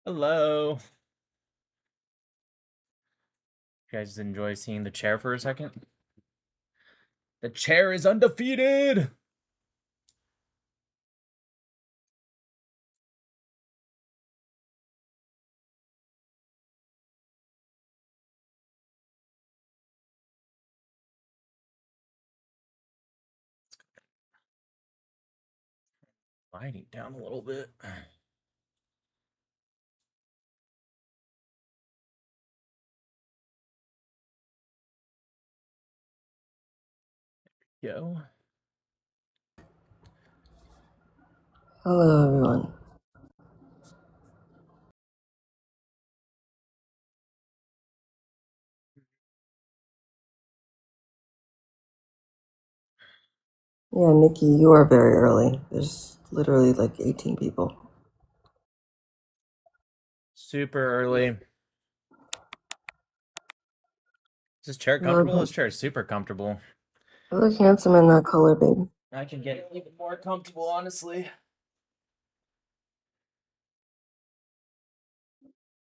Hello. You guys enjoy seeing the chair for a second? The chair is undefeated. Lighting down a little bit. Yo. Hello, everyone. Yeah, Nikki, you are very early. There's literally like 18 people. Super early. Is this chair You comfortable? look, This chair is super comfortable. you look handsome in that color, babe. I can get even more comfortable, honestly.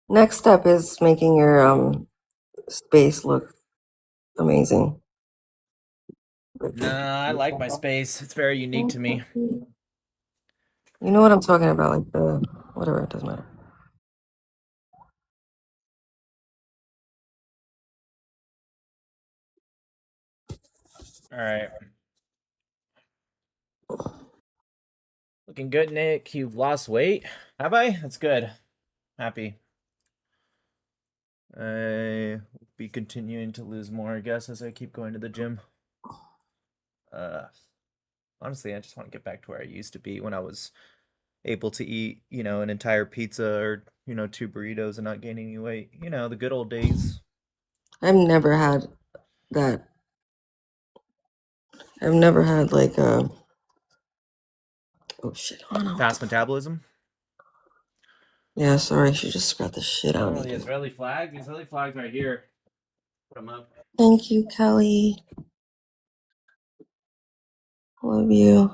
Next step is making your space look amazing. Nah, I like my space. It's very unique to me. You know what I'm talking about, like the whatever, it doesn't matter. All right. Looking good, Nick. You've lost weight. Have I? That's good. Happy. I will be continuing to lose more, I guess, as I keep going to the gym. Honestly, I just want to get back to where I used to be when I was able to eat, an entire pizza or, two burritos and not gaining any weight. The good old days. I've never had that. I've never had like a. Oh shit! Oh no! Fast metabolism. Yeah, sorry. She just got the shit out Oh, of the me. Israeli flag. The Israeli flag's right here. Put them up. Thank you, Kelly. Love you.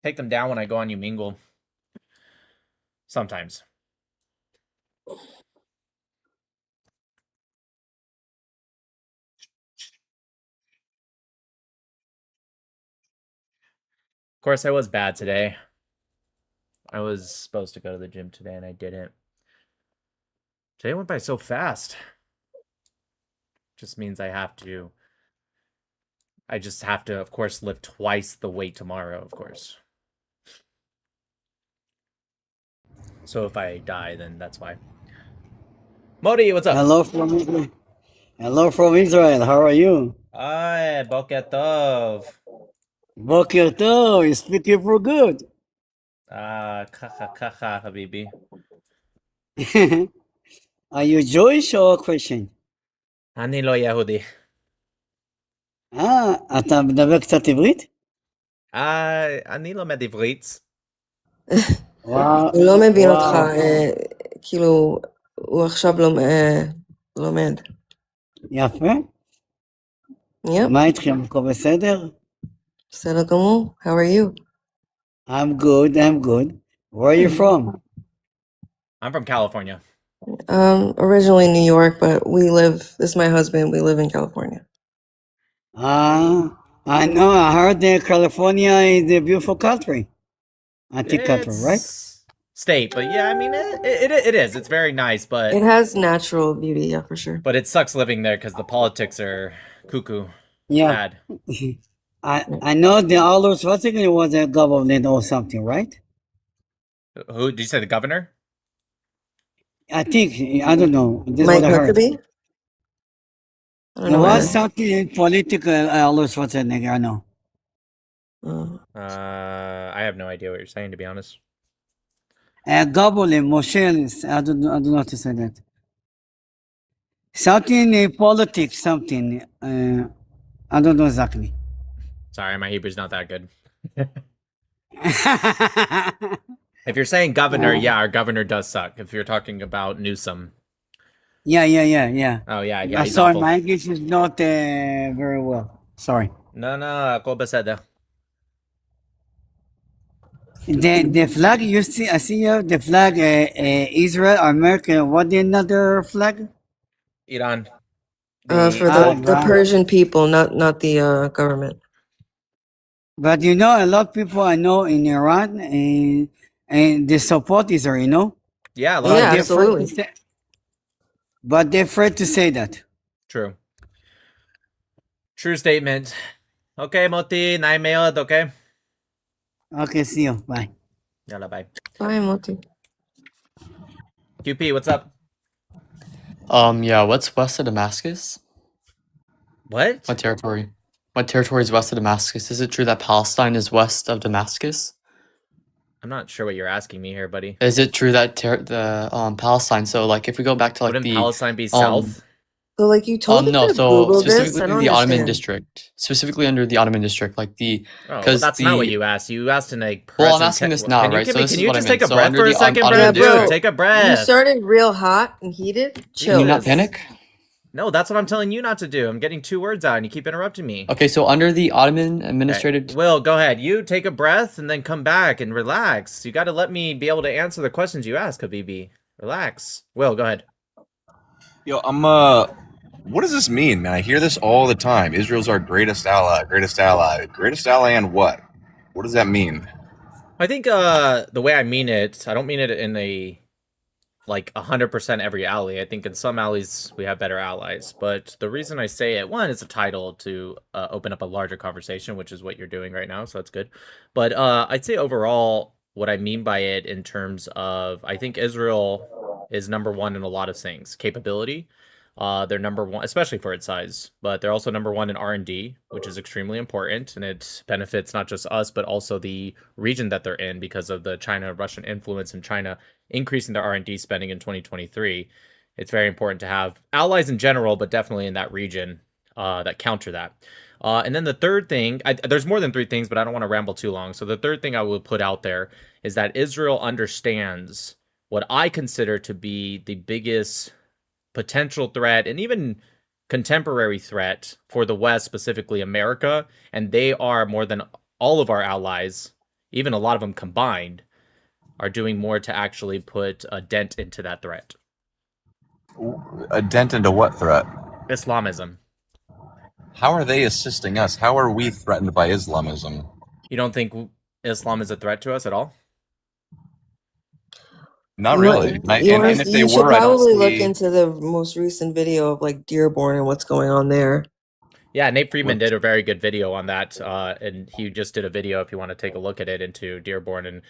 Take them down when I go on Umingle. Sometimes. Of course, I was bad today. I was supposed to go to the gym today and I didn't. Today went by so fast. Just means I just have to, of course, lift twice the weight tomorrow, of course. So if I die, then that's why. Modi, what's up? Hello from Israel. Hello from Israel. How are you? Hi, Boker Tov. Boker Tov. You speak Hebrew good. Kacha, Habibi. Are you Jewish or Christian? אני לא יהודי. אתה מדבר קצת עברית? אני לומד עברית. וואו. הוא לא מבין אותך, וואו. כאילו, הוא עכשיו לומד. יפה. יפ, מה איתכם? הכל בסדר? בסדר גמור. How are you? I'm good. I'm good. Where are you from? I'm from California. Originally New York, but this is my husband, we live in California. I know. I heard that California is a beautiful country. Antique country, right? It's state, but yeah, I mean, it is. It's very nice, but It has natural beauty, yeah, for sure. but it sucks living there because the politics are cuckoo. Yeah. Bad. I know the Arnold Schwarzenegger was a government or something, right? Who did you say? The governor? I think, I don't know. This is Mike what I heard. Huckabee? I don't There know was either. something in political Arnold Schwarzenegger, I know. I have no idea what you're saying, to be honest. Government, Moshe, I don't know how to say that. Something in politics, something. I don't know exactly. Sorry, my Hebrew's not that good. If you're saying governor, yeah, our governor does suck. If you're talking about Newsom, Yeah. Oh yeah, yeah, he's Sorry, awful. my English is not very well. Sorry. No, ako beseda. The flag you see, I see the flag, Israel, America. What the another flag? Iran. For Ah, the right. Persian people, not the government. But you know, a lot of people I know in Iran and they support Israel. You know, Yeah, a lot Yeah, of they're people. afraid to absolutely. say, but they're afraid to say that. True. True statement. Okay, Moti, naimeod, okay? Okay, see you. Bye. Yalla, bye. Bye, Moti. QP, what's up? Yeah, what's west of Damascus? What? What territory? What territory is west of Damascus? Is it true that Palestine is west of Damascus? I'm not sure what you're asking me here, buddy. Is it true that Palestine? So like, if we go back to like Wouldn't the Palestine be south? So, like, you told me no, to so Google this. I specifically don't the Ottoman understand. district, specifically under the Ottoman district, like the Oh, well, 'cause that's not what the- you asked. You asked in a present. well, I'm asking this now, Can you right? give So me? this Can is you what I just meant. take a So breath under for a the second, Ottoman bro? Yeah, bro. Dude, take a You breath. started real hot and heated. Can Chill. you not panic? No, that's what I'm telling you not to do. I'm getting 2 words out, and you keep interrupting me. Okay, so under the Ottoman Okay. administrative. Will, go ahead. You take a breath and then come back and relax. You got to let me be able to answer the questions you ask, Habibi. Relax. Will, go ahead. Yo, what does this mean, man? I hear this all the time. Israel's our greatest ally, greatest ally. Greatest ally and what? What does that mean? I think the way I mean it, I don't mean it in a like 100% every ally. I think in some allies we have better allies. But the reason I say it, one, it's a title to open up a larger conversation, which is what you're doing right now, so that's good. But I'd say overall, what I mean by it in terms of, I think Israel is number one in a lot of things. Capability. They're number one, especially for its size, but they're also number one in R&D, which is extremely important, and it benefits not just us, but also the region that they're in because of the China-Russian influence and China increasing their R&D spending in 2023. It's very important to have allies in general, but definitely in that region that counter that. And then the third thing, there's more than 3 things, but I don't want to ramble too long. So the third thing I will put out there is that Israel understands what I consider to be the biggest potential threat and even contemporary threat for the West, specifically America, and they are more than all of our allies, even a lot of them combined, are doing more to actually put a dent into that threat. A dent into what threat? Islamism. How are they assisting us? How are we threatened by Islamism? You don't think Islam is a threat to us at all? Not You really. want- And you want- if they you should were, I don't probably look see. into the most recent video of like Dearborn and what's going on there. Yeah, Nate Friedman What? did a very good video on that, and he just did a video if you want to take a look at it into Dearborn, and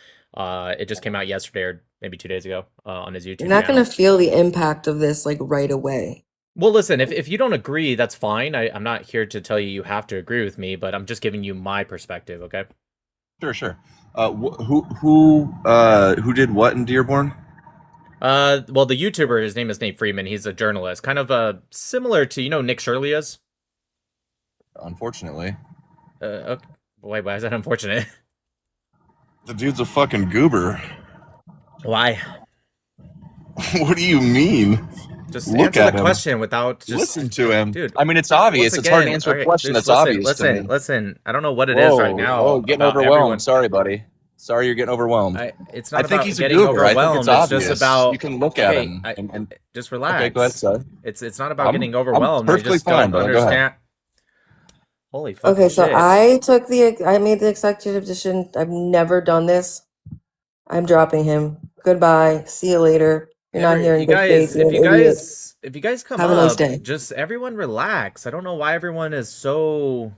it just came out yesterday or maybe 2 days ago on his YouTube You're not channel. gonna feel the impact of this like right away. Well, listen, if you don't agree, that's fine. I'm not here to tell you you have to agree with me, but I'm just giving you my perspective, okay? Sure. Who did what in Dearborn? Well, the YouTuber, his name is Nate Friedman. He's a journalist, kind of similar to, you know, Nick Shirley is? Unfortunately, Okay. Why is that unfortunate? the dude's a fucking goober. Why? What do you mean? Just Look answer at the him. question without just... Listen to him, dude. I mean, it's obvious. Once It's hard to again, answer a okay, question just that's listen, obvious to me. Listen. I don't know what it is right now. Whoa, getting about overwhelmed. everyone. Sorry, buddy. Sorry, you're getting overwhelmed. It's I not think about he's a getting goober. I think overwhelmed. it's It's obvious. just about... You can look at Okay, him and just relax. okay, go ahead, son. It's not about I'm- getting I'm overwhelmed. I perfectly just fine, don't brother. Go ahead. understand. Holy fucking Okay, so shit. I made the executive decision. I've never done this. I'm dropping him. Goodbye. See you later. You're not here in good faith. You're an idiot. If you guys come Have up, a nice day. just everyone relax. I don't know why everyone is so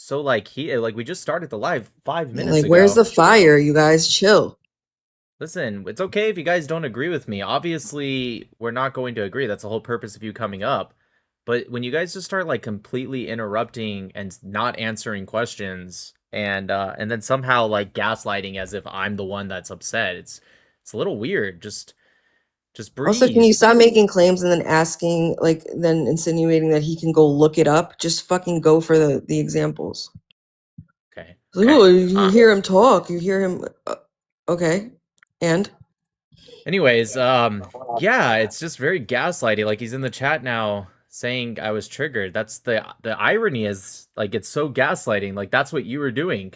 like heated. Like we just started the live 5 minutes Like, ago. where's the fire? You guys chill. Listen, it's okay if you guys don't agree with me. Obviously, we're not going to agree. That's the whole purpose of you coming up. But when you guys just start like completely interrupting and not answering questions and then somehow like gaslighting as if I'm the one that's upset, it's a little weird. Just breathe. Also, can you stop making claims and then asking, like, then insinuating that he can go look it up? Just fucking go for the examples. Okay. Oh, you hear him talk. You hear him. Okay. And Anyways, yeah, it's just very gaslighty. Like he's in the chat now saying I was triggered. That's the irony is like it's so gaslighting. Like that's what you were doing.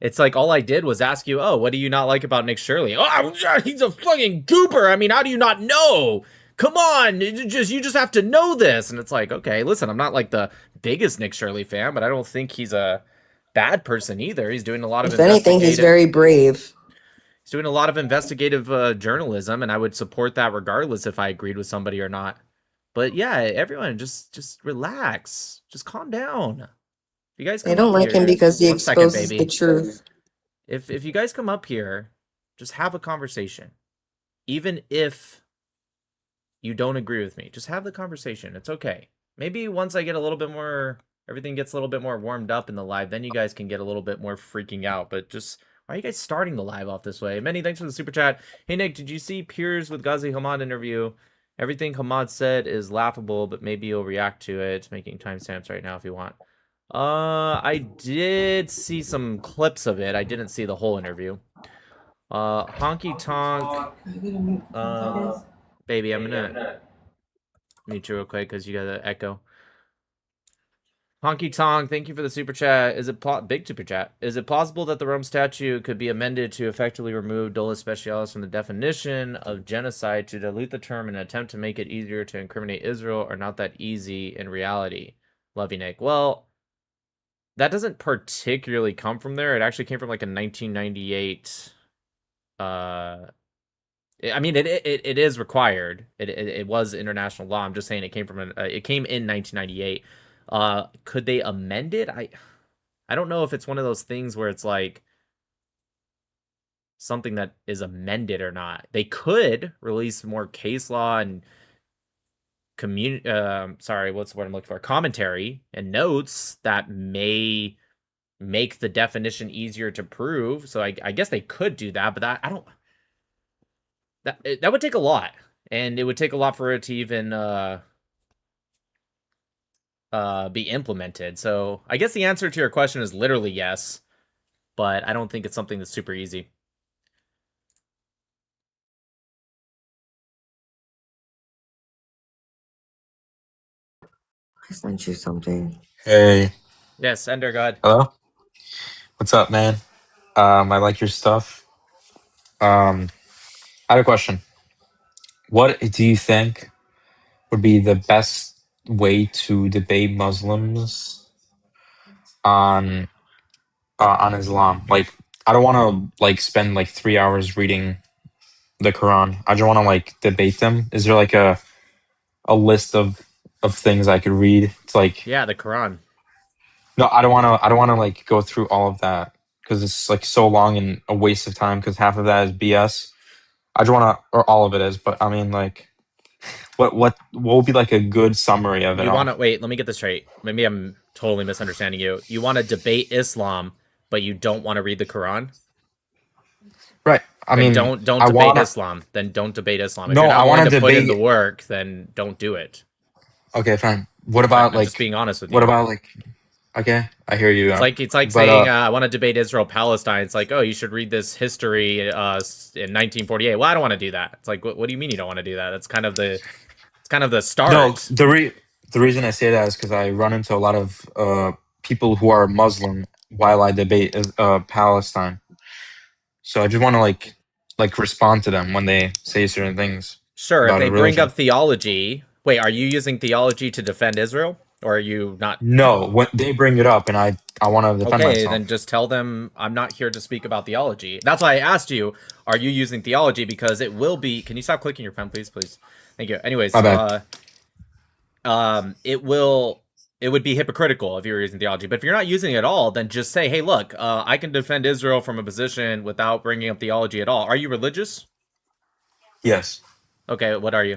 It's like all I did was ask you, "Oh, what do you not like about Nick Shirley?" Oh, he's a fucking goober. I mean, how do you not know? Come on, you just have to know this. And it's like, okay, listen, I'm not like the biggest Nick Shirley fan, but I don't think he's a bad person either. He's doing a lot of If anything, he's very brave. He's doing a lot of investigative journalism, and I would support that regardless if I agreed with somebody or not. But yeah, everyone just relax, just calm down. You guys, I don't like him because he exposes the truth. If you guys come up here, just have a conversation, even if you don't agree with me. Just have the conversation. It's okay. Maybe once I get a little bit more, everything gets a little bit more warmed up in the live, then you guys can get a little bit more freaking out. But just why are you guys starting the live off this way? Many thanks for the super chat. Hey Nick, did you see Piers with Ghazi Hamad interview? Everything Hamad said is laughable, but maybe you'll react to it. Making timestamps right now if you want. I did see some clips of it. I didn't see the whole interview. Honky Tonk. Baby, I'm gonna mute you real quick because you got an echo. Honky Tonk, thank you for the super chat. Big super chat? Is it possible that the Rome statute could be amended to effectively remove dolus specialis from the definition of genocide to dilute the term in an attempt to make it easier to incriminate Israel, or not that easy in reality? Love you, Nick. Well, that doesn't particularly come from there. It actually came from like a 1998. I mean, it is required. It was international law. I'm just saying it came from it came in 1998. Could they amend it? I don't know if it's one of those things where it's like something that is amended or not. They could release more case law and sorry, what's the word I'm looking for? Commentary and notes that may make the definition easier to prove. So I guess they could do that, but I don't. That would take a lot, and it would take a lot for it to even be implemented. So I guess the answer to your question is literally yes, but I don't think it's something that's super easy. I sent you something. Hey. Yes, Ender God. Hello. What's up, man? I like your stuff. I have a question. What do you think would be the best way to debate Muslims on Islam? Like, I don't want to like spend like 3 hours reading the Quran. I just want to like debate them. Is there like a list of things I could read? It's like, yeah, the Quran. No, I don't want to like go through all of that because it's like so long and a waste of time because half of that is BS. I just want to, or all of it is, but I mean, like, what will be like a good summary of it? You want to wait? Let me get this straight. Maybe I'm totally misunderstanding you. You want to debate Islam, but you don't want to read the Quran, right? I mean, don't debate Islam. Then don't debate Islam. If no, you're not I want to put in the work. Then don't do it. Okay, fine. What about I'm just being honest with you? What about like? Okay, I hear you. It's like saying I want to debate Israel Palestine. It's like, oh, you should read this history in 1948. Well, I don't want to do that. It's like, what do you mean you don't want to do that? That's kind of the start. No, the reason I say that is because I run into a lot of people who are Muslim while I debate Palestine. So I just want to like respond to them when they say certain things. Sure, if they bring up theology. Wait, are you using theology to defend Israel? Or are you not? No, when they bring it up and I want to defend myself. Okay, then just tell them I'm not here to speak about theology. That's why I asked you, are you using theology? Because it will be... Can you stop clicking your pen, please? Thank you. Anyways, it would be hypocritical if you were using theology. But if you're not using it at all, then just say, hey, look, I can defend Israel from a position without bringing up theology at all. Are you religious? Yes. Okay, what are you?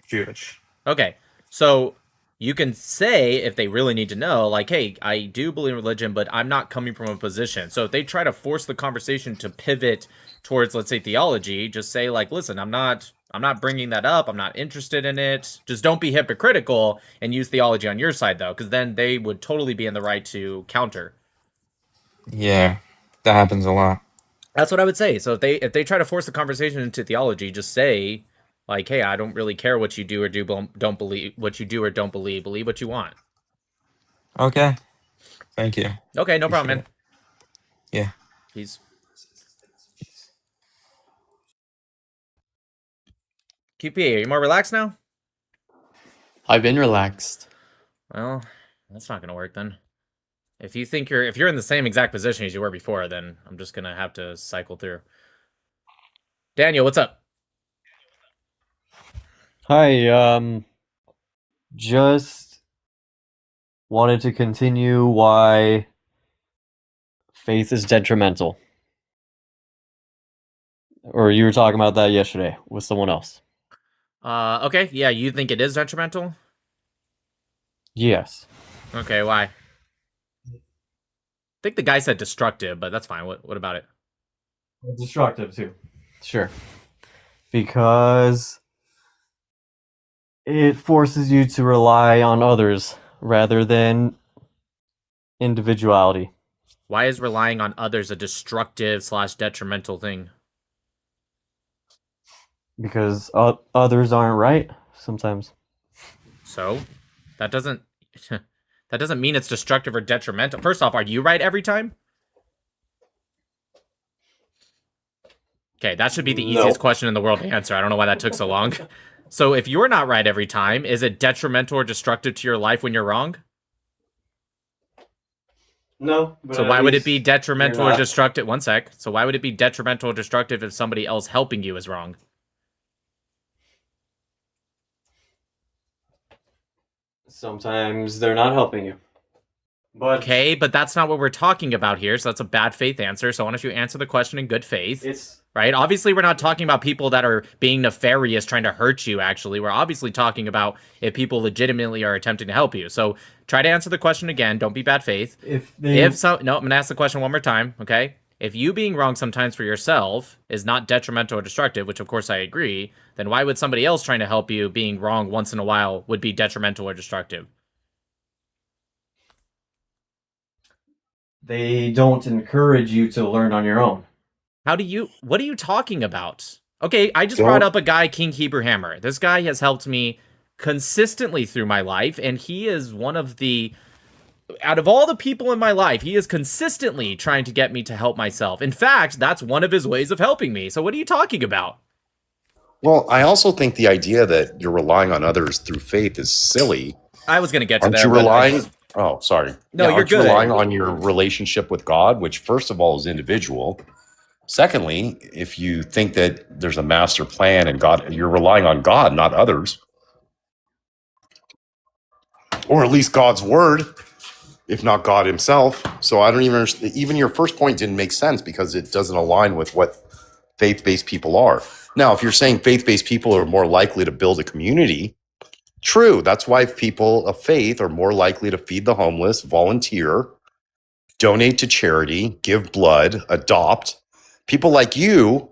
Jewish. Okay, so you can say, if they really need to know, like, hey, I do believe in religion, but I'm not coming from a position. So if they try to force the conversation to pivot towards, let's say, theology, just say, like, listen, I'm not bringing that up. I'm not interested in it. Just don't be hypocritical and use theology on your side, though, because then they would totally be in the right to counter. Yeah, that happens a lot. That's what I would say. So if they try to force the conversation into theology, just say like, "Hey, I don't really care what you do or don't believe what you do or don't believe. Believe what you want." Okay. Thank you. Okay, no problem, Appreciate man. Yeah. He's QP. Are you more relaxed now? I've been relaxed. Well, that's not gonna work then. If you're in the same exact position as you were before, then I'm just gonna have to cycle through. Daniel, what's up? Hi, just wanted to continue why faith is detrimental. Or you were talking about that yesterday with someone else. Okay, yeah, you think it is detrimental? Yes. Okay, why? I think the guy said destructive, but that's fine. What about it? Destructive too. Sure. Because it forces you to rely on others rather than individuality. Why is relying on others a destructive / detrimental thing? Because others aren't right sometimes. So, that doesn't that doesn't mean it's destructive or detrimental. First off, are you right every time? Okay, that should be the easiest question in the world to answer. I don't know why that took so long. So, if you're not right every time, is it detrimental or destructive to your life when you're wrong? No. So why would it be detrimental or destructive? One sec. So why would it be detrimental or destructive if somebody else helping you is wrong? Sometimes they're not helping you. But Okay, but that's not what we're talking about here. So that's a bad faith answer. So why don't you answer the question in good faith? it's Right? Obviously, we're not talking about people that are being nefarious, trying to hurt you, actually. We're obviously talking about if people legitimately are attempting to help you. So try to answer the question again. Don't be bad faith. No, I'm going to ask the question one more time, okay? If you being wrong sometimes for yourself is not detrimental or destructive, which of course I agree, then why would somebody else trying to help you being wrong once in a while would be detrimental or destructive? they don't encourage you to learn on your own. What are you talking about? Okay, I just brought up a guy, King Hebrew Hammer. This guy has helped me consistently through my life, and he is one of the, out of all the people in my life, he is consistently trying to get me to help myself. In fact, that's one of his ways of helping me. So what are you talking about? Well, I also think the idea that you're relying on others through faith is silly. I was going to get to Aren't that. you relying? Oh, sorry. No, you're aren't you good. relying on your relationship with God, which first of all is individual. Secondly, if you think that there's a master plan and God, you're relying on God, not others, or at least God's word, if not God himself. So I don't even understand. Even your first point didn't make sense because it doesn't align with what faith-based people are. Now, if you're saying faith-based people are more likely to build a community, true. That's why people of faith are more likely to feed the homeless, volunteer, donate to charity, give blood, adopt. People like you,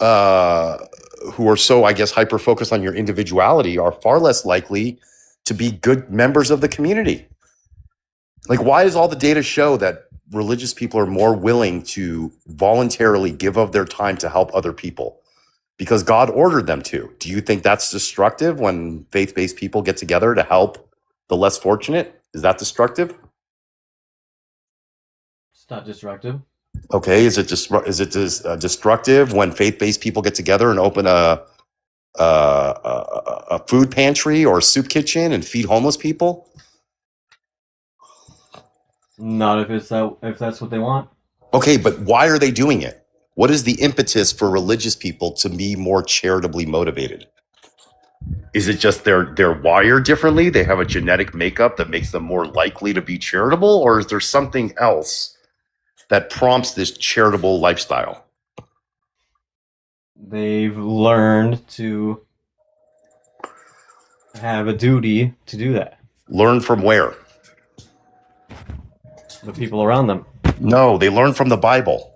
who are so, I guess, hyper-focused on your individuality, are far less likely to be good members of the community. Like, why does all the data show that religious people are more willing to voluntarily give of their time to help other people? Because God ordered them to. Do you think that's destructive when faith-based people get together to help the less fortunate? Is that destructive? It's not destructive. Okay, is it destructive when faith-based people get together and open a food pantry or a soup kitchen and feed homeless people? Not if that's what they want. Okay, but why are they doing it? What is the impetus for religious people to be more charitably motivated? Is it just they're wired differently? They have a genetic makeup that makes them more likely to be charitable, or is there something else that prompts this charitable lifestyle? They've learned to have a duty to do that. Learn from where? The people around them. No, they learn from the Bible,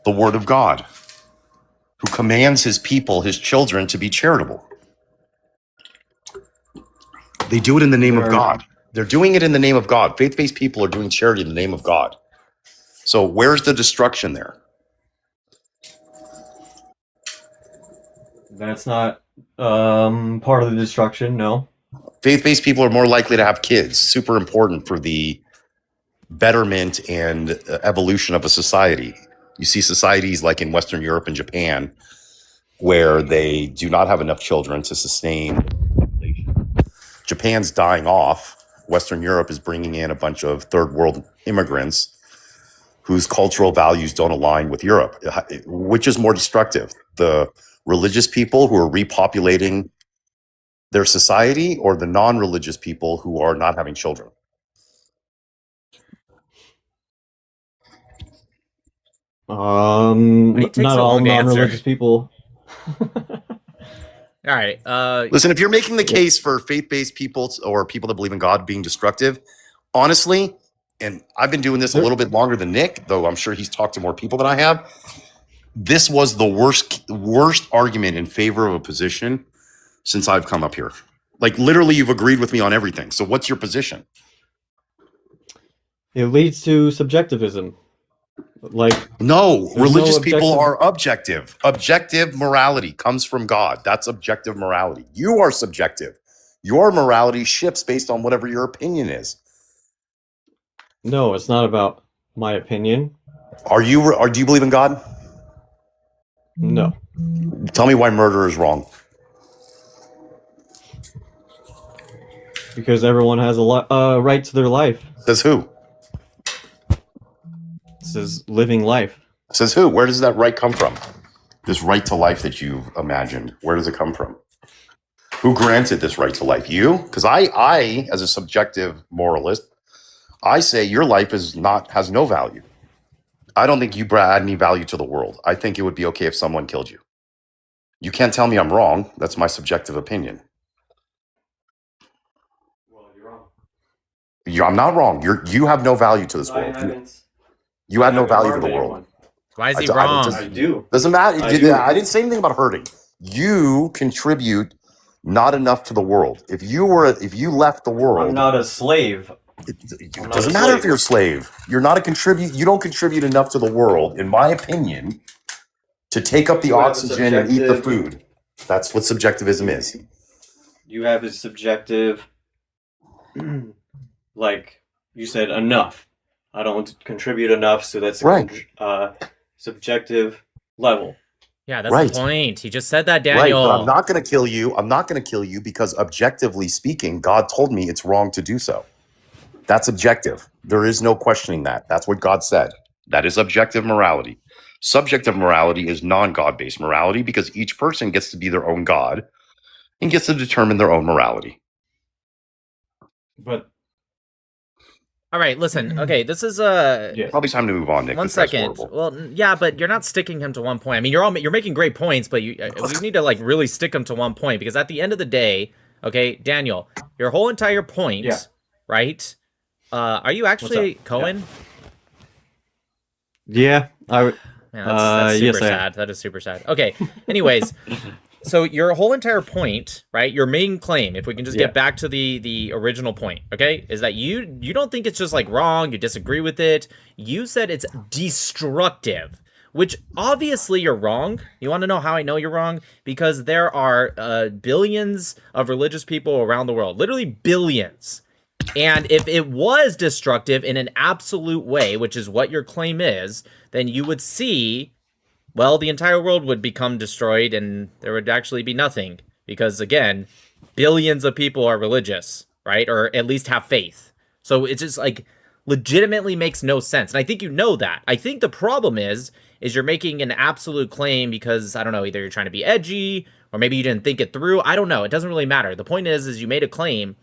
the Word of God, who commands his people, his children, to be charitable. They do it in the name of God. They're doing it in the name of God. Faith-based people are doing charity in the name of God. So where's the destruction there? That's not part of the destruction, no. Faith-based people are more likely to have kids. Super important for the betterment and evolution of a society. You see societies like in Western Europe and Japan where they do not have enough children to sustain population. Japan's dying off. Western Europe is bringing in a bunch of third world immigrants whose cultural values don't align with Europe. Which is more destructive? The religious people who are repopulating their society, or the non-religious people who are not having children? you take Not so all long to answer? non-religious people. All right. Listen, if you're making the case for faith-based people or people that believe in God being destructive, honestly, and I've been doing this a little bit longer than Nick, though I'm sure he's talked to more people than I have. This was the worst argument in favor of a position since I've come up here. Like, literally, you've agreed with me on everything. So what's your position? It leads to subjectivism. Like, No, There's religious no people objective- are objective. Objective morality comes from God. That's objective morality. You are subjective. Your morality shifts based on whatever your opinion is. no, it's not about my opinion. Do you believe in God? No. Tell me why murder is wrong. Because everyone has a right to their life. Says who? This is living life. Says who? Where does that right come from? This right to life that you've imagined, where does it come from? Who granted this right to life? You? Because I, as a subjective moralist, I say your life has no value. I don't think you add any value to the world. I think it would be okay if someone killed you. You can't tell me I'm wrong. That's my subjective opinion. Well, you're wrong. I'm not wrong. You have no value to this world. You add no value to the world. Why is he I wrong? just- I do. Doesn't matter. I do. I didn't say anything about hurting. You contribute not enough to the world. If you left the world, I'm not a slave. it I'm not doesn't a matter slave. if you're a slave. You're not a contribute. You don't contribute enough to the world, in my opinion, to take up the You have a oxygen and eat the subjective- food. That's what subjectivism is. You have a subjective, like you said, enough. I don't contribute enough, so that's a Right. Subjective level. Yeah, that's Right. the point. He just said that, Right, Daniel. but I'm not going to kill you. I'm not going to kill you because objectively speaking, God told me it's wrong to do so. That's objective. There is no questioning that. That's what God said. That is objective morality. Subjective morality is non-God-based morality because each person gets to be their own God and gets to determine their own morality. But All right, listen. Okay, this is yeah, Probably time to move on, Nick. one This guy's second. horrible. Well, yeah, but you're not sticking him to one point. I mean, you're making great points, but we need to like really stick him to one point because at the end of the day, okay, Daniel, your whole entire point, Yeah. right? Are you actually up? Cohen? yeah. Man, that's super yes, I am. sad. That is super sad. Okay. Anyways, so your whole entire point, right? Your main claim, if we can just Yeah. get back to the original point, okay, is that you don't think it's just like wrong. You disagree with it. You said it's destructive, which obviously you're wrong. You want to know how I know you're wrong? Because there are billions of religious people around the world, literally billions. And if it was destructive in an absolute way, which is what your claim is, then you would see, well, the entire world would become destroyed and there would actually be nothing. Because again, billions of people are religious, right? Or at least have faith. So it's just like legitimately makes no sense. And I think you know that. I think the problem is you're making an absolute claim because, I don't know, either you're trying to be edgy or maybe you didn't think it through. I don't know. It doesn't really matter. The point is you made a claim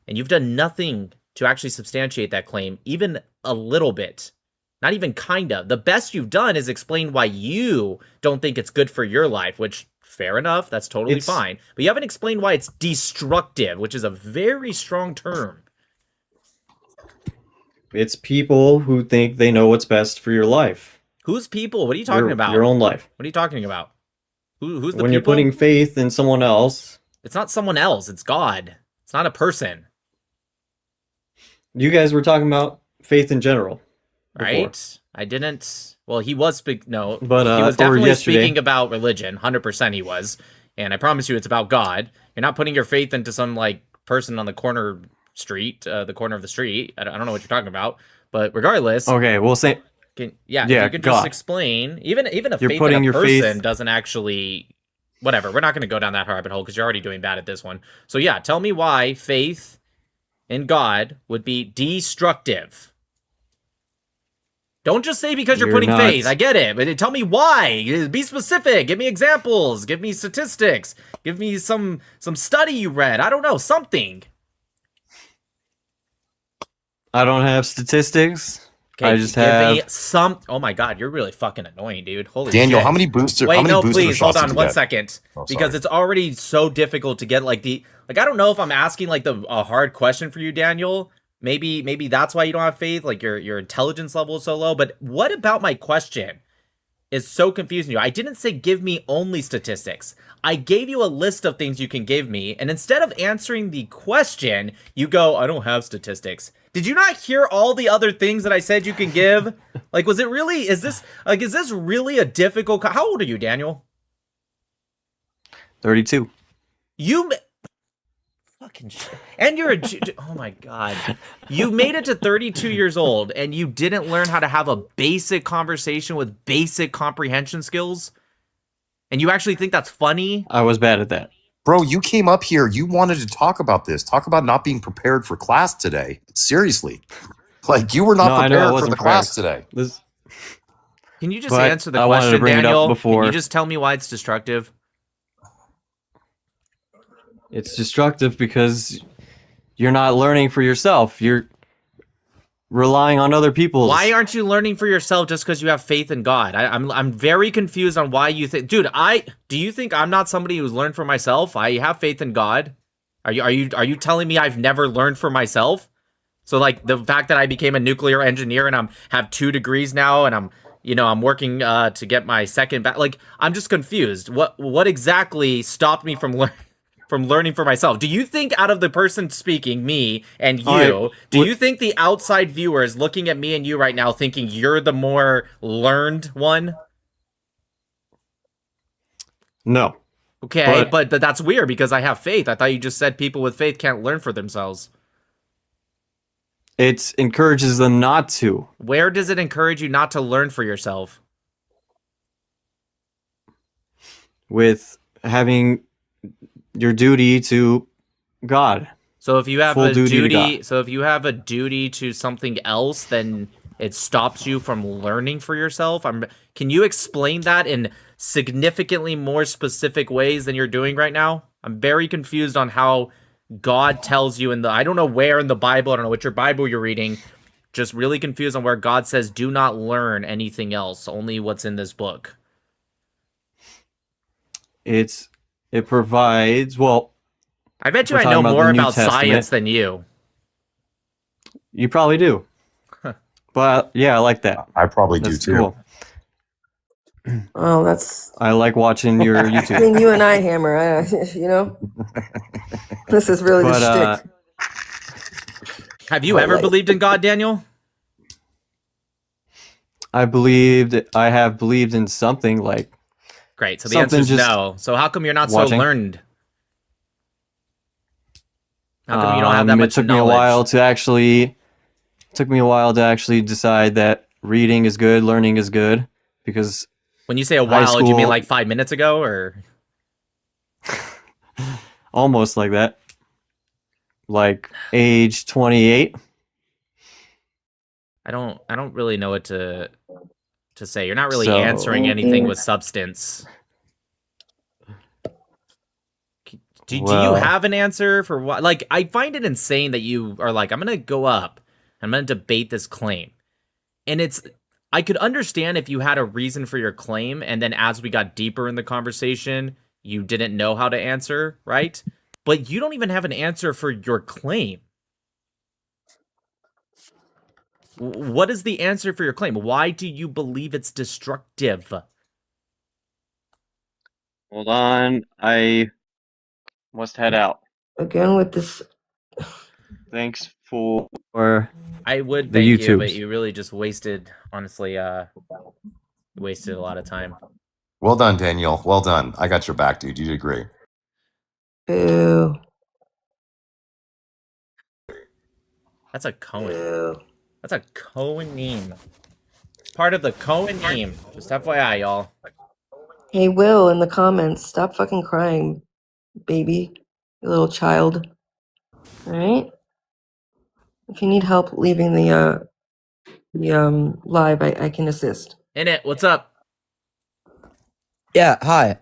and you've done nothing to actually substantiate that claim, even a little bit. Not even kind of. The best you've done is explain why you don't think it's good for your life, which, fair enough, that's totally It's- fine. But you haven't explained why it's destructive, which is a very strong term. It's people who think they know what's best for your life. Who's people? What are you talking about? Your own life. What are you talking about? Who's the When you're people? putting faith in someone else, It's not someone else. It's God. It's not a person, you guys were talking about faith in general. before. right? I didn't. Well, he was no, But, he was for definitely yesterday- speaking about religion. 100% he was. and I promise you it's about God. You're not putting your faith into some like person on the corner of the street. I don't know what you're talking about, but regardless, Okay, we'll say if Yeah, you could just God. explain, even a You're faith in putting a your person faith- doesn't actually. Whatever, we're not going to go down that rabbit hole because you're already doing bad at this one. So yeah, tell me why faith in God would be destructive. Don't just say because you're You're putting not- faith. I get it, but tell me why. Be specific. Give me examples. Give me statistics. Give me some study you read. I don't know, something. I don't have statistics. Okay, I just give me have- some. Oh my god, you're really fucking annoying, dude. Holy Daniel, shit. how many booster? Wait, how many no, booster please hold shots on did you one get? second, Oh, because sorry. it's already so difficult to get I don't know if I'm asking like a hard question for you, Daniel. Maybe that's why you don't have faith. Like your intelligence level is so low. But what about my question is so confusing you? I didn't say give me only statistics. I gave you a list of things you can give me, and instead of answering the question, you go, I don't have statistics. Did you not hear all the other things that I said you can give? Like, is this really a difficult? How old are you, Daniel? 32. Fucking shit. And you're oh my god. You made it to 32 years old and you didn't learn how to have a basic conversation with basic comprehension skills? And you actually think that's funny? I was bad at that. Bro, you came up here. You wanted to talk about this. Talk about not being prepared for class today. Seriously. Like, you were not No, I know, I prepared for wasn't the class today. This Can you just But answer the I wanted to question, bring it up Daniel? before- Can you just tell me why it's destructive? It's destructive because you're not learning for yourself. You're relying on other people's. Why aren't you learning for yourself just because you have faith in God? I'm very confused on why you think, dude. Do you think I'm not somebody who's learned for myself? I have faith in God. Are you telling me I've never learned for myself? So like the fact that I became a nuclear engineer and have 2 degrees now and I'm working to get my second like I'm just confused. What exactly stopped me from learning for myself? Do you think out of the person speaking, me and you, do you think the outside viewer is looking at me and you right now thinking you're the more learned one? No. Okay, but that's weird because I have faith. I thought you just said people with faith can't learn for themselves. It encourages them not to. Where does it encourage you not to learn for yourself? With having your duty to God. So if you have Full a duty to duty, God. so if you have a duty to something else, then it stops you from learning for yourself. Can you explain that in significantly more specific ways than you're doing right now? I'm very confused on how God tells you I don't know where in the Bible, I don't know which your Bible you're reading, just really confused on where God says do not learn anything else, only what's in this book. It provides, well, I bet you We're I know talking about more the New about science Testament. than you. you probably do. But yeah, I like that. I probably do That's too. cool. Oh, that's I like watching your YouTube. between you and I, Hammer. This is really But, the shtick. Have you But, ever like- believed in God, Daniel? I have believed in something like Great. So the Something answer is just no. So how come you're not watching. so learned? How come you don't have that much it took knowledge? me a while to actually decide that reading is good, learning is good, because When you say a high while, do you mean school- like 5 minutes ago, or almost like that. Like age 28. I don't really know what to say. You're not really So- answering anything with substance. Do you Well- have an answer for what? Like, I find it insane that you are like, I'm gonna go up, I'm gonna debate this claim, and I could understand if you had a reason for your claim, and then as we got deeper in the conversation, you didn't know how to answer, right? But you don't even have an answer for your claim. What is the answer for your claim? Why do you believe it's destructive? Hold on, I must head out. Again with this. Thanks for I would The thank you, YouTubes. but you really just wasted, honestly, wasted a lot of time. Well done, Daniel. Well done. I got your back, dude. You did great. Boo. That's a Cohen. Boo. That's a Cohen meme. Part of the Cohen meme. Just FYI, y'all. Hey, Will, in the comments, stop fucking crying, baby. You little child. Alright? If you need help leaving the live, I can assist. In it, what's up? Yeah, hi.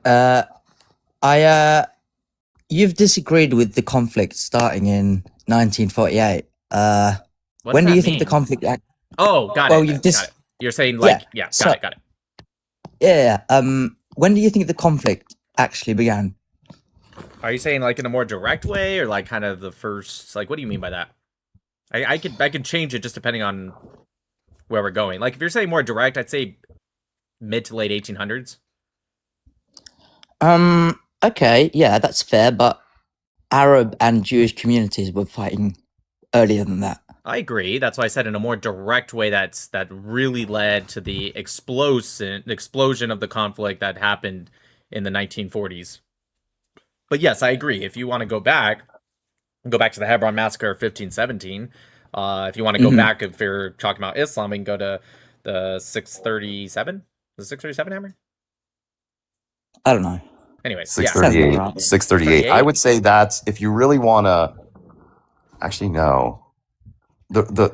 You've disagreed with the conflict starting in 1948. What's When do that you think the mean? conflict? Oh, got Well, it. you've Got it. You're saying like, yeah, so- got it. Yeah. When do you think the conflict actually began? Are you saying like in a more direct way, or like kind of the first? Like, what do you mean by that? I could change it just depending on where we're going. Like, if you're saying more direct, I'd say mid to late 1800s. Okay, yeah, that's fair, but Arab and Jewish communities were fighting earlier than that. I agree. That's why I said in a more direct way that really led to the explosion of the conflict that happened in the 1940s. But yes, I agree. If you want to go back to the Hebron massacre of 1517. If you want to go back, if you're talking about Islam, we can go to the 637. The 637 hammer. I don't know. Anyways, 638. Yeah. 638. I would say that's if you really want to. Actually, no. There's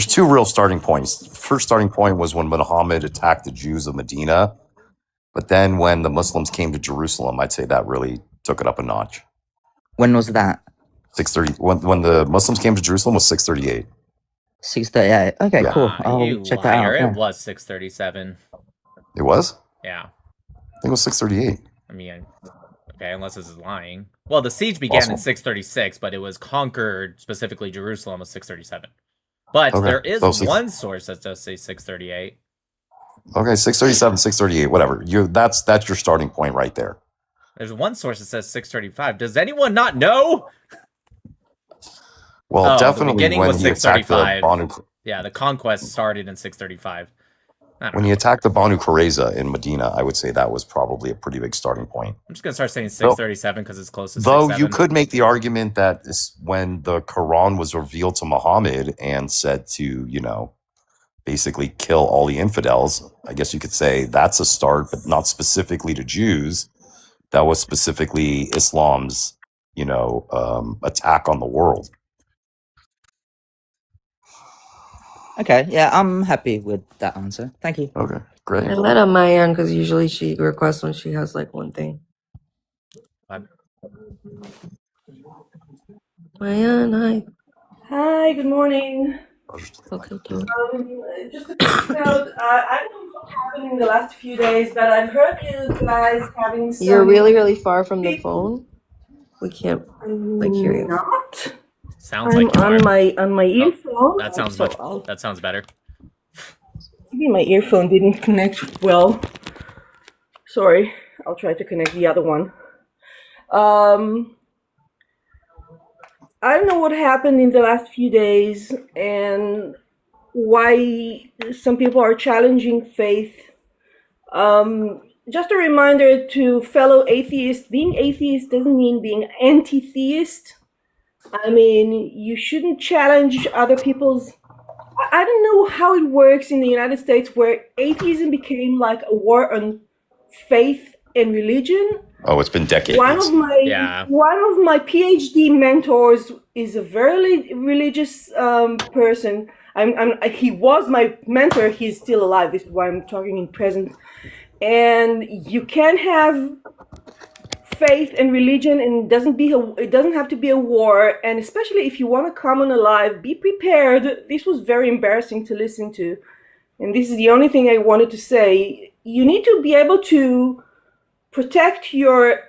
two real starting points. First starting point was when Muhammad attacked the Jews of Medina, but then when the Muslims came to Jerusalem, I'd say that really took it up a notch. When was that? 630. When the Muslims came to Jerusalem was 638. 638. Okay, Yeah. cool. I'll you check that out. liar. Yeah. It was 637. It was? Yeah. I think it was 638. I mean, okay, unless this is lying. Well, the siege began in Awesome. 636, but it was conquered, specifically Jerusalem, was 637. But Okay, there is so one source that does say 638. Okay, 637, 638, whatever. That's your starting point right there. There's one source that says 635. Does anyone not know? Well, The definitely beginning when was he attacked the 635. Banu, Yeah, the conquest started in 635. I don't when know. he attacked the Banu Qurayza in Medina, I would say that was probably a pretty big starting point. I'm just going to start saying 637 because it's close to Though 67. you could make the argument that when the Quran was revealed to Muhammad and said to, basically kill all the infidels, I guess you could say that's a start, but not specifically to Jews. That was specifically Islam's, attack on the world. Okay, yeah, I'm happy with that answer. Thank you. Okay, great. I let on Mayan because usually she requests when she has like one thing. I'm- Mayan, hi. Hi, good morning. Welcome to. Just a quick note. I don't know what happened in the last few days, but I've heard you guys having some. You're really, really far from the phone. We can't like hear you. Not. Sounds I'm like you are. on my earphone. That sounds so much. That sounds better. Maybe my earphone didn't connect well. Sorry, I'll try to connect the other one. I don't know what happened in the last few days and why some people are challenging faith. Just a reminder to fellow atheists, being atheist doesn't mean being anti-theist. I mean, you shouldn't challenge other people's... I don't know how it works in the United States where atheism became like a war on faith and religion. Oh, it's been decades. One of my PhD mentors is a very religious person. He was my mentor. He's still alive. This is why I'm talking in present. And you can have faith and religion, and it doesn't have to be a war. And especially if you want to come on alive, be prepared. This was very embarrassing to listen to, and this is the only thing I wanted to say. You need to be able to protect your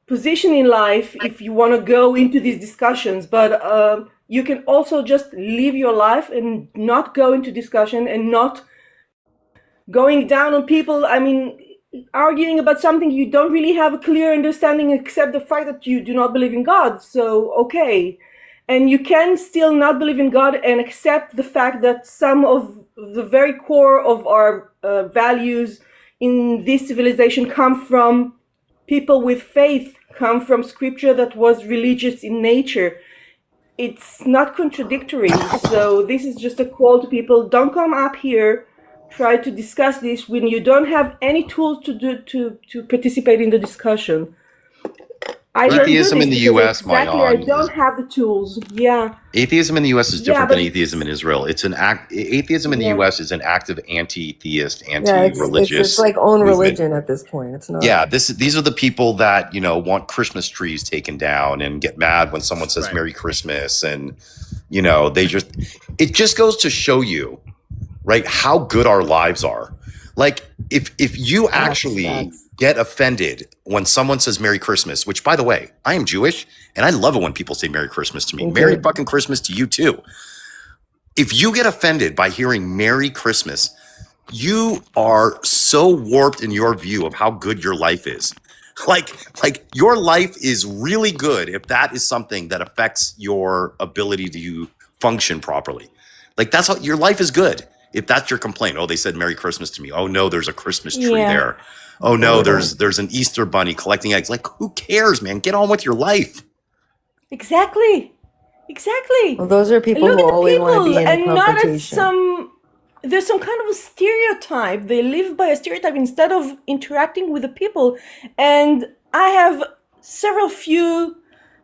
position in life if you want to go into these discussions, but you can also just live your life and not go into discussion and not going down on people. I mean, arguing about something you don't really have a clear understanding except the fact that you do not believe in God. So, okay. And you can still not believe in God and accept the fact that some of the very core of our values in this civilization come from people with faith, come from scripture that was religious in nature. It's not contradictory. So this is just a call to people, don't come up here, try to discuss this when you don't have any tools to participate in the discussion. I don't do Atheism this in the because US, exactly, I Mayan, don't have the tools. Yeah. atheism in the US is Yeah, different but than atheism in Israel. It's an atheism in the yeah. US is an active anti-theist, Yeah, it's anti-religious like own movement. religion at this point. It's not. Yeah, these are the people that, you know, want Christmas trees taken down and get mad when someone says Right. Merry Christmas, and you know, it just goes to show you, right, how good our lives are. Like if you actually get offended when someone says Merry Christmas, which by the way, I am Jewish and I love it when people say Merry Christmas to me. Me Merry too. fucking Christmas to you too. If you get offended by hearing Merry Christmas, you are so warped in your view of how good your life is. Like your life is really good if that is something that affects your ability to function properly. Like that's how your life is good. If that's your complaint, oh, they said Merry Christmas to me. Oh no, there's a Christmas tree Yeah. there. Oh no, there's an Easter bunny collecting eggs. Like, who cares, man? Get on with your life. Exactly. Well, those are people Look who at the always want to people be in a and not at confrontation. there's some kind of a stereotype. They live by a stereotype instead of interacting with the people. And I have few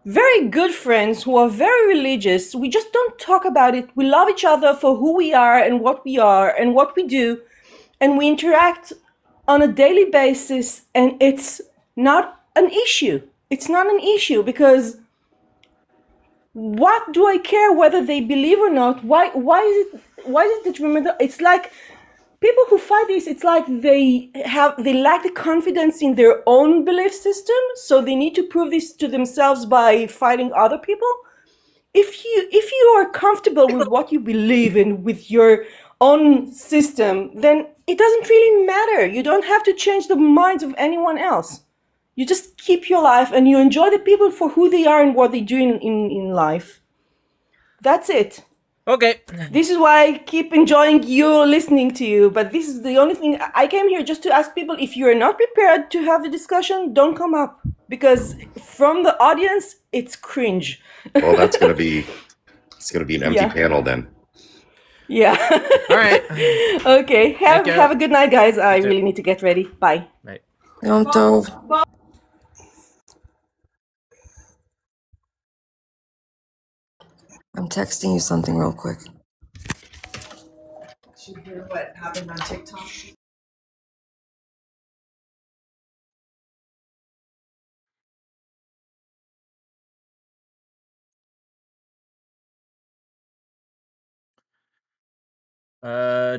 very good friends who are very religious. We just don't talk about it. We love each other for who we are and what we do. And we interact on a daily basis, and it's not an issue. It's not an issue because what do I care whether they believe or not? Why is it detrimental? It's like people who fight this, it's like they lack the confidence in their own belief system, so they need to prove this to themselves by fighting other people. If you are comfortable with what you believe in, with your own system, then it doesn't really matter. You don't have to change the minds of anyone else. You just keep your life and you enjoy the people for who they are and what they do in life. That's it. Okay. This is why I keep enjoying you, listening to you. But this is the only thing. I came here just to ask people, if you are not prepared to have a discussion, don't come up. Because from the audience, it's cringe. Well, it's gonna be an empty Yeah. panel then. Yeah. All right. Okay. Thank you. Have a good night, guys. I You too. really need to get ready. Bye. Right. Don't dove. I'm texting you something real quick. Did you hear what happened on TikTok?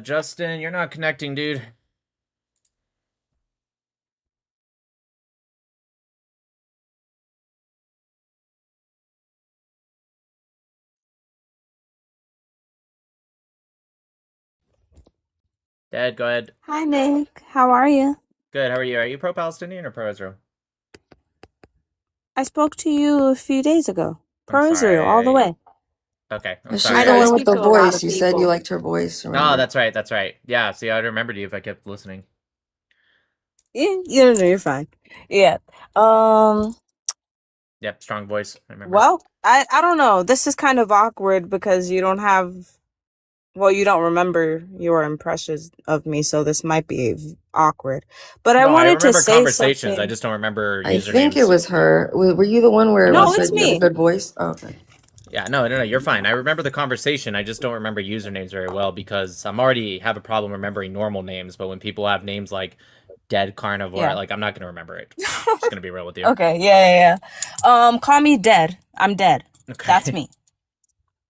Justin, you're not connecting, dude. Dad, go ahead. Hi, Nick. How are you? Good. How are you? Are you pro-Palestinian or pro-Israel? I spoke to you a few days ago. Pro I'm Israel, all the sorry. way. Okay. I'm She's sorry. the I one speak with the to a lot voice. of You said you people. liked her voice. Oh, Remember? that's right. That's right. Yeah. See, I'd remembered you if I kept listening. Yeah, no, you're fine. Yeah. Yep. Strong voice. I remember. Well, I don't know. This is kind of awkward because you don't remember your impressions of me, so this might be awkward. But I No, I wanted to remember say conversations. I something. just don't remember I think it usernames. was her. Were you the one where it No, was it's said you have a me. good voice? Oh, okay. Yeah, no, you're fine. I remember the conversation. I just don't remember usernames very well because I'm already have a problem remembering normal names. But when people have names like Dead Carnivore, Yeah. like I'm not gonna remember it. I'm just gonna be real with you. Okay, yeah. Call me Dead. I'm Dead. Okay. That's me.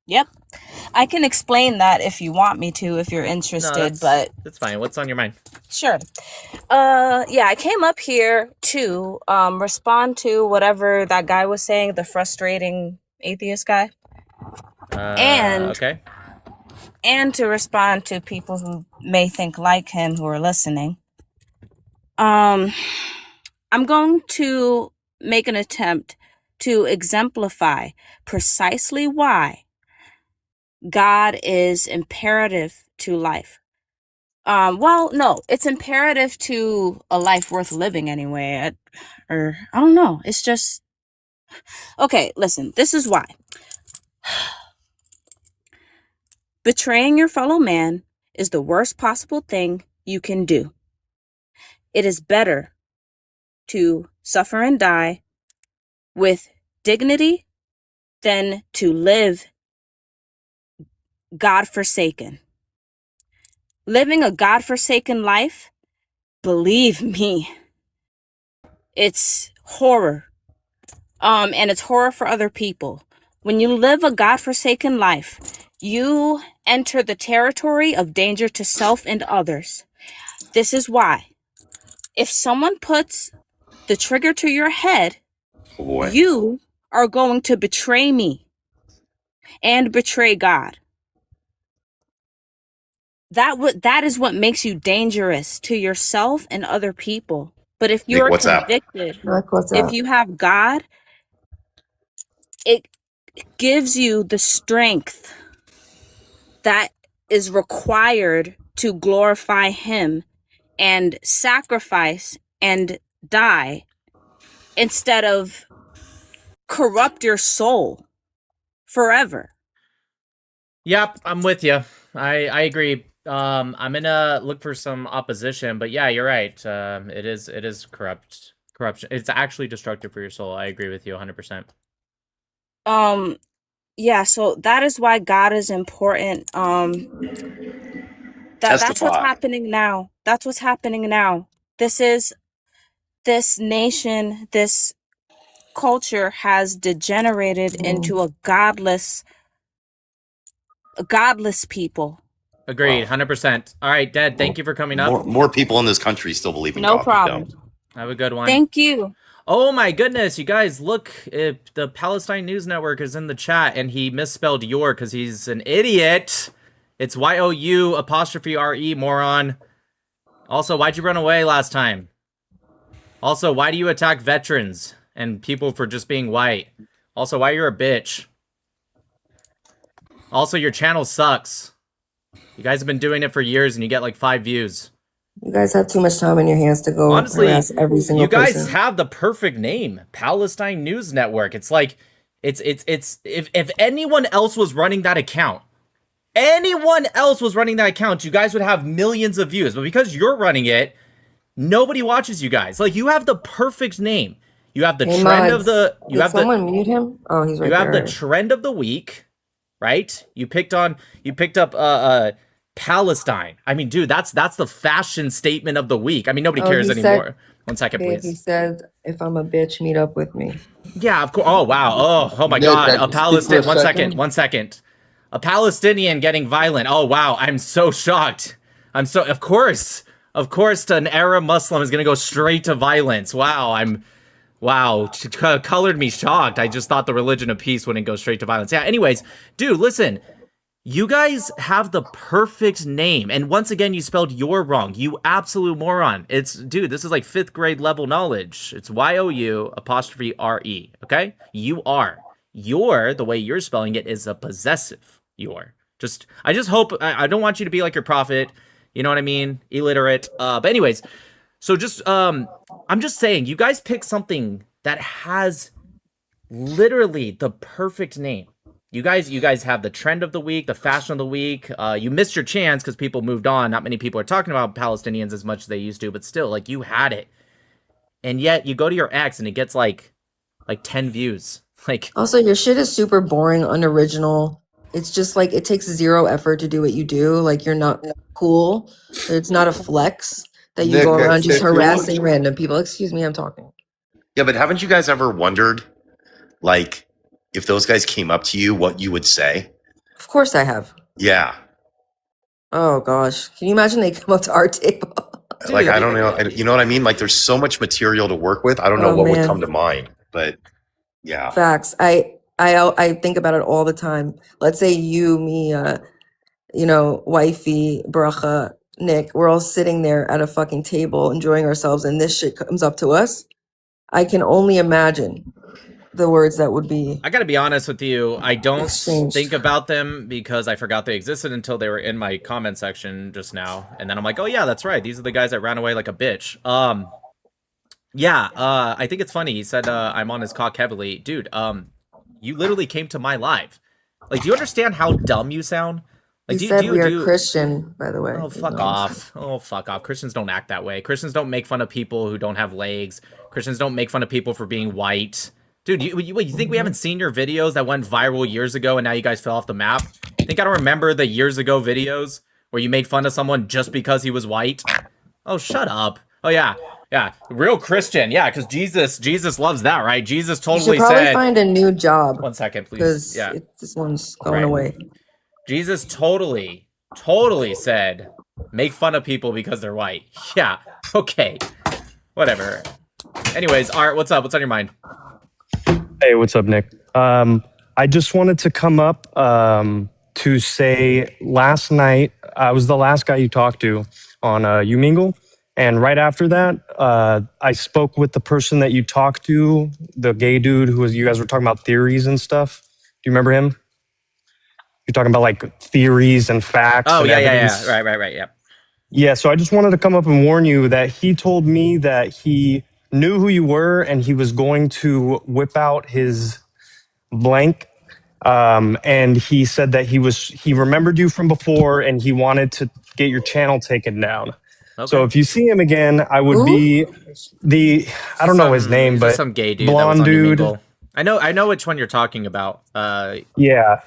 Yep. I can explain that if you want me to, if you're No, interested, but that's fine. What's on your mind? sure. Yeah, I came up here to respond to whatever that guy was saying, the frustrating atheist guy, and Okay. and to respond to people who may think like him who are listening. I'm going to make an attempt to exemplify precisely why God is imperative to life. Well, no, it's imperative to a life worth living anyway. Or I don't know. It's just okay. Listen, this is why. Betraying your fellow man is the worst possible thing you can do. It is better to suffer and die with dignity than to live God-forsaken. Living a God-forsaken life, believe me, it's horror. And it's horror for other people. When you live a God-forsaken life, you enter the territory of danger to self and others. This is why. If someone puts the trigger to your head, you are going to betray me and betray God. That is what makes you dangerous to yourself and other people. But if you're convicted, if you have God, it gives you the strength that is required to glorify Him and sacrifice and die instead of corrupt your soul forever. Yep, I'm with you. I agree. I'm gonna look for some opposition, but yeah, you're right. It is corruption. It's actually destructive for your soul. I agree with you 100%. Yeah, so that is why God is important. That's what's happening now. That's what's happening now. This nation, this culture has degenerated into a godless people. Agreed, 100%. All right, Dad, thank you for coming up. More people in this country still believe in No God. problem. Have a good one. Thank you. Oh my goodness, you guys, look, the Palestine News Network is in the chat, and he misspelled your because he's an idiot. It's YOU''RE, moron. Also, why'd you run away last time? Also, why do you attack veterans and people for just being white? Also, why you're a bitch? Also, your channel sucks. You guys have been doing it for years and you get like 5 views. You guys have too much time in your hands to go Honestly, harass every single you guys person. have the perfect name, Palestine News Network. It's like, it's if anyone else was running that account, you guys would have millions of views. But because you're running it, nobody watches you guys. Like, you have the perfect name. You have the trend of the. You have someone mute him? Oh, he's right there. You have the trend of the week, right? You picked up Palestine. I mean, dude, that's the fashion statement of the week. I mean, nobody cares anymore. 1 second, please. He says, "If I'm a bitch, meet up with me." Yeah, of course. Oh wow. Oh my God. A Palestinian. 1 second. 1 second. A Palestinian getting violent. Oh wow. I'm so shocked. Of course, an Arab Muslim is gonna go straight to violence. Wow. Colored me shocked. I just thought the religion of peace wouldn't go straight to violence. Yeah. Anyways, dude, listen. You guys have the perfect name. And once again, you spelled "your" wrong. You absolute moron. Dude, this is like 5th grade level knowledge. It's YOU''RE. Okay? You are. Your, the way you're spelling it, is a possessive. Your. I just hope, I don't want you to be like your prophet. You know what I mean? Illiterate. But anyways, so I'm just saying, you guys pick something that has literally the perfect name. You guys have the trend of the week, the fashion of the week. You missed your chance because people moved on. Not many people are talking about Palestinians as much as they used to, but still, like, you had it. And yet you go to your ex and it gets like 10 views. Like, also, your shit is super boring, unoriginal. It's just like, it takes 0 effort to do what you do. Like, you're not cool. It's not a flex that you go around just harassing random people. Excuse me, I'm talking. Yeah, but haven't you guys ever wondered, like, if those guys came up to you, what you would say? Of course I have. Yeah. Oh gosh, can you imagine they come up to our table? Like, I don't know. You know what I mean? Like, there's so much material to work with. I don't know what would come to mind, but yeah. Facts. I think about it all the time. Let's say you, me, wifey, Bracha, Nick, we're all sitting there at a fucking table enjoying ourselves, and this shit comes up to us. I can only imagine the words that would be. I gotta be honest with you. I don't Exchanged. think about them because I forgot they existed until they were in my comment section just now, and then I'm like, oh yeah, that's right. These are the guys that ran away like a bitch. Yeah. I think it's funny. He said I'm on his cock heavily, dude. You literally came to my live. Like, do you understand how dumb you sound? Like, He said we are Christian, by the way. Oh, fuck off. Oh, fuck off. Christians don't act that way. Christians don't make fun of people who don't have legs. Christians don't make fun of people for being white. Dude, you think we haven't seen your videos that went viral years ago and now you guys fell off the map? Think I don't remember the years ago videos where you made fun of someone just because he was white? Oh, shut up. Oh, yeah. Yeah, real Christian. Yeah, because Jesus loves that, right? Jesus You totally should probably said... find a new job. 1 second, please. Because Yeah. this one's going Right. away. Jesus totally said, make fun of people because they're white. Yeah, okay. Whatever. Anyways, Art, what's up? What's on your mind? Hey, what's up, Nick? I just wanted to come up to say last night, I was the last guy you talked to on Umingle. And right after that, I spoke with the person that you talked to, the gay dude who was, you guys were talking about theories and stuff. Do you remember him? You're talking about like theories and facts. Oh, and yeah. evidence. Right, yeah. Yeah, so I just wanted to come up and warn you that he told me that he knew who you were and he was going to whip out his blank. And he said that he remembered you from before and he wanted to get your channel taken down. Okay. So if you see him again, I would be I don't know his name, He's but just some gay dude blonde that was on dude. Omegle. I know which one you're talking about. Yeah.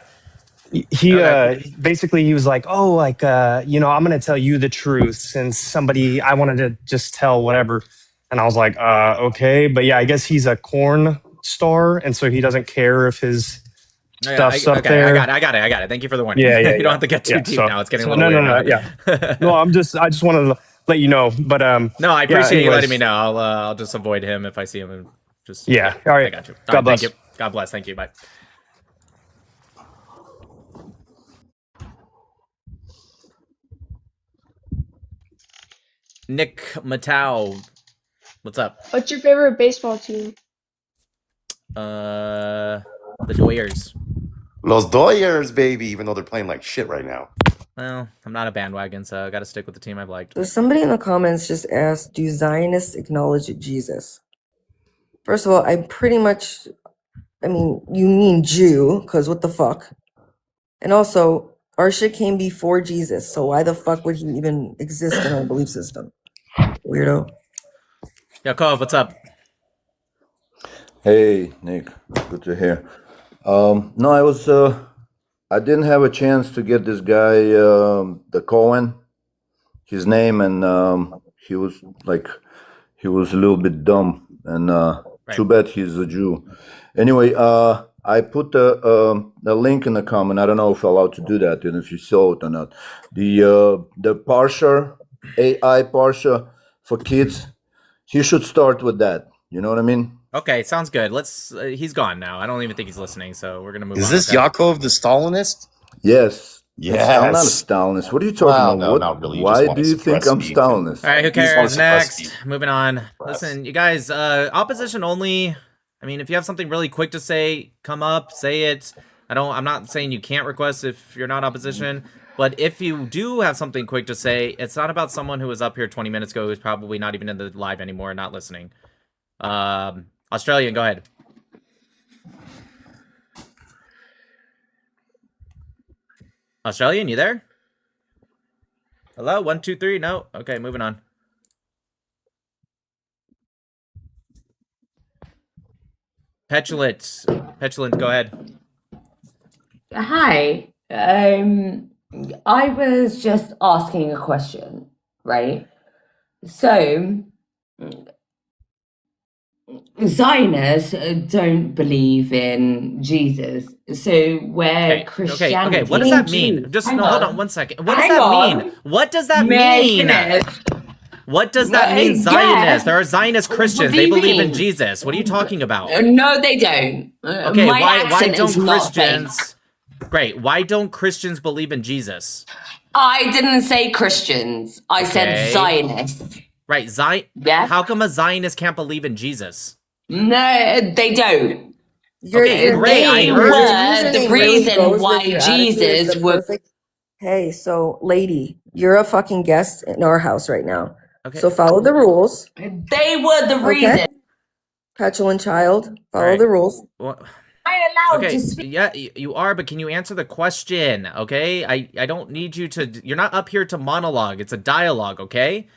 He Okay. basically he was like, oh, like you know, I'm gonna tell you the truth since I wanted to just tell whatever. And I was like, okay. But yeah, I guess he's a corn star, and so he doesn't care if his stuff's up okay, there. I got it. Thank you for the warning. Yeah, You don't have to get too deep so, now. It's getting so a little no, weird now. yeah. No, I just wanted to let you know. But No, I appreciate you anyways. letting me know. I'll just avoid him if I see him. And just Yeah. All right. I got you. God bless. Thank you. God bless. Thank you. Bye. Nick Matau, what's up? What's your favorite baseball team? The Doyers. Los Doyers, baby, even though they're playing like shit right now. Well, I'm not a bandwagon, so I got to stick with the team I've liked. So somebody in the comments just asked, do Zionists acknowledge Jesus? First of all, I mean, you mean Jew, because what the fuck? And also, our shit came before Jesus, so why the fuck would he even exist in our belief system? Weirdo. Yo, Kov, what's up? Hey, Nick. Good to hear. No, I didn't have a chance to get this guy, the Cohen, his name, and he was a little bit dumb, and too bad he's a Jew. Anyway, I put the link in the comment. I don't know if I'm allowed to do that, and if you saw it or not. The Parsha, AI Parsha for kids, he should start with that. You know what I mean? Okay, sounds good. Let's. He's gone now. I don't even think he's listening, so we're gonna move on. Is this okay? Yaakov the Stalinist? Yes. Yes. I'm not a Stalinist. What are you talking Well, about? no, What- not really. You Why just wanna do you think suppress I'm me. Stalinist? All right, who You just wanna cares? suppress Next, me. moving on. Press. Listen, you guys, opposition only. I mean, if you have something really quick to say, come up, say it. I'm not saying you can't request if you're not opposition, but if you do have something quick to say, it's not about someone who was up here 20 minutes ago who's probably not even in the live anymore and not listening. Australian, go ahead. Australian, you there? Hello? 1, 2, 3? No? Okay, moving on. Petulant, go ahead. Hi. I was just asking a question, right? So, Zionists don't believe in Jesus. So where Christianity... Okay, what does that mean? Jews- Just Hang hold on. on 1 second. What does Hang that on. mean? What does that May I mean? finish? What does that No, mean, yeah. Zionists? There are Zionist Christians. do They you believe in mean? Jesus. What are you talking about? No, they don't. Okay, My why accent don't is not fake. Christians... Great, why don't Christians believe in Jesus? I didn't say Christians. I Okay. said Zionists. Right, Yeah. How come a Zionist can't believe in Jesus? No, they don't. Okay, great. I They heard. were the reason why Jesus would. perfect. Hey, so lady, you're a fucking guest in our house right now. Okay. So follow the rules. They were the Okay? reason. Petulant child, follow Alright. the rules. What? I allowed Okay, to speak. yeah, you are, but can you answer the question, okay? I don't need you to, you're not up here to monologue, it's a dialogue, okay?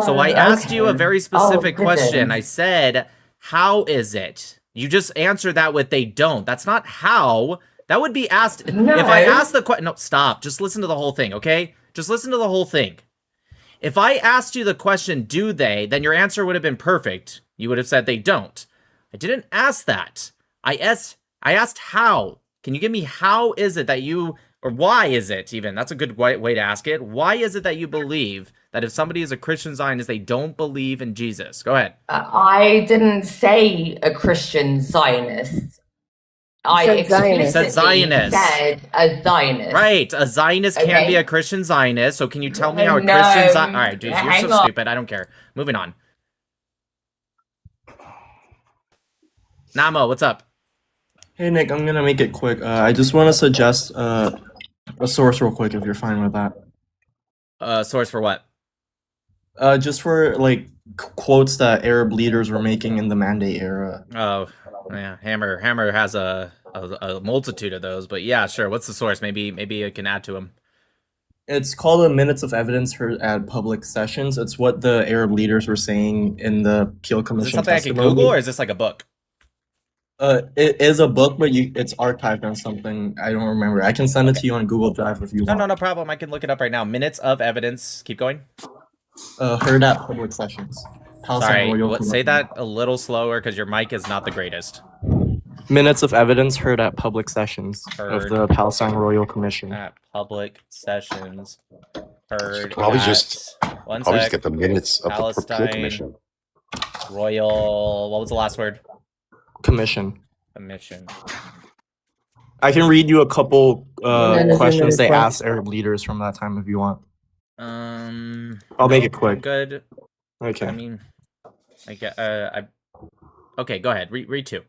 So I asked you a very specific question. I said, how is it? You just answer that with they don't. That's not how. That would be asked, No. if I asked the question, no, stop, just listen to the whole thing, okay? Just listen to the whole thing. If I asked you the question, do they, then your answer would have been perfect. You would have said they don't. I didn't ask that. I asked how. Can you give me how is it that you, or why is it even? That's a good way to ask it. Why is it that you believe that if somebody is a Christian Zionist, they don't believe in Jesus? Go ahead. I didn't say a Christian Zionist. I said explicitly Zionist. Said Zionist. said a Zionist. Right, a Zionist can Okay. be a Christian Zionist, so can you tell me how a No. Christian Zionist... Alright, dude, you're Hang so on. stupid, I don't care. Moving on. Namo, what's up? Hey Nick, I'm gonna make it quick. I just want to suggest a source real quick if you're fine with that. Source for what? Just for like quotes that Arab leaders were making in the Mandate era. Oh, yeah, Hammer has a multitude of those, but yeah, sure. What's the source? Maybe I can add to them. It's called the Minutes of Evidence heard at public sessions. It's what the Arab leaders were saying in the Peel Is Commission this something I can testimony. Google, or is this like a book? It is a book, but it's archived on something. I don't remember. I can send it to you on Google Drive if you want. No problem. I can look it up right now. Minutes of evidence. Keep going. Heard at public sessions. Palestine Sorry, Royal say Commission. that a little slower because your mic is not the greatest. Minutes of evidence heard at public sessions of Heard. the Palestine Royal Commission. At public sessions. Heard. Probably at- just one probably sec. just get the minutes of the Appeal Palestine Commission. Royal. What was the last word? Commission. Commission. I can read you a couple then is questions they another asked Arab leaders from that time if you want. No, I'll make it quick. I'm good. Okay. I mean, okay, go ahead. Read two.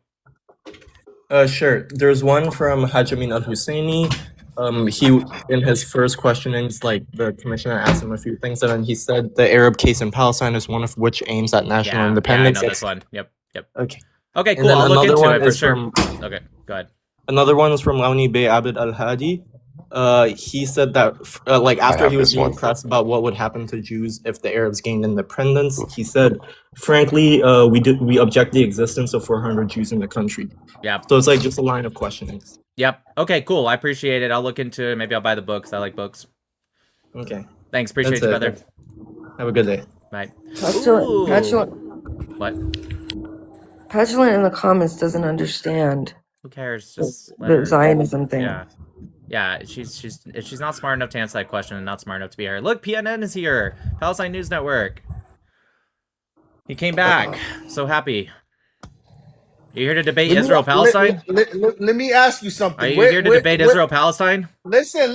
Sure. There's one from Haj Amin al-Husseini. He, in his first questionings, like the commissioner asked him a few things, and then he said the Arab case in Palestine is one of which aims at national Yeah, independence. I know this one. Yep. Okay. Okay, And cool. then I'll look another into one it for is sure. from- Okay, go ahead. Another one is from Launi Bey Abd al-Hadi. He said that, like, after have he was this being one. pressed about what would happen to Jews if the Arabs gained independence, he said, frankly, we object the existence of 400 Jews in the country. Yep. So it's like just a line of questioning. Yep. Okay, cool. I appreciate it. I'll look into it. Maybe I'll buy the books. I like books. Okay. Thanks. Appreciate That's you, it. brother. Have a good day. Bye. Petulant What? in the comments doesn't understand Who cares? Just let the her- Zionism thing. Yeah. Yeah, she's not smart enough to answer that question and not smart enough to be here. Look, PNN is here. Palestine News Network. He came back. So happy. You here to debate Israel Palestine? Let me ask you something. Are you here to debate Israel Palestine? Listen.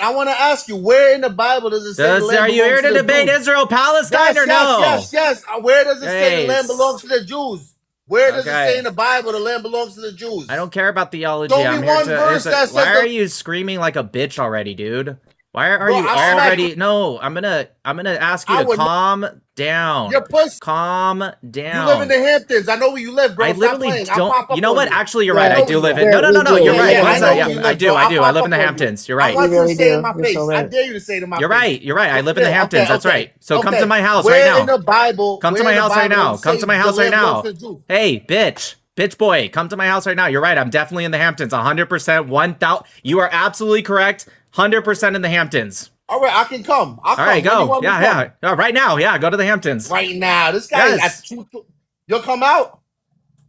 I want to ask you, where in the Bible does it say the land Are you here belongs to the debate Jews? Israel Palestine or no? Yes. Where does it say the land Yes. belongs to the Jews? Where does Okay. it say in the Bible the land belongs to the Jews? I don't care about theology. Show me I'm here one to. verse that says Why are the- you screaming like a bitch already, dude? Why are Bro, you I smack- already? No, I'm gonna ask you I to would- calm down. You're pussy. Calm You down. live in the Hamptons. I know where you live, bro. I Stop literally playing. I'll don't. pop up You know on what? you. Actually, you're Yeah, right. I I know do you live do. in. No. we do. You're right. Yeah, One I sec, know yeah, you I live, do. bro. I do. I'll I live in the pop up on Hamptons. You're I right. want You you really to say it do. in my You're face. so I right. dare you to say it in my You're face. right. You're right. I live in the Hamptons. That's Okay. right. So come Okay. to my house Where right in now. the Bible? Come to where my in the house right Bible now. does it Come say to my the house right land belongs now. to the Jews? Hey, bitch boy, come to my house right now. You're right. I'm definitely in the Hamptons. 100%. 1,000. You are absolutely correct. 100% in the Hamptons. All right, I can come. I'll All right, come. When you go. want me to Yeah. come? Right now. Yeah, go to the Hamptons. Right now. This guy Yes. you'll come out.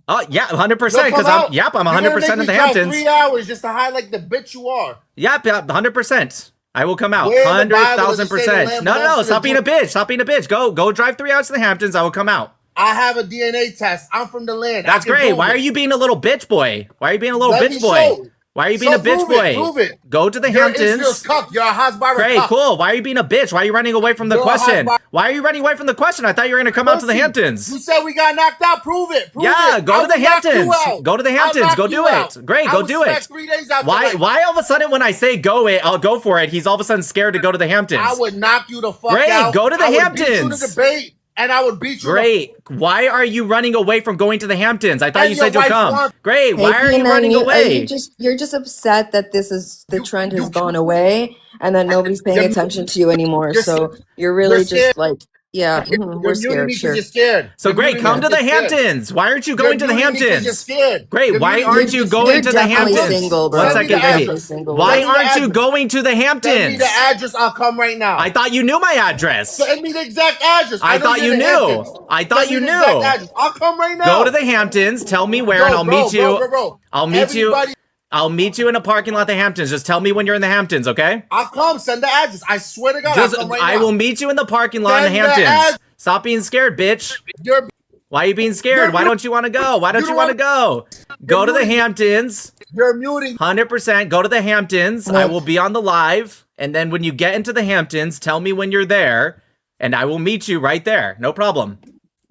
Oh yeah, 100%. You'll come Because out? I'm. You're Yep, I'm gonna 100% make in me the drive Hamptons. 3 hours just to highlight the bitch you are. Yep, 100%. I will come out. Where in the Bible does it say the 100,000%. land No. belongs to the Stop being a Jews? bitch. Stop being a bitch. Go drive 3 hours to the Hamptons. I will come out. I have a DNA test. I'm from the land. That's great. Why are you being a little bitch boy? Why are you being a little Let bitch me boy? show. Why are you being a bitch boy? Prove it. Go to the You're Hamptons. Israel's cuck. You're a Hasbara Great, cuck. cool. Why are you being a bitch? Why are you running away from the You're a question? Hasbara- Why are you running away from the question? I thought you were going to come out to the Pussy. Hamptons. You said we got knocked out. Prove it. Prove Yeah, it. go I to the will knock you Hamptons. out. Go to the I'll Hamptons. knock Go you do out. it. Great, I go will do smack it. 3 days out Why? your life. Why all of a sudden when I say go it, I'll go for it. He's all of a sudden scared to go to the Hamptons. I would knock you the fuck Great, out. go to the I would beat you to Hamptons. debate, and I would beat you. Great. Why are you running away from going to the Hamptons? I thought And you your said you'll wife come. wants- Great. Why are you PNN, running away? you're just upset that the trend has gone away and that nobody's paying attention to you anymore. you're So you're really scared. just like, yeah, You're we're muting scared. me Sure. because you're scared. So You're great, muting come me to the 'cause you're scared. Hamptons. Why aren't you going to the muting me 'cause Hamptons? You're scared. Great, You're why muting me aren't you 'cause going You're to the definitely Hamptons? single, bro. One Send me second, the baby. address. Single. Why Send me the aren't you address. going to the Send me Hamptons? the address. I'll come right now. I thought you knew my address. Send me the exact address. I know thought you're you in the knew. Hamptons. I thought Send me you the knew. exact address. I'll come right now. Go to the Hamptons. Tell me where, and I'll meet you. Bro. I'll meet you. Everybody- I'll meet you in a parking lot at the Hamptons. Just tell me when you're in the Hamptons, okay? I'll come. Send the address. I swear to God, Just, I'll come right I now. will meet you in the parking lot in the Send the Hamptons. ad- Stop being scared, bitch. You're, Why are you being scared? You're Why don't you want to go? Why don't you you don't want to go? Go to the Hamptons. you're muting. 100%. Go to the Hamptons. I will be on the live. And then when you get into the Hamptons, tell me when you're there. And I will meet you right there. No problem.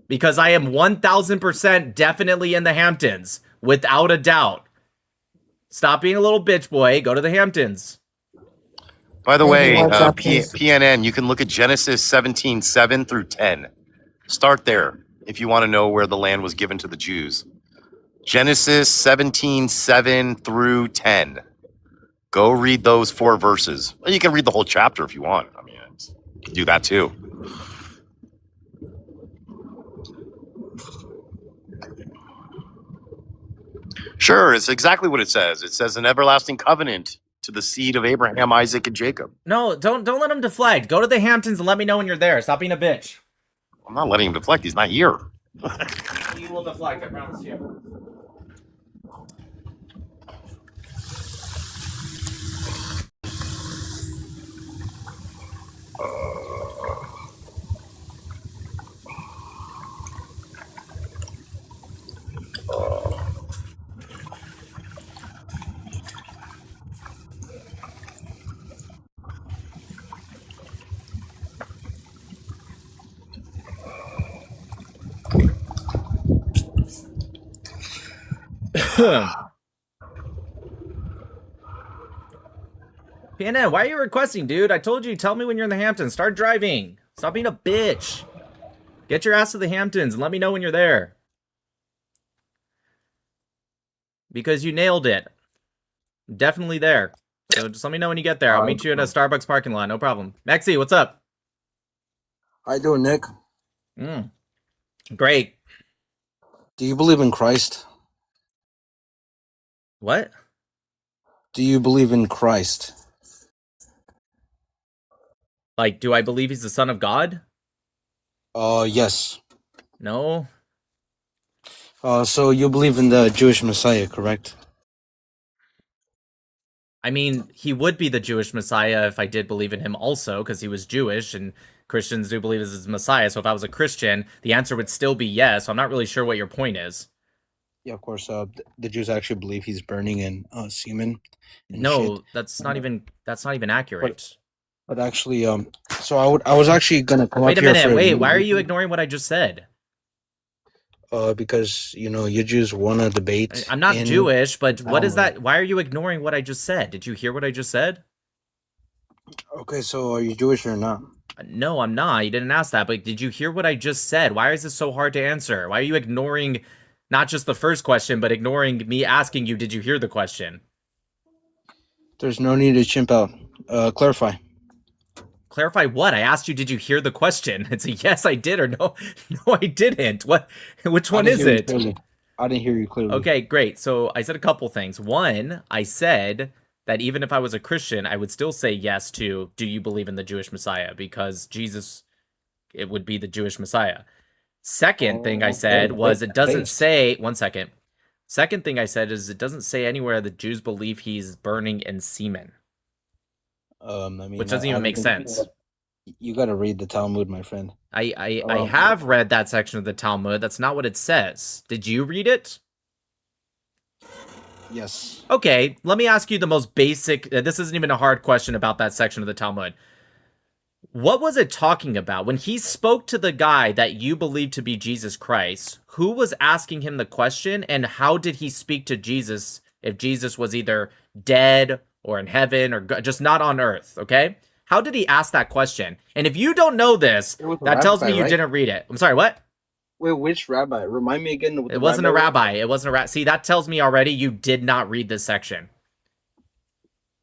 Because I am 1000% definitely in the Hamptons. Without a doubt. Stop being a little bitch boy. Go to the Hamptons. By the way, what's up, please? PNN, you can look at Genesis 17:7 through 10. Start there if you want to know where the land was given to the Jews. Genesis 17:7 through 10. Go read those 4 verses. Well, you can read the whole chapter if you want. I mean, you can do that too. Sure, it's exactly what it says. It says an everlasting covenant to the seed of Abraham, Isaac, and Jacob. No, don't let him deflect. Go to the Hamptons and let me know when you're there. Stop being a bitch. I'm not letting him deflect. He's not here. He will deflect, I promise you. PNN, why are you requesting, dude? I told you, tell me when you're in the Hamptons. Start driving. Stop being a bitch. Get your ass to the Hamptons and let me know when you're there. Because you nailed it. I'm definitely there. So just let me know when you get there. I'll meet you in a Starbucks parking lot. No problem. Maxie, what's up? How you doing, Nick? Great. Do you believe in Christ? What? Do you believe in Christ? Like, do I believe he's the son of God? Yes. No. So you believe in the Jewish Messiah, correct? I mean, he would be the Jewish Messiah if I did believe in him also, because he was Jewish, and Christians do believe this is Messiah. So if I was a Christian, the answer would still be yes. So I'm not really sure what your point is. Yeah, of course. The Jews actually believe he's burning in semen. And No, shit. that's not even accurate. But actually, so I was actually gonna come Wait a up here minute. for Wait, why are you ignoring what I just said? because you Jews want to debate. I'm not in Jewish, but what is Talmud. that? Why are you ignoring what I just said? Did you hear what I just said? Okay, so are you Jewish or not? No, I'm not. You didn't ask that, but did you hear what I just said? Why is this so hard to answer? Why are you ignoring not just the first question, but ignoring me asking you, did you hear the question? There's no need to chimp out. Clarify. Clarify what? I asked you, did you hear the question? It's a yes, I did, or no, no, I didn't. What? Which one is it? I didn't hear you clearly. Okay, great. So I said a couple things. One, I said that even if I was a Christian, I would still say yes to, do you believe in the Jewish Messiah? Because Jesus, it would be the Jewish Messiah. Second thing I said was it doesn't say, one second. Second thing I said is it doesn't say anywhere that Jews believe he's burning in semen. I mean, Which doesn't even make sense. You got to read the Talmud, my friend. I have read that section of the Talmud. That's not what it says. Did you read it? Yes. Okay, let me ask you the most basic. This isn't even a hard question about that section of the Talmud. What was it talking about when he spoke to the guy that you believe to be Jesus Christ? Who was asking him the question, and how did he speak to Jesus if Jesus was either dead or in heaven or just not on earth? Okay, how did he ask that question? And if you don't know this, was a that tells me rabbi, you right? didn't read it. I'm sorry, what? Wait, which rabbi? Remind me again. What It the wasn't a was? rabbi. It wasn't a rabbi. See, that tells me already you did not read this section.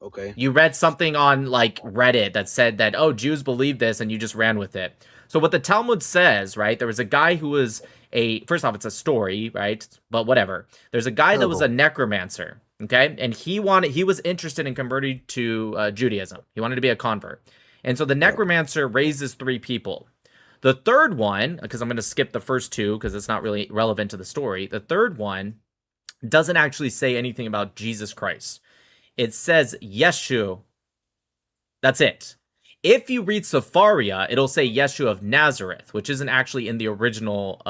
Okay. You read something on like Reddit that said that, oh, Jews believe this, and you just ran with it. So what the Talmud says, right? There was a guy who was first off, it's a story, right? But whatever. There's a guy that was a necromancer, okay? And he was interested in converting to Judaism. He wanted to be a convert. And so the necromancer raises 3 people. The third one, because I'm going to skip the first 2 because it's not really relevant to the story. The third one doesn't actually say anything about Jesus Christ. It says Yeshu. That's it. If you read Sepharia, it'll say Yeshu of Nazareth, which isn't actually in the original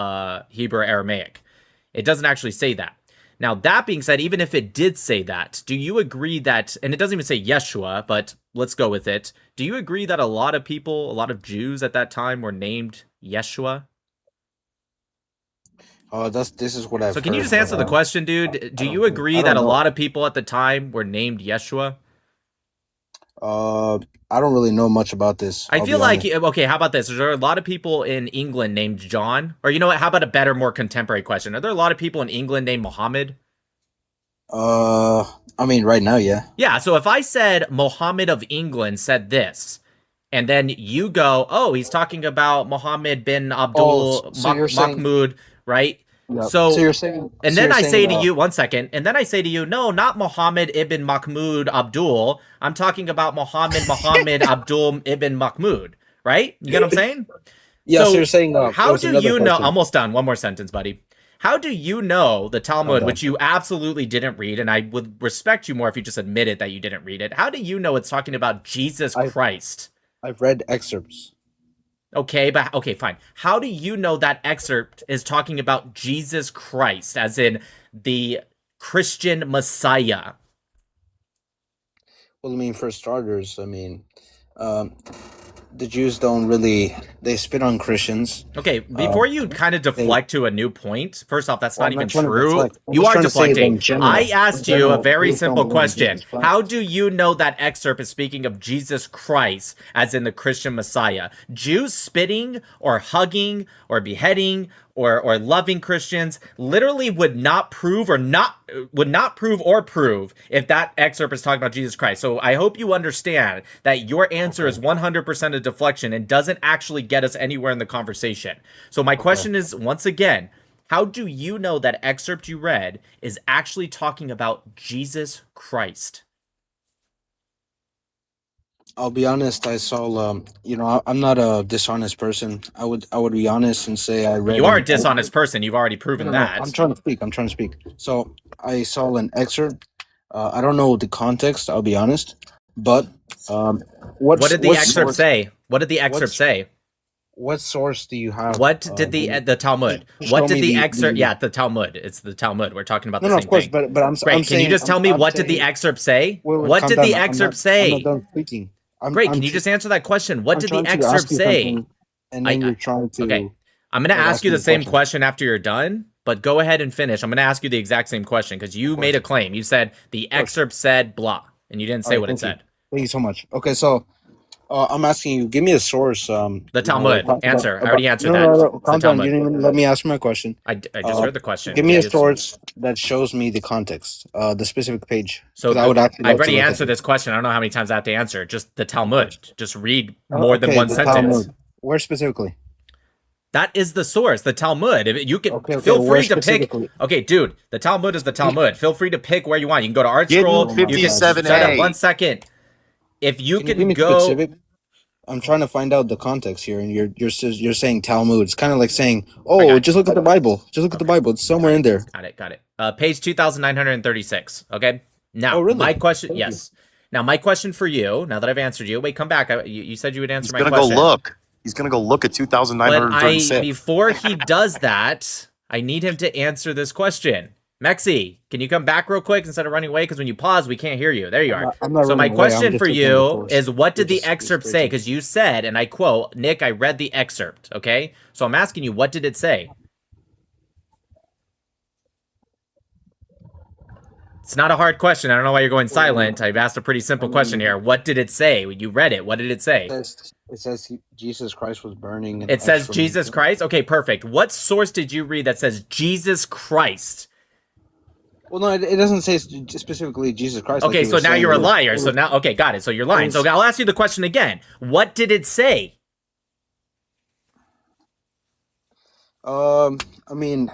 Hebrew Aramaic. It doesn't actually say that. Now, that being said, even if it did say that, do you agree that, and it doesn't even say Yeshua, but let's go with it. Do you agree that a lot of people, a lot of Jews at that time were named Yeshua? This is what I've So can you heard, just answer but, the question, dude? Do you agree I that a don't know. lot of people at the time were named Yeshua? I don't really know much about this. I I'll feel be like, honest. okay, how about this? Is there a lot of people in England named John? Or you know what? How about a better, more contemporary question? Are there a lot of people in England named Muhammad? I mean, right now, yeah. Yeah, so if I said Muhammad of England said this, and then you go, oh, he's talking about Muhammad bin Abdul so you're saying- Mahmud, right? Yep. So, So you're saying- and so then you're I saying say to that- you, one second, and then I say to you, no, not Muhammad ibn Mahmud Abdul. I'm talking about Muhammad Abdul ibn Mahmud, right? You get what I'm saying? Yeah, so you're saying, how there was do another you know? question. Almost done. One more sentence, buddy. How do you know the Talmud, done. which you absolutely didn't read, and I would respect you more if you just admitted that you didn't read it? How do you know it's talking about Jesus Christ? I've read excerpts. Okay, but okay, fine. How do you know that excerpt is talking about Jesus Christ, as in the Christian Messiah? Well, I mean, for starters, I mean, the Jews don't really, they spit on Christians. Okay, before you kind of deflect to a new point, first off, that's Well, not I'm even not trying to true. deflect. I'm You just are trying to say it in deflecting. general. I asked In you a general, very Jews don't simple believe in question. Jesus Christ. How do you know that excerpt is speaking of Jesus Christ, as in the Christian Messiah? Jews spitting or hugging or beheading or loving Christians literally would not prove or prove if that excerpt is talking about Jesus Christ. So I hope you understand that your answer is 100% a deflection and doesn't actually get us anywhere in the conversation. So my question is, once again, how do you know that excerpt you read is actually talking about Jesus Christ? I'll be honest. I saw, I'm not a dishonest person. I would be honest and say I read. You are a dishonest person. You've already proven that. I'm trying to speak. So I saw an excerpt. I don't know the context. I'll be honest, but What did the excerpt say? What did the excerpt say? What source do you have? What did the Talmud? What did the excerpt? Yeah, the Talmud. It's the Talmud. We're talking about the No, same of course, thing. but I'm Great. I'm Can you saying- just tell me I'm what did the saying- excerpt say? Wait, What calm did down. the I'm excerpt not say? done speaking. Great. Can you just answer that question? What I'm did the trying to ask excerpt you say? something, and then you're trying to. Okay. I'm going to like, ask you me the a same question after you're done, but go ahead and finish. I'm going to ask you the exact same question because you made a claim. You said the excerpt said blah, and you didn't say All right, what it thank you. said. Thank you so much. Okay, so I'm asking you, give me a source. The Talmud. Answer. I already answered no, that. No, It's the calm down. Talmud. You didn't even let me ask my question. I just heard the question. Give me a Yes. source that shows me the context, the specific page. So 'Cause I would actually I've love to already look at answered it. this question. I don't know how many times I have to answer. Just the Talmud. Just read Oh, more than okay, one the sentence. Talmud. Where specifically? That is the source, the Talmud. You can Okay, feel where free to pick. specifically? Okay, dude, the Talmud is the Talmud. Feel free to pick where you want. You can go to Art Give me Scroll. You can 57A. shut up 1 second. If you Can you can give me go, specific? I'm trying to find out the context here, and you're saying Talmud. It's kind of like saying, oh, just look at the Bible. Just look at the Bible. It's somewhere in there. got it. Page 2936. Okay. Now, Oh, really? my question. Thank you. Yes. Now, my question for you. Now that I've answered you, wait, come back. You said you would answer He's my gonna question. go look. He's gonna go look at But 2,936. before he does that, I need him to answer this question. Mexi, can you come back real quick instead of running away? Because when you pause, we can't hear you. There you are. I'm not So my running away. I'm question just for taking the you course. is, what did We're the just excerpt say? bridging. Because you said, and I quote, Nick, I read the excerpt, okay? So I'm asking you, what did it say? It's not a hard question. I don't know why you're going silent. I've asked a pretty simple question here. What did it say? You read it. What did it say? It says Jesus Christ was burning. And It says ash from Jesus Christ? Okay, perfect. What source did you read that says Jesus Christ? Well, no, it doesn't say specifically Jesus Christ. Okay, like so now you're a liar. So now, okay, got it. So you're lying. was- So I'll ask you the question again. What did it say? I mean,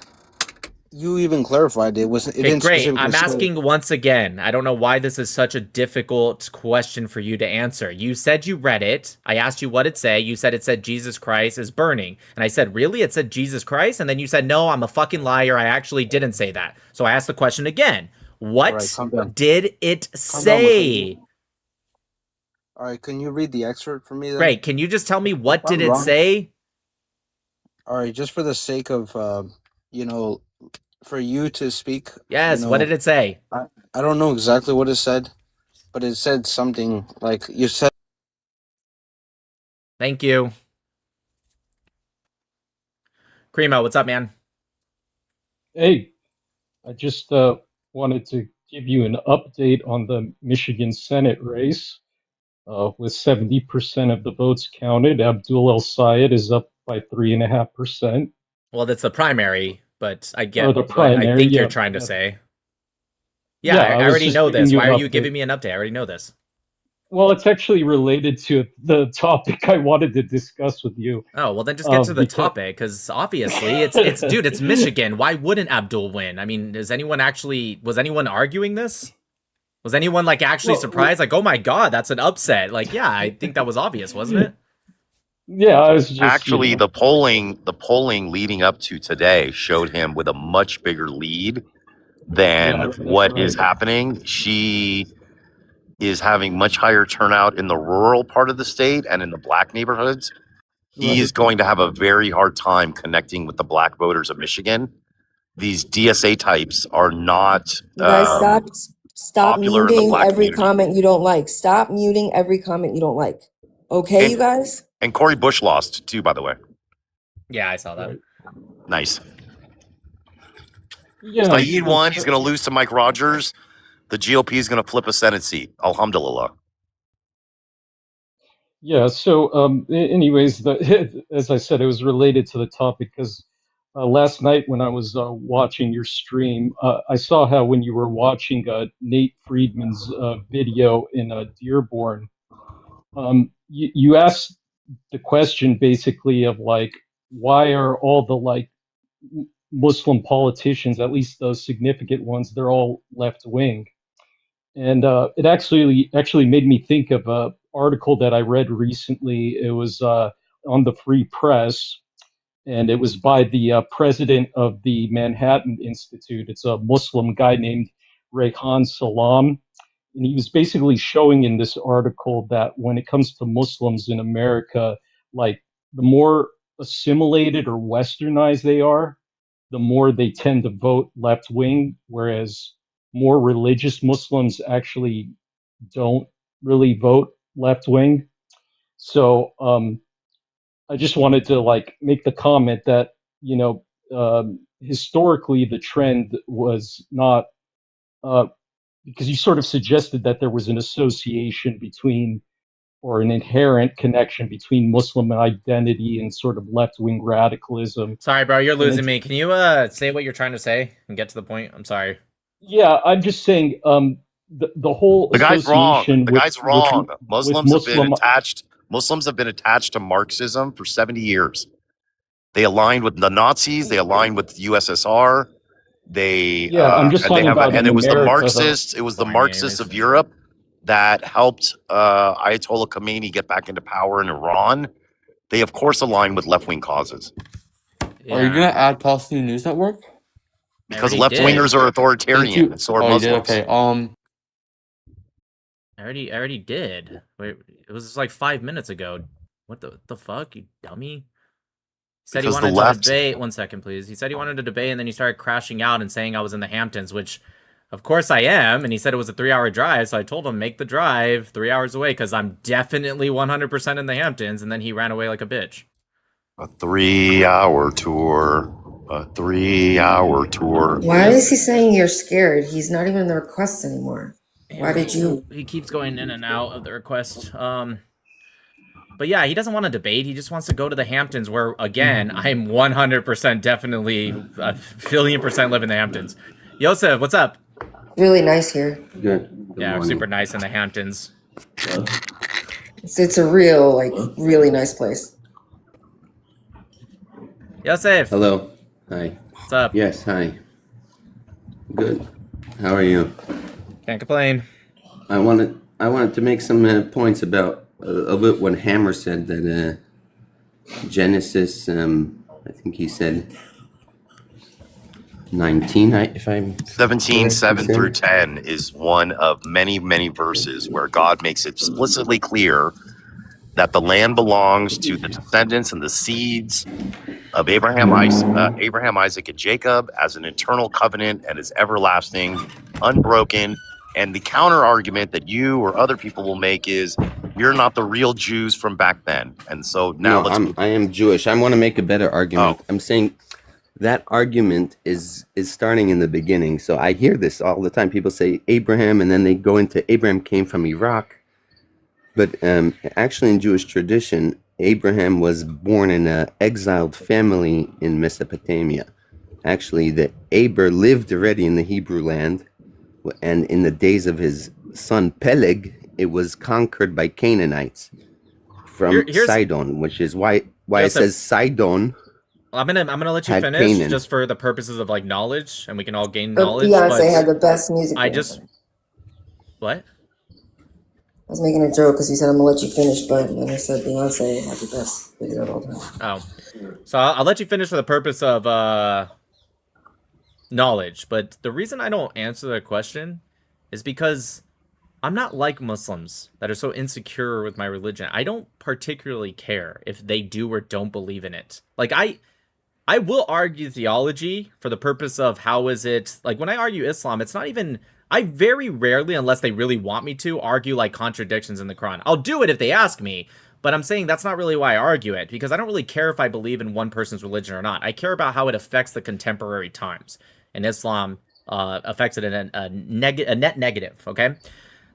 you even clarified it wasn't. It Okay, didn't great. specifically I'm say- asking once again. I don't know why this is such a difficult question for you to answer. You said you read it. I asked you what it said. You said it said Jesus Christ is burning. And I said, really? It said Jesus Christ? And then you said, no, I'm a fucking liar. I actually didn't say that. So I asked the question again. What All right, calm down. did it Calm down, say? All right, can you read the excerpt for me? Then? Great. Can you just tell me what If I'm did it wrong- say? All right, just for the sake of you know, for you to speak. Yes, what did it say? I don't know exactly what it said, but it said something like you said. Thank you. Cremo, what's up, man? Hey, I just wanted to give you an update on the Michigan Senate race. With 70% of the votes counted, Abdul El Sayed is up by 3.5%. Well, that's the primary, but I get Oh, the what I primary, think you're yeah, trying to yeah. say. Yeah, Yeah, I I was already just know giving this. you Why an are you update. giving me an update? I already know this. Well, it's actually related to the topic I wanted to discuss with you. Oh, well then just get to the because- topic, because obviously it's dude, it's Michigan. Why wouldn't Abdul win? I mean, was anyone arguing this? Was anyone like actually Well, surprised? Like, oh my god, that's an upset. Like, yeah, I think that was obvious, wasn't it? Yeah, I was just Actually, the polling leading up to today showed him with a much bigger lead than Yeah, that's what is right. happening. She is having much higher turnout in the rural part of the state and in the black neighborhoods. He is going to have a very hard time connecting with the black voters of Michigan. These DSA types are not You guys, stop popular in the muting black every community. comment you don't like. Stop muting every comment you don't like. Okay, And- you guys? And Cory Bush lost too, by the way. Yeah, I saw that. Nice. Yeah, Saeed won. He's going to lose to Mike Rogers. The GOP is going to flip a Senate seat. Alhamdulillah. Yeah, so anyways, as I said, it was related to the topic because last night when I was watching your stream, I saw how when you were watching Nate Friedman's video in Dearborn, you asked the question basically of like, why are all the like Muslim politicians, at least those significant ones, they're all left wing? And it actually made me think of a article that I read recently. It was on the Free Press, and it was by the president of the Manhattan Institute. It's a Muslim guy named Rehan Salam, and he was basically showing in this article that when it comes to Muslims in America, like the more assimilated or westernized they are, the more they tend to vote left wing, whereas more religious Muslims actually don't really vote left wing. So I just wanted to like make the comment that, you know, historically the trend was not because you sort of suggested that there was an association between or an inherent connection between Muslim identity and sort of left-wing radicalism. Sorry, bro, you're And losing it's- me. Can you say what you're trying to say and get to the point? I'm sorry. Yeah, I'm just saying the whole The guy's wrong. association The with- guy's wrong. with Muslims have been Muslim- attached. Muslims have been attached to Marxism for 70 years. They aligned with the Nazis. They aligned with the USSR. They Yeah, I'm just and they talking have about and in it was America, the though. Marxists. It was the Marxists of Europe that helped Ayatollah Khomeini get back into power in Iran. They of course align with left wing causes Are you gonna add Palestinian News Network? because already left wingers are authoritarian. And so are Oh, you did? Muslims. Okay. I already did. Wait, it was like 5 minutes ago. What the fuck, you dummy? Said he Because the wanted to left- debate. 1 second, please. He said he wanted to debate, and then he started crashing out and saying I was in the Hamptons, which, of course, I am. And he said it was a 3-hour drive, so I told him make the drive 3 hours away because I'm definitely 100% in the Hamptons. And then he ran away like a bitch. A 3-hour tour. A 3-hour tour. Why is he saying you're scared? He's not even in the request anymore. Why did you? He keeps going in and out of the request. But yeah, he doesn't want to debate. He just wants to go to the Hamptons, where again, I'm 100% definitely a billion percent live in the Hamptons. Yosef, what's up? Really nice here. Good. Yeah, we're super nice in the Hamptons. It's a real, like, really nice place. Yosef. Hello. Hi. What's up? Yes, hi. Good. How are you? Can't complain. I wanted to make some points about a bit what Hammer said that Genesis, I think he said 19, if I'm 17, 7 correct. through 10 is one of many, many verses where God makes it explicitly clear that the land belongs to the descendants and the seeds of Abraham, Isaac, and Jacob as an eternal covenant and is everlasting, unbroken. And the counter argument that you or other people will make is you're not the real Jews from back then. And so now I am Jewish. I want to make a better argument. I'm saying that argument is starting in the beginning. So I hear this all the time. People say Abraham, and then they go into Abraham came from Iraq. But actually, in Jewish tradition, Abraham was born in an exiled family in Mesopotamia. Actually, the Aber lived already in the Hebrew land, and in the days of his son Peleg, it was conquered by Canaanites from Sidon, which is why it says Sidon. I'm gonna let you had finish Canaan. just for the purposes of like knowledge, and we can all gain But knowledge. Beyonce had the best music. I just what? I was making a joke because he said I'm gonna let you finish, but then I said Beyonce had the best video of all time. Oh, so I'll let you finish for the purpose of knowledge. But the reason I don't answer the question is because I'm not like Muslims that are so insecure with my religion. I don't particularly care if they do or don't believe in it. Like I will argue theology for the purpose of how is it, like when I argue Islam, it's not even, I very rarely, unless they really want me to, argue like contradictions in the Quran. I'll do it if they ask me, but I'm saying that's not really why I argue it, because I don't really care if I believe in one person's religion or not. I care about how it affects the contemporary times. And Islam affects it in a net negative, okay?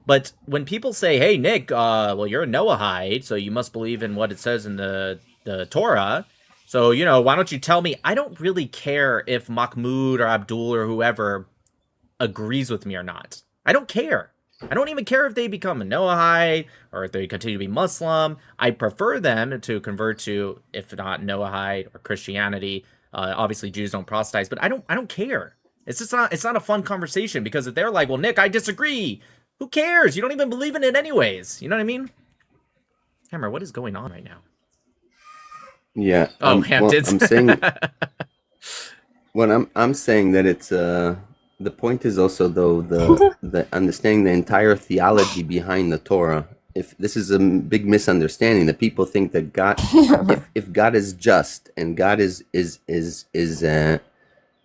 But when people say, hey, Nick, well, you're a Noahide, so you must believe in what it says in the Torah. So, you know, why don't you tell me? I don't really care if Mahmoud or Abdul or whoever agrees with me or not. I don't care. I don't even care if they become a Noahide or if they continue to be Muslim. I prefer them to convert to, if not Noahide or Christianity. Obviously, Jews don't proselytize, but I don't care. It's just not. It's not a fun conversation because if they're like, well, Nick, I disagree. Who cares? You don't even believe in it anyways. You know what I mean? Hammer, what is going on right now? Yeah. Oh, well, Hamptons. I'm saying. Well, I'm saying that it's the point is also though the understanding the entire theology behind the Torah. If this is a big misunderstanding, that people think that God, if God is just and God is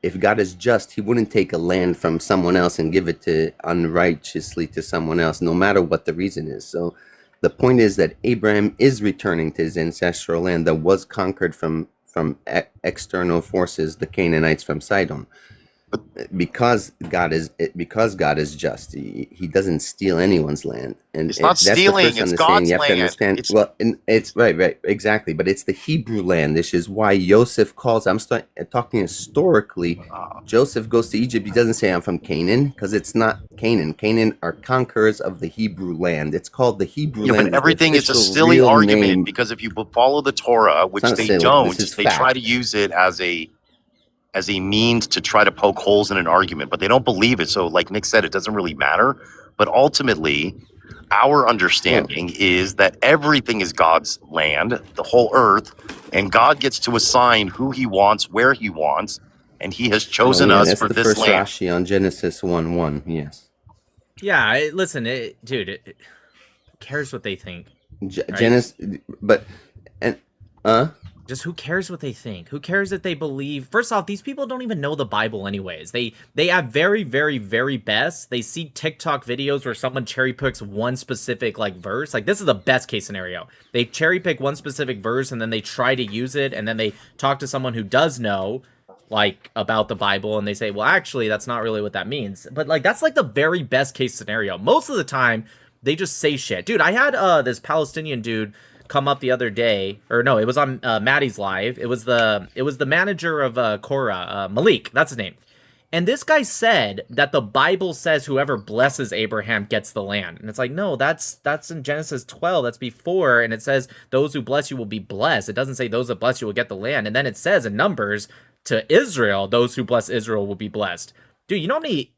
if God is just, He wouldn't take a land from someone else and give it to unrighteously to someone else, no matter what the reason is. So the point is that Abraham is returning to his ancestral land that was conquered from external forces, the Canaanites from Sidon. Because God is just, he doesn't steal anyone's land, and It's not stealing, it's God's You have to land. understand. It's- Well, and it's right, exactly. But it's the Hebrew land. This is why Joseph calls. I'm talking historically. Joseph goes to Egypt. He doesn't say I'm from Canaan because it's not Canaan. Canaan are conquerors of the Hebrew land. It's called the Hebrew Yeah, land. but everything is a silly argument because if you follow the Torah, which not they silly, don't, this is they fact. try to use it as a means to try to poke holes in an argument, but they don't believe it. So like Nick said, it doesn't really matter. But ultimately, our understanding is that everything is God's land, the whole earth, and God gets to assign who He wants, where He wants, and He has chosen us That's for the this first land. Rashi on Genesis 1:1. Yes. Yeah, listen, dude. Who cares what they think? Right? Genesis, but just who cares what they think? Who cares if they believe? First off, these people don't even know the Bible anyways. They have very, very, very best. They see TikTok videos where someone cherry picks one specific like verse. Like this is the best case scenario. They cherry pick one specific verse and then they try to use it, and then they talk to someone who does know like about the Bible, and they say, well, actually, that's not really what that means. But like that's like the very best case scenario. Most of the time, they just say shit. Dude, I had this Palestinian dude come up the other day, or no, it was on Maddie's live. It was the manager of Korah, Malik, that's his name. And this guy said that the Bible says whoever blesses Abraham gets the land. And it's like, no, that's in Genesis 12. That's before, and it says those who bless you will be blessed. It doesn't say those that bless you will get the land. And then it says in Numbers to Israel, those who bless Israel will be blessed. Dude, you know how many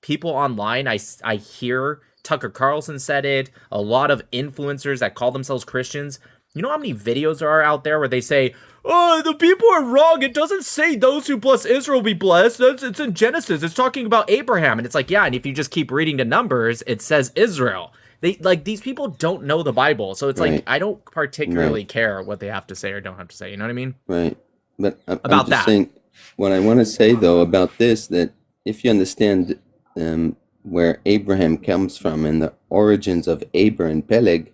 people online I hear? Tucker Carlson said it. A lot of influencers that call themselves Christians. You know how many videos there are out there where they say, oh, the people are wrong. It doesn't say those who bless Israel will be blessed. It's in Genesis. It's talking about Abraham. And it's like, yeah, and if you just keep reading the Numbers, it says Israel. They like these people don't know the Bible. So it's like, I don't particularly care what they have to say or don't have to say. You know what I mean? Right. But I'm About just that. saying, what I want to say though about this, that if you understand where Abraham comes from and the origins of Eber and Peleg,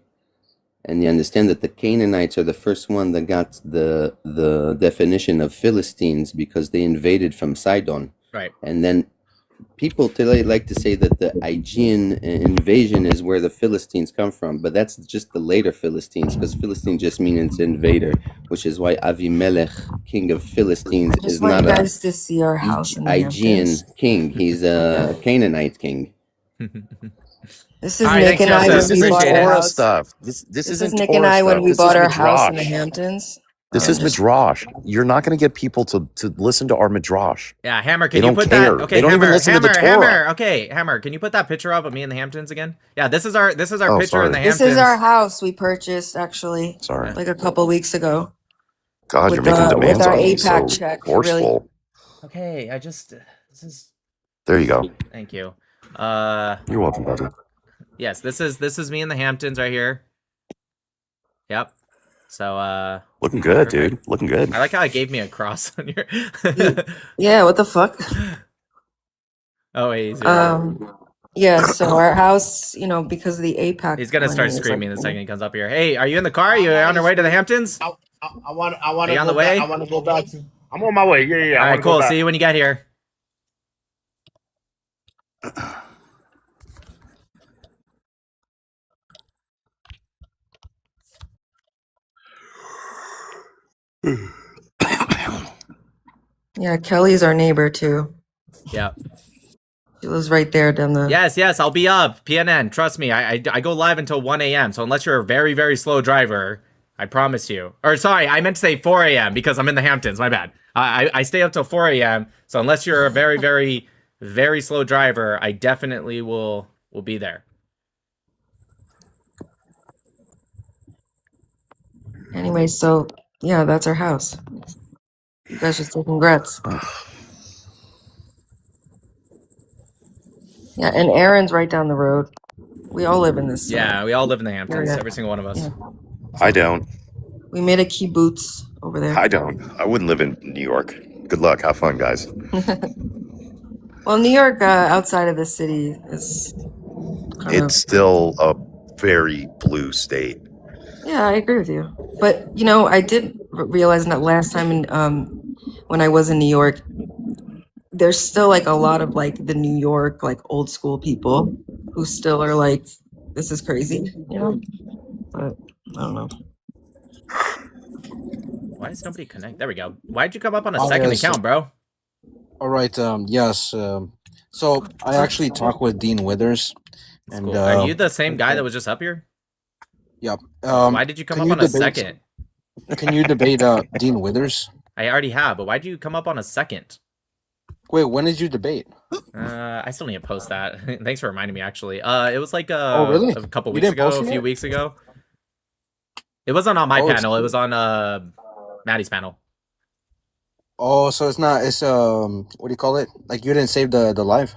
and you understand that the Canaanites are the first one that got the definition of Philistines because they invaded from Sidon. Right. And then people today like to say that the Aegean invasion is where the Philistines come from, but that's just the later Philistines, because Philistine just means invader, which is why Avimelech, king of Philistines, I just is want not you a guys to see our house in the Aegean Hamptons. king. He's a Canaanite king. This is All right, Nick thanks, and I Joseph. when we bought Appreciate our it. Torah house. stuff. This This isn't is Nick and Torah I when stuff. we This bought is our house in the midrash. Hamptons. This is Just midrash. You're not going to get people to listen to our midrash. Yeah, Hammer, They can you don't put care. that? Okay, They don't Hammer, even listen Hammer, to the Torah. Hammer. Okay, Hammer, can you put that picture up of me in the Hamptons again? Yeah, this is our Oh, picture in the sorry. this Hamptons. is our house we purchased actually Sorry. like a couple weeks ago God, you're with making with demands our on me APAC so check. Really, forceful. Okay, this is There you go. thank you. You're welcome, buddy. Yes, this is me in the Hamptons right here. Yep. So Looking good, perfect. dude. Looking good. I like how it gave me a cross on your yeah. What the fuck? Oh wait, he's here. Yeah. So our house, because of the APAC. He's gonna money, start it's like, screaming the second he comes up here. Hey, are you in the car? Are you on your way to the Hamptons? I want Are to you on go the way? back. I want to go back to. I'm on my way. Yeah. All I right, want to go cool. back. See you when you get here. Yeah, Kelly's our neighbor too. Yeah. She lives right there down the. Yes, I'll be up. PNN, trust me. I go live until 1 a.m. So unless you're a very, very slow driver, I promise you. Or sorry, I meant to say 4 a.m. because I'm in the Hamptons. My bad. I stay up till 4 a.m. So unless you're a very, very, very slow driver, I definitely will be there. Anyway, so yeah, that's our house. You guys should say congrats. Yeah, and Aaron's right down the road. We all live in this. Yeah, we all live in the Hamptons. area. Every single one of us. Yeah. I don't. We made a kibbutz over there. I don't. I wouldn't live in New York. Good luck. Have fun, guys. Well, New York outside of the city is kind of. It's still a very blue state. Yeah, I agree with you. But I did realize that last time when I was in New York, there's still like a lot of like the New York like old school people who still are like, this is crazy, But I don't know. Why does nobody connect? There we go. Why'd you come up on a Oh, second yes. account, bro? All right. Yes. So I actually talked with Dean Withers, That's and cool. Are you the same guy that was just up here? Yep. Why did you come up on a second? Can you debate Dean Withers? I already have, but why'd you come up on a second? Wait, when did you debate? I still need to post that. Thanks for reminding me. Actually, it was like Oh, really? a couple You weeks didn't post ago, it a few yet? weeks ago. It wasn't on my Oh, it's- panel. It was on Maddie's panel. Oh, so it's not. It's what do you call it? Like you didn't save the live.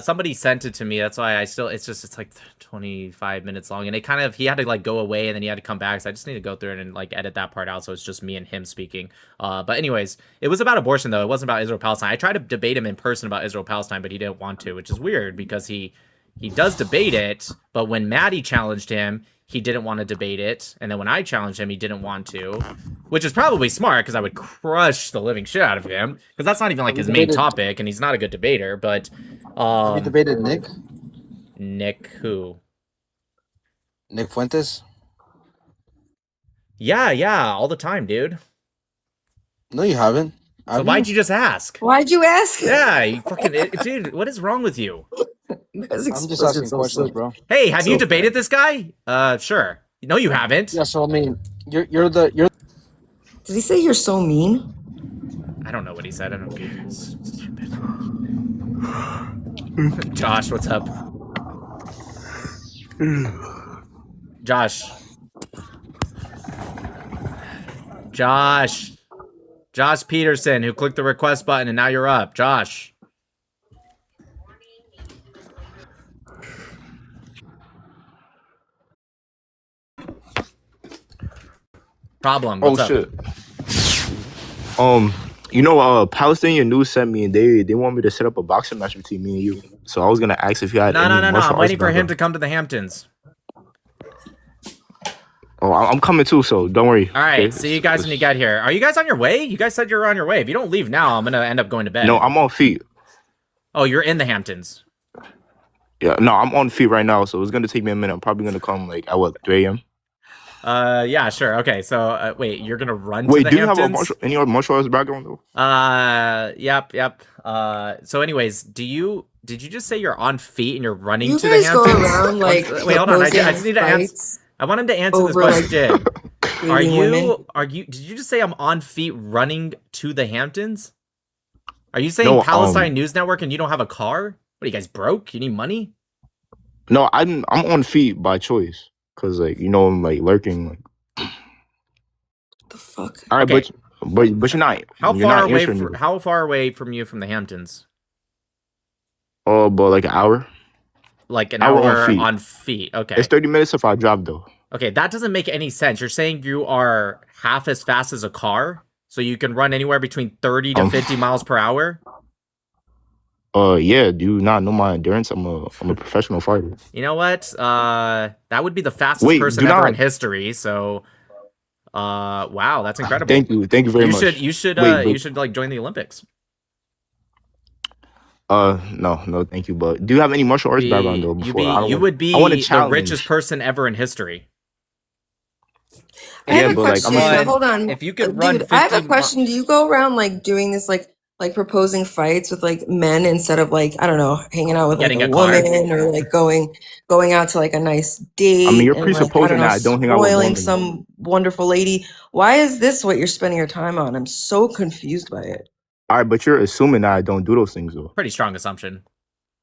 Somebody sent it to me. That's why it's like 25 minutes long, and it kind of he had to like go away and then he had to come back. So I just need to go through it and like edit that part out, so it's just me and him speaking. But anyways, it was about abortion though. It wasn't about Israel Palestine. I tried to debate him in person about Israel Palestine, but he didn't want to, which is weird because he does debate it. But when Maddie challenged him, he didn't want to debate it, and then when I challenged him, he didn't want to, which is probably smart because I would crush the living shit out of him because that's not even like his main topic, and he's not a good debater. But Have you debated Nick? Nick who? Nick Fuentes? Yeah, all the time, dude. No, you haven't. So why'd you just ask? Why'd you ask? Yeah, you fucking dude. What is wrong with you? I'm just asking questions, bro. Hey, have you debated this guy? Sure. No, you haven't. Yeah, so I mean, you're the. Did he say you're so mean? I don't know what he said. I don't care. It's stupid. Josh, what's up? Josh. Josh Peterson, who clicked the request button, and now you're up. Josh. Problem. What's up? Shit. You know, Palestinian News sent me and they want me to set up a boxing match between me and you. So I was gonna ask if you had No. any martial I'm arts waiting for him background. to come to the Hamptons. Oh, I'm coming too, so don't worry. All right, okay? see you guys when you get here. Are you guys on your way? You guys said you're on your way. If you don't leave now, I'm gonna end up going to bed. No, I'm on feet. Oh, you're in the Hamptons. Yeah, no, I'm on feet right now, so it's gonna take me a minute. I'm probably gonna come like at what 3 a.m. Yeah, sure. Okay, so wait, you're gonna run Wait, to the do you have Hamptons? any other martial arts background though? Yep. So anyways, did you just say you're on feet and you're running You to the guys go Hamptons? around, like, Wait, hold on. I proposing just need to answer. fights I want him to answer this over, like, question. dating women. Did you just say I'm on feet running to the Hamptons? Are you saying No, Palestine News Network and you don't have a car? What are you guys broke? You need money? No, I'm on feet by choice, cause like you know I'm like lurking. Like, the fuck? all right, Okay. but you're not. How you're far not away? answering me. How far away from you from the Hamptons? Oh, but like an hour. Like an Hour hour on feet. on feet. Okay. It's 30 minutes if I drive though. Okay, that doesn't make any sense. You're saying you are half as fast as a car, so you can run anywhere between 30 to 50 miles per hour? Yeah. Do you not know my endurance? I'm a professional fighter. You know what? That would be the fastest Wait, person do ever not- in history. So, wow, that's incredible. Thank you very much. You should Wait, you but- should like join the Olympics. No, thank you. But do you have any martial arts background though? Before You would be I want to the challenge. richest person ever in history. I have Yeah, a but like question. I'm Hold on. If you could run Dude, I have a 50 question. Do you go around like doing this like proposing fights with like men instead of like, I don't know, hanging out with like Getting a a car. woman or like going out to like a nice date? I mean, you're and, like, presupposing know, that I don't hang out with spoiling women. some wonderful lady. Why is this what you're spending your time on? I'm so confused by it. All right, but you're assuming that I don't do those things though. Pretty strong assumption,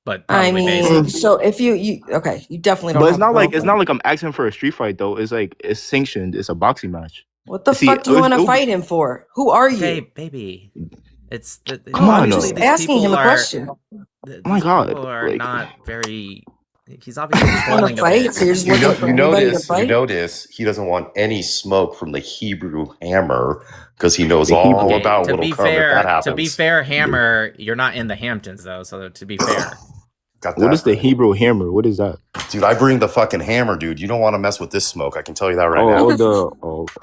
but I probably mean, based. so if you okay, you definitely don't. But it's have not a like girlfriend. I'm asking for a street fight though. It's like it's sanctioned. It's a boxing match. What the See, fuck do you it want to was- fight him for? Who are you? Hey, baby. It's Come on, obviously though. these Asking people him a are- question. These Oh my God, people are like- not very. He's obviously Want trolling to a fight? bit. So you're just You, looking know, for you anybody to notice, fight? he doesn't want any smoke from the Hebrew Hammer because he knows The all Hebrew- Okay, about to what'll be come if that fair, happens. Hammer, you're not in the Hamptons though. So to be fair, Got What that is the right. Hebrew hammer? What is that? Dude, I bring the fucking hammer, dude. You don't want to mess with this smoke. I can tell you that right now.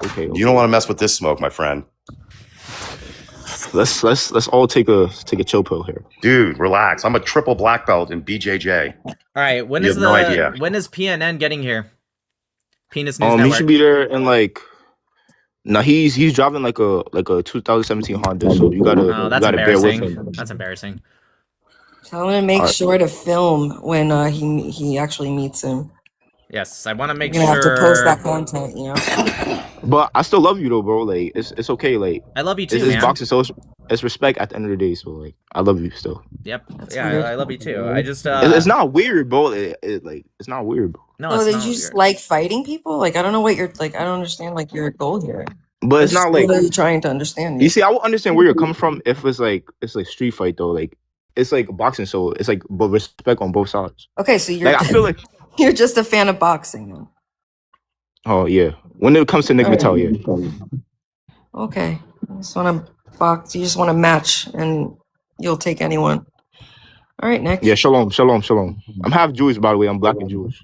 Okay. You don't want to mess with this smoke, my friend. Let's all take a chill pill here. Dude, relax. I'm a triple black belt in BJJ. all right. When You is have no idea. when is PNN getting here? Penis News He Network. should be there in like. No, he's driving like a 2017 Honda, so you gotta Oh, that's bear with embarrassing. him. That's embarrassing. Tell him to make Alright. sure to film when he actually meets him. Yes, I want to make You're gonna sure. have to post that content, you know. But I still love you though, bro. Like it's okay. Like I love you too, it's man. boxing, so it's respect at the end of the day. So like I love you still. Yep. That's Yeah, weird. I love you too. I just It's not weird, bro. It's not weird, bro. no, Oh, it's did not you just weird. like fighting people? Like I don't know what you're like. I don't understand like your goal here. But it's not like really trying to understand you see. I would understand where you're coming from if it's like street fight though. Like it's like boxing, so it's like but respect on both sides. Okay, so you're Like I feel like, you're just a fan of boxing then. oh yeah, when it comes to Nick All right. Mattel, yeah. Okay. You just want to box. You just want to match, and you'll take anyone. All right, Nick. Yeah, shalom, shalom, shalom. I'm half Jewish, by the way. I'm black and Jewish.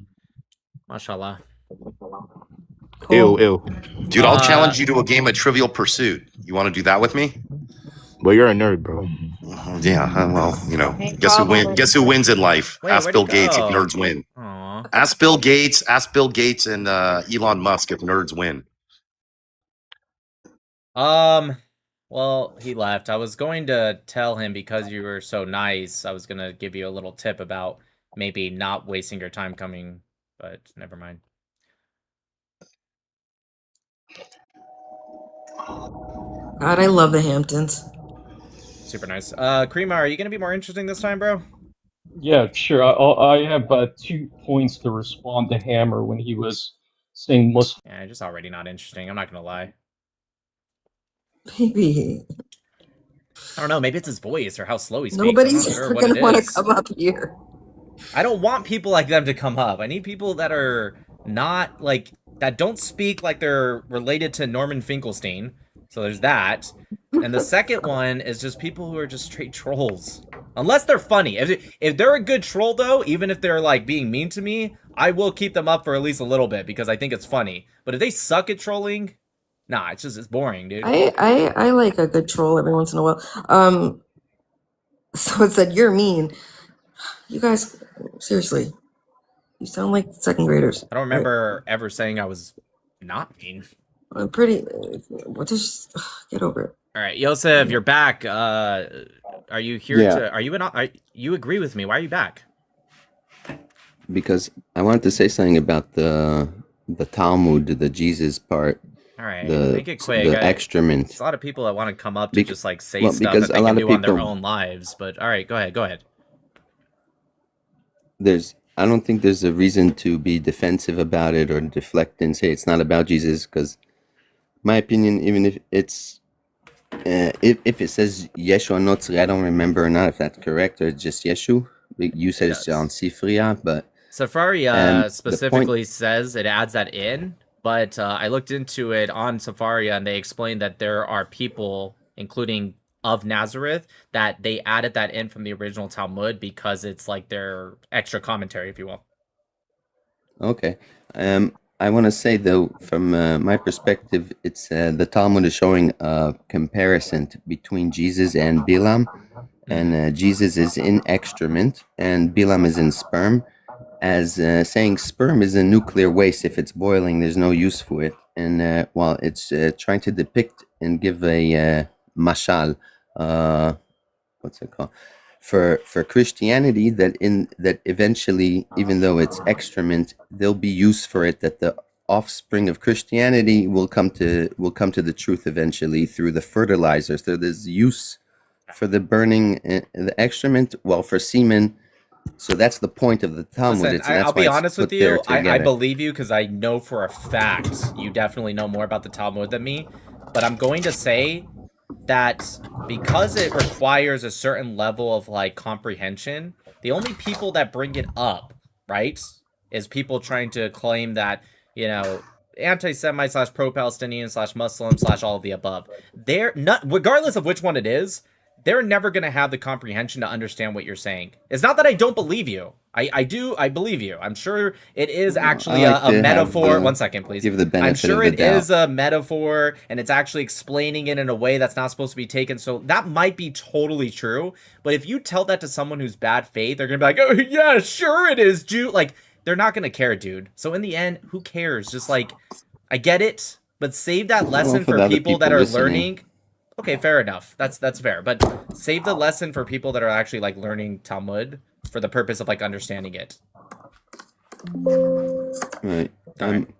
Mashallah. Ew, ew. Dude, I'll challenge you to a game of Trivial Pursuit. You want to do that with me? But you're a nerd, bro. Yeah, well, you know, Hey, guess who problem. Guess who wins in life? Wait, Ask where'd Bill it Gates if go? nerds win. Aw. Ask Bill Gates, and Elon Musk if nerds win. Well, he left. I was going to tell him because you were so nice, I was going to give you a little tip about maybe not wasting your time coming, but never mind. God, I love the Hamptons. Super nice. Kreema, are you going to be more interesting this time, bro? Yeah, sure. I have 2 points to respond to Hammer when he was saying Muslim. Yeah, just already not interesting. I'm not going to lie. Maybe I don't know. Maybe it's his voice or how slow he speaks. I'm nobody's not sure ever what gonna it want to is. come up here. I don't want people like them to come up. I need people that are not like that don't speak like they're related to Norman Finkelstein. So there's that. And the second one is just people who are just straight trolls. Unless they're funny. If they're a good troll though, even if they're like being mean to me, I will keep them up for at least a little bit because I think it's funny. But if they suck at trolling, nah, it's boring, dude. I like a good troll every once in a while. So it said you're mean. You guys, seriously, you sound like second graders. I don't remember ever saying I was not mean. I'm pretty. Just get over it. All right, Yosef, you're back. Are you here Yeah. to? Are you agree with me? Why are you back? Because I wanted to say something about the Talmud, the Jesus part. All right, the make it quick. the excrement. There's a lot of people that want to come up to just like say well, stuff because that a they lot can of do on their people- own lives. But all right, go ahead. I don't think there's a reason to be defensive about it or deflect and say it's not about Jesus, because my opinion, even if it's if it says Yeshua Notzri, I don't remember or not if that's correct or it's just Yeshu. You said it's on Sifria, but Safaria the specifically says it adds that in, but I looked into it on Safaria and they explained that there are people, including of Nazareth, that they added that in from the original Talmud because it's like their extra commentary, if you will. Okay. I want to say though, from my perspective, it's the Talmud is showing a comparison between Jesus and Bilam, and Jesus is in excrement and Bilam is in sperm, as saying sperm is a nuclear waste. If it's boiling, there's no use for it. And while it's trying to depict and give a mashal, what's it called? For Christianity, that eventually, even though it's excrement, there'll be use for it. That the offspring of Christianity will come to the truth eventually through the fertilizers. So there's use for the burning the excrement, well, for semen. So that's the point of the Talmud. Listen, I'll be honest with you. I believe you because I know for a fact you definitely know more about the Talmud than me. But I'm going to say that because it requires a certain level of like comprehension, the only people that bring it up, right, is people trying to claim that, you know, anti-Semite / pro-Palestinian / Muslim / all of the above. They're not, regardless of which one it is, they're never going to have the comprehension to understand what you're saying. It's not that I don't believe you. I believe you. I'm sure it is actually a metaphor. One second, please. Give the benefit I'm sure of the it doubt. is a metaphor and it's actually explaining it in a way that's not supposed to be taken. So that might be totally true. But if you tell that to someone who's bad faith, they're going to be like, oh, yeah, sure it is, Jew. Like, they're not going to care, dude. So in the end, who cares? Just like, I get it, but save that lesson for for the other people that people are listening. learning. Okay, fair enough. That's fair. But save the lesson for people that are actually like learning Talmud for the purpose of like understanding it. Right.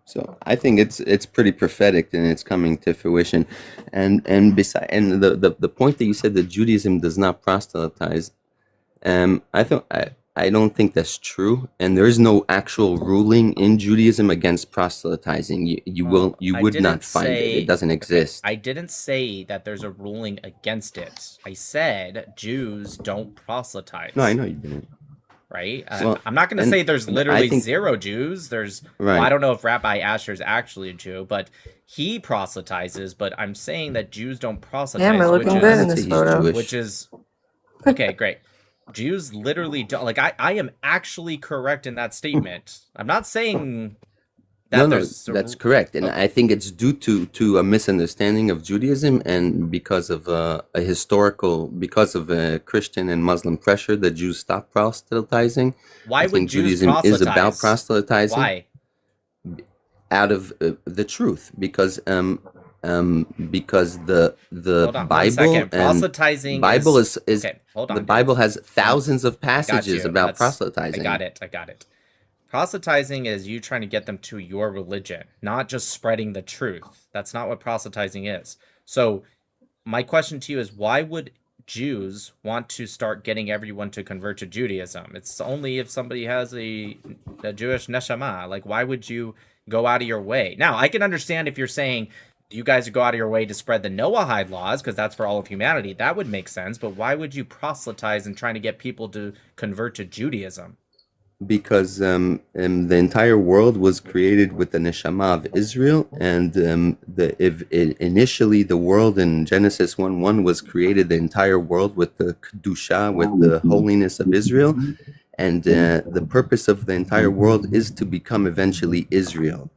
So I think it's pretty prophetic and it's coming to fruition. And beside the point that you said that Judaism does not proselytize, I I don't think that's true, and there is no actual ruling in Judaism against proselytizing. You would not find it. It doesn't exist. I didn't say that there's a ruling against it. I said Jews don't proselytize. No, I know you didn't. Right? Well, I'm not going to and say there's I literally think- zero Jews. There's, Right. well, I don't know if Rabbi Asher is actually a Jew, but he proselytizes. But I'm saying that Jews don't proselytize. Damn, we're looking good in this photo. Which is, okay, great. Jews literally don't, like, I am actually correct in that statement. I'm not saying that No, there's... that's correct, and I think it's due to a misunderstanding of Judaism, and because of because of Christian and Muslim pressure, the Jews stopped proselytizing. Why I would think Jews Judaism is about proselytize? proselytizing. Why? Out of the truth, because the Hold on, one Bible second. and Proselytizing Bible is- is okay, hold on, the dude. Bible has thousands of I got passages you. about That's- proselytizing. I got it. Proselytizing is you trying to get them to your religion, not just spreading the truth. That's not what proselytizing is. So my question to you is, why would Jews want to start getting everyone to convert to Judaism? It's only if somebody has a Jewish neshama. Like, why would you go out of your way? Now, I can understand if you're saying you guys go out of your way to spread the Noahide laws, because that's for all of humanity. That would make sense. But why would you proselytize and trying to get people to convert to Judaism? Because the entire world was created with the neshama of Israel, and initially the world in Genesis 1:1 was created, the entire world with the kedusha, with the holiness of Israel, and the purpose of the entire world is to become eventually Israel.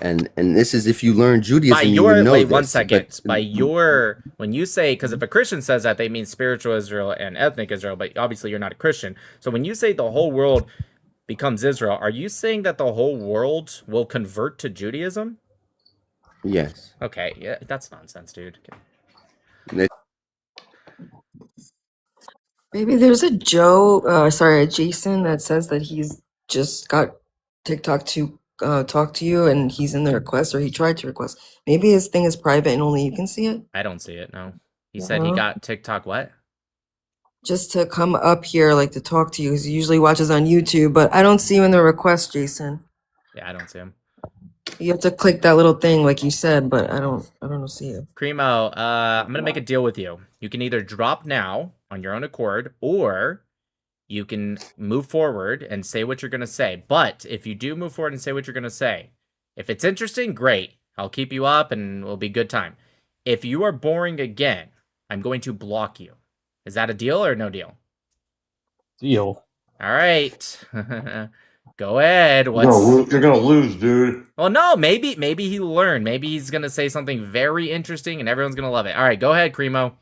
And this is, if you learn Judaism, By you your would know wait, one this, second. but- By your, when you say, because if a Christian says that, they mean spiritual Israel and ethnic Israel, but obviously you're not a Christian. So when you say the whole world becomes Israel, are you saying that the whole world will convert to Judaism? Yes. Okay, yeah, that's nonsense, dude. Maybe there's a a Jason that says that he's just got TikTok to talk to you and he's in the request, or he tried to request. Maybe his thing is private and only you can see it. I don't see it, no. He said he got TikTok what? Just to come up here, like to talk to you, because he usually watches on YouTube, but I don't see you in the request, Jason. Yeah, I don't see him. You have to click that little thing like you said, but I don't see it. Cremo, I'm gonna make a deal with you. You can either drop now on your own accord, or you can move forward and say what you're gonna say. But if you do move forward and say what you're gonna say, if it's interesting, great. I'll keep you up and it'll be a good time. If you are boring again, I'm going to block you. Is that a deal or no deal? Deal. All right. Go ahead. You're gonna lose, dude. Well, no, maybe he'll learn. Maybe he's gonna say something very interesting and everyone's gonna love it. All right, go ahead, Cremo.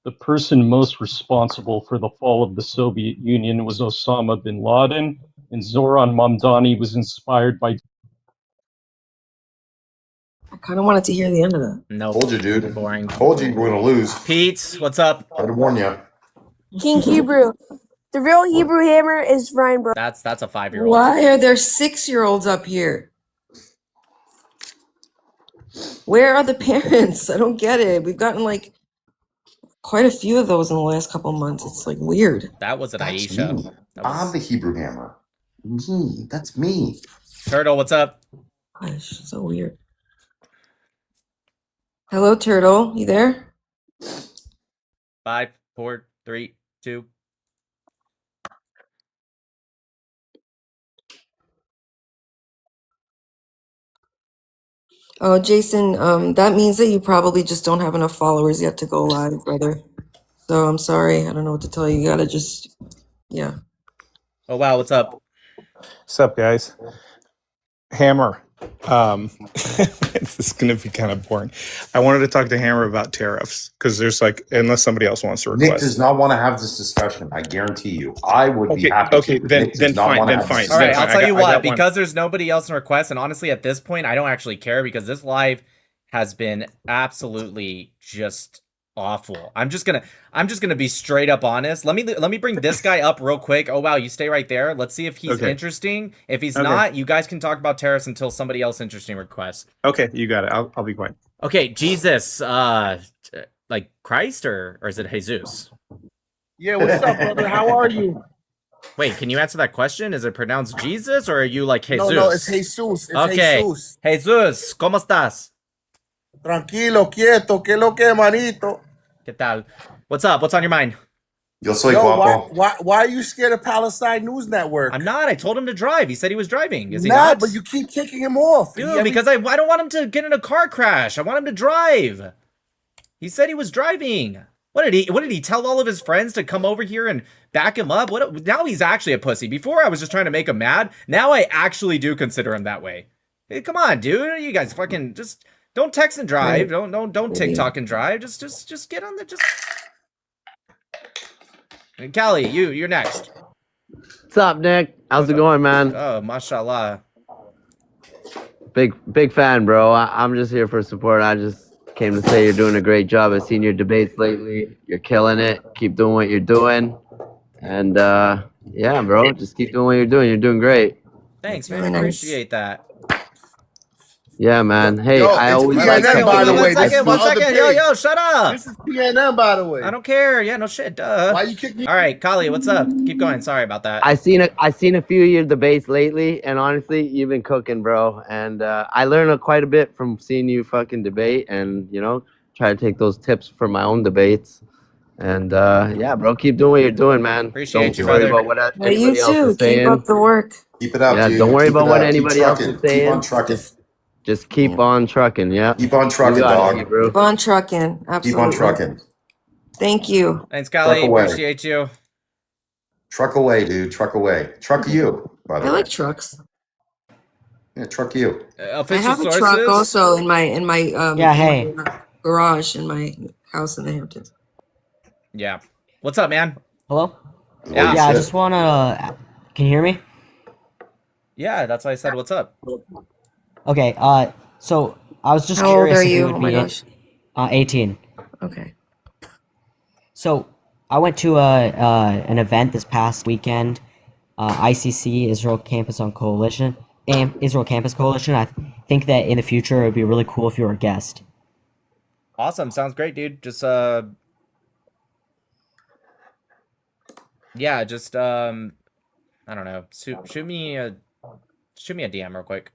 The person most responsible for the fall of the Soviet Union was Osama bin Laden, and Zoran Mamdani was inspired by. I kind of wanted to hear the end of that. No, Told you, dude. Boring. Told you were gonna lose. Pete, what's up? I'd warn you. King Hebrew. The real Hebrew hammer is Ryan Bro. That's a 5-year-old. Why are there 6-year-olds up here? Where are the parents? I don't get it. We've gotten like quite a few of those in the last couple months. It's like weird. That was an That's Aisha. me. I'm the Hebrew hammer. Me. That's me. Turtle, what's up? Gosh, so weird. Hello, Turtle. You there? 5, 4, 3, 2. Oh, Jason, that means that you probably just don't have enough followers yet to go live, brother. So I'm sorry. I don't know what to tell you. You gotta just, yeah. Oh wow, what's up? What's up, guys? Hammer. This is going to be kind of boring. I wanted to talk to Hammer about tariffs because there's like, unless somebody else wants to request. Nick does not want to have this discussion. I guarantee you. I would be happy. Okay, to, then fine. All right, I'll tell you what, because there's nobody else in request, and honestly, at this point, I don't actually care because this live has been absolutely just awful. I'm just gonna be straight up honest. Let me bring this guy up real quick. Oh wow, you stay right there. Let's see if he's interesting. If he's not, you guys can talk about tariffs until somebody else interesting requests. Okay, you got it. I'll be quiet. Okay, Jesus, like Christ or is it Jesus? Yeah, what's up, brother? How are you? Wait, can you answer that question? Is it pronounced Jesus or are you like Jesus? No, it's Jesus. It's okay. Jesus. Jesus, ¿cómo estás? Tranquilo, quieto, ¿qué lo que, manito? ¿Qué tal? What's up? What's on your mind? Yo soy Yo, guapo. why are you scared of Palestine News Network? I'm not. I told him to drive. He said he was driving. Is he Nah, not? but you keep kicking him off. Dude, because I don't want him to get in a car crash. I want him to drive. He said he was driving. What did he tell all of his friends to come over here and back him up? What now he's actually a pussy. Before I was just trying to make him mad. Now I actually do consider him that way. Hey, come on, dude. You guys fucking just don't text and drive. Don't TikTok and drive. Just get on the And Callie, you're next. What's up, Nick? How's it going, man? Oh, mashallah. Big fan, bro. I'm just here for support. I just came to say you're doing a great job. I've seen your debates lately. You're killing it. Keep doing what you're doing. And yeah, bro, just keep doing what you're doing. You're doing great. Thanks, man. I appreciate that. Yeah, man. Hey, Yo, I it's always PNN, like by the way. One second. Yo, shut up. This is PNN, by the way. I don't care. Yeah, no shit. Duh. Why you kick me? All right, Kali, what's up? Keep going. Sorry about that. I seen a few of your debates lately, and honestly, you've been cooking, bro. And I learned quite a bit from seeing you fucking debate, and try to take those tips for my own debates. And yeah, bro, keep doing what you're doing, man. Appreciate don't worry about what anybody else is saying. Keep up the work. Keep it up, Yeah, dude. don't worry Keep about it what up. Keep anybody else trucking. is saying. Keep on trucking. Just keep on trucking, yeah. Keep on trucking, You got it, dog. G, bro. Keep on trucking. Absolutely. Keep on trucking. Thank you. Thanks, Kali. Truck away. Appreciate you. Truck away, dude. Truck away. Truck you, by the I way. like trucks. Yeah, truck you. I Official have a sources. truck also in my Yeah, hey. garage in my house in the Hamptons. Yeah. What's up, man? Hello? Yeah. Yeah, I just wanna. Can you hear me? Yeah, that's why I said what's up. Okay, so I was just How old curious are if you? would Oh my be gosh. 18. Okay. So I went to an event this past weekend, ICC Israel Campus Coalition. Israel Campus Coalition. I think that in the future it would be really cool if you were a guest. Awesome. Sounds great, dude. Just yeah, just I don't know. Shoot me a DM real quick.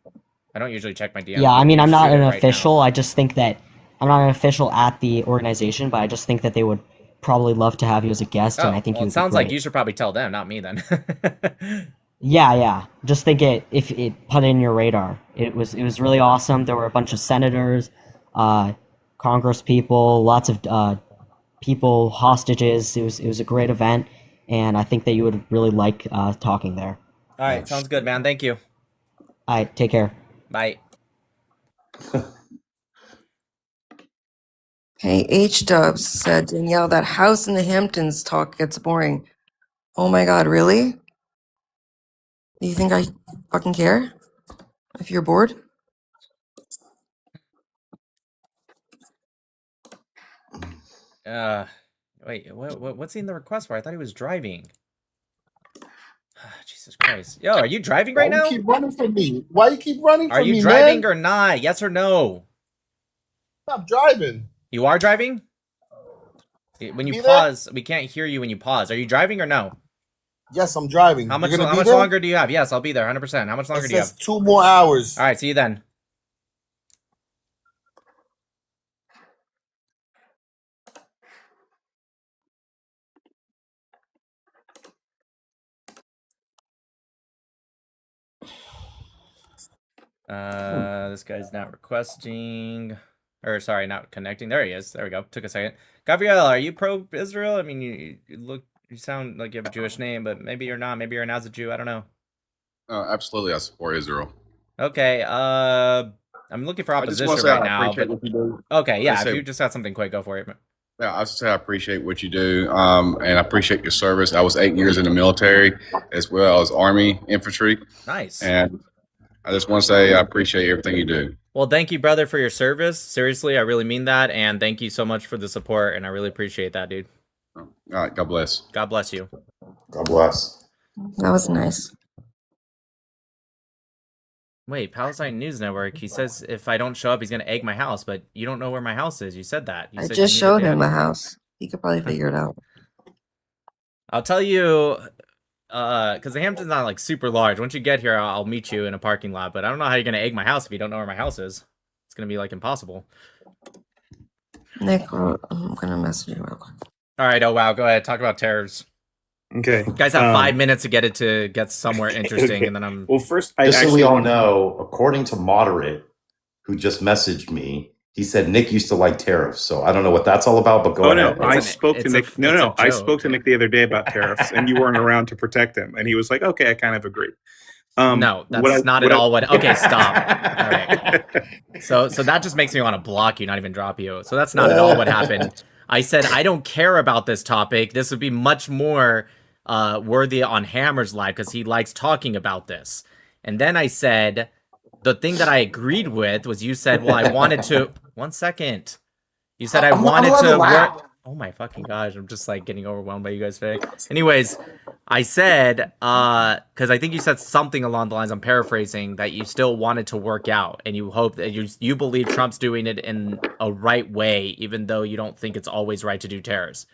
I don't usually check my DM. Yeah, I mean, I'm not Shoot it an right official. I just think that I'm not an official at the organization, but I just think that they would probably love to have you as a guest, now. and I think Well, you it would sounds be like great. you should probably tell them, not me then. Yeah. Just think if it put it in your radar. It was really awesome. There were a bunch of senators, Congress people, lots of people, hostages. It was a great event, and I think that you would really like talking there. All right, sounds good, man. Thank you. All right, take care. Bye. Hey, H Dubs said, Danielle, that house in the Hamptons talk gets boring. Oh my God, really? Do you think I fucking care? If you're bored? Wait, what's he in the request for? I thought he was driving. Jesus Christ. Yo, are you driving right Why now? you keep running from me? Why you keep running Are from you me, driving man? or not? Yes or no? Stop driving. You are driving? When you Be there? pause, we can't hear you when you pause. Are you driving or no? Yes, I'm driving. How You much gonna be how much there? longer do you have? Yes, I'll be there 100%. How much longer It do you says have? 2 more hours. All right, see you then. This guy's not requesting, or sorry, not connecting. There he is. There we go. Took a second. Gabriel, are you pro-Israel? I mean, you sound like you have a Jewish name, but maybe you're not. Maybe you're not as a Jew. I don't know. Absolutely, I support Israel. Okay. I'm looking for I just opposition want to say right I now. appreciate But what you do. okay, yeah. I If say- you just got something quick, go for it. Yeah, I just say I appreciate what you do, and I appreciate your service. I was 8 years in the military as well as Army infantry, Nice. and I just want to say I appreciate everything you do. Well, thank you, brother, for your service. Seriously, I really mean that, and thank you so much for the support, and I really appreciate that, dude. All right, God bless. God bless you. God bless. That was nice. Wait, Palestine News Network. He says if I don't show up, he's gonna egg my house. But you don't know where my house is. You said that. You I said just you showed needed him to- the house. He could probably figure it out. I'll tell you, because the Hampton's not like super large. Once you get here, I'll meet you in a parking lot. But I don't know how you're gonna egg my house if you don't know where my house is. It's gonna be like impossible. Nick, I'm gonna message you real quick. All right. Oh wow. Go ahead. Talk about tariffs. Okay. You guys have 5 minutes to get somewhere interesting, Okay. and then I'm. Well, first, Just so we all know, according to Moderate, who just messaged me, he said Nick used to like tariffs. So I don't know what that's all about, but go Oh ahead. no, I spoke to Nick. No, I joke. spoke to Nick the other day about tariffs, and you weren't around to protect him, and he was like, "Okay, I kind of agree." No, that's not at all what. Okay, stop. All right. So that just makes me want to block you, not even drop you. So that's not at all what happened. I said I don't care about this topic. This would be much more worthy on Hammer's live because he likes talking about this. And then I said the thing that I agreed with was you said, well, I wanted to. 1 second. You said I wanted to work. Oh my fucking gosh, I'm just like getting overwhelmed by you guys today. Anyways, I said, because I think you said something along the lines, I'm paraphrasing, that you still wanted to work out and you hope that you believe Trump's doing it in a right way, even though you don't think it's always right to do tariffs.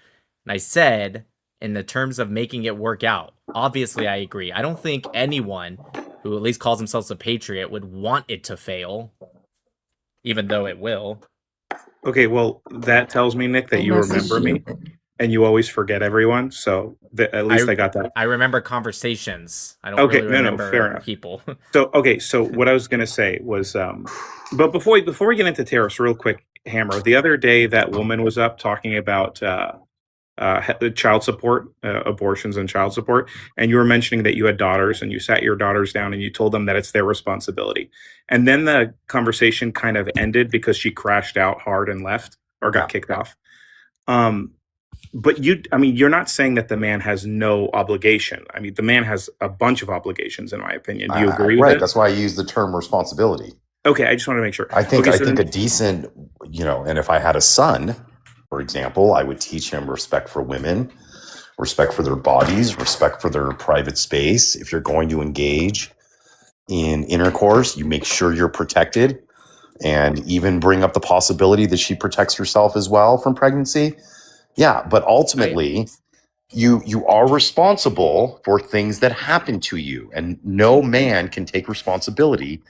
And I said, in the terms of making it work out, obviously I agree. I don't think anyone who at least calls themselves a patriot would want it to fail, even though it will. Okay, well, that tells me, Nick, that you remember me, and you always forget everyone. So at least I got that. I remember conversations. I don't Okay, really no, remember fair enough. people. So what I was gonna say was, but before we get into tariffs, real quick, Hammer. The other day, that woman was up talking about child support, abortions and child support, and you were mentioning that you had daughters, and you sat your daughters down and you told them that it's their responsibility. And then the conversation kind of ended because she crashed out hard and left or got kicked off. But you're not saying that the man has no obligation. I mean, the man has a bunch of obligations, in my opinion. Do you agree with Right. it? That's why I use the term responsibility. Okay, I just want to make sure. I think Okay, I so think a then- decent, and if I had a son, for example, I would teach him respect for women, respect for their bodies, respect for their private space. If you're going to engage in intercourse, you make sure you're protected, and even bring up the possibility that she protects herself as well from pregnancy. Yeah, but ultimately, you are responsible for things that happen to you, and no man can take responsibility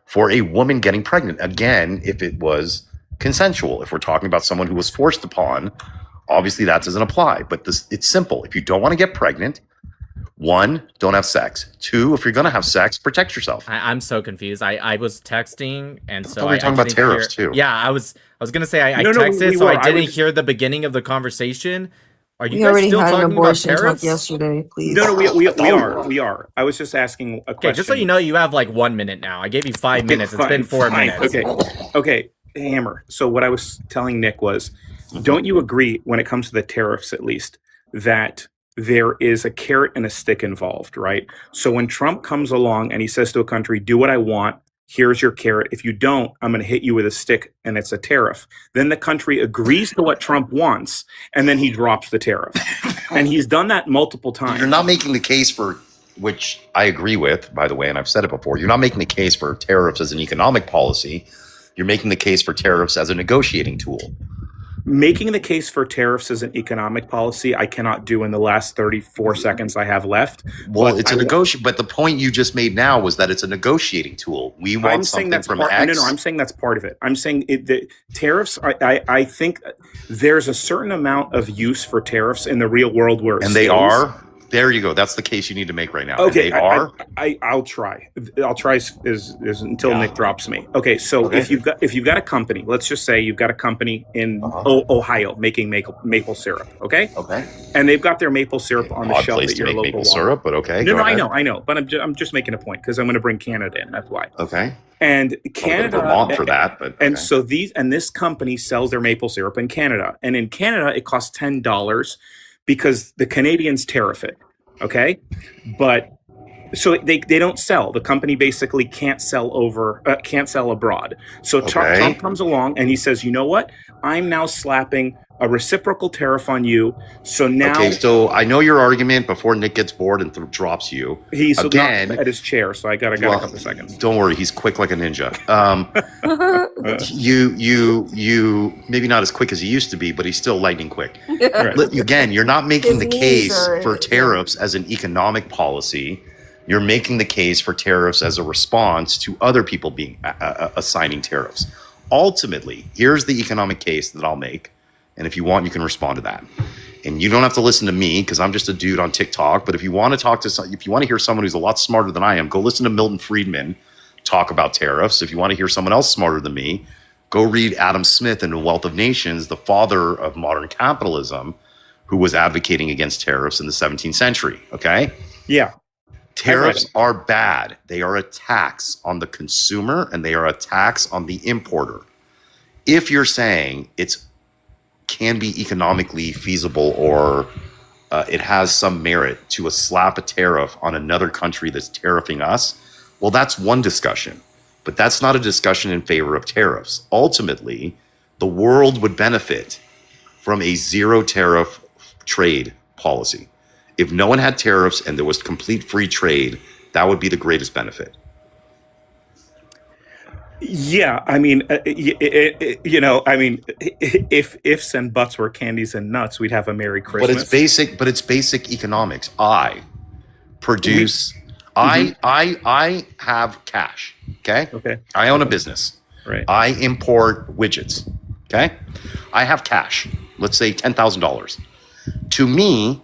for a woman getting pregnant. Again, if it was consensual, if we're talking about someone who was forced upon, obviously that doesn't apply. But it's simple. If you don't want to get pregnant, 1, don't have sex. 2, if you're going to have sex, protect yourself. I'm so confused. I was texting, and so thought we were talking about didn't tariffs, hear- too. Yeah, I was gonna say I No, texted, we so were. I I didn't was- hear the beginning of the conversation. Are you We guys already still had an talking about abortion talk tariffs? yesterday, please. No, we are. I was just asking a question. Okay, just so you know, you have like 1 minute now. I gave you 5 minutes. It's been 4 Fine. minutes. Okay, Hammer. So what I was telling Nick was, don't you agree, when it comes to the tariffs at least, that there is a carrot and a stick involved, right? So when Trump comes along and he says to a country, do what I want, here's your carrot. If you don't, I'm going to hit you with a stick, and it's a tariff. Then the country agrees to what Trump wants, and then he drops the tariff. And he's done that multiple times. You're not making the case for, which I agree with, by the way, and I've said it before, you're not making the case for tariffs as an economic policy. You're making the case for tariffs as a negotiating tool. Making the case for tariffs as an economic policy, I cannot do in the last 34 seconds I have left. Well, But it's a negotiation, but the point you just made now was that it's a negotiating tool. We want I'm saying something that's from part. X. No, I'm saying that's part of it. I'm saying the tariffs. I think there's a certain amount of use for tariffs in the real world where it And they stays. are. There you go. That's the case you need to make right now. Okay, And they are. I'll try. I'll try is until Nick drops me. Okay, so if you've got a company, let's just say you've got a company in Ohio making maple syrup. Okay. Okay. And they've got their maple syrup on the Odd shelf place at to your make local maple Walmart. syrup, but okay. No, go ahead. I know, but I'm just making a point because I'm going to bring Canada in. That's why. Okay. And Canada, Vermont for that, but and so this company sells their maple syrup in Canada, and in Canada it costs $10 because the Canadians tariff it. Okay, but So they don't sell. The company basically can't sell abroad. So Okay. Trump comes along and he says, you know what? I'm now slapping a reciprocal tariff on you. So now Okay, so I know your argument before Nick gets bored and drops you. he's Again, not at his chair. So I got a couple of seconds. don't worry, he's quick like a ninja. You maybe not as quick as he used to be, but he's still lightning quick. Again, you're not making His the knees case are- for tariffs as an economic policy. You're making the case for tariffs as a response to other people being assigning tariffs. Ultimately, here's the economic case that I'll make, and if you want, you can respond to that. And you don't have to listen to me because I'm just a dude on TikTok. But if you want to if you want to hear someone who's a lot smarter than I am, go listen to Milton Friedman talk about tariffs. If you want to hear someone else smarter than me, go read Adam Smith in The Wealth of Nations, the father of modern capitalism, who was advocating against tariffs in the 17th century. Okay? Yeah. Tariffs are bad. They are a tax on the consumer and they are a tax on the importer. If you're saying it can be economically feasible or it has some merit to slap a tariff on another country that's tariffing us, well, that's one discussion. But that's not a discussion in favor of tariffs. Ultimately, the world would benefit from a zero tariff trade policy. If no one had tariffs and there was complete free trade, that would be the greatest benefit. Yeah, I mean, if ifs and buts were candies and nuts, we'd have a Merry Christmas. But it's basic economics. I produce. I have cash. Okay. Okay. I own a business. Right. I import widgets. Okay. I have cash. Let's say $10,000. To me,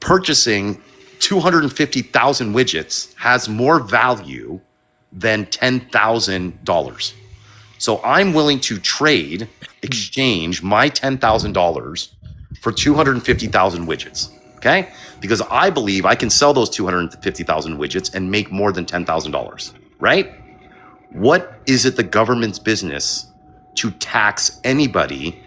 purchasing 250,000 widgets has more value than $10,000. So I'm willing to exchange my $10,000 for 250,000 widgets. Okay? Because I believe I can sell those 250,000 widgets and make more than $10,000. Right? What is it the government's business to tax anybody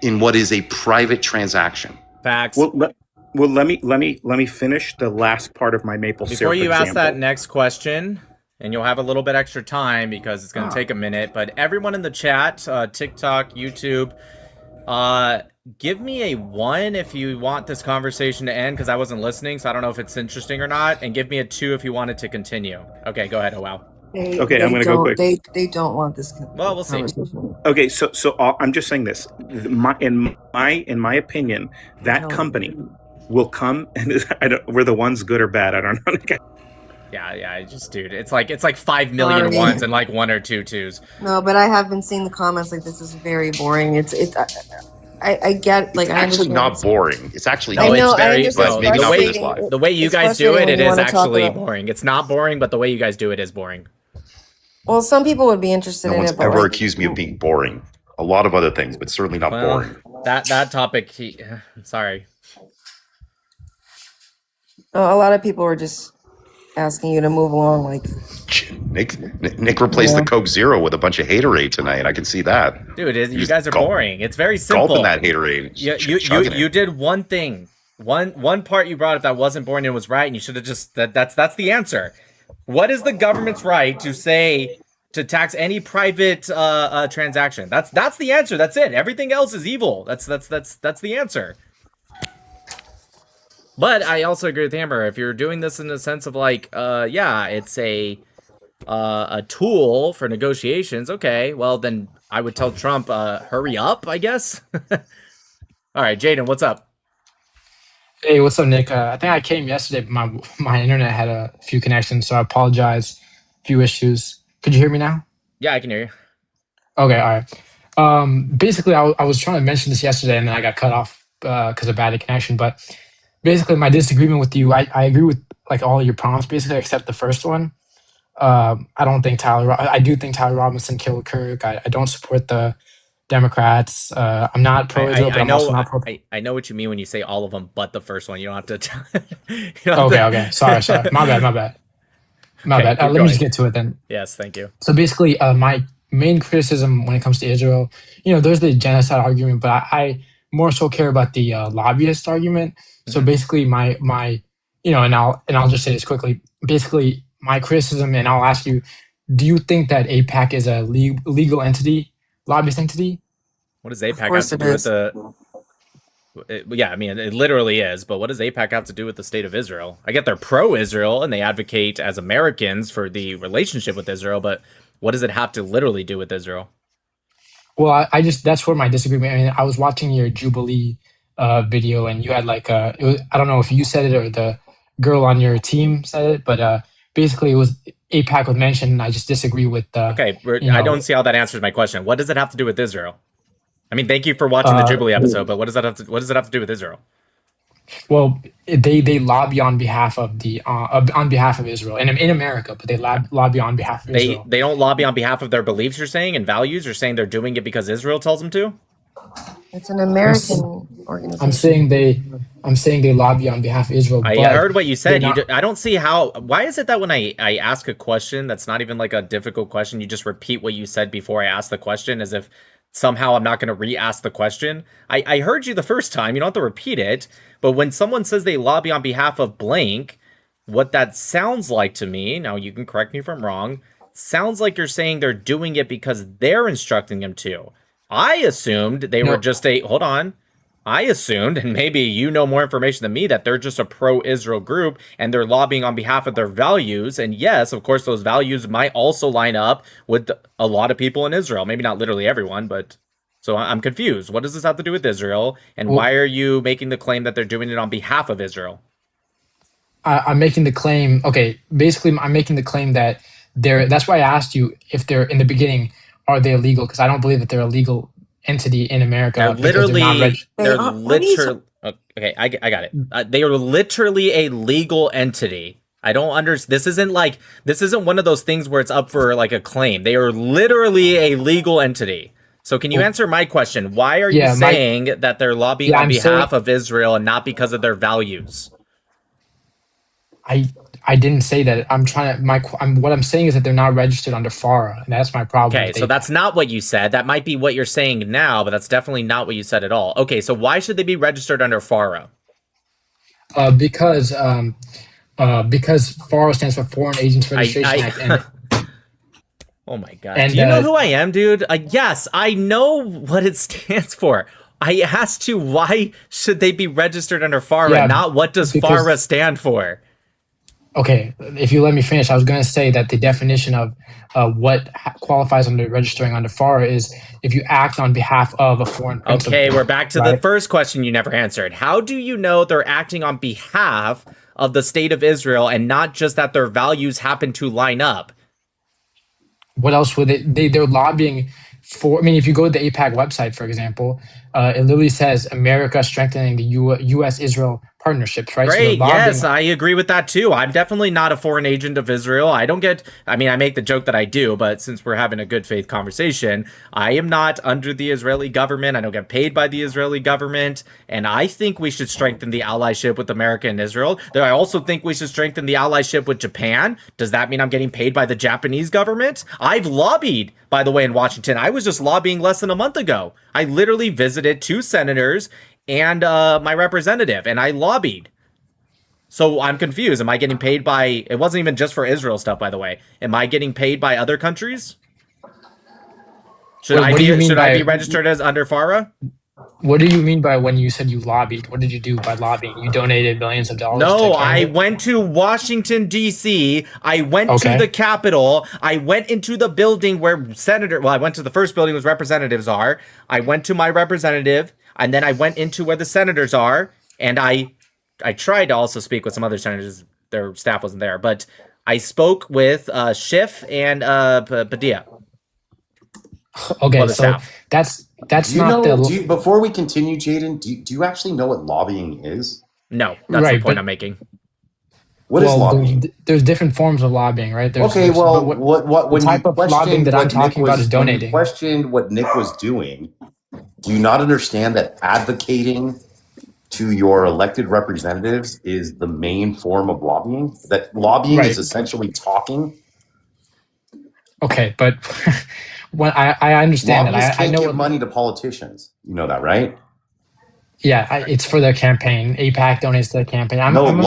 in what is a private transaction? Facts. Well, let me finish the last part of my maple syrup. Before you ask example. that next question, and you'll have a little bit extra time because it's going to take a minute, but everyone in the chat, TikTok, YouTube, give me a 1 if you want this conversation to end because I wasn't listening, so I don't know if it's interesting or not, and give me a 2 if you want it to continue. Okay, go ahead, Howell. Okay, I'm gonna go quick. They don't want this. Well, we'll see. Okay, so I'm just saying this. In my opinion, that company will come and we're the ones good or bad. I don't know. Yeah, dude, it's like 5 million Sorry. ones and like 1 or 2 twos. No, but I have been seeing the comments like this is very boring. I get like It's I actually understand. not boring. It's actually I know, it's I very, understand. no, maybe not for this frustrating. live. the way you It's guys do frustrating it, when it you is wanna talk actually about- boring. It's not boring, but the way you guys do it is boring. Well, some people would be interested No in one's it, but ever like, accused me of being boring. A lot of other things, but certainly not Well, boring. that topic, sorry. a lot of people are just asking you to move along. Like, Nick replaced the Coke Zero with a bunch of haterade tonight. I can see that. Dude, you just guys are gulp- boring. It's very simple. Gulping that haterade. You did one thing. One part you brought up that wasn't boring and was right, and you should have just that's the answer. What is the government's right to say to tax any private transaction? That's the answer. That's it. Everything else is evil. That's the answer. But I also agree with Hammer. If you're doing this in the sense of like, it's a tool for negotiations. Okay, well then I would tell Trump, hurry up, I guess. All right, Jaden, what's up? Hey, what's up, Nick? I think I came yesterday, but my internet had a few connections, so I apologize. A few issues. Could you hear me now? Yeah, I can hear you. Okay, all right. Basically, I was trying to mention this yesterday, and then I got cut off because of bad connection. But basically, my disagreement with you, I agree with like all of your prompts, basically, except the first one. I don't think I do think Tyler Robinson killed Kirk. I don't support the Democrats. I'm not pro-Israel, but I'm also not pro. I know what you mean when you say all of them, but the first one. You don't have to. Okay. Sorry. My bad. My Okay, bad. keep Let me just going. get to it then. Yes, thank you. So basically, my main criticism when it comes to Israel, there's the genocide argument, but I more so care about the lobbyist argument. So basically, my and I'll just say this quickly. Basically, my criticism, and I'll ask you, do you think that APAC is a legal entity, lobbyist entity? What does APAC have course to it do with is. yeah, I mean, it literally is, but what does APAC have to do with the state of Israel? I get they're pro-Israel and they advocate as Americans for the relationship with Israel, but what does it have to literally do with Israel? Well, I just that's where my disagreement. I mean, I was watching your Jubilee video, and you had like I don't know if you said it or the girl on your team said it, but basically it was APAC was mentioned, and I just disagree with. Okay, you I know, don't see how that answers my question. What does it have to do with Israel? I mean, thank you for watching the Jubilee episode, but what does it have to do with Israel? Well, they lobby on behalf of on behalf of Israel in America, but they lobby on behalf of Israel. They don't lobby on behalf of their beliefs, you're saying, and values. You're saying they're doing it because Israel tells them to. It's an American organization. I'm saying they lobby on behalf of Israel. I but heard what you said. they're not- I don't see how. Why is it that when I ask a question that's not even like a difficult question, you just repeat what you said before I ask the question, as if somehow I'm not going to re-ask the question? I heard you the first time. You don't have to repeat it. But when someone says they lobby on behalf of blank, what that sounds like to me, now you can correct me if I'm wrong, sounds like you're saying they're doing it because they're instructing them to. I assumed they were just hold on. I assumed, and maybe you know more information than me, that they're just a pro-Israel group and they're lobbying on behalf of their values. And yes, of course, those values might also line up with a lot of people in Israel. Maybe not literally everyone, but so I'm confused. What does this have to do with Israel? And why are you making the claim that they're doing it on behalf of Israel? I'm making the claim. Okay, basically, I'm making the claim that that's why I asked you if they're in the beginning, are they illegal? Because I don't believe that they're a legal entity in America. They're literally, okay, I got it. They are literally a legal entity. I don't understand. This isn't one of those things where it's up for like a claim. They are literally a legal entity. So can you answer my question? Why are you saying that they're lobbying on behalf of Israel and not because of their values? I didn't say that. I'm trying to. What I'm saying is that they're not registered under FARA, and that's my problem. Okay, so that's not what you said. That might be what you're saying now, but that's definitely not what you said at all. Okay, so why should they be registered under FARA? Because FARA stands for Foreign Agents Registration Act. And, oh my god! Do you know who I am, dude? Yes, I know what it stands for. I asked you why should they be registered under FARA, not what does FARA stand for. Okay, if you let me finish, I was going to say that the definition of what qualifies under registering under FARA is if you act on behalf of a foreign principal. Okay, we're back to the first question you never answered. How do you know they're acting on behalf of the state of Israel and not just that their values happen to line up? What else would they're lobbying for? I mean, if you go to the APAC website, for example, it literally says America strengthening the U.S.-Israel partnerships, right? Great, so yes, I agree with that too. I'm definitely not a foreign agent of Israel. I make the joke that I do, but since we're having a good faith conversation, I am not under the Israeli government. I don't get paid by the Israeli government, and I think we should strengthen the allyship with America and Israel. I also think we should strengthen the allyship with Japan. Does that mean I'm getting paid by the Japanese government? I've lobbied, by the way, in Washington. I was just lobbying less than a month ago. I literally visited 2 senators and my representative, and I lobbied. So I'm confused. Am I getting paid by... It wasn't even just for Israel stuff, by the way. Am I getting paid by other countries? Should I be registered as under FARA? What do you mean by when you said you lobbied? What did you do by lobbying? You donated millions of dollars? No, I went to Washington, D.C. I went to the Capitol. I went into the building where I went to the first building where representatives are. I went to my representative, and then I went into where the senators are, and I tried to also speak with some other senators. Their staff wasn't there, but I spoke with Schiff and Padilla. Okay, so staff. That's not before we continue, Jaden, do you actually know what lobbying is? No, that's the point I'm making. What is lobbying? There's different forms of lobbying, right? What type of lobbying that I'm talking about is donating. When you questioned what Nick was doing, do you not understand that advocating to your elected representatives is the main form of lobbying? That lobbying is essentially talking? Okay, but I understand Lobbyists that. I know give money to politicians. You know that, right? it's for their campaign. APAC donates to the campaign. No, I'm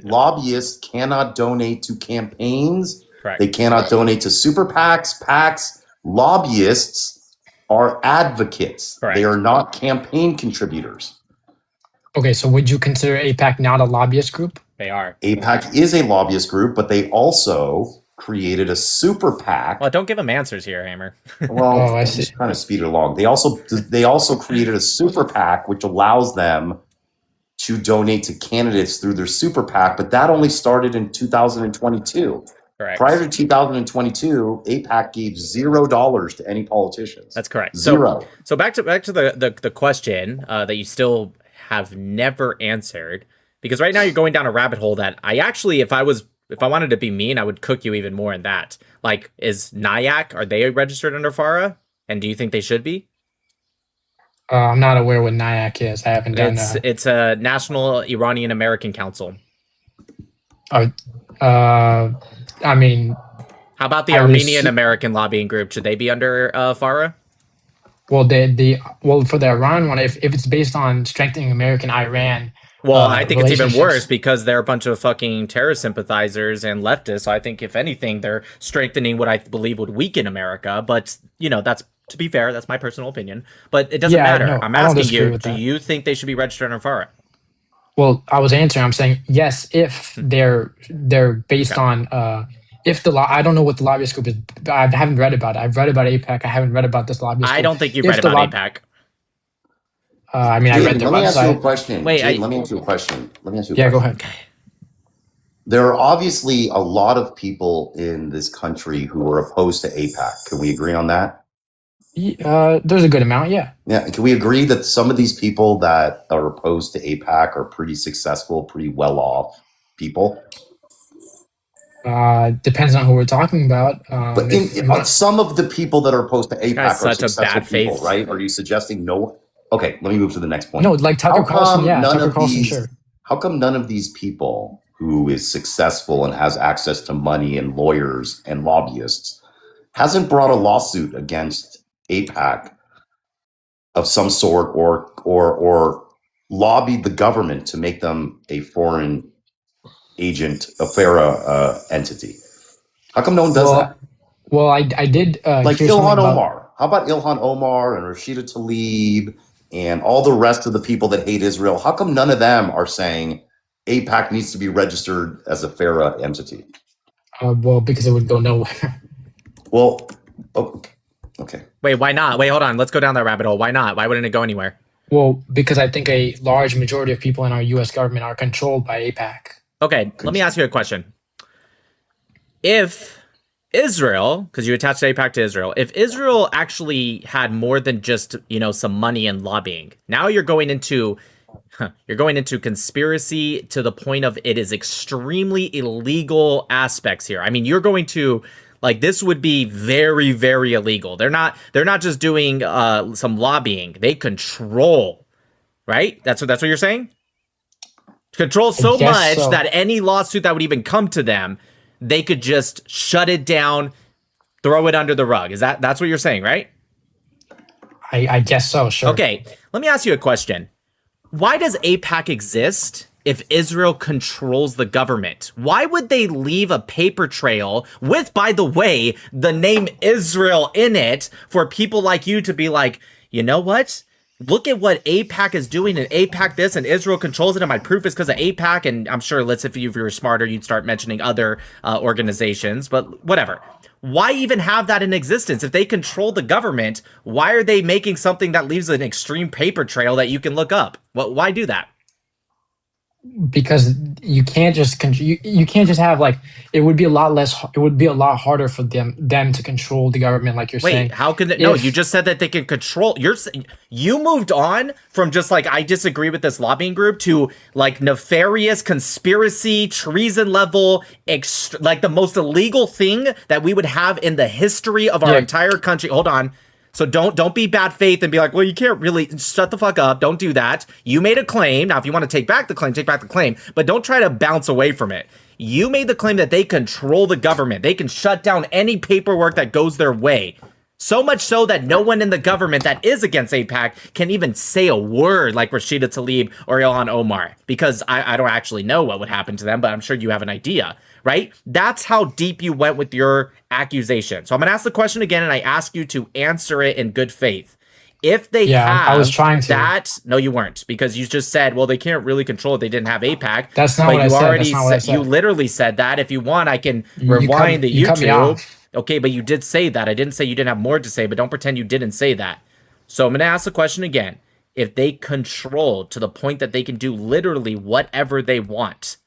lobbyists cannot donate to campaigns. Correct. They cannot donate to super PACs, PACs. Lobbyists are advocates. Correct. They are not campaign contributors. Okay, so would you consider APAC not a lobbyist group? They are. APAC is a lobbyist group, but they also created a super PAC. Well, don't give them answers here, Hammer. Well, Oh, I I'm see. just trying to speed it along. They also created a super PAC, which allows them to donate to candidates through their super PAC, but that only started in 2022. Correct. Prior to 2022, APAC gave $0 to any politicians. That's correct. Zero. So back to the question that you still have never answered, because right now you're going down a rabbit hole that I actually, if I wanted to be mean, I would cook you even more in that. Like, is NIAC, are they registered under FARA? And do you think they should be? I'm not aware what NIAC is. I haven't done It's a National Iranian American Council. I mean, How about the I would Armenian assu- American lobbying group? Should they be under FARA? well, for the Iran one, if it's based on strengthening American Iran. Well, I think it's even relationships- worse because they're a bunch of fucking terrorist sympathizers and leftists. So I think, if anything, they're strengthening what I believe would weaken America. But, that's, to be fair, that's my personal opinion. But it doesn't Yeah, matter. no, I'm I don't asking disagree you, with do that. you think they should be registered under FARA? Well, I was answering. I'm saying yes if they're based on if the law. I don't know what the lobbyist group is. I haven't read about it. I've read about APAC. I haven't read about this lobbyist group. I don't think you've If read the about lob- APAC. I mean, I read Jaden, their let me ask you a website. question. Wait, Jaden, let me ask you a question. Yeah, go ahead. There are obviously a lot of people in this country who are opposed to APAC. Can we agree on that? There's a good amount. Yeah. Yeah. Can we agree that some of these people that are opposed to APAC are pretty successful, pretty well off people? Depends on who we're talking about. But some of the people that are opposed to APAC guy's are such a successful bad people, faith. right? Are you suggesting no? Okay, let me move to the next point. No, like Tucker How Carlson. come Yeah, none Tucker of Carlson. these- Sure. How come none of these people who is successful and has access to money and lawyers and lobbyists hasn't brought a lawsuit against APAC of some sort or lobbied the government to make them a foreign agent, a FARA entity? How come no one does that? Well, I did Like hear something Ilhan about- Omar. How about Ilhan Omar and Rashida Tlaib and all the rest of the people that hate Israel? How come none of them are saying APAC needs to be registered as a FARA entity? Well, because it would go nowhere. Well, okay. Wait, why not? Wait, hold on. Let's go down that rabbit hole. Why not? Why wouldn't it go anywhere? Well, because I think a large majority of people in our U.S. government are controlled by APAC. Okay, let me ask you a question. If Israel, because you attached APAC to Israel, if Israel actually had more than just, some money and lobbying, now you're going into conspiracy to the point of it is extremely illegal aspects here. I mean, you're going to this would be very, very illegal. They're not just doing some lobbying. They control, right? That's what you're saying? Control so guess much so. that any lawsuit that would even come to them, they could just shut it down, throw it under the rug. That's what you're saying, right? I guess so, sure. Okay, let me ask you a question. Why does APAC exist if Israel controls the government? Why would they leave a paper trail with, by the way, the name Israel in it for people like you to be like, you know what? Look at what APAC is doing, and APAC this, and Israel controls it, and my proof is because of APAC, and I'm sure, if you were smarter, you'd start mentioning other organizations, but whatever. Why even have that in existence? If they control the government, why are they making something that leaves an extreme paper trail that you can look up? Why do that? Because you can't just you can't just have it would be a lot harder for them to control the government, like you're saying. Wait, how can they? No, you just said that they can control. You moved on from just I disagree with this lobbying group to nefarious conspiracy, treason level, the most illegal thing that we would have in the history of our entire country. Hold on. So don't be bad faith and be like, well, you can't really shut the fuck up. Don't do that. You made a claim. Now, if you want to take back the claim, take back the claim, but don't try to bounce away from it. You made the claim that they control the government. They can shut down any paperwork that goes their way. So much so that no one in the government that is against AIPAC can even say a word like Rashida Tlaib or Ilhan Omar, because I don't actually know what would happen to them, but I'm sure you have an idea, right? That's how deep you went with your accusation. So I'm going to ask the question again, and I ask you to answer it in good faith. If they have I was trying to. that, no, you weren't, because you just said, well, they can't really control it. They didn't have AIPAC. That's not but what you I said. already That's not what I said. You literally said that. If you want, I can You rewind the cut me YouTube. off. Okay, but you did say that. I didn't say you didn't have more to say, but don't pretend you didn't say that. So I'm going to ask the question again. If they control to the point that they can do literally whatever they want,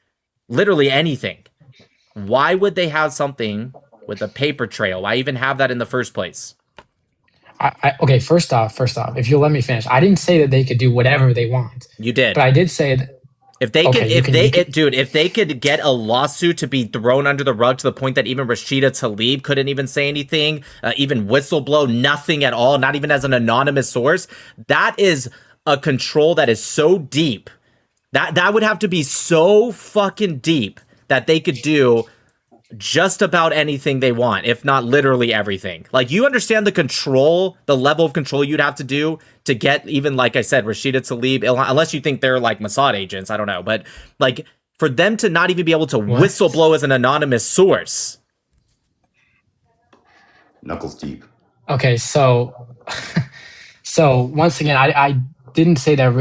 literally anything, why would they have something with a paper trail? Why even have that in the first place? Okay, first off, if you'll let me finish, I didn't say that they could do whatever they want. You did. But I did say that if they okay, could, dude, if they could get a lawsuit to be thrown under the rug to the point that even Rashida Tlaib couldn't even say anything, even whistleblow, nothing at all, not even as an anonymous source, that is a control that is so deep. That would have to be so fucking deep that they could do just about anything they want, if not literally everything. Like, you understand the control, the level of control you'd have to do to get even, like I said, Rashida Tlaib, unless you think they're like Mossad agents, I don't know. But like, for them to not even be able to whistleblow as an anonymous source. Knuckles deep. okay, so once again, I didn't say that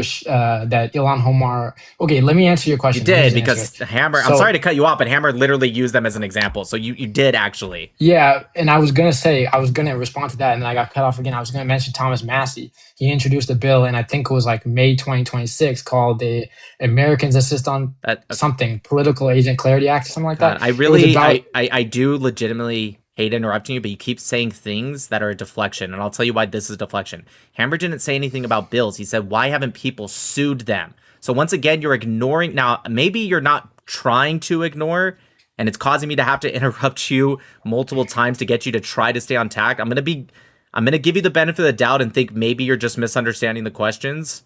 that Ilhan Omar. Okay, let me answer your question. You Let me did, just because answer it. Hammer, I'm sorry to cut you off, but Hammer literally used them as an example. So you did actually. Yeah, and I was gonna respond to that, and then I got cut off again. I was gonna mention Thomas Massey. He introduced a bill, and I think it was like May 2026, called the Americans Assist on something Political Agent Clarity Act or something like that. I It was really, about- I do legitimately hate interrupting you, but you keep saying things that are a deflection, and I'll tell you why this is deflection. Hammer didn't say anything about bills. He said, why haven't people sued them? So once again, you're ignoring. Now, maybe you're not trying to ignore, and it's causing me to have to interrupt you multiple times to get you to try to stay on tack. I'm gonna give you the benefit of the doubt and think maybe you're just misunderstanding the questions.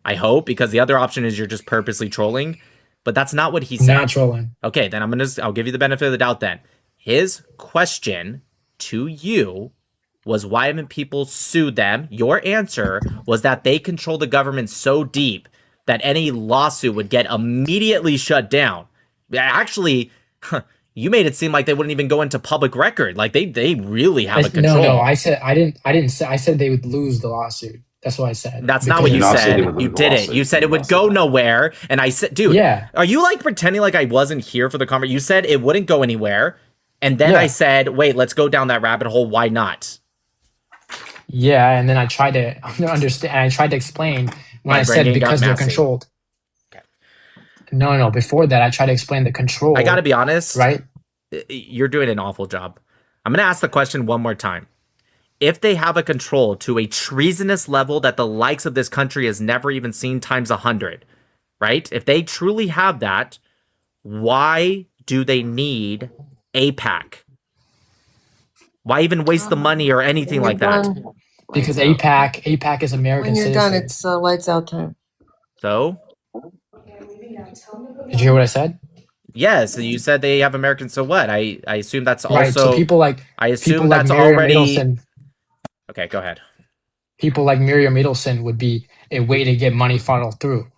I hope, because the other option is you're just purposely trolling, but that's not what he said. Not trolling. Okay, then I'll give you the benefit of the doubt then. His question to you was, why haven't people sued them? Your answer was that they control the government so deep that any lawsuit would get immediately shut down. Actually, you made it seem like they wouldn't even go into public record. Like they really have a control. No, I didn't say. I said they would lose the lawsuit. That's what I said. That's not what you said. You didn't. You said it would go nowhere. And I said, dude, are you like pretending like I wasn't here for the conversation? You said it wouldn't go anywhere. And then I said, wait, let's go down that rabbit hole. Why not? Yeah, and then I tried to understand. I tried to explain when I said because they're controlled. Okay. No. Before that, I tried to explain the control. I got to be honest. Right? You're doing an awful job. I'm going to ask the question one more time. If they have a control to a treasonous level that the likes of this country has never even seen times 100, right? If they truly have that, why do they need AIPAC? Why even waste the money or anything like that? Because AIPAC is American When you're citizens. done, it's lights out time. So? Did you hear what I said? Yes, you said they have American. So what? I assume that's also. Right. So people like I assume people like that's Miriam already. Edelson, Okay, go ahead. people like Miriam Edelson would be a way to get money funneled through.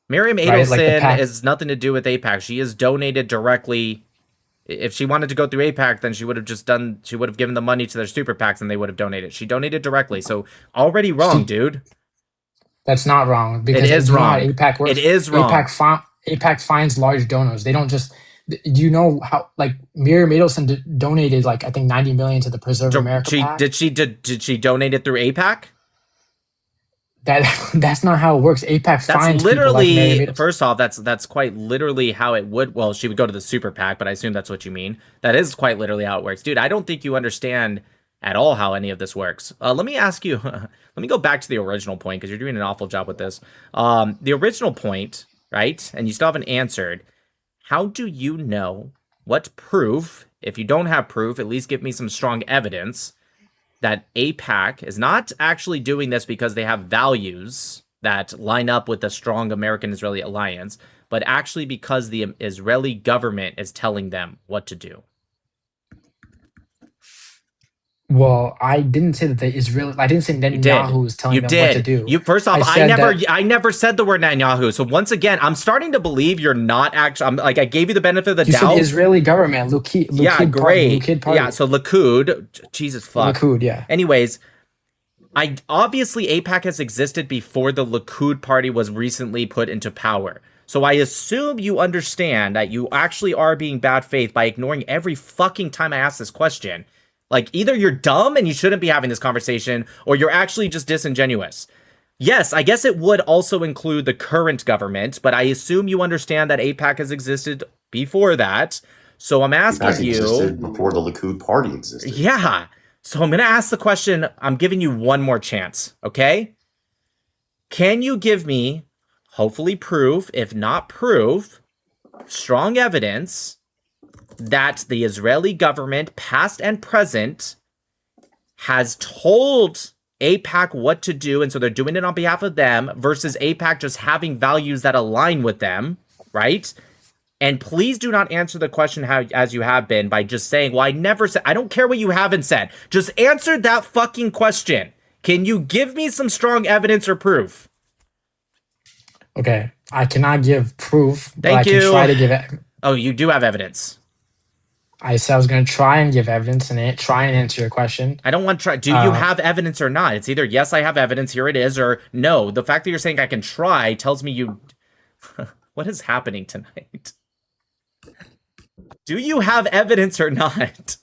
Miriam Right, Edelson like the PAC. has nothing to do with AIPAC. She is donated directly. If she wanted to go through AIPAC, then she would have given the money to their super PACs and they would have donated. She donated directly. So already wrong, dude. That's not wrong. Because It is you know how wrong. AIPAC works. It is wrong. AIPAC finds large donors. They don't just. Do you know how? Like Miriam Edelson donated like I think 90 million to the Preserve America PAC. Did she donate it through AIPAC? That's not how it works. AIPAC That's finds people like literally, Miriam Edelson. first off, that's quite literally how it would. Well, she would go to the super PAC, but I assume that's what you mean. That is quite literally how it works, dude. I don't think you understand at all how any of this works. Let me ask you. Let me go back to the original point because you're doing an awful job with this. The original point, right? And you still haven't answered. How do you know what proof? If you don't have proof, at least give me some strong evidence that AIPAC is not actually doing this because they have values that line up with the strong American-Israeli alliance, but actually because the Israeli government is telling them what to do. Well, I didn't say that the Israeli. I didn't say You did. Netanyahu was telling You them what to did. do. You first off, I said that. I never said the word Netanyahu. So once again, I'm starting to believe you're not actually. I'm like I gave you the benefit of the You said doubt. Israeli government. Likud Yeah, Party. great. Likud Party. Yeah, so Likud. Jesus fuck. Likud. Yeah. Anyways, I obviously AIPAC has existed before the Likud party was recently put into power. So I assume you understand that you actually are being bad faith by ignoring every fucking time I ask this question. Like, either you're dumb and you shouldn't be having this conversation, or you're actually just disingenuous. Yes, I guess it would also include the current government, but I assume you understand that AIPAC has existed before that. So I'm asking AIPAC you... existed before the Likud party existed. Yeah. So I'm going to ask the question. I'm giving you one more chance, okay? Can you give me, hopefully proof, if not proof, strong evidence that the Israeli government, past and present, has told AIPAC what to do, and so they're doing it on behalf of them, versus AIPAC just having values that align with them, right? And please do not answer the question as you have been by just saying, well, I never said, I don't care what you haven't said. Just answer that fucking question. Can you give me some strong evidence or proof? Okay. I cannot give proof, but Thank I you. can try to give it. Oh, you do have evidence. I said I was going to try and give evidence and try and answer your question. I don't want to try. Do you have evidence or not? It's either yes, I have evidence, here it is, or no. The fact that you're saying I can try tells me you... What is happening tonight? Do you have evidence or not?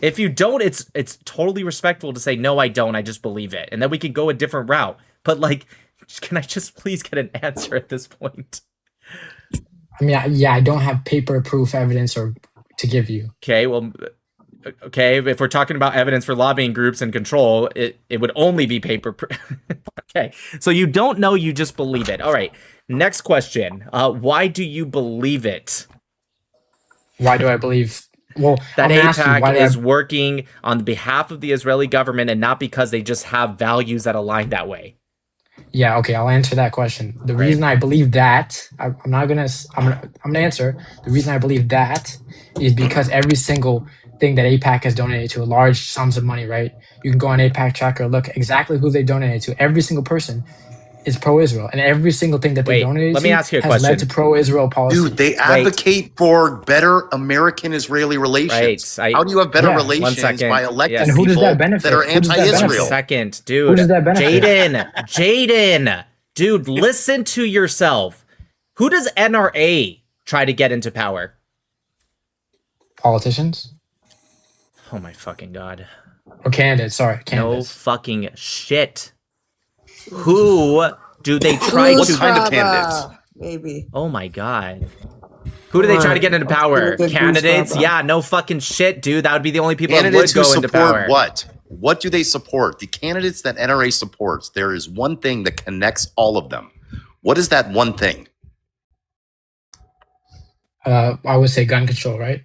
If you don't, it's totally respectful to say, no, I don't, I just believe it. And then we could go a different route. But, like, can I just please get an answer at this point? I mean, yeah, I don't have paper proof evidence or to give you. Okay, well, okay, if we're talking about evidence for lobbying groups and control, it would only be paper. Okay, so you don't know, you just believe it. All right, next question. Why do you believe it? Why do I believe? Well, that AIPAC is working on behalf of the Israeli government and not because they just have values that align that way. Yeah, okay, I'll answer that question. The reason I believe that, I'm gonna answer. The reason I believe that is because every single thing that AIPAC has donated to, large sums of money, right? You can go on AIPAC tracker, look exactly who they donated to. Every single person is pro-Israel, and every single thing that they donated let me ask you a has question. led to pro-Israel policy. Dude, they advocate for better American-Israeli relations. Right. How do you have better 1 relations second. by electing Yes. And who does people that benefit? are Who does that benefit? anti-Israel? 1 second, dude. Who does that benefit? Jaden, dude, listen to yourself. Who does NRA try to get into power? Politicians? Oh my fucking god. Or candidates, sorry. No fucking shit. Who do they try What to... kind of candidates? Maybe. Oh my god. Who do they try to get into power? Candidates? Yeah, no fucking shit, dude. That would be the only people that would Candidates who go into support power. what? What do they support? The candidates that NRA supports, there is one thing that connects all of them. What is that one thing? I would say gun control, right?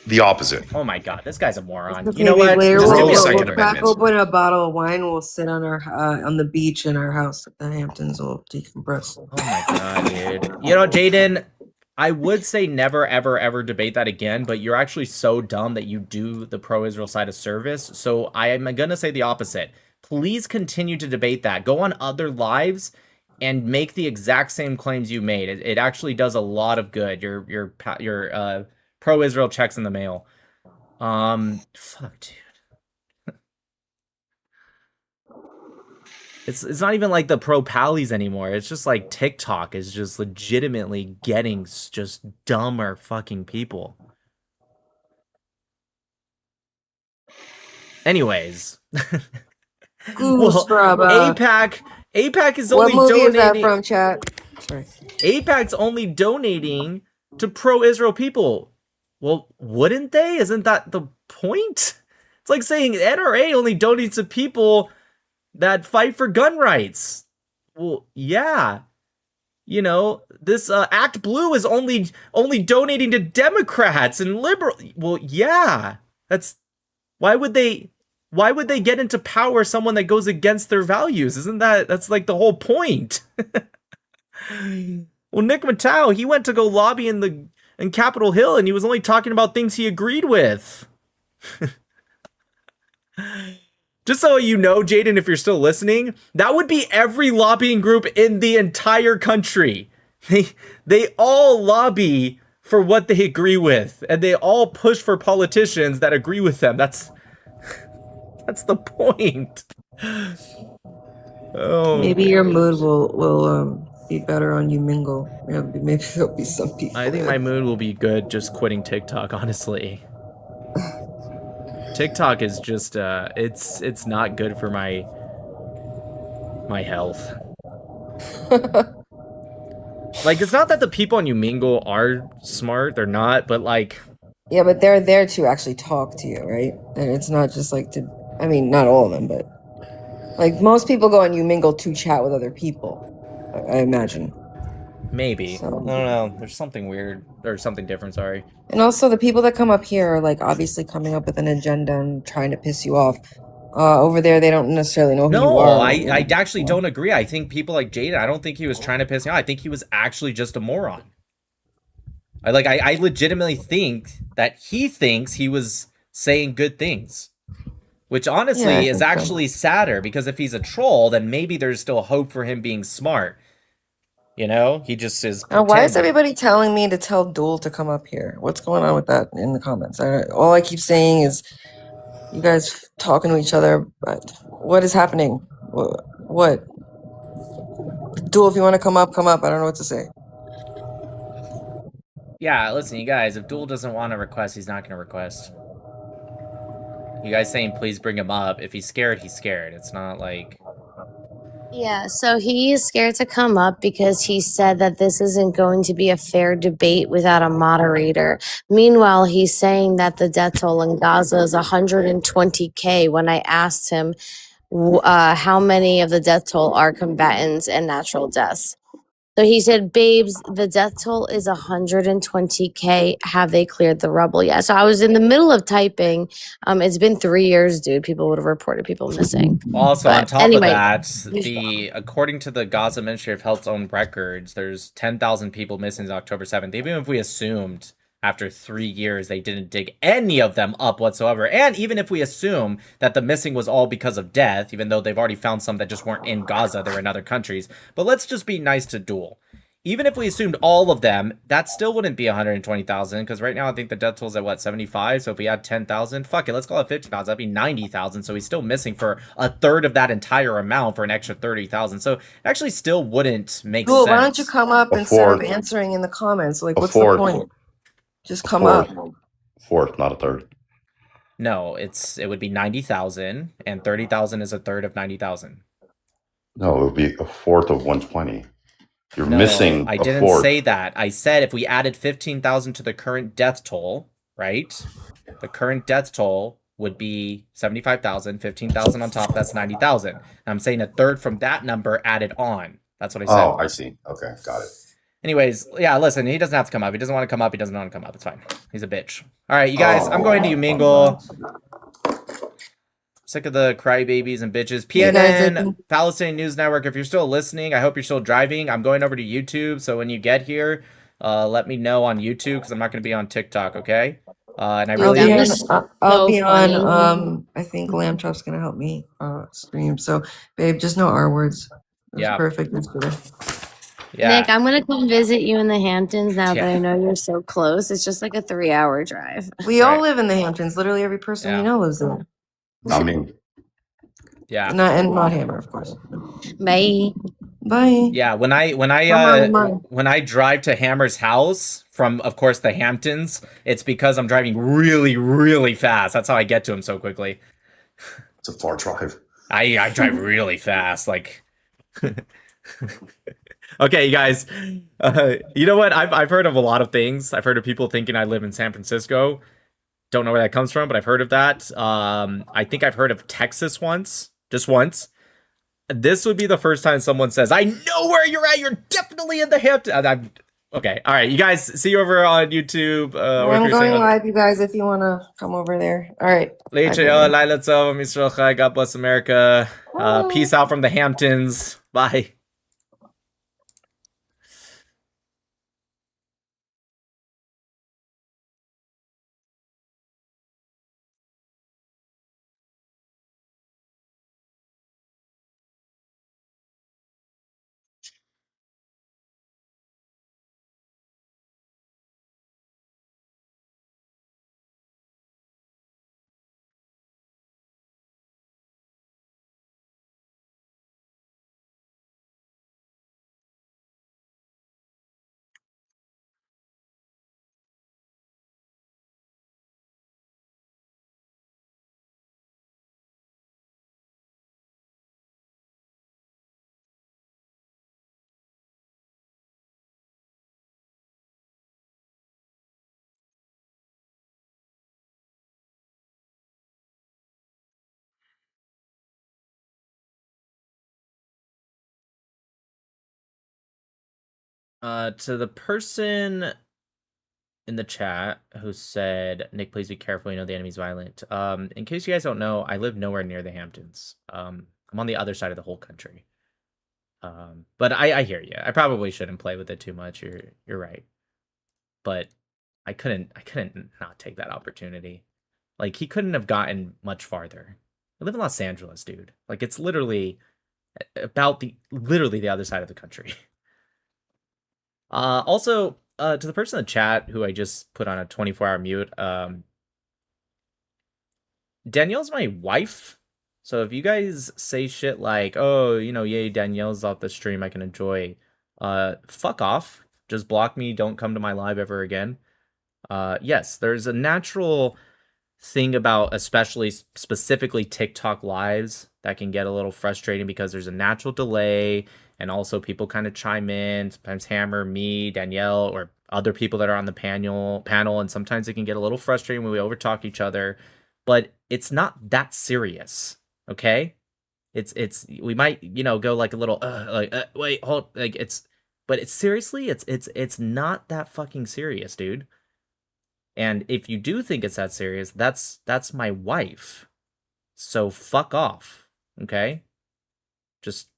The opposite. Oh my god, this guy's a moron. Okay, You know what? later Just give me a we'll second. crack open a bottle of wine. We'll sit on our on the beach in our house at the Hamptons. We'll decompress. Oh my god, dude. You know, Jaden, I would say never, ever, ever debate that again, but you're actually so dumb that you do the pro-Israel side of service. So I am going to say the opposite. Please continue to debate that. Go on other lives and make the exact same claims you made. It actually does a lot of good. Your pro-Israel checks in the mail. Fuck, dude. It's not even like the pro-pallies anymore. It's just like TikTok is just legitimately getting just dumber fucking people. Anyways. Goose AIPAC is what only movie is that donating... from, chat? Sorry. AIPAC's only donating to pro-Israel people. Well, wouldn't they? Isn't that the point? It's like saying NRA only donates to people that fight for gun rights. Well, yeah. You know, this Act Blue is only donating to Democrats and liberal. Well, yeah. That's why would they get into power someone that goes against their values? That's like the whole point. Well, Nick Matau, he went to go lobby in the in Capitol Hill and he was only talking about things he agreed with. Just so you know, Jaden, if you're still listening, that would be every lobbying group in the entire country. They all lobby for what they agree with, and they all push for politicians that agree with them. That's the point. Oh, Maybe your mood will be better on you mingle. Maybe there'll be some people. I think my mood will be good just quitting TikTok, honestly. TikTok is just it's not good for my health. Like, it's not that the people on Umingle are smart, they're not, but like, Yeah, but they're there to actually talk to you, right? And it's not just like to. I mean, not all of them, but like most people go on Umingle to chat with other people. I imagine. maybe. So. I don't know. There's something weird or something different, sorry. And also, the people that come up here are like obviously coming up with an agenda and trying to piss you off. Over there, they don't necessarily know who you No, are. I actually don't agree. I think people like Jaden, I don't think he was trying to piss me off. I think he was actually just a moron. I legitimately think that he thinks he was saying good things. Which honestly is actually sadder, because if he's a troll, then maybe there's still hope for him being smart. You know? He just is Now, why is pretending. everybody telling me to tell Duel to come up here? What's going on with that in the comments? All I keep saying is you guys talking to each other, but what is happening? What? Duel, if you want to come up, come up. I don't know what to say. Yeah, listen, you guys, if Duel doesn't want to request, he's not going to request. You guys saying please bring him up. If he's scared, he's scared. It's not like... Yeah, so he is scared to come up because he said that this isn't going to be a fair debate without a moderator. Meanwhile, he's saying that the death toll in Gaza is 120K when I asked him how many of the death toll are combatants and natural deaths. So he said, babes, the death toll is 120K. Have they cleared the rubble yet? So I was in the middle of typing. It's been 3 years, dude. People would have reported people missing. Also, on But top anyway, of that, according to the Gaza Ministry of Health's own records, there's 10,000 people missing since October 7th. Even if we assumed after 3 years they didn't dig any of them up whatsoever, and even if we assume that the missing was all because of death, even though they've already found some that just weren't in Gaza, they were in other countries. But let's just be nice to Duel. Even if we assumed all of them, that still wouldn't be 120,000, because right now I think the death toll's at, what, 75? So if we add 10,000, fuck it, let's call it 50,000. That'd be 90,000, so he's still missing for a third of that entire amount for an extra 30,000. So it actually still wouldn't make Duel, sense. why don't you come up instead of answering in the comments? Like, what's the point? Just come up. Fourth, not a third. No, it would be 90,000, and 30,000 is a third of 90,000. No, it would be a fourth of 120. You're No, missing I a didn't fourth. say that. I said if we added 15,000 to the current death toll, right? The current death toll would be 75,000, 15,000 on top, that's 90,000. I'm saying a third from that number added on. That's what I said. Oh, I see. Okay, got it. Anyways, yeah, listen, he doesn't have to come up. He doesn't want to come up. He doesn't want to come up. It's fine. He's a bitch. All right, you guys, I'm going to Umingle. Sick of the crybabies and bitches. PNN, Palestinian News Network, if you're still listening, I hope you're still driving. I'm going over to YouTube, so when you get here, let me know on YouTube, because I'm not going to be on TikTok, okay? And I really... I'll be on, I think Lamb Chop's going to help me stream. So, babe, just no R words. That's Yeah. perfect. That's good. Yeah. Nick, I'm going to come visit you in the Hamptons now Yeah. that I know you're so close. It's just like a 3-hour drive. We all live in the Hamptons. Literally every person we know lives there. I mean, Yeah. Not Hammer, of course. Bye. Bye. Yeah, when I drive to Hammer's house from, of course, the Hamptons, it's because I'm driving really, really fast. That's how I get to him so quickly. It's a far drive. I drive really fast, like... Okay, you guys, you know what? I've heard of a lot of things. I've heard of people thinking I live in San Francisco. Don't know where that comes from, but I've heard of that. I think I've heard of Texas once, just once. This would be the first time someone says, I know where you're at. You're definitely in the Hamptons. Okay, all right, you guys, see you over on YouTube. I'm going live, you guys, if you want to come over there. All right. God bless America. Peace out from the Hamptons. Bye. To the person in the chat who said, Nick, please be careful. You know the enemy's violent. In case you guys don't know, I live nowhere near the Hamptons. I'm on the other side of the whole country. But I hear you. I probably shouldn't play with it too much. You're right. But I couldn't not take that opportunity. Like, he couldn't have gotten much farther. I live in Los Angeles, dude. Like, it's literally about literally the other side of the country. Also, to the person in the chat who I just put on a 24-hour mute, Danielle's my wife. So if you guys say shit like, oh, you know, yay, Danielle's off the stream, I can enjoy, fuck off. Just block me, don't come to my live ever again. Yes, there's a natural thing about especially specifically TikTok lives that can get a little frustrating because there's a natural delay, and also people kind of chime in, sometimes Hammer, me, Danielle, or other people that are on the panel, and sometimes it can get a little frustrating when we overtalk each other, but it's not that serious, okay? It's we might, you know, go like a little wait, hold, like but it's seriously, it's not that fucking serious, dude. And if you do think it's that serious, that's my wife. So fuck off, okay? Just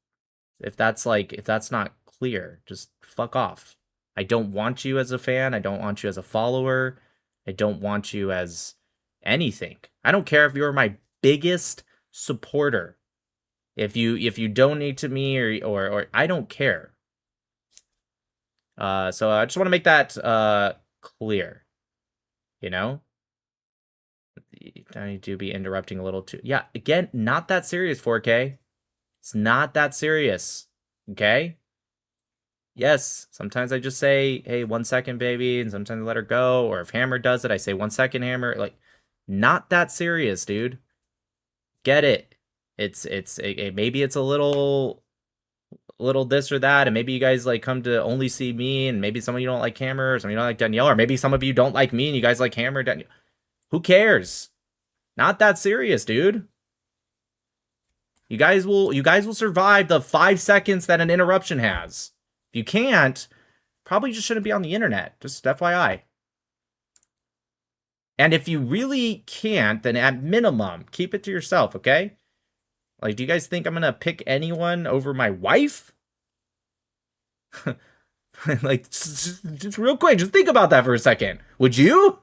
if that's not clear, just fuck off. I don't want you as a fan. I don't want you as a follower. I don't want you as anything. I don't care if you're my biggest supporter. If you donate to me or I don't care. So I just want to make that clear. You know? I do be interrupting a little too. Yeah, again, not that serious, 4K. It's not that serious. Okay? Yes, sometimes I just say, hey, 1 second, baby, and sometimes I let her go. Or if Hammer does it, I say 1 second, Hammer. Like, not that serious, dude. Get it. Maybe it's a little this or that, and maybe you guys like come to only see me, and maybe some of you don't like Hammer, or some of you don't like Danielle, or maybe some of you don't like me and you guys like Hammer, Danielle. Who cares? Not that serious, dude. You guys will survive the 5 seconds that an interruption has. If you can't, probably just shouldn't be on the internet. Just FYI. And if you really can't, then at minimum, keep it to yourself, okay? Like, do you guys think I'm gonna pick anyone over my wife? Like, just real quick, just think about that for a second. Would you?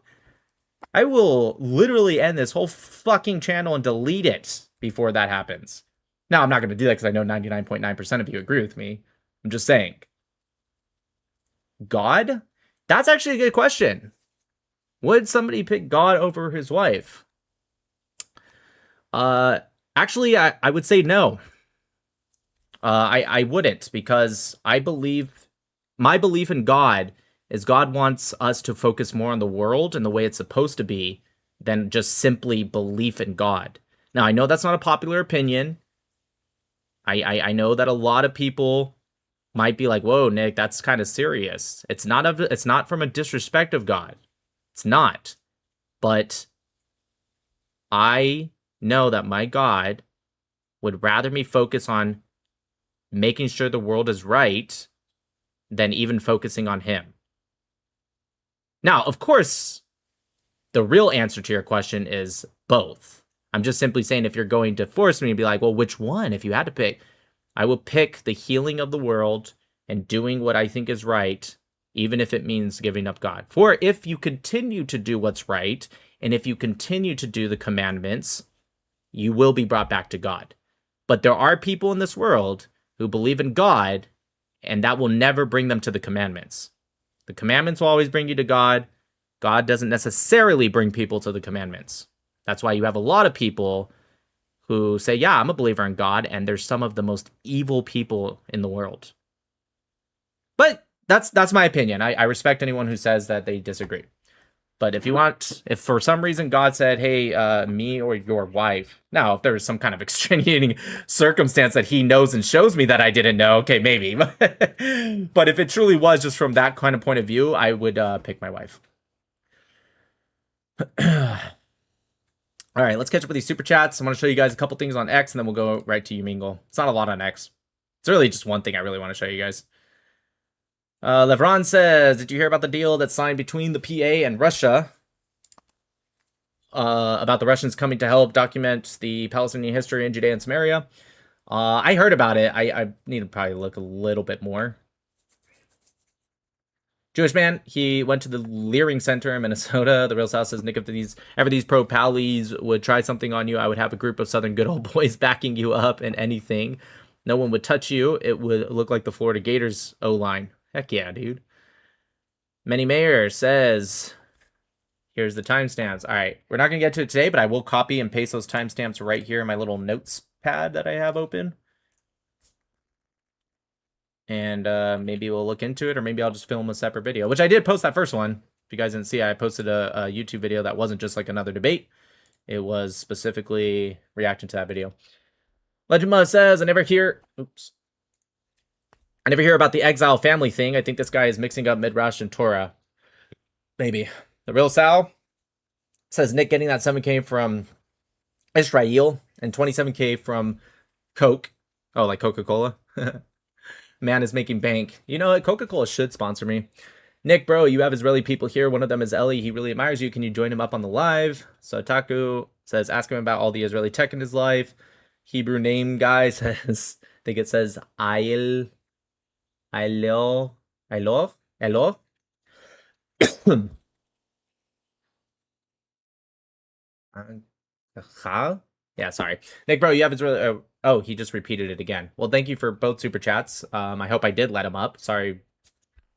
I will literally end this whole fucking channel and delete it before that happens. Now, I'm not gonna do that because I know 99.9% of you agree with me. I'm just saying. God? That's actually a good question. Would somebody pick God over his wife? Actually, I would say no. I wouldn't, because I believe, my belief in God is God wants us to focus more on the world and the way it's supposed to be than just simply belief in God. Now, I know that's not a popular opinion. I know that a lot of people might be like, whoa, Nick, that's kind of serious. It's not from a disrespect of God. It's not. But I know that my God would rather me focus on making sure the world is right than even focusing on him. Now, of course, the real answer to your question is both. I'm just simply saying, if you're going to force me to be like, well, which one? If you had to pick, I will pick the healing of the world and doing what I think is right, even if it means giving up God. For if you continue to do what's right, and if you continue to do the commandments, you will be brought back to God. But there are people in this world who believe in God, and that will never bring them to the commandments. The commandments will always bring you to God. God doesn't necessarily bring people to the commandments. That's why you have a lot of people who say, yeah, I'm a believer in God, and they're some of the most evil people in the world. But that's my opinion. I respect anyone who says that they disagree. But if for some reason God said, hey, me or your wife, now, if there was some kind of extenuating circumstance that he knows and shows me that I didn't know, okay, maybe. But if it truly was just from that kind of point of view, I would pick my wife. All right, let's catch up with these super chats. I want to show you guys a couple things on X, and then we'll go right to you, Mingle. It's not a lot on X. It's really just one thing I really want to show you guys. Levron says, did you hear about the deal that's signed between the PA and Russia about the Russians coming to help document the Palestinian history in Judea and Samaria? I heard about it. I need to probably look a little bit more. Jewish man, he went to the Leering Center in Minnesota. The Real South says, Nick, if these pro-pallies would try something on you, I would have a group of Southern good old boys backing you up in anything. No one would touch you. It would look like the Florida Gators O-line. Heck yeah, dude. Manny Mayer says, here's the timestamps. All right, we're not going to get to it today, but I will copy and paste those timestamps right here in my little notes pad that I have open. And maybe we'll look into it, or maybe I'll just film a separate video, which I did post that first one. If you guys didn't see, I posted a YouTube video that wasn't just like another debate. It was specifically reacting to that video. Legend Mud says, I never hear about the exile family thing. I think this guy is mixing up Midrash and Torah. Maybe. The Real Sal says, Nick getting that 7K from Israel and 27K from Coke. Oh, like Coca-Cola? Man is making bank. You know what? Coca-Cola should sponsor me. Nick, bro, you have Israeli people here. One of them is Ellie. He really admires you. Can you join him up on the live? So Taku says, ask him about all the Israeli tech in his life. Hebrew name guy says, I think it says Elov. Yeah, sorry. Nick, bro, you have Israeli... Oh, he just repeated it again. Well, thank you for both super chats. I hope I did let him up. Sorry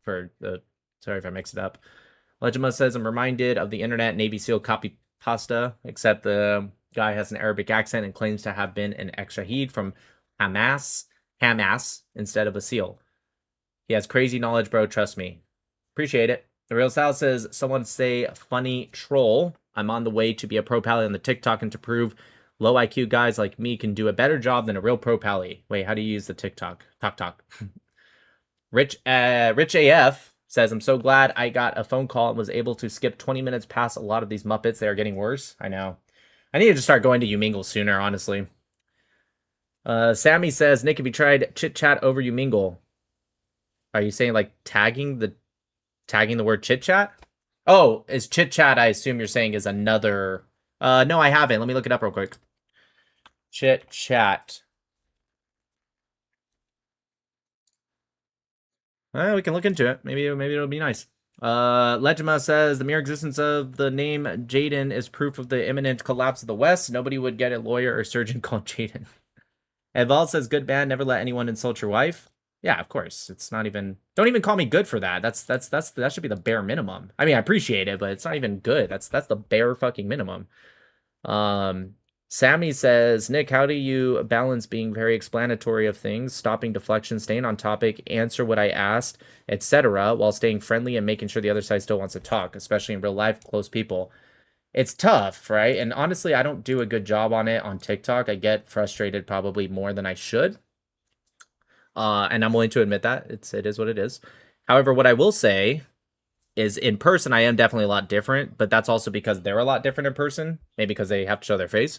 if I mixed it up. Legend says, I'm reminded of the internet Navy SEAL copy pasta, except the guy has an Arabic accent and claims to have been an ex-Shahid from Hamas instead of a SEAL. He has crazy knowledge, bro. Trust me. Appreciate it. The Real Sal says, someone say funny troll. I'm on the way to be a pro pally on the TikTok and to prove low IQ guys like me can do a better job than a real pro pally. Wait, how do you use the TikTok? Talk. Rich AF says, I'm so glad I got a phone call and was able to skip 20 minutes past a lot of these Muppets. They are getting worse. I know. I need to just start going to Umingle sooner, honestly. Sammy says, Nick, have you tried chit chat over Umingle? Are you saying like tagging the word chit chat? Oh, is chit chat, I assume you're saying, is another... no, I haven't. Let me look it up real quick. Chit chat. We can look into it. Maybe it'll be nice. Legima says, the mere existence of the name Jaden is proof of the imminent collapse of the West. Nobody would get a lawyer or surgeon called Jaden. Edval says, good man, never let anyone insult your wife. Yeah, of course. It's not even... Don't even call me good for that. That should be the bare minimum. I mean, I appreciate it, but it's not even good. That's the bare fucking minimum. Sammy says, Nick, how do you balance being very explanatory of things, stopping deflection, staying on topic, answer what I asked, etc., while staying friendly and making sure the other side still wants to talk, especially in real life, close people? It's tough, right? And honestly, I don't do a good job on it on TikTok. I get frustrated probably more than I should. And I'm willing to admit that. It is what it is. However, what I will say is in person, I am definitely a lot different, but that's also because they're a lot different in person, maybe because they have to show their face.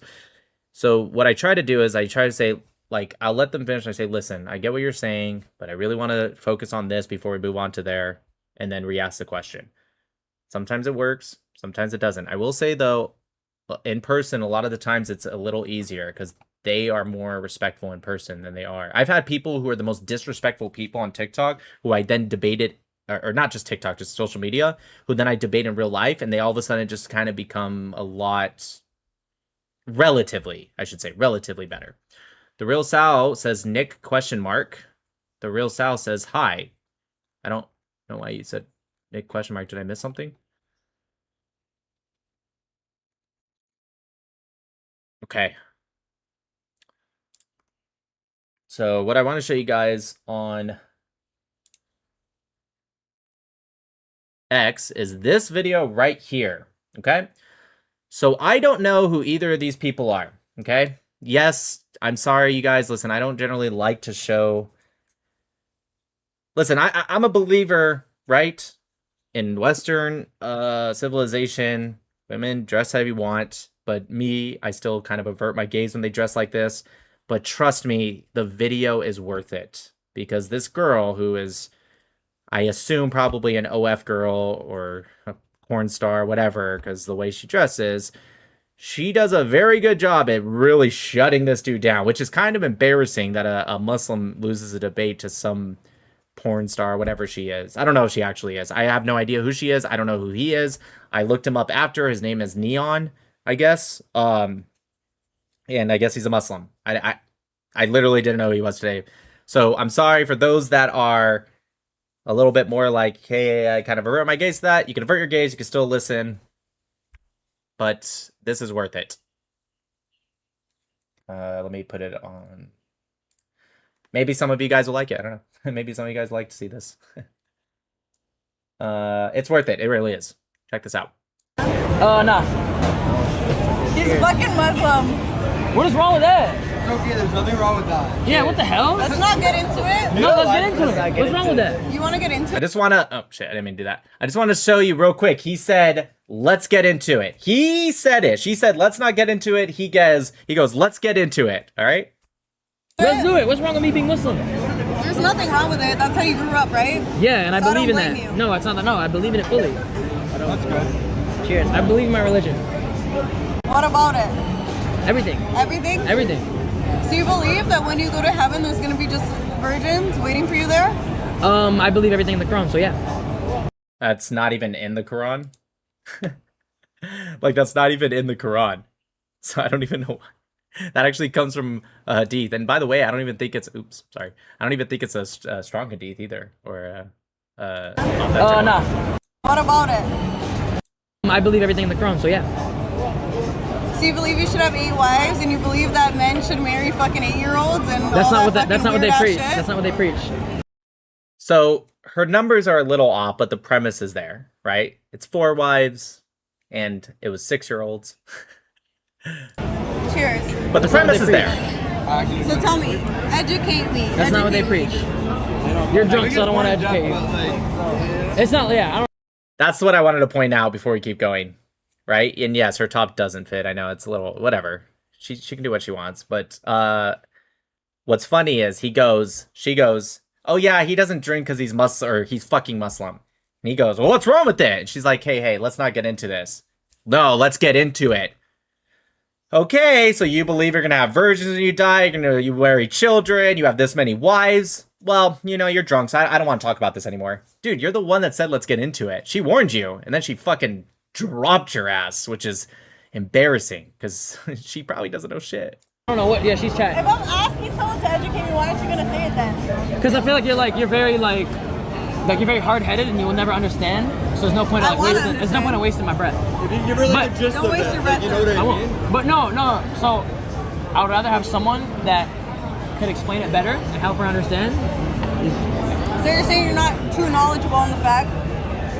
So what I try to do is I try to say, like, I'll let them finish. I say, listen, I get what you're saying, but I really want to focus on this before we move on to there, and then re-ask the question. Sometimes it works, sometimes it doesn't. I will say, though, in person, a lot of the times it's a little easier because they are more respectful in person than they are. I've had people who are the most disrespectful people on TikTok who I then debated, or not just TikTok, just social media, who then I debate in real life, and they all of a sudden just kind of become a lot, relatively better. The Real Sal says, Nick, ? The Real Sal says, hi. I don't know why you said Nick ? Did I miss something? Okay. So what I want to show you guys on X is this video right here, okay? So I don't know who either of these people are, okay? Yes, I'm sorry, you guys. Listen, I don't generally like to show... Listen, I'm a believer, right? In Western civilization, women dress however you want, but me, I still kind of avert my gaze when they dress like this. But trust me, the video is worth it. Because this girl who is... I assume probably an OF girl or a porn star, whatever, because the way she dresses, she does a very good job at really shutting this dude down, which is kind of embarrassing that a Muslim loses a debate to some porn star, whatever she is. I don't know if she actually is. I have no idea who she is. I don't know who he is. I looked him up after. His name is Neon, I guess. And I guess he's a Muslim. I literally didn't know who he was today. So I'm sorry for those that are a little bit more like, hey, I kind of avert my gaze to that. You can avert your gaze. You can still listen. But this is worth it. Let me put it on. Maybe some of you guys will like it. I don't know. Maybe some of you guys like to see this. It's worth it. It really is. Check this out. Nah. He's fucking Muslim. What is wrong with that? It's okay, there's nothing wrong with that. Yeah, what the hell? Let's not get into it. No, let's get into it. What's wrong with that? You want to get into I it? just want to... Oh, shit. I didn't mean to do that. I just want to show you real quick. He said, let's get into it. He said it. She said, let's not get into it. He goes, let's get into it. All right? Let's do it. What's wrong with me being Muslim? There's nothing wrong with it. That's how you grew up, right? Yeah, and I So I believe in don't that. blame you. No, it's not that. No, I believe in it fully. That's good. Cheers. I believe in my religion. What about it? Everything. Everything? Everything. So you believe that when you go to heaven, there's going to be just virgins waiting for you there? I believe everything in the Quran, so yeah. That's not even in the Quran. Like, that's not even in the Quran. So I don't even know. That actually comes from hadith. And by the way, I don't even think it's... Oops, sorry. I don't even think it's a strong hadith either. Or Nah. What about it? I believe everything in the Quran, so yeah. So you believe you should have 8 wives, and you believe that men should marry fucking 8-year-olds and That's all not what that that's not what they fucking preach. weird-ass shit? That's not what they preach. So her numbers are a little off, but the premise is there, right? It's 4 wives, and it was 6-year-olds. Cheers. But the That's not what premise is they there. So tell me, educate me. That's not what they educate me. preach. You're drunk, so I don't want to educate you. It's not, yeah, I don't. That's what I wanted to point out before we keep going, right? And yes, her top doesn't fit. I know it's a little whatever. She can do what she wants, but what's funny is she goes, oh yeah, he doesn't drink because he's or he's fucking Muslim. And he goes, well, what's wrong with it? And she's like, hey, let's not get into this. No, let's get into it. Okay, so you believe you're gonna have virgins when you die, you marry children, you have this many wives. Well, you're drunk, so I don't want to talk about this anymore. Dude, you're the one that said let's get into it. She warned you, and then she fucking dropped your ass, which is embarrassing, because she probably doesn't know shit. I don't know what. Yeah, she's chatting. If I'm asking someone to educate me, why aren't you gonna say it then? Because I feel like you're very you're very hard-headed and you will never understand. So there's no point of wasting. There's no point of wasting my breath. If you give her like But- a gist Don't of waste it, your breath. you know what I I won't. mean? But no. So I would rather have someone that could explain it better and help her understand. So you're saying you're not too knowledgeable on the fact,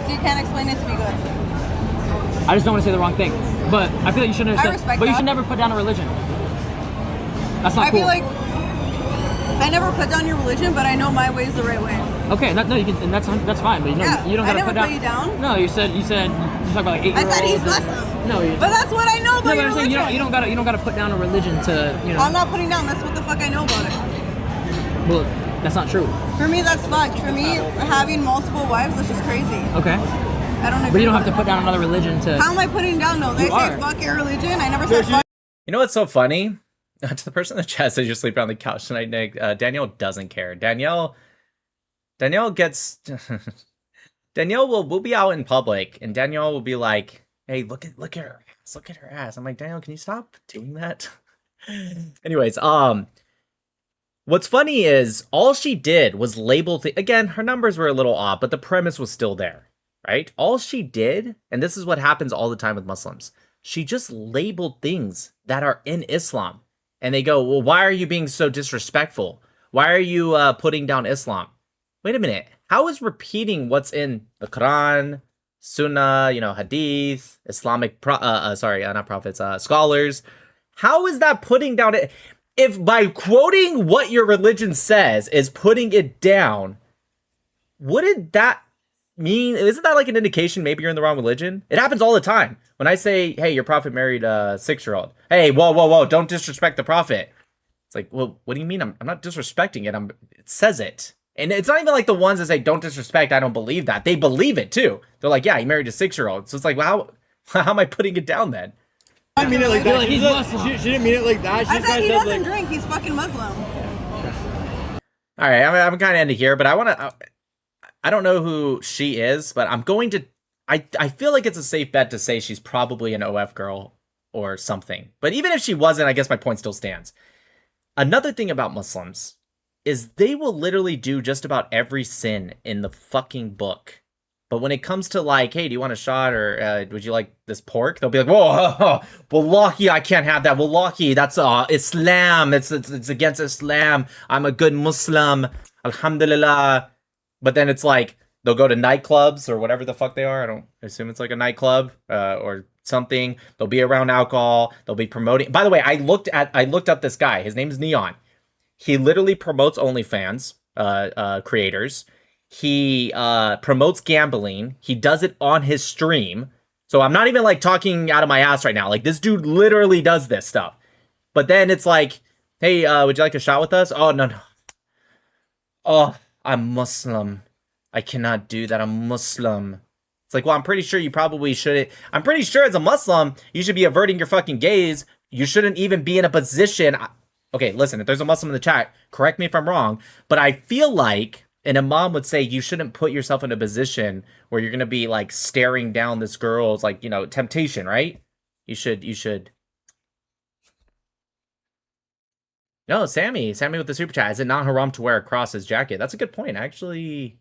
so you can't explain it to me good. I just don't want to say the wrong thing. But I feel like you should understand. respect But you that. should never put down a religion. That's not I cool. feel like I never put down your religion, but I know my way is the right way. Okay, no, you can, and that's fine. But you don't I gotta never put down. put you down. No, you said you talked about like 8-year-olds. I said he's Muslim. No, But that's what I know about but your I'm saying religion. you don't gotta put down a religion to I'm not putting down. That's what the fuck I know about it. Well, that's not true. For me, that's fucked. For me, having multiple wives, that's just crazy. Okay. I don't agree. But you don't with have to it. put down another religion to. How am I putting down though? They You say are. fuck your religion. I never said fuck. You know what's so funny? To the person in the chat says you're sleeping on the couch tonight, Nick. Danielle doesn't care. Danielle gets... Danielle will be out in public, and Danielle will be like, hey, look at her ass. Look at her ass. I'm like, Danielle, can you stop doing that? Anyways, what's funny is all she did was label... Again, her numbers were a little off, but the premise was still there, right? All she did, and this is what happens all the time with Muslims, she just labeled things that are in Islam. And they go, well, why are you being so disrespectful? Why are you putting down Islam? Wait a minute. How is repeating what's in the Quran, Sunnah, Hadith, Islamic, not prophets, scholars, how is that putting down it? If by quoting what your religion says is putting it down, wouldn't that mean, isn't that like an indication maybe you're in the wrong religion? It happens all the time. When I say, hey, your prophet married a 6-year-old. Hey, whoa, don't disrespect the prophet. It's like, well, what do you mean? I'm not disrespecting it. It says it. And it's not even like the ones that say, don't disrespect, I don't believe that. They believe it too. They're like, yeah, he married a 6-year-old. So it's like, well, how am I putting it down then? I mean it like You're that. like, he's Muslim. She didn't mean it like that. She I just said he kinda doesn't drink. He's fucking Muslim. All right, I'm kind of ending here, but I don't know who she is, but I'm going to, I feel like it's a safe bet to say she's probably an OF girl or something. But even if she wasn't, I guess my point still stands. Another thing about Muslims is they will literally do just about every sin in the fucking book. But when it comes to like, hey, do you want a shot or would you like this pork? They'll be like, whoa, wallahi, I can't have that. Wallahi, that's Islam. It's against Islam. I'm a good Muslim. Alhamdulillah. But then it's like, they'll go to nightclubs or whatever the fuck they are. I don't assume it's like a nightclub or something. They'll be around alcohol. They'll be promoting. By the way, I looked up this guy. His name's Neon. He literally promotes OnlyFans creators. He promotes gambling. He does it on his stream. So I'm not even like talking out of my ass right now. Like this dude literally does this stuff. But then it's like, hey, would you like a shot with us? Oh, no. Oh, I'm Muslim. I cannot do that. I'm Muslim. It's like, well, I'm pretty sure you probably shouldn't. I'm pretty sure as a Muslim, you should be averting your fucking gaze. You shouldn't even be in a position. Okay, listen, if there's a Muslim in the chat, correct me if I'm wrong, but I feel like an imam would say you shouldn't put yourself in a position where you're going to be like staring down this girl's like, temptation, right? You should. No, Sammy with the super chat. Is it not haram to wear a cross as jacket? That's a good point. Actually,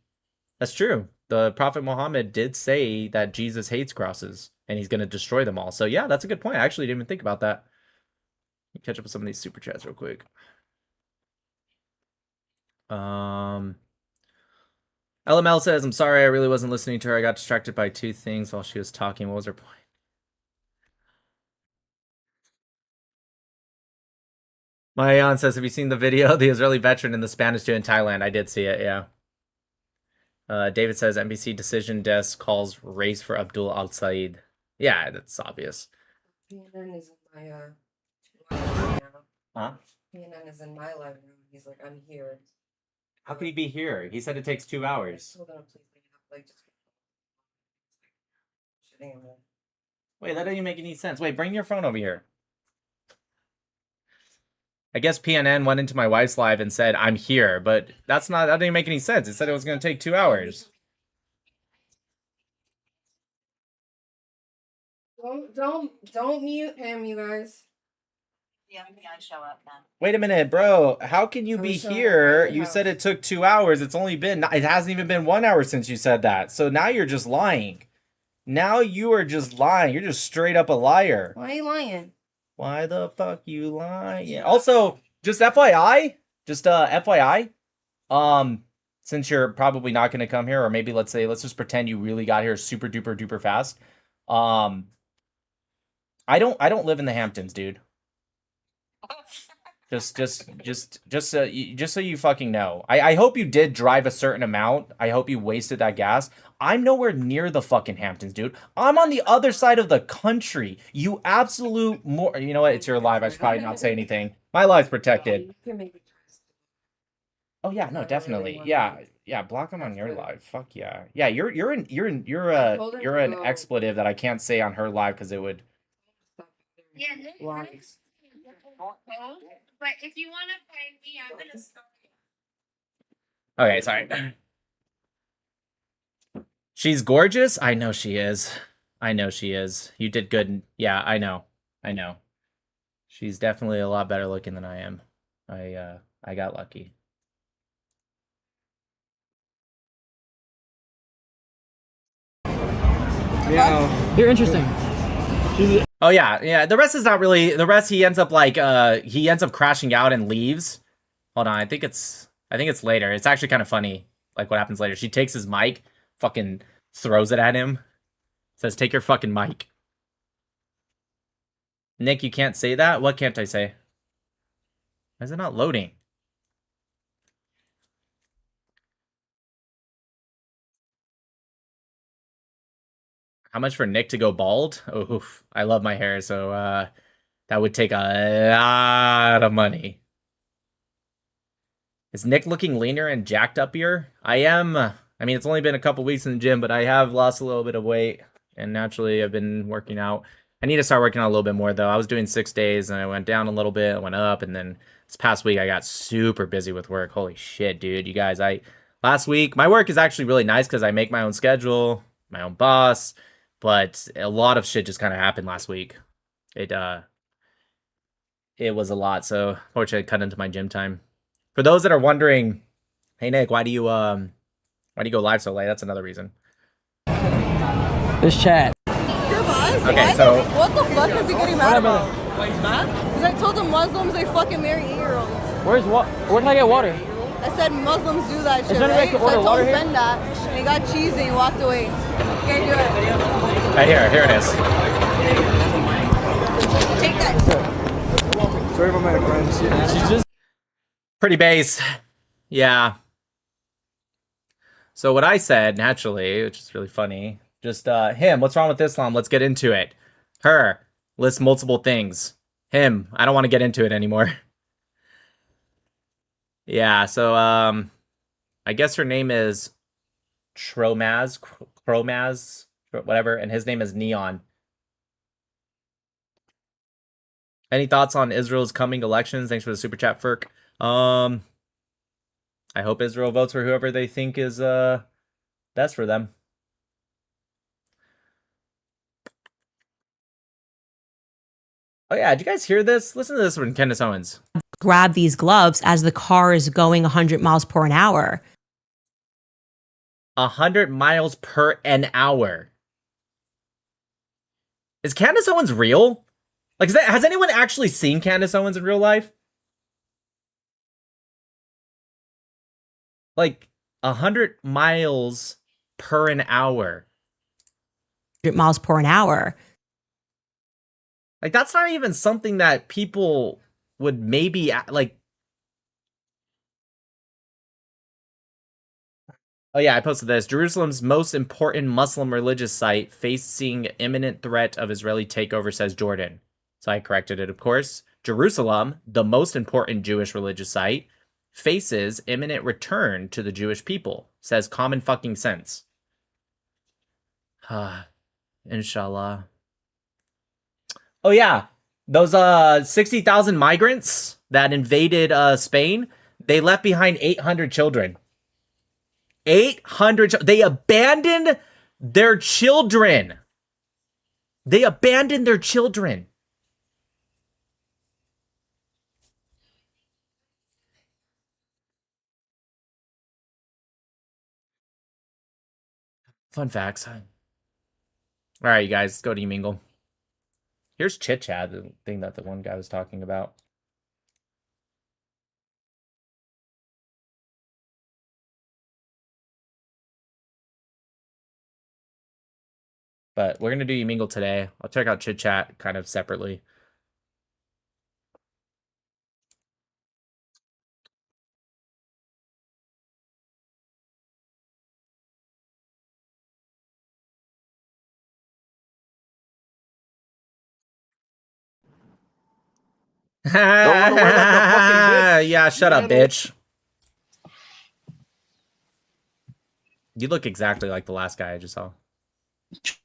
that's true. The Prophet Muhammad did say that Jesus hates crosses and he's going to destroy them all. So yeah, that's a good point. I actually didn't even think about that. Let me catch up with some of these super chats real quick. LML says, I'm sorry, I really wasn't listening to her. I got distracted by two things while she was talking. What was her point? Mayan says, have you seen the video? The Israeli veteran in the Spanish Jew in Thailand. I did see it, yeah. David says, NBC decision desk calls race for Abdul Al-Said. Yeah, that's obvious. PNN is in my Huh? PNN is in my living room. He's like, I'm here. How could he be here? He said it takes 2 hours. Hold on, please. Like, just shitting him. Wait, that didn't make any sense. Wait, bring your phone over here. I guess PNN went into my wife's live and said, I'm here, but that didn't make any sense. It said it was going to take 2 hours. Don't mute him, you guys. Yeah, maybe I show up then. Wait a minute, bro. How can you I'm be showing up here? at my You house. said it took 2 hours. It hasn't even been 1 hour since you said that. So now you're just lying. Now you are just lying. You're just straight up a liar. Why are you lying? Why the fuck you lying? Also, just FYI, since you're probably not going to come here, or maybe let's just pretend you really got here super duper duper fast. I don't live in the Hamptons, dude. Just so you fucking know. I hope you did drive a certain amount. I hope you wasted that gas. I'm nowhere near the fucking Hamptons, dude. I'm on the other side of the country. You absolute more. You know what? It's your live. I should probably not say anything. My live's protected. Oh yeah, no, definitely. Yeah, block them on your live. Fuck yeah. Yeah, you're an expletive that I can't say on her live because it would. Yeah, but if you want to find me, I'm gonna start. Okay, sorry. She's gorgeous? I know she is. You did good. Yeah, I know. She's definitely a lot better looking than I am. I got lucky. Yeah. You're interesting. Oh yeah. The rest is not really. The rest he ends up crashing out and leaves. Hold on, I think it's later. It's actually kind of funny, like what happens later. She takes his mic, fucking throws it at him, says, "Take your fucking mic." Nick, you can't say that. What can't I say? Why is it not loading? How much for Nick to go bald? Oof, I love my hair, so that would take a lot of money. Is Nick looking leaner and jacked up here? I am. I mean, it's only been a couple weeks in the gym, but I have lost a little bit of weight, and naturally, I've been working out. I need to start working out a little bit more, though. I was doing 6 days, and I went down a little bit, I went up, and then this past week, I got super busy with work. Holy shit, dude. You guys, last week, my work is actually really nice because I make my own schedule, my own boss, but a lot of shit just kind of happened last week. It was a lot, so fortunately, I cut into my gym time. For those that are wondering, hey Nick, why do you go live so late? That's another reason. This chat. Your boss? Okay, so What the fuck is he getting mad about? Wait, he's mad? Because I told him Muslims, they fucking marry 8-year-olds. Where can I get water? I said Muslims do that shit, there any way I right? can So I order told water him here? send that, and he got cheesy and he walked away. Can't do it. right here it is. Take that. Sorry about my friends. She's just. Pretty base. Yeah. So what I said, naturally, which is really funny, just him, what's wrong with Islam? Let's get into it. Her, list multiple things. Him, I don't want to get into it anymore. Yeah, so I guess her name is Chromaz, whatever, and his name is Neon. Any thoughts on Israel's coming elections? Thanks for the super chat, Ferk. I hope Israel votes for whoever they think is best for them. Oh yeah, did you guys hear this? Listen to this from Candace Owens. Grab these gloves as the car is going 100 miles per an hour. 100 miles per an hour. Is Candace Owens real? Like, has anyone actually seen Candace Owens in real life? Like 100 miles per an hour. 100 miles per an hour. Like, that's not even something that people would maybe, like... Oh yeah, I posted this. Jerusalem's most important Muslim religious site facing imminent threat of Israeli takeover, says Jordan. So I corrected it, of course. Jerusalem, the most important Jewish religious site, faces imminent return to the Jewish people, says Common Fucking Sense. Inshallah. Oh yeah, those 60,000 migrants that invaded Spain, they left behind 800 children. 800 they abandoned their children. They abandoned their children. Fun facts. All right, you guys, let's go to Mingle. Here's Chit Chat, the thing that the one guy was talking about. But we're going to do Mingle today. I'll check out Chit Chat kind of separately. Yeah, shut up, bitch. You look exactly like the last guy I just saw.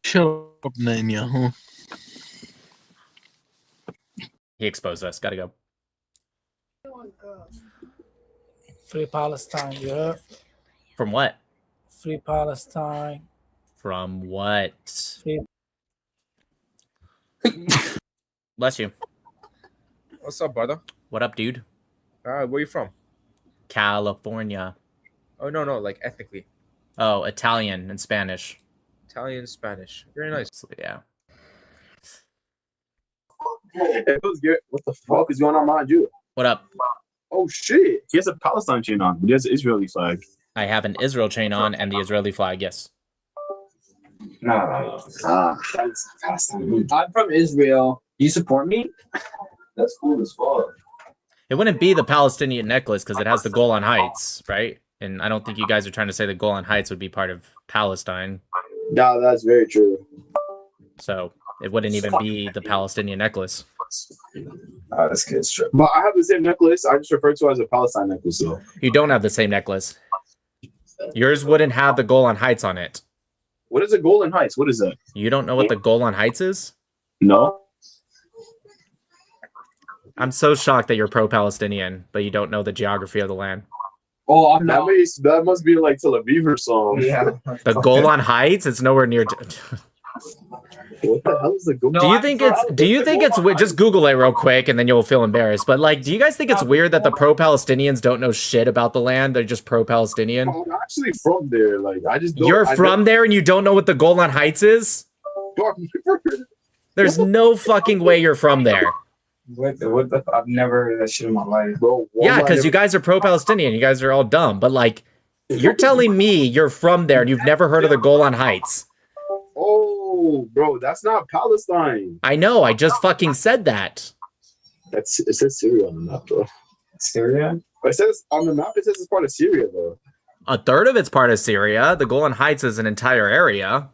Shut up, Netanyahu. He exposed us. Gotta go. Free Palestine, yeah. From what? Free Palestine. From what? Free. Bless you. What's up, brother? What up, dude? Where you from? California. Oh, no, like ethnically. Oh, Italian and Spanish. Italian, Spanish. Very nice. So, yeah. Hey, what the fuck is going on behind you? What up? Oh shit! He has a Palestine chain on, but he has an Israeli flag. I have an Israel chain on and the Israeli flag, yes. No. I'm from Israel. Do you support me? That's cool as fuck. It wouldn't be the Palestinian necklace because it has the Golan Heights, right? And I don't think you guys are trying to say the Golan Heights would be part of Palestine. No, that's very true. So it wouldn't even be the Palestinian necklace. This kid's true. But I have the same necklace. I just refer to it as a Palestine necklace, though. You don't have the same necklace. Yours wouldn't have the Golan Heights on it. What is a Golan Heights? What is that? You don't know what the Golan Heights is? No. I'm so shocked that you're pro-Palestinian, but you don't know the geography of the land. Oh, I'm not. That must be like Tel Aviv or something. Yeah. The Golan Heights? It's nowhere near. What the hell is the Golan? Do you think it's weird? Just Google it real quick, and then you'll feel embarrassed. But like, do you guys think it's weird that the pro-Palestinians don't know shit about the land? They're just pro-Palestinian. I'm actually from there. Like, I just don't, You're from there, and you don't know what the Golan Heights is? There's no fucking way you're from there. What the? I've never heard of that shit in my life, bro. Yeah, because you guys are pro-Palestinian. You guys are all dumb. But like, you're telling me you're from there and you've never heard of the Golan Heights. Oh, bro, that's not Palestine. I know. I just fucking said that. It says Syria on the map, bro. Syria? It says on the map. It says it's part of Syria, though. A third of it's part of Syria. The Golan Heights is an entire area.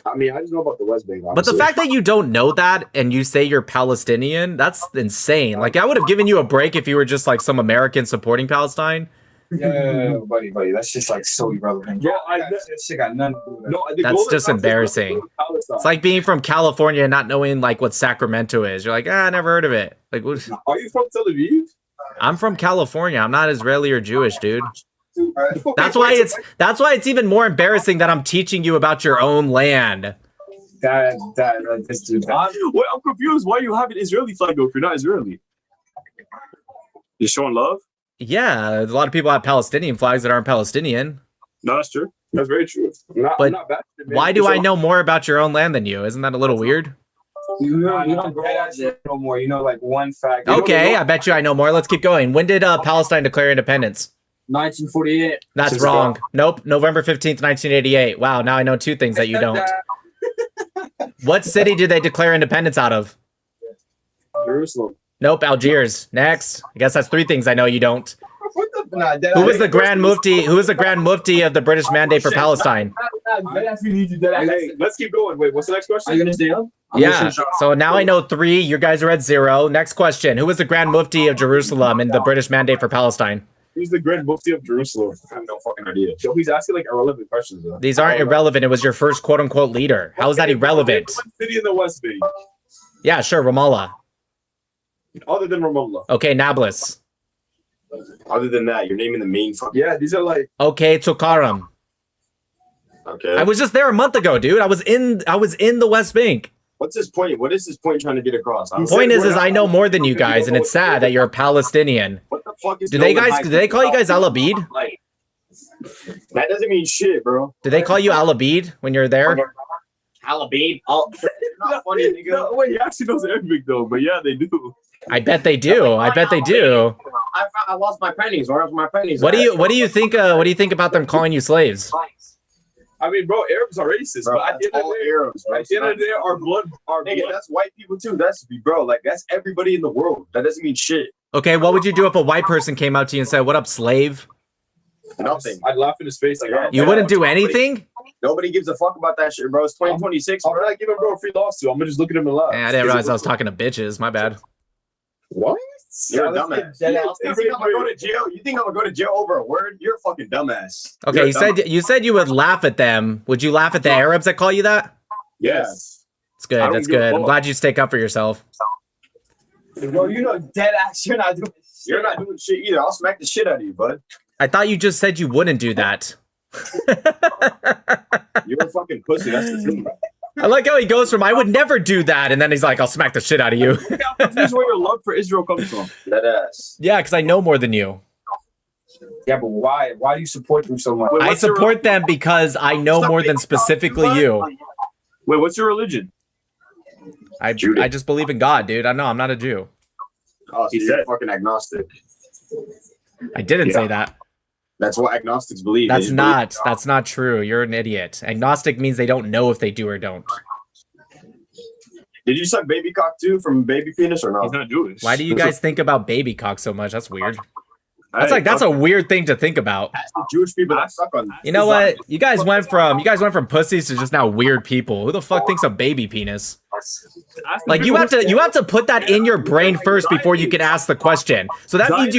I mean, I just know about the West Bank. But the fact that you don't know that and you say you're Palestinian, that's insane. Like, I would have given you a break if you were just like some American supporting Palestine. Yeah, buddy, that's just like so irrelevant. Yeah, that shit got nothing to do with that. No, That's just embarrassing. It's like being from California and not knowing like what Sacramento is. You're like, I never heard of it. Like, what? Are you from Tel Aviv? I'm from California. I'm not Israeli or Jewish, dude. That's why it's even more embarrassing that I'm teaching you about your own land. That's too bad. Wait, I'm confused. Why you have an Israeli flag though if you're not Israeli? You're showing love? Yeah, a lot of people have Palestinian flags that aren't Palestinian. No, that's true. That's very true. I'm not bad, man. Why do I know more about your own land than you? Isn't that a little weird? You don't grow up there no more. You know, like one fact. Okay, I bet you I know more. Let's keep going. When did Palestine declare independence? 1948. That's wrong. Nope. November 15th, 1988. Wow, now I know two things that you don't. What city did they declare independence out of? Jerusalem. Nope, Algiers. Next. I guess that's three things I know you don't. Who was the Grand Mufti? Who was the Grand Mufti of the British Mandate for Palestine? Hey, let's keep going. Wait, what's the next question? Are you gonna stay up? Yeah. So now I know three. You guys are at 0. Next question. Who was the Grand Mufti of Jerusalem in the British Mandate for Palestine? Who's the Grand Mufti of Jerusalem? I have no fucking idea. Yo, he's asking like irrelevant questions though. These aren't irrelevant. It was your first quote unquote leader. How is that irrelevant? One city in the West Bank. Yeah, sure. Ramallah. Other than Ramallah. Okay, Nablus. Other than that, you're naming the main fucking. Yeah, these are like. Okay, Tulkarm. Okay. I was just there a month ago, dude. I was in the West Bank. What's his point? What is his point trying to get across? Point is I know more than you guys, and it's sad that you're a Palestinian. What the fuck is? Do they call you guys Al-Abid? Like, that doesn't mean shit, bro. Do they call you Al-Abid when you're there? Al-Abid? Not funny, nigga. No, wait, he actually knows Arabic though, but yeah, they do. I bet they do. I bet they do. I lost my pennies. Where are my pennies? What do you think? What do you think about them calling you slaves? I mean, bro, Arabs are racist, bro. At the end of the day, Arabs, at the end of the day, our blood, that's white people too. That's bro, like that's everybody in the world. That doesn't mean shit. Okay, what would you do if a white person came up to you and said, "What up, slave"? Nothing. I'd laugh in his face. Like, you wouldn't do anything. Nobody gives a fuck about that shit, bro. It's 2026. I'm not giving bro a free lawsuit. I'm gonna just look at him and laugh. I didn't realize I was talking to bitches. My bad. What? You're a dumbass. You think I'm gonna go to jail? You think I'm gonna go to jail over a word? You're a fucking dumbass. Okay, you said you would laugh at them. Would you laugh at the Arabs that call you that? Yes. It's good. That's good. I'm glad you stick up for yourself. Bro, you know, dead ass. You're not doing. You're not doing shit either. I'll smack the shit out of you, bud. I thought you just said you wouldn't do that. You're a fucking pussy. That's the truth. I like how he goes from "I would never do that," and then he's like, "I'll smack the shit out of you." This is where your love for Israel comes from. That ass. Yeah, because I know more than you. Yeah, but why? Why do you support them so much? I support them because I know more than specifically you. Wait, what's your religion? I just believe in God, dude. I know I'm not a Jew. Oh, so you're fucking agnostic. I didn't say that. That's what agnostics believe. That's not true. You're an idiot. Agnostic means they don't know if they do or don't. Did you suck baby cock too from baby penis or not? He's not Jewish. Why do you guys think about baby cock so much? That's weird. That's a weird thing to think about. The Jewish people that suck on. You know what? You guys went from pussies to just now weird people. Who the fuck thinks a baby penis? Like you have to put that in your brain first before you can ask the question. So that means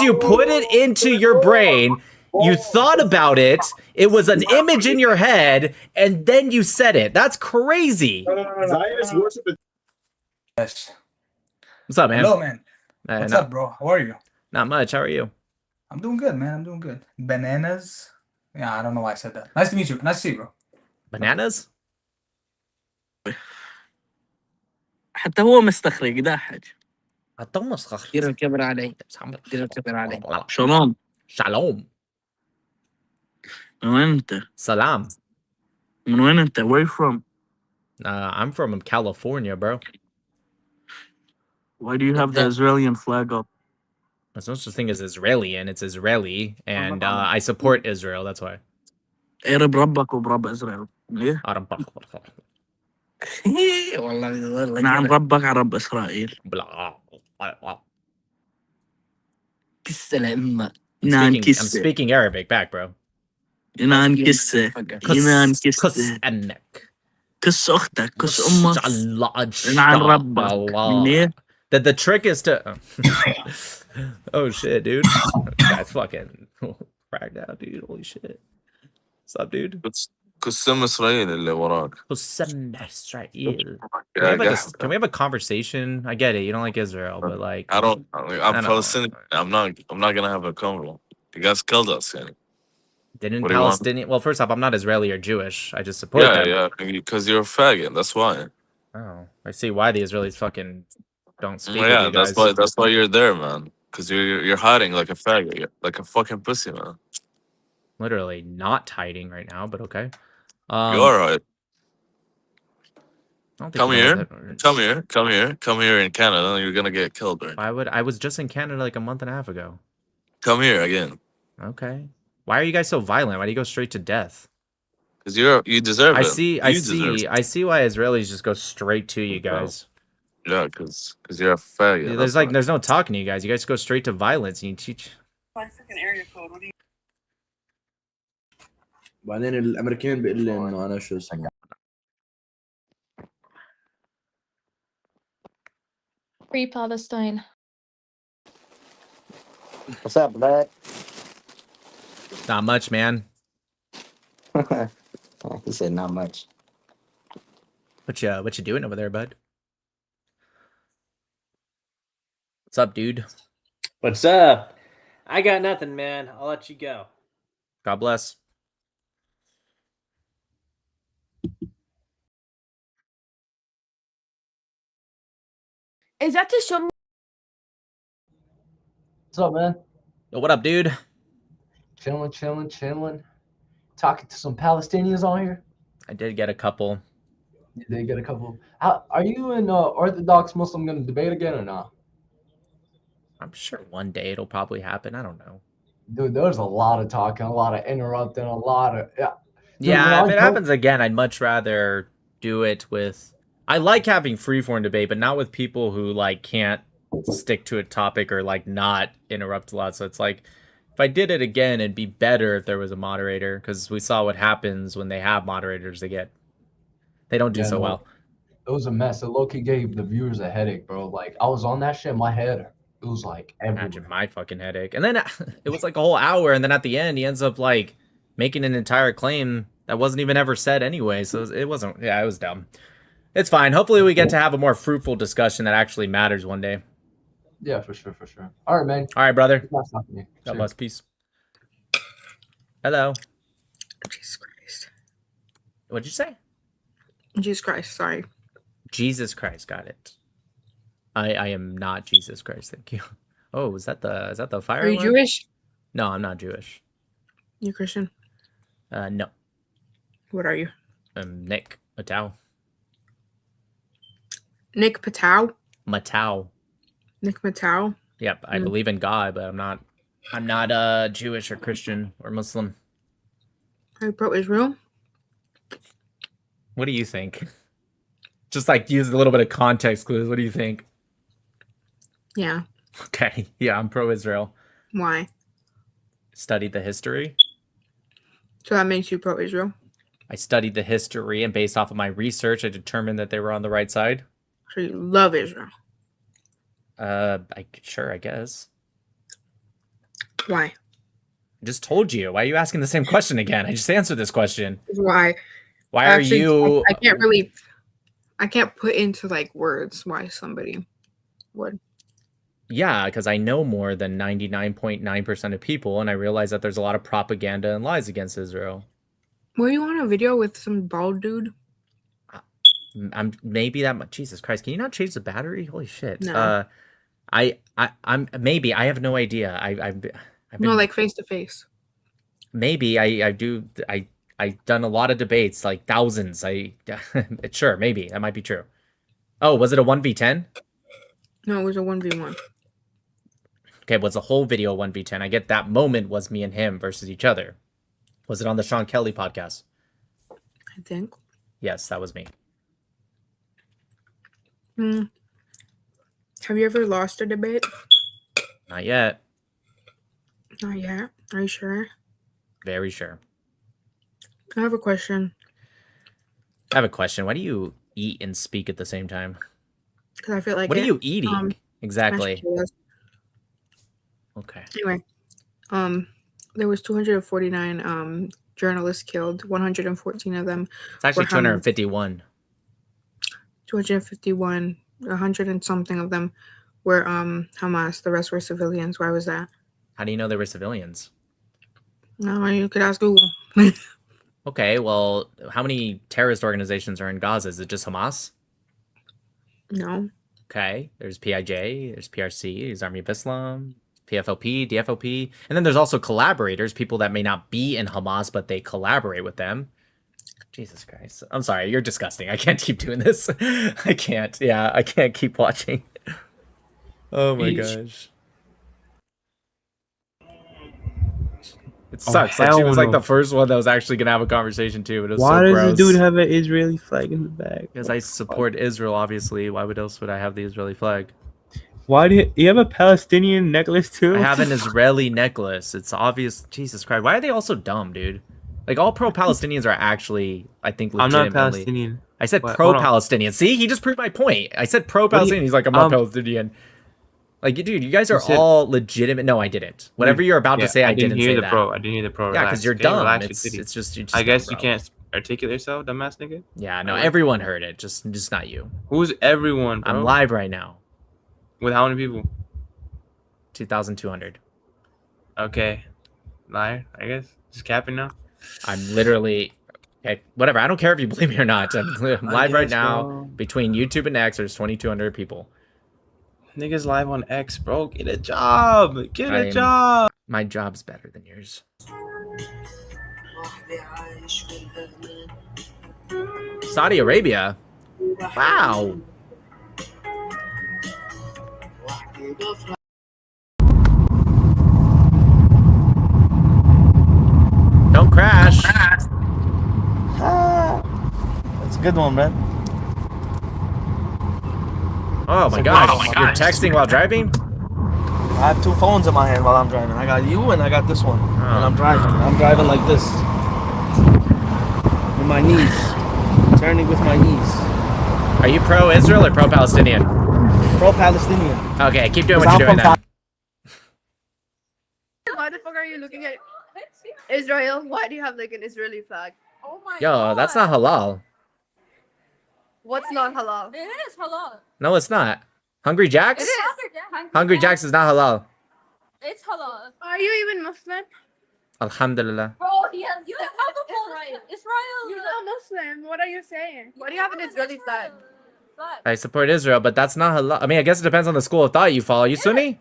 you put it into your brain. You thought about it. It was an image in your head, and then you said it. That's crazy. Zionists worship the. Yes. What's up, man? Hello, man. What's up, bro? How are you? Not much. How are you? I'm doing good, man. I'm doing good. Bananas. Yeah, I don't know why I said that. Nice to meet you. Nice to see you, bro. Bananas? حتى هو مستخرج ضحك. حتى هو مستخرج. دير الكاميرا علي. دير الكاميرا علي. شالوم. شالوم. من وين انت؟ سلام. من وين انت? Where you from? I'm from California, bro. Why do you have the Israeli flag up? There's no such thing as Israelian. It's Israeli, and I support Israel. That's why. قرب ربك وبرب إسرائيل. ليه؟ والله نعم ربك على رب إسرائيل. كسة لأمك. I'm speaking Arabic back, bro. إنان كسة. إنان كسة. أنك. كس أختك. كس أمك. إنان ربك. The trick is to. Oh shit, dude. That's fucking cracked out, dude. Holy shit. What's up, dude? قسم إسرائيل اللي وراك. قسم إسرائيل. Can we have a conversation? I get it. You don't like Israel, but like. I'm Palestinian. I'm not gonna have a convo. You guys killed us, yeah. Didn't Palestinian? Well, first off, I'm not Israeli or Jewish. I just support them. Yeah, because you're a faggot. That's why. Oh, I see why the Israelis fucking don't speak. Yeah, with you guys. that's why you're there, man. Because you're hiding like a faggot, like a fucking pussy, man. Literally not hiding right now, but okay. You are right. Come here in Canada, and you're gonna get killed, right? I was just in Canada like a month and a half ago. Come here again. Okay. Why are you guys so violent? Why do you go straight to death? Because you deserve it. I see why Israelis just go straight to you guys. Yeah, because you're a faggot. There's no talking to you guys. You guys go straight to violence and you teach. My freaking area code. What do you? بعدين الامريكان بيقول لي انه انا شو اسمه. Free Palestine. What's up, Black? Not much, man. He said not much. What you doing over there, bud? What's up, dude? What's up? I got nothing, man. I'll let you go. God bless. Is that to show me? What's up, man? Yo, what up, dude? Chilling. Talking to some Palestinians on here. I did get a couple. You did get a couple. Are you and Orthodox Muslim gonna debate again or not? I'm sure one day it'll probably happen. I don't know. Dude, there's a lot of talking, a lot of interrupting, a lot of Dude, yeah, if it happens again, I'd much rather do it with. I like having freeform debate, but not with people who like can't stick to a topic or like not interrupt a lot. So it's like if I did it again, it'd be better if there was a moderator because we saw what happens when they have moderators. They don't do so well. It was a mess. It low-key gave the viewers a headache, bro. Like I was on that shit, my head. It was like everywhere. Imagine my fucking headache. And then it was like a whole hour, and then at the end he ends up like making an entire claim that wasn't even ever said anyway. So it wasn't. Yeah, it was dumb. It's fine. Hopefully we get to have a more fruitful discussion that actually matters one day. Yeah, for sure. All right, man. All right, brother. Nice talking to you. God bless. Peace. Hello. Jesus Christ. What'd you say? Jesus Christ. Sorry. Jesus Christ. Got it. I am not Jesus Christ. Thank you. Oh, is that the fire? Are you alarm? Jewish? No, I'm not Jewish. You Christian? No. What are you? I'm Nick Matau. Nick Patau? Matau. Nick Matau? Yep, I believe in God, but I'm not Jewish or Christian or Muslim. Are you pro-Israel? What do you think? Just like use a little bit of context clues. What do you think? Yeah. Okay. Yeah, I'm pro-Israel. Why? Studied the history. So that makes you pro-Israel? I studied the history, and based off of my research, I determined that they were on the right side. So you love Israel? I guess. Why? I just told you. Why are you asking the same question again? I just answered this question. Why? Why are you? I can't put into like words why somebody would. Yeah, because I know more than 99.9% of people, and I realize that there's a lot of propaganda and lies against Israel. Were you on a video with some bald dude? I'm maybe that much. Jesus Christ, can you not change the battery? Holy shit. No. I'm maybe. I have no idea. I've been, No, like face to face. Maybe I've done a lot of debates, like thousands. Sure, maybe that might be true. Oh, was it a 1v10? No, it was a 1v1. Okay, was the whole video 1v10? I get that moment was me and him versus each other. Was it on the Sean Kelly podcast? I think. Yes, that was me. Have you ever lost a debate? Not yet. Not yet. Are you sure? Very sure. I have a question. I have a question. Why do you eat and speak at the same time? Because I feel like what are you eating exactly? Okay. Anyway, there was 249 journalists killed. 114 of them. It's actually 251. 251. 100 and something of them were Hamas. The rest were civilians. Why was that? How do you know they were civilians? No, you could ask Google. Okay, well, how many terrorist organizations are in Gaza? Is it just Hamas? No. Okay, there's PIJ, there's PRC, there's Army of Islam, PFLP, DFLP, and then there's also collaborators, people that may not be in Hamas, but they collaborate with them. Jesus Christ. I'm sorry, you're disgusting. I can't keep doing this. I can't. Yeah, I can't keep watching. Oh my gosh. It sucks. Like she was like the first one that was actually gonna have a conversation too. But it was Why so does gross. the dude have an Israeli flag in the back? Because I support Israel, obviously. Why else would I have the Israeli flag? Why do you have a Palestinian necklace too? I have an Israeli necklace. It's obvious. Jesus Christ. Why are they all so dumb, dude? Like, all pro-Palestinians are actually, I think, I'm legitimately... not Palestinian. I said What? pro-Palestinian. See? He just proved my point. I said pro-Palestinian. He's like, I'm not Palestinian. Like, dude, you guys are all legitimate. No, I didn't. Whatever you're about to say, I didn't say that. I didn't hear the pro. Yeah, because you're dumb. It's just... I guess you can't articulate yourself, dumbass nigga. Yeah, no, everyone heard it. Just not you. Who's everyone, bro? I'm live right now. With how many people? 2,200. Okay. Liar, I guess. Just capping now. I'm literally... Okay, whatever. I don't care if you believe me or not. I'm live right now. Bro. Between YouTube and X, there's 2,200 people. Niggas live on X, bro. Get a job. Get a job. My job's better than yours. Saudi Arabia? Wow. Don't crash. That's a good one, man. Oh my gosh. You're texting while driving? I have two phones in my hand while I'm driving. I got you and I got this one. And I'm driving. I'm driving like this. With my knees. Turning with my knees. Are you pro-Israel or pro-Palestinian? Pro-Palestinian. Okay, keep doing what you're doing then. Why the fuck are you looking at Israel? Why do you have like an Israeli flag? Oh my Yo, that's not halal. What's not halal? It is halal. No, it's not. Hungry Jacks? It is. Hungry Jacks is not halal. It's halal. Are you even Muslim? Alhamdulillah. Bro, you have a Israel. Israel. You're not Muslim. What are you saying? Why do you have an Israeli flag? I support Israel, but that's not halal. I mean, I guess it depends on the school of thought you follow. You Sunni?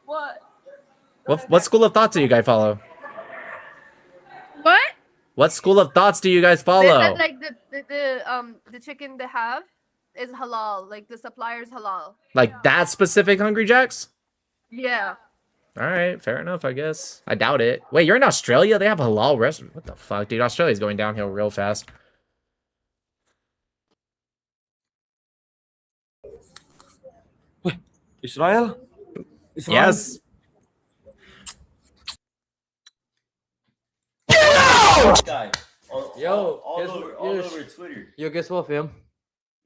What? What school of thought do you guys follow? What? What school of thoughts do you guys follow? Like the chicken they have is halal. Like the supplier's halal. Like that specific Hungry Jacks? Yeah. All right, fair enough, I guess. I doubt it. Wait, you're in Australia? They have halal restaurant. What the fuck, dude? Australia's going downhill real fast. Israel? Yes. guy. Yo, All over Twitter. Yo, guess what, fam?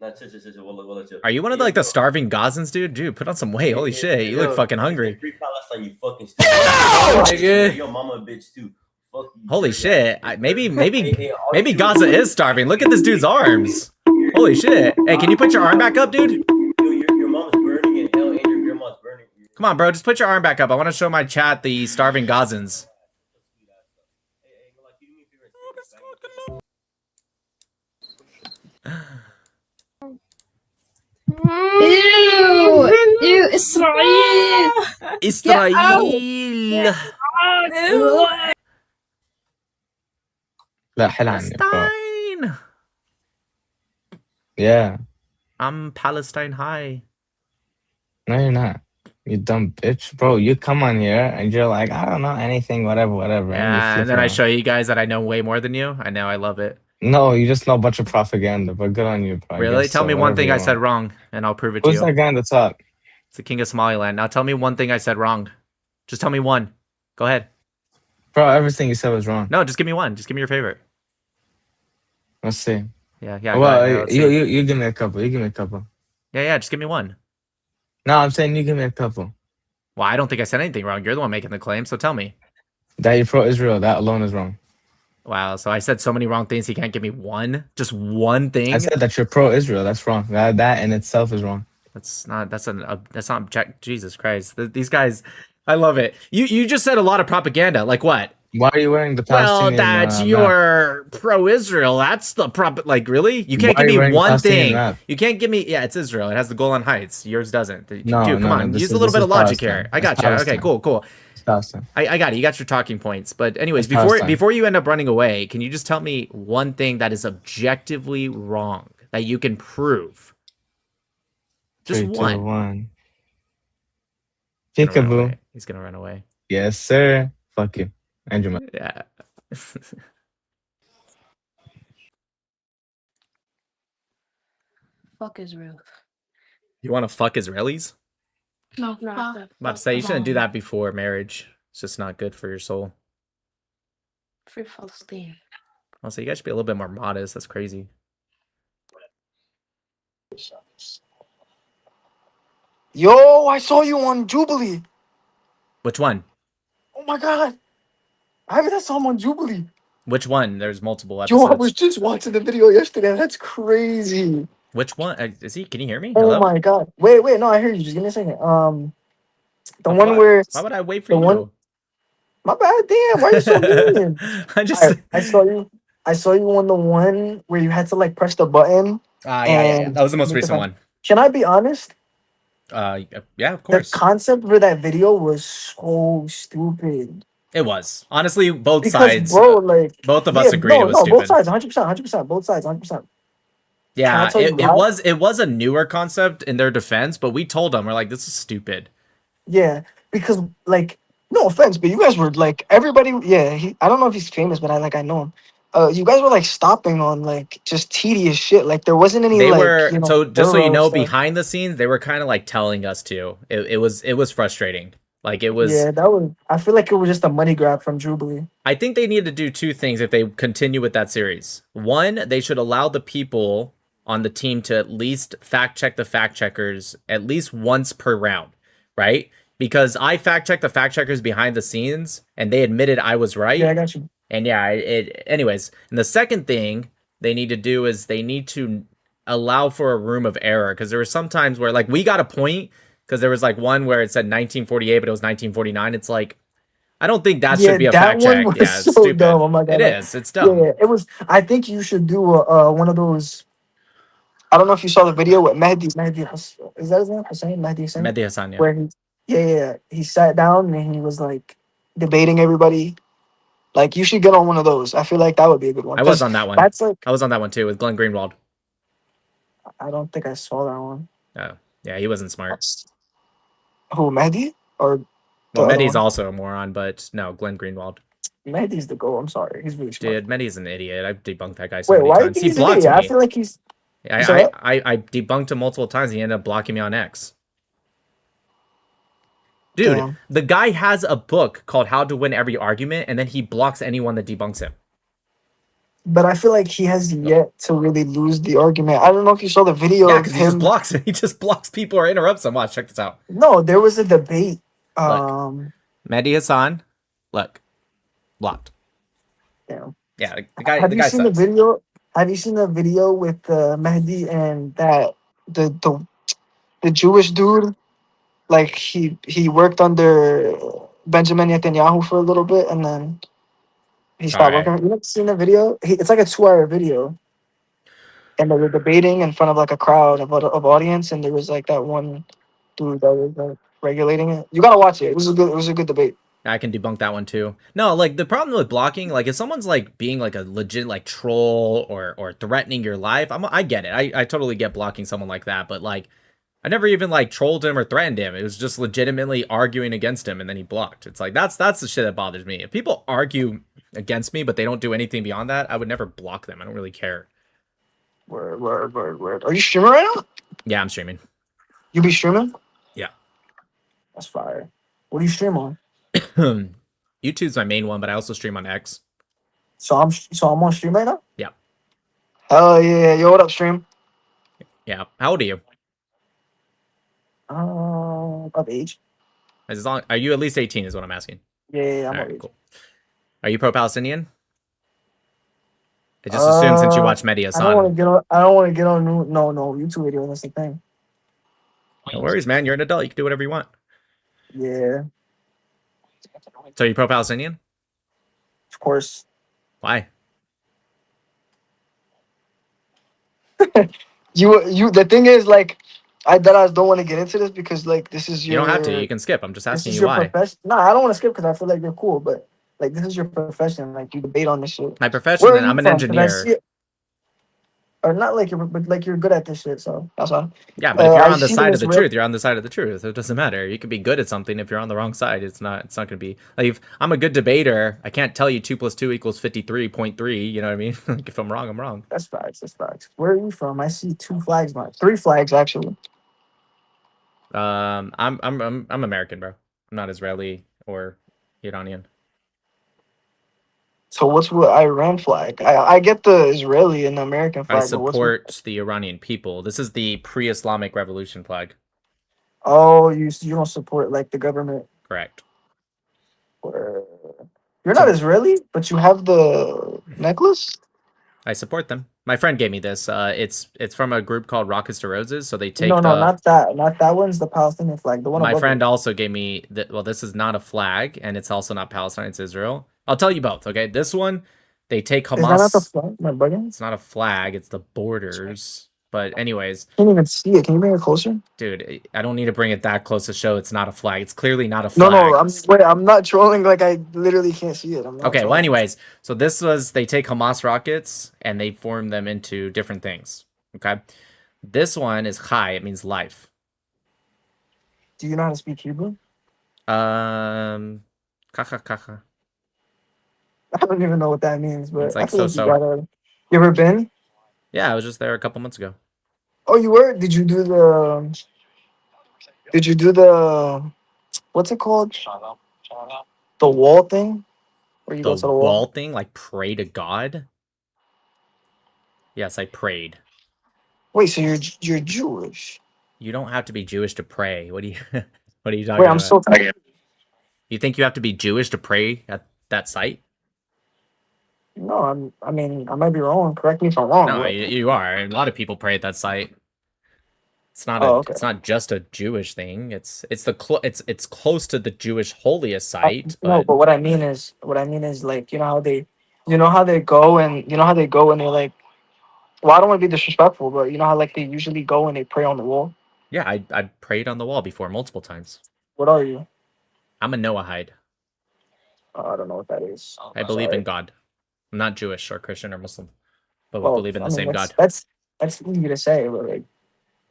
That's it. Well, Are you one of the starving Gazans, dude? Dude, put on some weight. Holy shit, you look fucking hungry. Free Palestine, you fucking stupid. Your mama a bitch too. Fuck you. Holy shit. Maybe Gaza is starving. Look at this dude's arms. Holy shit. Hey, can you put your arm back up, dude? Your mom's burning in hell and your grandma's burning. Come on, bro. Just put your arm back up. I want to show my chat the starving Gazans. Ew, Israel. Israel. لا حل عني bro. Palestine. Yeah. I'm Palestine high. No, you're not. You dumb bitch. Bro, you come on here and you're like, I don't know anything, whatever. Yeah, and then I show you guys that I know way more than you. I know, I love it. No, you just know a bunch of propaganda, but good on you, bro. Really? Tell me one thing I said wrong, and I'll prove it to Who's you. that guy on the top? It's the king of Somaliland. Now tell me one thing I said wrong. Just tell me one. Go ahead. Bro, everything you said was wrong. No, just give me one. Just give me your favorite. Let's see. Yeah. Go Well, ahead. Let's see. you give me a couple. You give me a couple. Yeah. Just give me one. No, I'm saying you give me a couple. Well, I don't think I said anything wrong. You're the one making the claim, so tell me. That you're pro-Israel. That alone is wrong. Wow. So I said so many wrong things. He can't give me one. Just one thing. I said that you're pro-Israel. That's wrong. That in itself is wrong. That's not object. Jesus Christ. These guys. I love it. You just said a lot of propaganda. Like what? Why are you wearing the Well, Palestinian? that you're pro-Israel. That's the like really? You can't Why are give you me wearing one Palestinian thing. map? You can't give me. Yeah, it's Israel. It has the Golan Heights. Yours doesn't. No, Dude, come on. this Use is- a little this bit is of logic Palestine. here. I It's got you. Okay, Palestine. cool. It's Palestine. I got it. You got your talking points. But anyways, It's Palestine. before you end up running away, can you just tell me one thing that is objectively wrong that you can prove? Just 3, 2, one. 1. He's gonna run Peekaboo. away. He's gonna run away. Yes, sir. Fuck you. Andrew. Man. Yeah. Fuck Israel. You want to fuck Israelis? No, I'm about to say you shouldn't do that before marriage. It's just not good for your soul. Free Palestine. Also, you guys should be a little bit more modest. That's crazy. Yo, I saw you on Jubilee. Which one? Oh my god. I haven't saw him on Jubilee. Which one? There's multiple Yo, episodes. I was just watching the video yesterday. That's crazy. Which one? Is he? Can you hear me? Oh Hello? my god. Wait, no, I hear you. Just give me a second. The one Why- where Why would I wait for the you? one- my bad. Damn, why are you so mean? I just. Alright, I saw you on the one where you had to like press the button. Yeah. and That was the most make recent the- one. Can I be honest? Yeah, of The course. concept for that video was so stupid. It was. Honestly, both Because, sides. bro, like both of us agreed it was stupid. both sides, 100%, both sides, 100%. Yeah, Can I tell you why? it was a newer concept in their defense, but we told them we're like, this is stupid. Yeah, because like, no offense, but you guys were like everybody. Yeah, I don't know if he's famous, but I know him. You guys were like stopping on like just tedious shit. Like there wasn't any. They like, were you know, so just so you thorough know, stuff. behind the scenes, they were kind of like telling us to. It was frustrating. Like it was. Yeah, that was. I feel like it was just a money grab from Jubilee. I think they need to do two things if they continue with that series. One, they should allow the people on the team to at least fact check the fact checkers at least once per round, right? Because I fact checked the fact checkers behind the scenes and they admitted I was right. Yeah, I got you. And yeah, anyways. And the second thing they need to do is they need to allow for a room of error, because there were some times where like we got a point because there was like one where it said 1948 but it was 1949. It's like, I don't think that should be a fact check. was Yeah, it's so stupid. dumb. Oh my god, It like, is. It's dumb. Yeah, it was. I think you should do one of those. I don't know if you saw the video with Mehdi. Is that his name? Hussein? Mehdi Hussein? Mehdi Hassan, yeah. Where he sat down and he was like debating everybody. Like you should get on one of those. I feel like that would be a good one. I was 'Cause on that one. That's like I was on that one too with Glenn Greenwald. I don't think I saw that one. Oh, yeah, he wasn't smart. Who, Mehdi or the Well, other Mehdi's one? also a moron, but no, Glenn Greenwald. Mehdi's the goal. I'm sorry, he's really smart. Dude, Mehdi's an idiot. I've debunked that guy so Wait, many why do you times. think He he's an blocked idiot? me. I feel like he's. I, So I, what? I debunked him multiple times. He ended up blocking me on X. Dude, Damn. the guy has a book called How to Win Every Argument, and then he blocks anyone that debunks him. but I feel like he has yet to really lose the argument. I don't know if you saw the video Yeah, of because he just him. blocks. He just blocks people or interrupts them. Watch, check this out. No, there was a debate. Look. Mehdi Hassan, look, blocked. Damn. Yeah, the guy. Have The you guy seen sucks. the video? Have you seen the video with Mehdi and that the Jewish dude? Like he worked under Benjamin Netanyahu for a little bit, and then he stopped Alright. working. You never seen the video? It's like a 2-hour video, and they were debating in front of like a crowd of audience, and there was like that one dude that was like regulating it. You gotta watch it. It was a good debate. I can debunk that one too. No, like the problem with blocking, like if someone's like being like a legit like troll or threatening your life, I get it. I totally get blocking someone like that, but like I never even like trolled him or threatened him. It was just legitimately arguing against him and then he blocked. It's like that's the shit that bothers me. If people argue against me but they don't do anything beyond that, I would never block them. I don't really care. Word. Are you streaming right now? Yeah, I'm streaming. You be streaming? Yeah. That's fire. What do you stream on? YouTube's my main one, but I also stream on X. So I'm on stream right now? Yeah. Hell yeah. Yo, what up, stream? Yeah. How old are you? Of age. As long are you at least 18 is what I'm asking. Yeah, I'm All of right, age. cool. Are you pro-Palestinian? I just assumed since you watch Mehdi I don't want Hassan. to get on no YouTube video. That's the thing. No worries, man. You're an adult. You can do whatever you want. Yeah, So you pro-Palestinian? of course. Why? You. The thing is, like, I don't want to get into this because, like, this is your. You don't have to. You can skip. I'm just This asking is you your why. profession. No, I don't want to skip because I feel like you're cool, but like, this is your profession. Like, you debate on this shit. My profession, Where are then you I'm an from? 'Cause I engineer. see it- Or not like but like you're good at this shit. So that's why. Yeah, but if you're I on the see side of this the real- truth, you're on the side of the truth. It doesn't matter. You could be good at something if you're on the wrong side. It's not gonna be like if I'm a good debater, I can't tell you 2 + 2 = 53.3. You know what I mean? Like if I'm wrong, I'm wrong. That's facts. That's facts. Where are you from? I see 2 flags, man. 3 flags actually. I'm American, bro. I'm not Israeli or Iranian. So what's with Iran flag? I get the Israeli and the American flag. I but what's with- support the Iranian people. This is the pre-Islamic revolution flag. Oh, you don't support like the government. Correct. Or... You're not Israeli, but you have the necklace. I support them. My friend gave me this. It's from a group called Rockets to Roses. So they take No, not that. Not that one's the Palestinian flag. The one my above friend it. also gave me that. Well, this is not a flag, and it's also not Palestine. It's Israel. I'll tell you both. Okay, this one they take Is that not the Hamas. flag? My bugging? It's not a flag. It's the borders. But anyways, Can't even see it. Can you bring it closer? dude, I don't need to bring it that close to show it's not a flag. It's clearly not a No, flag. I'm not trolling. Like I literally can't see it. I'm not Okay, well, trolling. anyways, so this was they take Hamas rockets and they form them into different things. Okay, this one is Chai. It means life. Do you know how to speak Hebrew? Kacha. I don't even know what that means, but It's like I feel so-so. You ever been? Yeah, I was just there a couple months ago. Oh, you were? Did you do the? What's it called? The wall thing, where you go to The the wall wall. thing, like pray to God. Yes, I prayed. Wait, so you're Jewish? You don't have to be Jewish to pray. What are you what are you talking Wait, about? I'm so tired. You think you have to be Jewish to pray at that site? No, I mean, I might be wrong. Correct me if I'm wrong. No, but- you are. A lot of people pray at that site. It's not Oh, okay. it's not just a Jewish thing. It's close to the Jewish holiest site, No, but but what I mean is like you know how they go and they're like, well, I don't want to be disrespectful, but you know how like they usually go and they pray on the wall. yeah, I prayed on the wall before multiple times. What are you? I'm a Noahide. I don't know what that is. I believe Sorry. in God. I'm not Jewish or Christian or Muslim, but we Well, believe in the I mean, same God. That's easy to say, but like,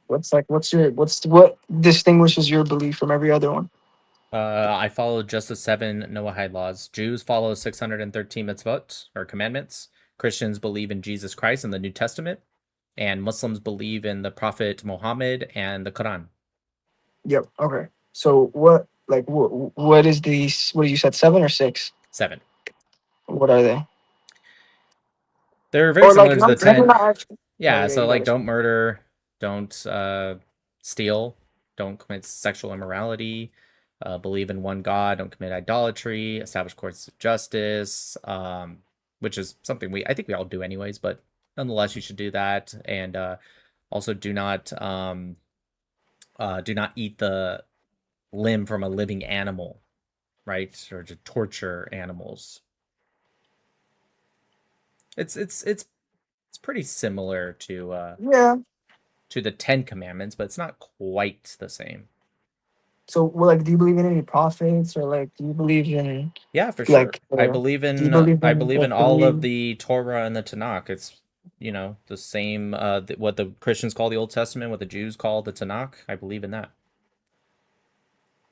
what distinguishes your belief from every other one? I follow just the 7 Noahide laws. Jews follow 613 mitzvot or commandments. Christians believe in Jesus Christ and the New Testament, and Muslims believe in the Prophet Muhammad and the Quran. Yep. Okay. So what is these? What you said, 7 or 6? 7. What are they? They're very Or similar like to the not, maybe 10. not actually. Yeah, yeah, so you like gotta don't murder, don't steal, don't commit sexual immorality, believe in one God, don't commit idolatry, establish courts of justice, which is something I think we all do anyways, but nonetheless you should do that. And also do not eat the limb from a living animal, right? Or to torture animals. It's pretty similar to Yeah. to the 10 Commandments, but it's not quite the same. So, well, like, do you believe in any prophets, or like, do you believe in Yeah, for sure. like? I believe do you in believe I in believe like in the all of new? the Torah and the Tanakh. It's the same what the Christians call the Old Testament, what the Jews call the Tanakh. I believe in that.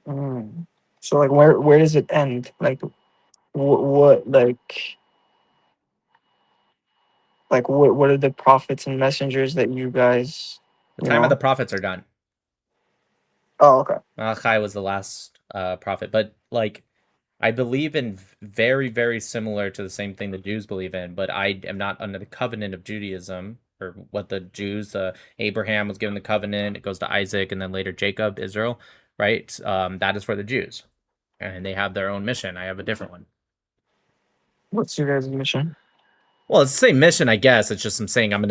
Mm. So, like, where does it end? Like, what what are the prophets and messengers that you guys, The you time of the know? prophets are done. Oh, okay. Malachi was the last prophet, but like I believe in very, very similar to the same thing the Jews believe in, but I am not under the covenant of Judaism, or what the Jews, Abraham was given the covenant, it goes to Isaac, and then later Jacob, Israel, right? That is for the Jews, and they have their own mission. I have a different one. What's your guys' mission? Well, it's the same mission, I guess. It's just I'm saying I'm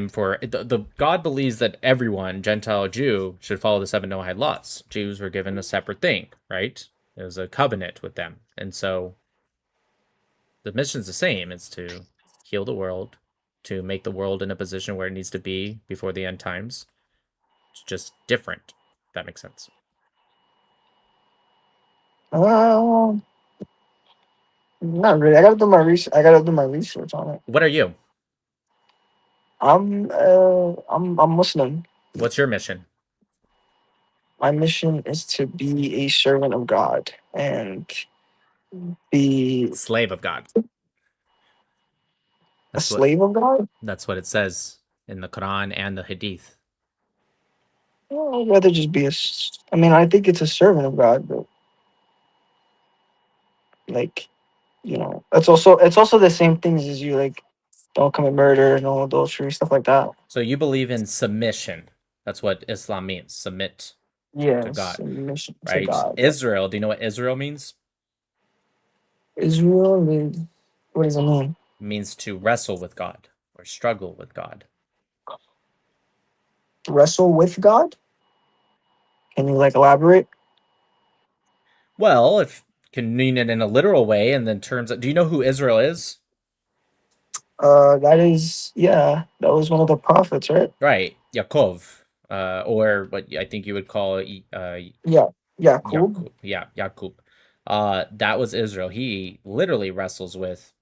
for the God believes that everyone, Gentile, Jew, should follow the 7 Noahide laws. Jews were given a separate thing, right? It was a covenant with them, and so the mission's the same. It's to heal the world, to make the world in a position where it needs to be before the end times. It's just different. If that makes sense. Not really. I gotta do my research. I gotta do my research on it. What are you? I'm Muslim. What's your mission? My mission is to be a servant of God and be Slave of God. a slave of God. That's what it says in the Quran and the Hadith. Well, I'd rather just be I mean, I think it's a servant of God, but like, it's also the same things as you, like, don't commit murder, no adultery, stuff like that. So you believe in submission. That's what Islam means. Submit to Yes, God. submission to Right? God. Israel. Do you know what Israel means? Israel means, what does it mean? It means to wrestle with God or struggle with God. Wrestle with God? Can you like elaborate? Well, if you can mean it in a literal way, and then terms of, do you know who Israel is? That was one of the prophets, right? Right, Yaakov, or what I think you would call Yaqub. Yaqub. That was Israel. He literally wrestles with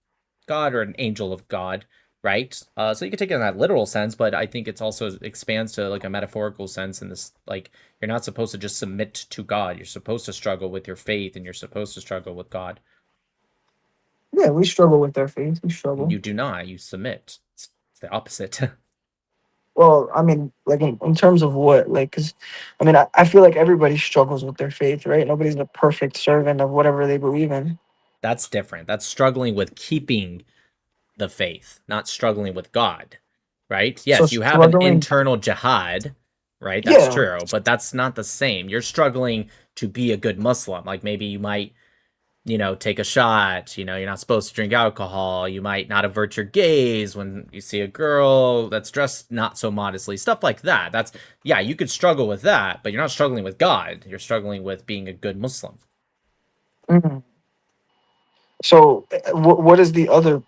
God or an angel of God, right? So you could take it in that literal sense, but I think it's also expands to like a metaphorical sense in this, like you're not supposed to just submit to God. You're supposed to struggle with your faith, and you're supposed to struggle with God. Yeah, we struggle with our faith. We struggle. You do not. You submit. It's the opposite. Well, I mean, like in terms of what? Like, because, I mean, I feel like everybody struggles with their faith, right? Nobody's a perfect servant of whatever they believe in. That's different. That's struggling with keeping the faith, not struggling with God, right? Yes, So you have an struggling- internal jihad, right? That's Yeah. true, but that's not the same. You're struggling to be a good Muslim. Like maybe you might, take a shot, you're not supposed to drink alcohol. You might not avert your gaze when you see a girl that's dressed not so modestly, stuff like that. You could struggle with that, but you're not struggling with God. You're struggling with being a good Muslim. Mhm. So, what is the other?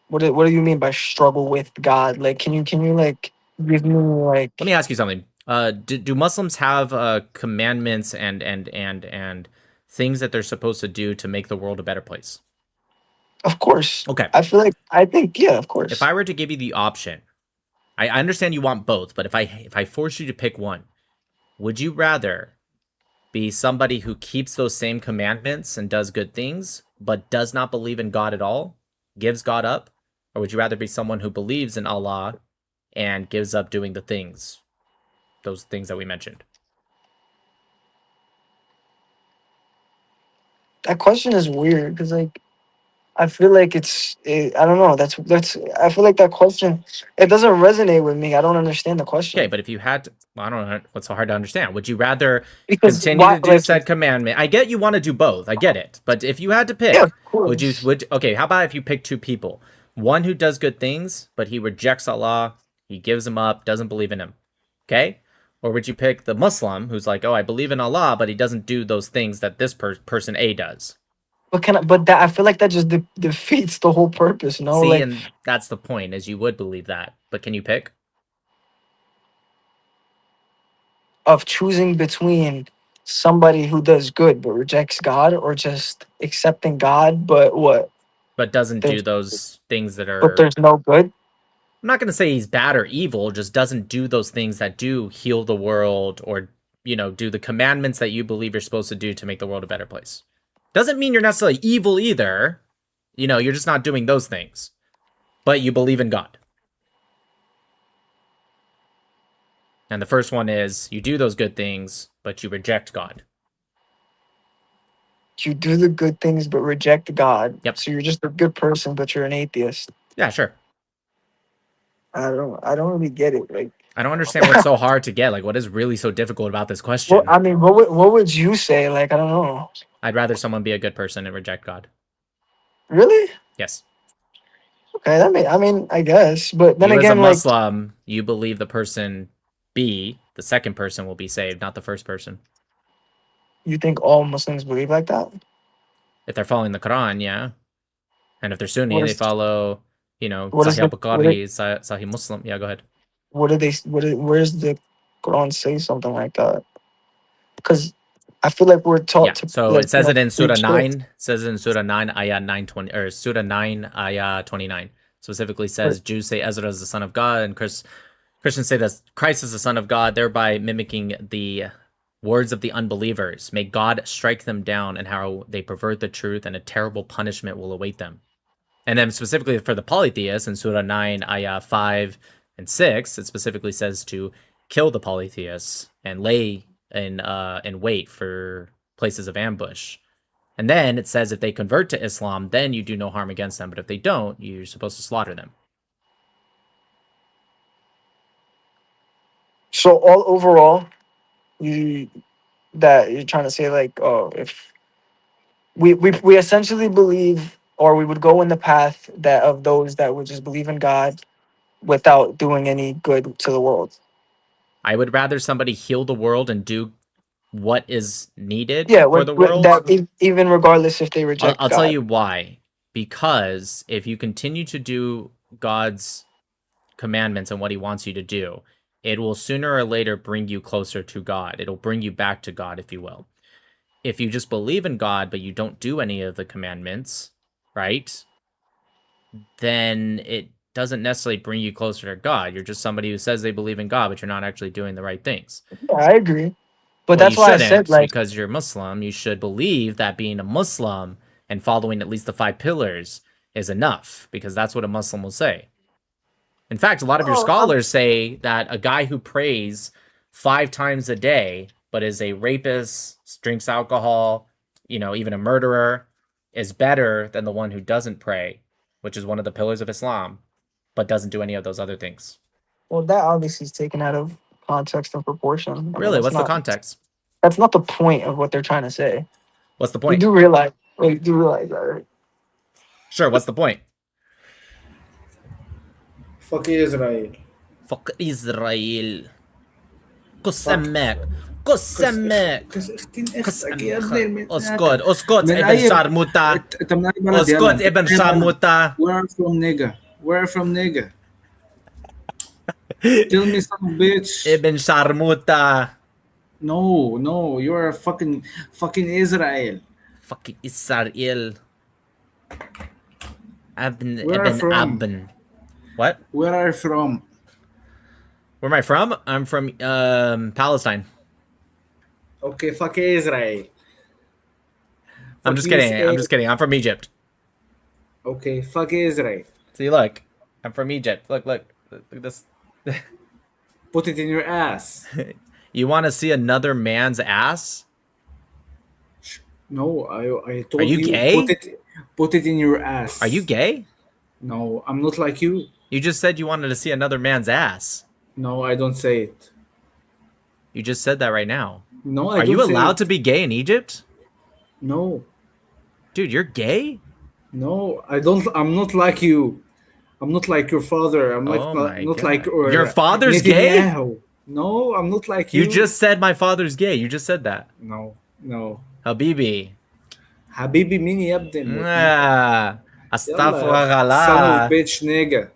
What do you mean by struggle with God? Like, can you like give me like? Let me ask you something. Do Muslims have commandments and things that they're supposed to do to make the world a better place? Of course. Okay. I think yeah, of course. If I were to give you the option, I understand you want both, but if I force you to pick one, would you rather be somebody who keeps those same commandments and does good things, but does not believe in God at all, gives God up? Or would you rather be someone who believes in Allah and gives up doing the things, those things that we mentioned? That question is weird because, like, I feel like I don't know. That's. I feel like that question. It doesn't resonate with me. I don't understand the question. Okay, but if you had to, I don't know what's so hard to understand. Would you rather Because continue why- to do like- said commandment? I get you want to do both. I get it. But if you had to pick, Yeah, of okay, how about if you pick two people? One who does good things, but he rejects Allah, he gives him up, doesn't believe in him. Okay? Or would you pick the Muslim who's like, "Oh, I believe in Allah, but he doesn't do those things that this person A does." But that I feel like that just defeats the whole purpose. No, See, like and that's the point, is you would believe that. But can you pick? of choosing between somebody who does good but rejects God, or just accepting God but what? But doesn't do There's- those things that are... But there's no good. I'm not going to say he's bad or evil, just doesn't do those things that do heal the world or, do the commandments that you believe you're supposed to do to make the world a better place. Doesn't mean you're necessarily evil either. You're just not doing those things. But you believe in God. And the first one is, you do those good things, but you reject God. You do the good things but reject God. Yep. So you're just a good person, but you're an atheist. Yeah, sure. I don't really get it. Like, I don't understand what's so hard to get. Like, what is really so difficult about this question? well, I mean, what would you say? Like, I don't know. I'd rather someone be a good person and reject God. Really? Yes. Okay, I guess. But then You again, as a like, Muslim, you believe the person B, the second person, will be saved, not the first person. you think all Muslims believe like that? If they're following the Quran, yeah. And if they're Sunni, What they is- follow, what is Sahih the- Bukhari, Sahih Muslim. Yeah, go ahead. Where's the Quran say something like that? Because I feel like we're taught Yeah, to. so like, it says it in Surah preach 9. it. It says in Surah 9, Ayah 920, or Surah 9, Ayah 29. Specifically says, Jews say Ezra is the son of God, and Christians say that Christ is the son of God, thereby mimicking the words of the unbelievers. May God strike them down and how they pervert the truth, and a terrible punishment will await them. And then specifically for the polytheists in Surah 9, Ayah 5 and 6, it specifically says to kill the polytheists and lay in wait for places of ambush. And then it says if they convert to Islam, then you do no harm against them. But if they don't, you're supposed to slaughter them. So all overall, you're trying to say like, oh, if we essentially believe, or we would go in the path that of those that would just believe in God without doing any good to the world. I would rather somebody heal the world and do what is needed Yeah, for the world. Even regardless if they reject I'll God. tell you why. Because if you continue to do God's commandments and what he wants you to do, it will sooner or later bring you closer to God. It'll bring you back to God, if you will. If you just believe in God, but you don't do any of the commandments, right? Then it doesn't necessarily bring you closer to God. You're just somebody who says they believe in God, but you're not actually doing the right things. Yeah, I agree. But Well, that's you why I shouldn't, said like, because you're Muslim, you should believe that being a Muslim and following at least the 5 pillars is enough, because that's what a Muslim will say. In fact, a lot of your scholars say that a guy who prays 5 times a day, but is a rapist, drinks alcohol, even a murderer, is better than the one who doesn't pray, which is one of the pillars of Islam, but doesn't do any of those other things. well, that obviously is taken out of context and proportion. I mean, Really? that's What's the not- context? That's not the point of what they're trying to say. What's the You point? do realize that, right? Sure, what's the point? Fuck Israel. Fuck Israel. قسمك قسمك اسكت اسكت ابن شرموطة اسكت ابن شرموطة. Where are from nigga? Where from nigga? Tell me some bitch. ابن شرموطة. No, you're a fucking Israel. Fucking Israel. Where are from? Abn. What? Where are you from? Where am I from? I'm from Palestine. Okay, fuck Israel. I'm Fuck just kidding. Israel. I'm just kidding. I'm from Egypt. Okay, fuck Israel. See, look. I'm from Egypt. Look at this. Put it in your ass. You want to see another man's ass? No, I told Are you gay? Put it in your ass. Are you gay? No, I'm not like you. You just said you wanted to see another man's ass. No, I don't say it. You just said that right now. No, I Are don't you say allowed it. to be gay in Egypt? No. Dude, you're gay? No, I don't. I'm not like you. I'm not like your father. I'm like Oh my not God. like Your father's gay? Netanyahu. No, I'm not like you. You just said my father's gay. You just said that. No, no. Habibi. حبيبي مين يا ابني؟ Ah, astaghfirullah. Son of bitch nigga.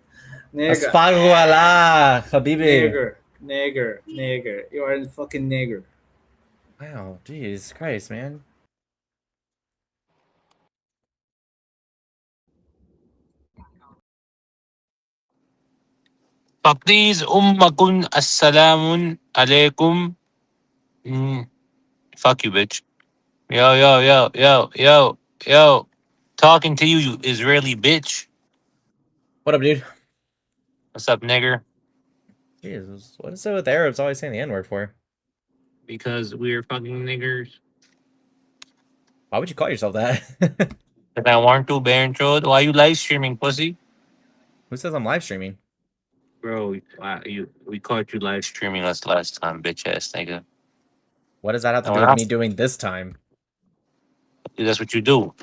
Nigga. Astaghfirullah, Habibi. Nigger. You are a fucking nigger. Wow, jeez Christ, man. فبليز أمكم السلام عليكم. Fuck you, bitch. Yo. Talking to you, you Israeli bitch. What up, dude? What's up, nigger? Jesus, what is it with Arabs always saying the N-word for? Because we're fucking niggers. Why would you call yourself that? If I want to, Baron Trode, why you live streaming, pussy? Who says I'm live streaming? Bro, we caught you live streaming us last time, bitch ass nigga. What does that have to And do when with I- me doing this time? That's what you do.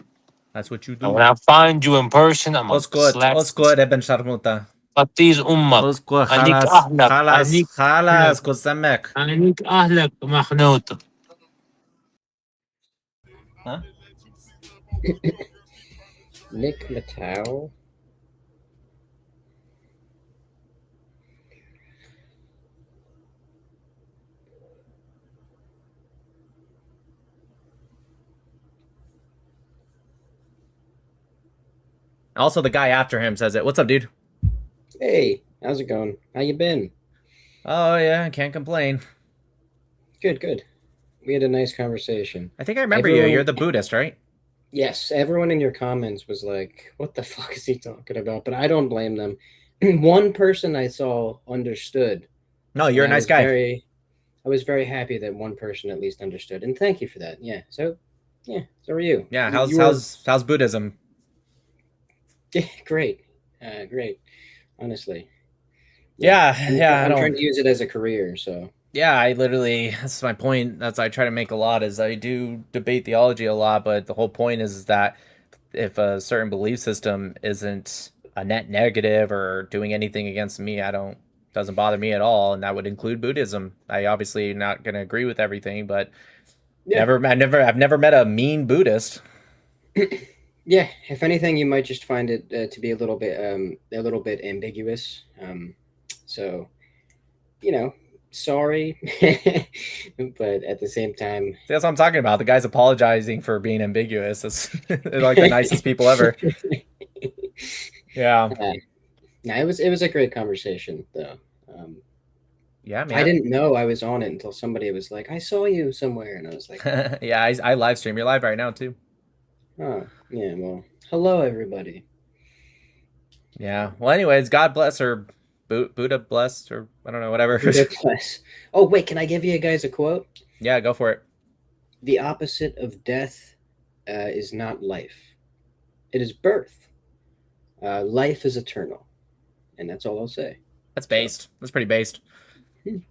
That's what you And do. when I find you in person, I'm gonna Oscut, slap. Oscut, Ibn Sharmuta. فطيز امك Oscut, انيك اهلك انيك خلاص قسمك. انيك اهلك مخنوط. Huh? Nick Matau. Also, the guy after him says it. What's up, dude? Hey, how's it going? How you been? Oh yeah, can't complain. Good. We had a nice conversation. I think I remember you. You're the Buddhist, right? Yes, everyone in your comments was like, what the fuck is he talking about? But I don't blame them. One person I saw understood. No, you're a and I nice was guy. I was very happy that one person at least understood. And thank you for that. Yeah. So are you. Yeah, You were- how's Buddhism? Yeah, great. Great. Honestly. Yeah, I'm I trying don't. to use it as a career, so Yeah, I literally, that's my point. That's I try to make a lot is I do debate theology a lot, but the whole point is that if a certain belief system isn't a net negative or doing anything against me, doesn't bother me at all, and that would include Buddhism. I obviously not going to agree with everything, but Yeah. I've never met a mean Buddhist. yeah. If anything, you might just find it to be a little bit ambiguous. So, sorry, but at the same time, See, that's what I'm talking about. The guy's apologizing for being ambiguous. That's they're like the nicest people ever. Yeah. no, it was a great conversation though. Yeah, man. I didn't know I was on it until somebody was like, "I saw you somewhere," and I was like, Yeah, I live stream. You're live right now too. "Oh, yeah." Well, hello everybody. Yeah. Well, anyways, God bless or Buddha bless or I don't know, whatever. Buddha bless. Oh wait, can I give you guys a quote? Yeah, go for it. The opposite of death is not life; it is birth. Life is eternal, and that's all I'll say. That's based. That's pretty based. Have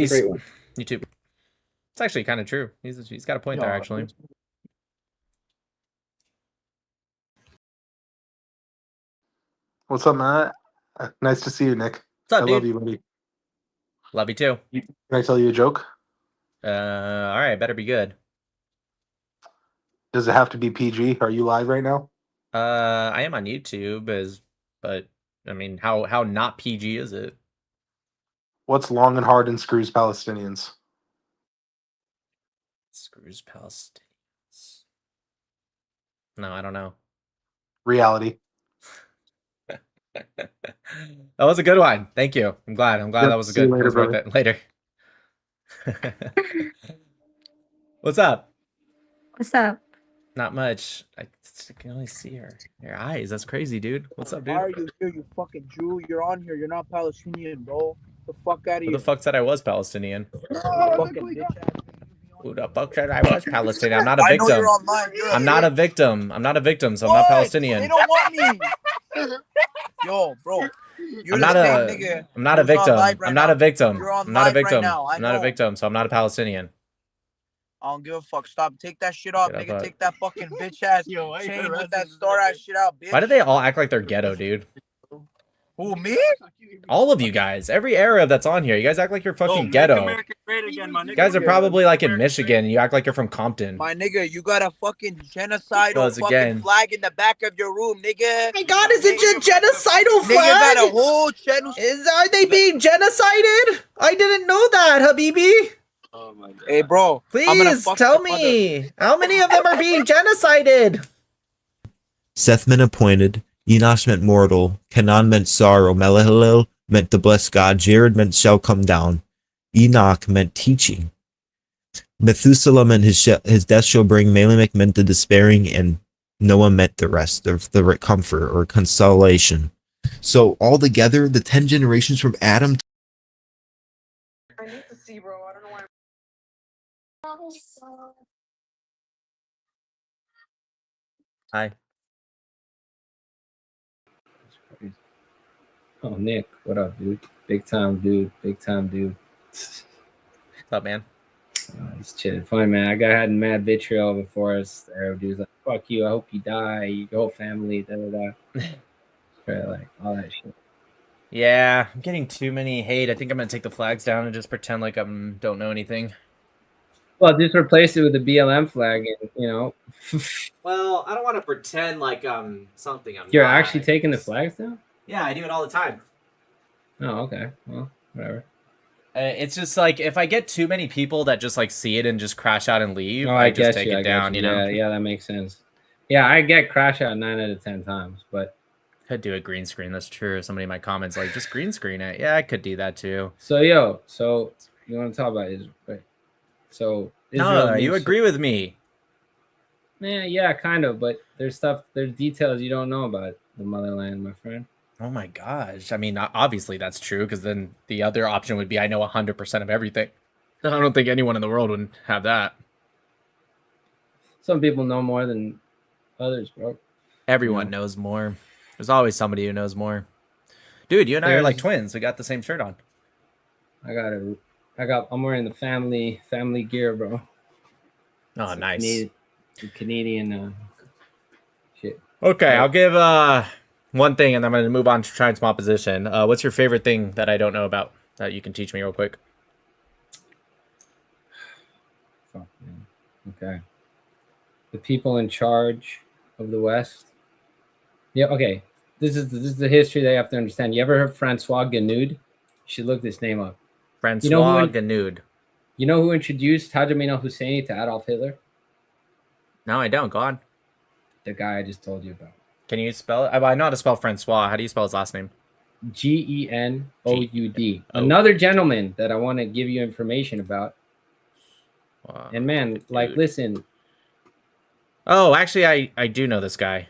Peace. a great one. You too. It's actually kind of true. He's got a point there, Yeah. actually. What's up, Matt? Nice to see you, Nick. What's up, I love dude? you, buddy. Love you too. Can I tell you a joke? All right, better be good. Does it have to be PG? Are you live right now? I am on YouTube, but I mean, how not PG is it? What's long and hard and screws Palestinians? Screws Palestinians. No, I don't know. Reality. That was a good one. Thank you. I'm glad Yep, that was a see you good. later, That was worth brother. it. Later. What's up? What's up? Not much. I can only see your eyes. That's crazy, dude. What's up, Why are dude? you here, you fucking Jew? You're on here. You're not Palestinian, bro. The fuck out of Who here. the fuck said I was Palestinian? Fucking bitch ass. Who the fuck said I was Palestinian? I'm not a I know victim. you're online. You're I'm not a victim. I'm not a victim, so I'm not What? Palestinian. They don't want me. Yo, bro. You're I'm the not same a. nigga I'm not a who's on victim. live right I'm not now. a victim. You're on I'm not a live right victim. now. I I'm not a know. victim, so I'm not a Palestinian. I don't give a fuck. Stop. Take that shit off, Get up, nigga. up. Take that fucking bitch ass chain with that star ass shit out, bitch. Why do they all act like they're ghetto, dude? Who, me? All of you guys, every Arab that's on here, you guys act like you're fucking ghetto. You guys are probably like in Michigan, and you act like you're from Compton. My nigga, you got a fucking genocidal Goes fucking again. flag in the back of your room, nigga. My God, is it genocidal Nigga flag? got a whole Are they being genocided? I didn't know that, Habibi. Hey, bro. I'm gonna Please fuck tell your mother. me, how many of them are being genocided? Seth meant appointed, Enosh meant mortal, Canaan meant sorrow, Melahilel meant to bless God, Jared meant shall come down, Enoch meant teaching, Methuselah meant his death shall bring, Melamech meant the despairing, and Noah meant the rest, of the comfort or consolation. So all together, the 10 generations from Adam I need to see, bro. I don't know why. Hi. Oh, Nick, what up, dude? Big time, dude. Big time, dude. What's up, man? Just chilling. Fine, man. I had mad vitriol before us. Arab dude's like, fuck you. I hope you die. Your whole family, da da da. Right, like, all that shit. Yeah, I'm getting too many hate. I think I'm gonna take the flags down and just pretend like I don't know anything. Well, just replace it with the BLM flag, and you know. Well, I don't want to pretend like something I'm You're not. actually taking the flags down? Yeah, I do it all the time. Oh, okay. Well, whatever. It's just like if I get too many people that just like see it and just crash out and leave, No, I I just get take you. it down. You know. Yeah, that makes sense. Yeah, I get crash out 9 out of 10 times, but Could do a green screen. That's true. Somebody in my comments like just green screen it. Yeah, I could do that too. so you want to talk about Israel, right? So Israel No, you needs- agree with me. Yeah, kind of, but there's details you don't know about the motherland, my friend. Oh my gosh. I mean, obviously that's true because then the other option would be I know 100% of everything. I don't think anyone in the world would have that. Some people know more than others, bro. Everyone knows more. There's always somebody who knows more. Dude, you and I are like There's- twins. We got the same shirt on. I'm wearing the family gear, bro. Oh, It's nice. Canadian shit. Okay, I'll give one thing and I'm going to move on to trying some opposition. What's your favorite thing that I don't know about that you can teach me real quick? Fuck, man. Okay. The people in charge of the West. Yeah, okay. This is the history they have to understand. You ever heard Francois Ganoud? You should look this name up. Francois Ganoud. You know who introduced Haj Amin al-Husseini to Adolf Hitler? No, I don't. Go on. The guy I just told you about. Can you spell it? I know how to spell Francois. How do you spell his last name? Genoud. Another gentleman that I want to give you information about. Wow. And man, like, listen. Oh, actually, I do know this guy.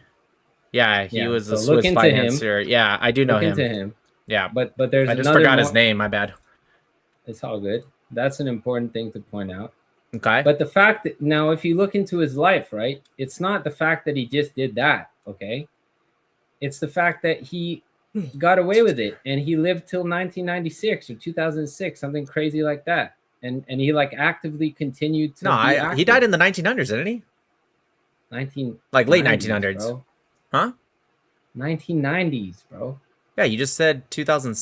Yeah, he was a so look Swiss into financier. him. Yeah, I do know Look him. into him. Yeah, But there's I just another forgot his more- name. My bad. It's all good. That's an important thing to point out. Okay. But the fact that now, if you look into his life, right, it's not the fact that he just did that. Okay. It's the fact that he got away with it and he lived till 1996 or 2006, something crazy like that. And he like actively continued to. No, be he active. died in the 1900s, didn't he? 19 Like late 90s, 1900s. bro. Huh? 1990s, bro. Yeah, you just said 2000.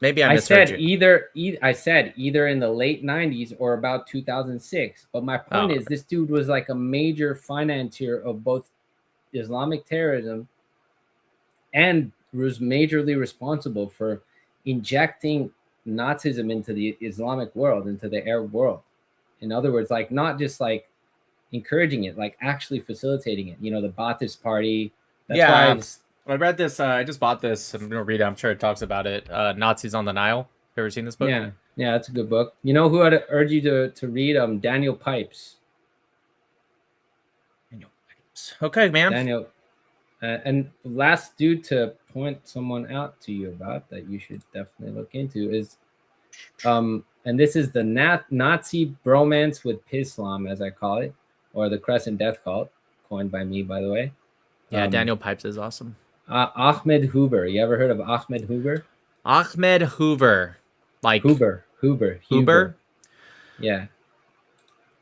Maybe I I misheard said you. I said either in the late 90s or about 2006. But my point Oh, is, this dude was like a major financier of both Islamic terrorism and was majorly responsible for injecting Nazism into the Islamic world, into the Arab world. In other words, like not just like encouraging it, like actually facilitating it. You know, the Ba'athist Party. That's Yeah. why I read this. I just bought this. I'm gonna read it. I'm sure it talks about it. Nazis on the Nile. You ever seen this book? Yeah, that's a good book. You know who I'd urge you to read? Daniel Pipes. Okay, man. Daniel, and last dude to point someone out to you about that you should definitely look into is and this is the Nazi bromance with Islam, as I call it, or the Crescent Death Cult, coined by me, by the way. Yeah, Daniel Pipes is awesome. Ahmed Huber. You ever heard of Ahmed Huber? Ahmed Hoover. Like Huber. Yeah.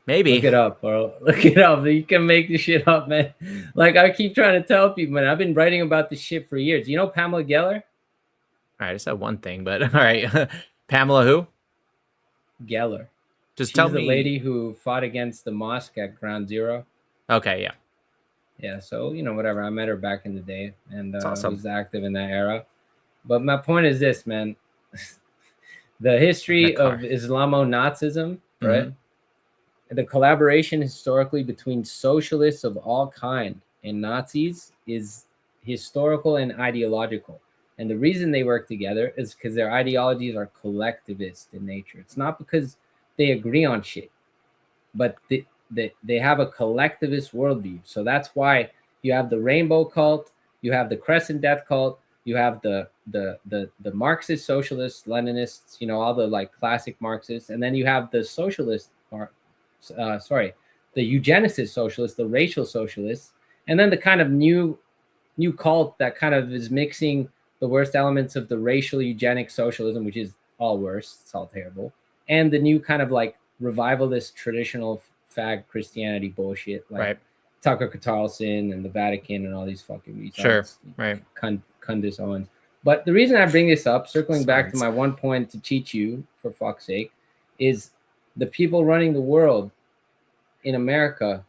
Maybe. Look it up, bro. Look it up. You can make this shit up, man. Like I keep trying to tell people, man. I've been writing about this shit for years. You know Pamela Geller? All right, I said one thing, but all right. Pamela who? Geller. Just She's tell the me. lady who fought against the mosque at Ground Zero. Okay, yeah. Yeah, so whatever. I met her back in the day, and awesome. was active in that era. But my point is this, man: the history of Islamo-Nazism, right? The collaboration historically between socialists of all kind and Nazis is historical and ideological. And the reason they work together is because their ideologies are collectivist in nature. It's not because they agree on shit, but they have a collectivist worldview. So that's why you have the Rainbow Cult, you have the Crescent Death Cult, you have the Marxist socialists, Leninists, all the like classic Marxists, and then you have the socialist, the eugenicist socialists, the racial socialists, and then the kind of new cult that kind of is mixing the worst elements of the racial eugenic socialism, which is all worse, it's all terrible, and the new kind of like revivalist traditional fag Christianity bullshit, like Tucker Carlson and the Vatican and all these fucking retards. Sure, right. Candace Owens. But the reason I bring this up, circling back to my one point to teach you, for fuck's sake, is the people running the world in America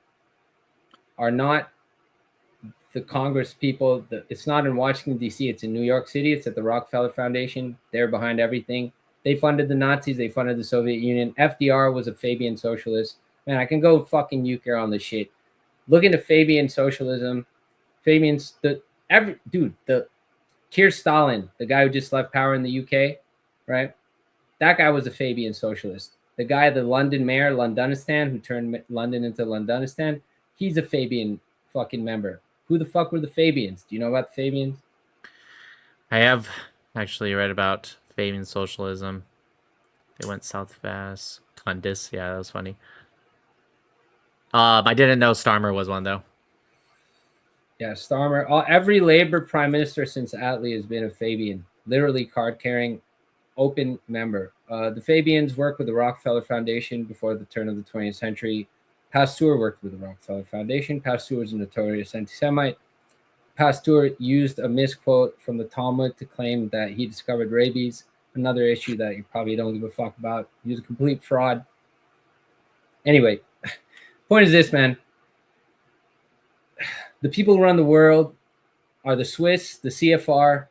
are not the Congress people. It's not in Washington, D.C. It's in New York City. It's at the Rockefeller Foundation. They're behind everything. They funded the Nazis. They funded the Soviet Union. FDR was a Fabian socialist. Man, I can go fucking nuclear on this shit. Look into Fabian socialism. Fabian's the Keir Stalin, the guy who just left power in the UK, right? That guy was a Fabian socialist. The guy, the London mayor, Londonistan, who turned London into Londonistan, he's a Fabian fucking member. Who the fuck were the Fabians? Do you know about the Fabians? I have actually read about Fabian socialism. They went south fast. Candace, yeah, that was funny. I didn't know Starmer was one though. Yeah, Starmer. Every Labour prime minister since Attlee has been a Fabian, literally card-carrying, open member. The Fabians worked with the Rockefeller Foundation before the turn of the 20th century. Pasteur worked with the Rockefeller Foundation. Pasteur was a notorious anti-Semite. Pasteur used a misquote from the Talmud to claim that he discovered rabies, another issue that you probably don't give a fuck about. He was a complete fraud. Anyway, point is this, man. The people who run the world are the Swiss, the CFR,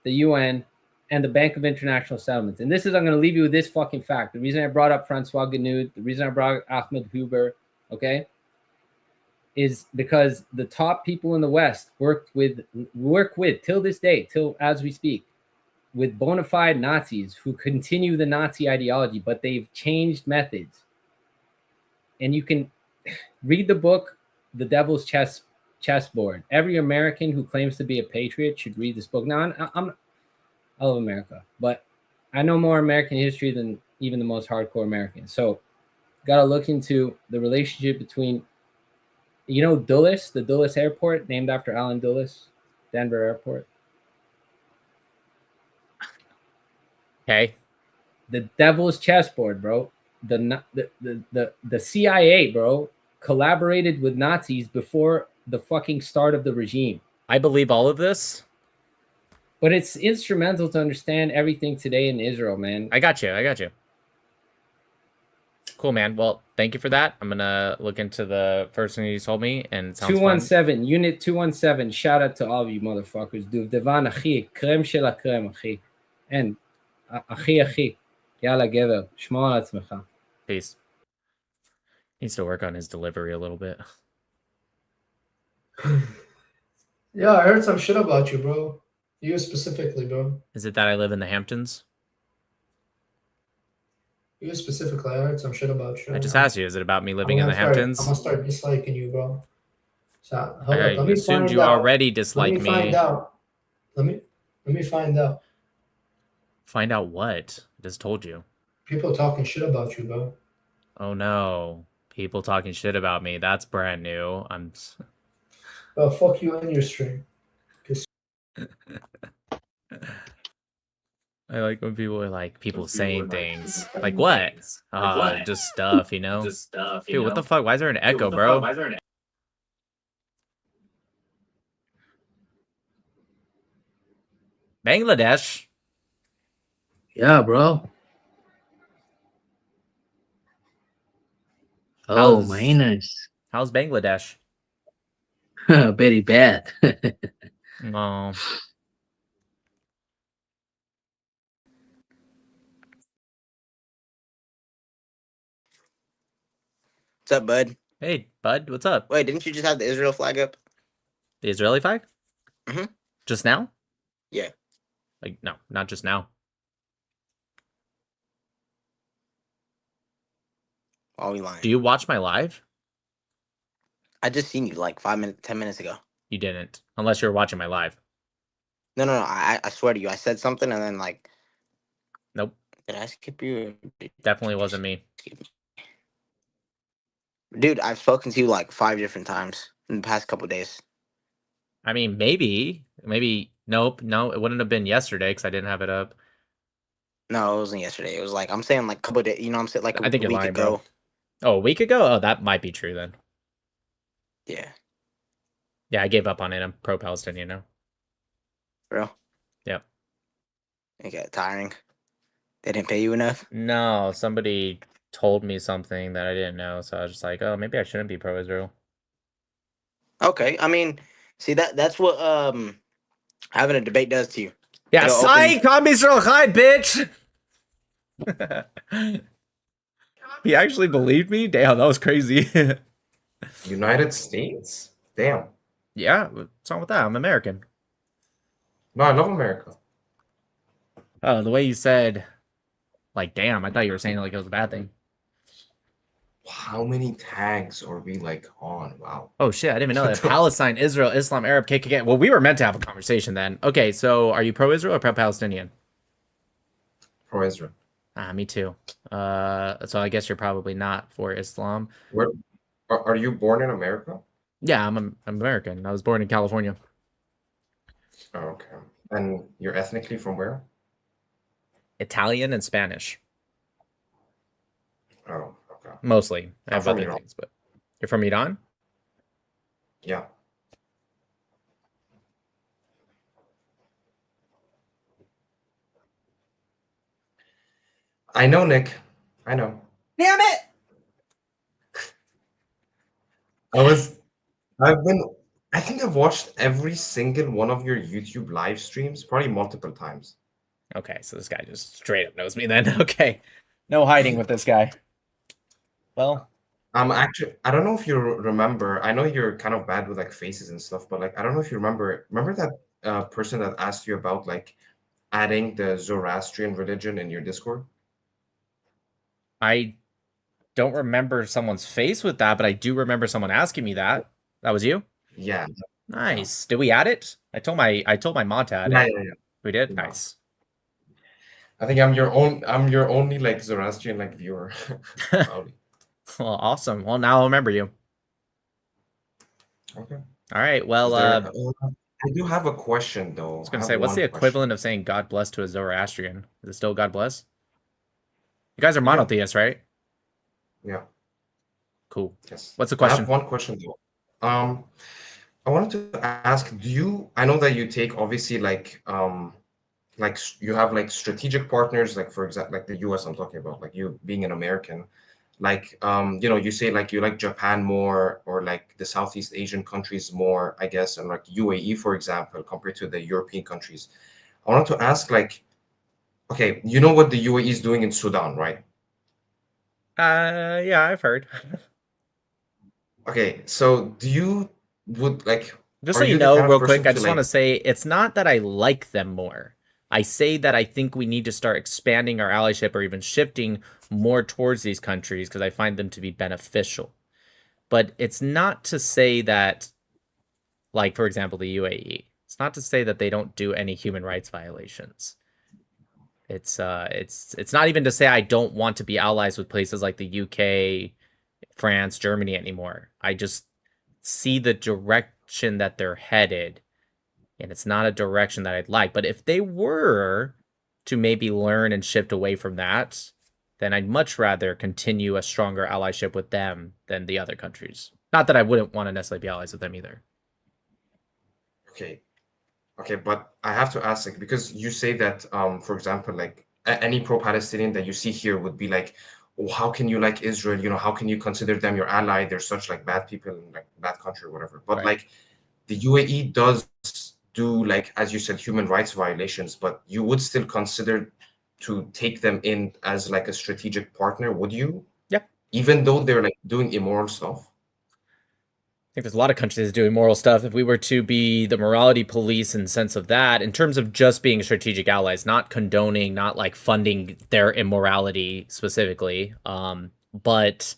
the UN, and the Bank of International Settlements. And this is, I'm going to leave you with this fucking fact. The reason I brought up Francois Ganoud, the reason I brought up Ahmed Huber, okay, is because the top people in the West work with till this day, till as we speak, with bona fide Nazis who continue the Nazi ideology, but they've changed methods. And you can read the book, The Devil's Chessboard. Every American who claims to be a patriot should read this book. Now, I love America, but I know more American history than even the most hardcore Americans. So, got to look into the relationship between, Dulles, the Dulles Airport, named after Allen Dulles, Denver Airport. Okay. The Devil's Chessboard, bro. The CIA, bro, collaborated with Nazis before the fucking start of the regime. I believe all of this. But it's instrumental to understand everything today in Israel, man. I got you. Cool, man. Well, thank you for that. I'm going to look into the first thing you told me, and it sounds 217, fun. Unit 217. Shout out to all of you motherfuckers. Duvdevan achi, creme shel creme achi. And achi. Yalla gever. Shmor al atzmecha. Peace. Needs to work on his delivery a little bit. Yeah, I heard some shit about you, bro. You specifically, bro. Is it that I live in the Hamptons? You specifically, I heard some shit about you. I just asked you, is it about me living in the Hamptons? I'm gonna start disliking you, bro. So, I assumed you already dislike me. Let me find out. Let me find out. Find out what? I just told you. People talking shit about you, bro. Oh no. People talking shit about me. That's brand new. Bro, fuck you and your stream. I like when people are like people saying things. Like what? Just stuff, you know? Dude, what the fuck? Why is there an echo, bro? Bangladesh. Yeah, bro. Oh, minus. How's Bangladesh? Very bad. No. What's up, bud? Hey, bud, what's up? Wait, didn't you just have the Israel flag up? The Israeli flag? Mm-hmm. Just now? Yeah. Like, no, not just now. Why are we lying? Do you watch my live? I just seen you like 5 minutes, 10 minutes ago. You didn't, unless you were watching my live. No. I swear to you, I said something and then like. Nope. Did I skip you? Definitely wasn't me. Dude, I've spoken to you like 5 different times in the past couple days. I mean, maybe. Nope. No, it wouldn't have been yesterday because I didn't have it up. No, it wasn't yesterday. It was like I'm saying like a couple days. You know, I'm saying like I think a you're week lying, ago. bro. Oh, a week ago? Oh, that might be true then. Yeah. Yeah, I gave up on it. I'm pro-Palestinian now. Bro. Yep. It got tiring. They didn't pay you enough. No, somebody told me something that I didn't know, so I was just like, oh, maybe I shouldn't be pro-Israel. Okay, I mean, see that's what having a debate does to you. Yeah, It'll Sai, Kam Israel Chai, bitch! He actually believed me? Damn, that was crazy. United States? Damn. Yeah, what's wrong with that? I'm American. No, I love America. Oh, the way you said, like, damn, I thought you were saying it like it was a bad thing. How many tags are we like on? Wow. Oh shit, I didn't even know that. Palestine, Israel, Islam, Arab, KKK. Well, we were meant to have a conversation then. Okay, so are you pro-Israel or pro-Palestinian? Pro-Israel. Me too. So I guess you're probably not for Islam. Where are you born in America? Yeah, I'm American. I was born in California. Oh, okay. And you're ethnically from where? Italian and Spanish. Oh, okay. Mostly. I I'm have from other Iran. things, but you're from Iran? Yeah. I know, Nick. I know. Damn it! I think I've watched every single one of your YouTube live streams, probably multiple times. Okay, so this guy just straight up knows me then. Okay. No hiding with this guy. Well, Actually, I don't know if you remember. I know you're kind of bad with like faces and stuff, but like I don't know if you remember. Remember that person that asked you about like adding the Zoroastrian religion in your Discord? I don't remember someone's face with that, but I do remember someone asking me that. That was you? Yeah. Nice. Did we add it? I told my mod to add Yeah, it. yeah, yeah. We did? Nice. I think I'm your only like Zoroastrian like viewer. Probably. Well, awesome. Well, now I'll remember you. Okay. All right. Well, I do have a question though. I was gonna say, what's the equivalent of saying God bless to a Zoroastrian? Is it still God bless? You guys are monotheists, right? Yeah. Cool. Yes. What's the I question? have one question though. I wanted to ask, I know that you take obviously like you have like strategic partners, like for example, like the US I'm talking about, like you being an American, like you say like you like Japan more or like the Southeast Asian countries more, I guess, and like UAE, for example, compared to the European countries. I wanted to ask like, okay, you know what the UAE is doing in Sudan, right? Yeah, I've heard. Okay, so do you would like Just are so you you the know, kind of real person quick, I to, just like- want to say it's not that I like them more. I say that I think we need to start expanding our allyship or even shifting more towards these countries because I find them to be beneficial. But it's not to say that, like, for example, the UAE, it's not to say that they don't do any human rights violations. It's not even to say I don't want to be allies with places like the UK, France, Germany anymore. I just see the direction that they're headed, and it's not a direction that I'd like. But if they were to maybe learn and shift away from that, then I'd much rather continue a stronger allyship with them than the other countries. Not that I wouldn't want to necessarily be allies with them either. Okay. Okay, but I have to ask, like, because you say that, for example, like any pro-Palestinian that you see here would be like, oh, how can you like Israel? You know, how can you consider them your ally? They're such like bad people and like bad country or whatever. But Right. like the UAE does do like, as you said, human rights violations, but you would still consider to take them in as like a strategic partner, would you? Yep. Even though they're like doing immoral stuff? I think there's a lot of countries doing moral stuff. If we were to be the morality police in sense of that, in terms of just being strategic allies, not condoning, not like funding their immorality specifically, but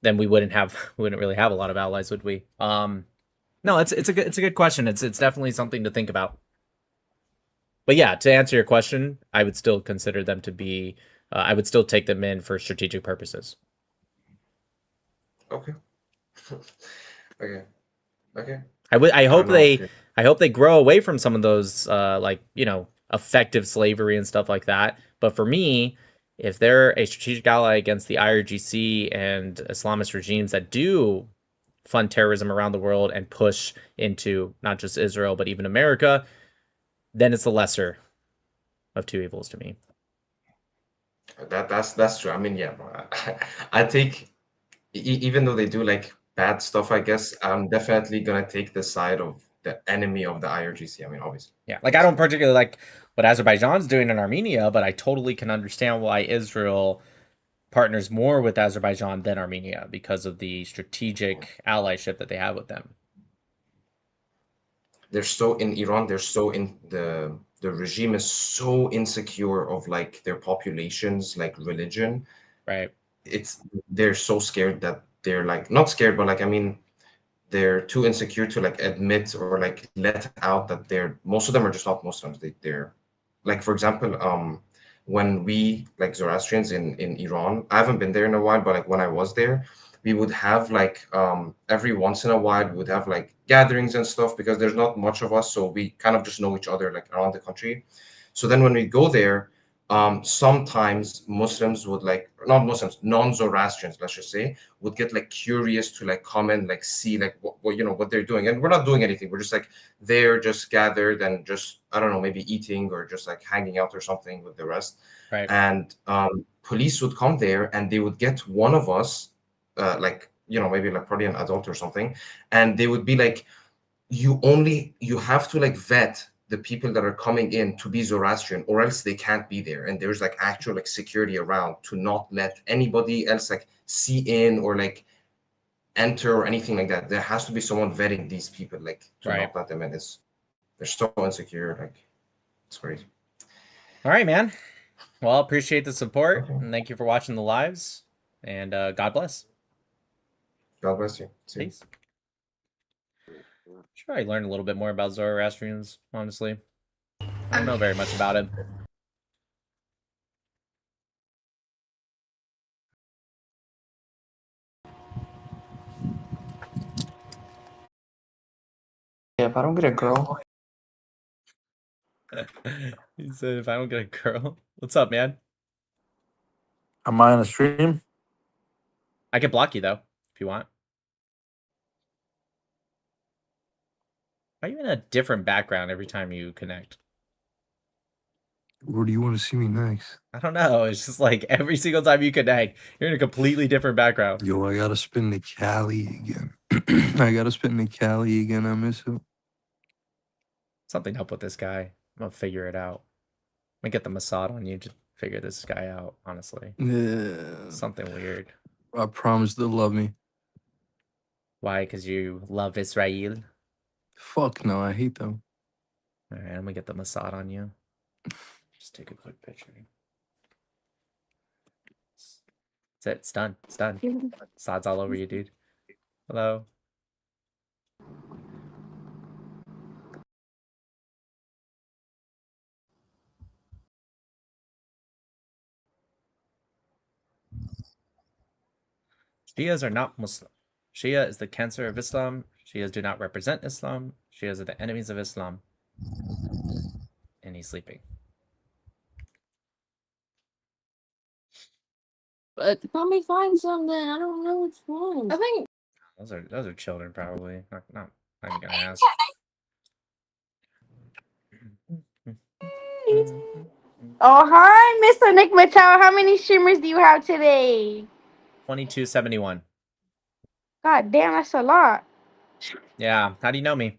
then we wouldn't really have a lot of allies, would we? No, it's a good question. It's definitely something to think about. But yeah, to answer your question, I would still consider them to be. I would still take them in for strategic purposes. Okay. Okay. Okay. I hope know. they grow away from some of those like, you know, effective slavery and stuff like that. But for me, if they're a strategic ally against the IRGC and Islamist regimes that do fund terrorism around the world and push into not just Israel but even America, then it's the lesser of two evils to me. That's true. I mean, yeah, bro. I take even though they do like bad stuff, I guess I'm definitely gonna take the side of the enemy of the IRGC. I mean, obviously. Yeah, like I don't particularly like what Azerbaijan's doing in Armenia, but I totally can understand why Israel partners more with Azerbaijan than Armenia because of the strategic allyship that they have with them. They're so in Iran, they're so in the regime is so insecure of like their populations, like religion. Right. They're so scared that they're like not scared, but like I mean they're too insecure to like admit or like let out that most of them are just not Muslims. They're like, for example, when we like Zoroastrians in Iran, I haven't been there in a while, but like when I was there, we would have like every once in a while we would have like gatherings and stuff because there's not much of us, so we kind of just know each other like around the country. So then when we go there, sometimes Muslims would like not Muslims, non-Zoroastrians, let's just say, would get like curious to like come and like see like what you know what they're doing, and we're not doing anything. We're just like there, just gathered and just I don't know, maybe eating or just like hanging out or something with the rest. Right. And police would come there and they would get one of us, like you know maybe like probably an adult or something, and they would be like, you have to like vet the people that are coming in to be Zoroastrian or else they can't be there, and there's like actual like security around to not let anybody else like see in or like enter or anything like that. There has to be someone vetting these people like to Right. not let them in. They're so insecure, like it's crazy. All right, man. Well, appreciate the support and thank you for watching the lives, and God bless. God bless you. See you. Peace. Should probably learn a little bit more about Zoroastrians, honestly. I don't know very much about it. Yeah, if I don't get a girl, He said, if I don't get a girl. What's up, man? Am I on a stream? I can block you, though, if you want. Why are you in a different background every time you connect? Where do you want to see me next? I don't know. It's just like every single time you connect, you're in a completely different background. Yo, I gotta spin the Cali again. I gotta spin the Cali again. I miss it. Something up with this guy. I'm gonna figure it out. I'm gonna get the Mossad on you to figure this guy out, honestly. Yeah. Something weird. I promise they'll love me. Why? Because you love Israel? Fuck no, I hate them. All right, I'm gonna get the Mossad on you. Just take a quick picture. That's it. It's done. It's done. Mossad's all over you, dude. Hello. Shias are not Muslim. Shia is the cancer of Islam. Shias do not represent Islam. Shias are the enemies of Islam. And he's sleeping. But help me find something. I don't know which one. I think Those are children probably. Not even gonna ask. Oh, hi, Mr. Nick Mattel. How many streamers do you have today? 2271. God damn, that's a lot. Yeah. How do you know me?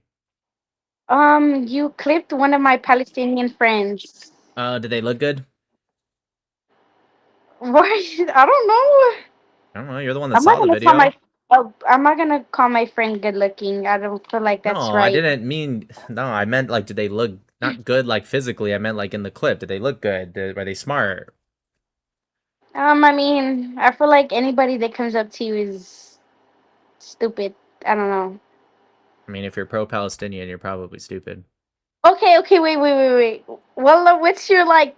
You clipped one of my Palestinian friends. Did they look good? Why? I don't know. I don't know. You're the one that I'm not saw the gonna video. call my I'm not gonna call my friend good looking. I don't feel like that's No, right. I didn't mean. No, I meant like, did they look not good like physically? I meant like in the clip. Did they look good? Were they smart? I mean, I feel like anybody that comes up to you is stupid. I don't know. I mean, if you're pro-Palestinian, you're probably stupid. Okay, wait. Well, what's your like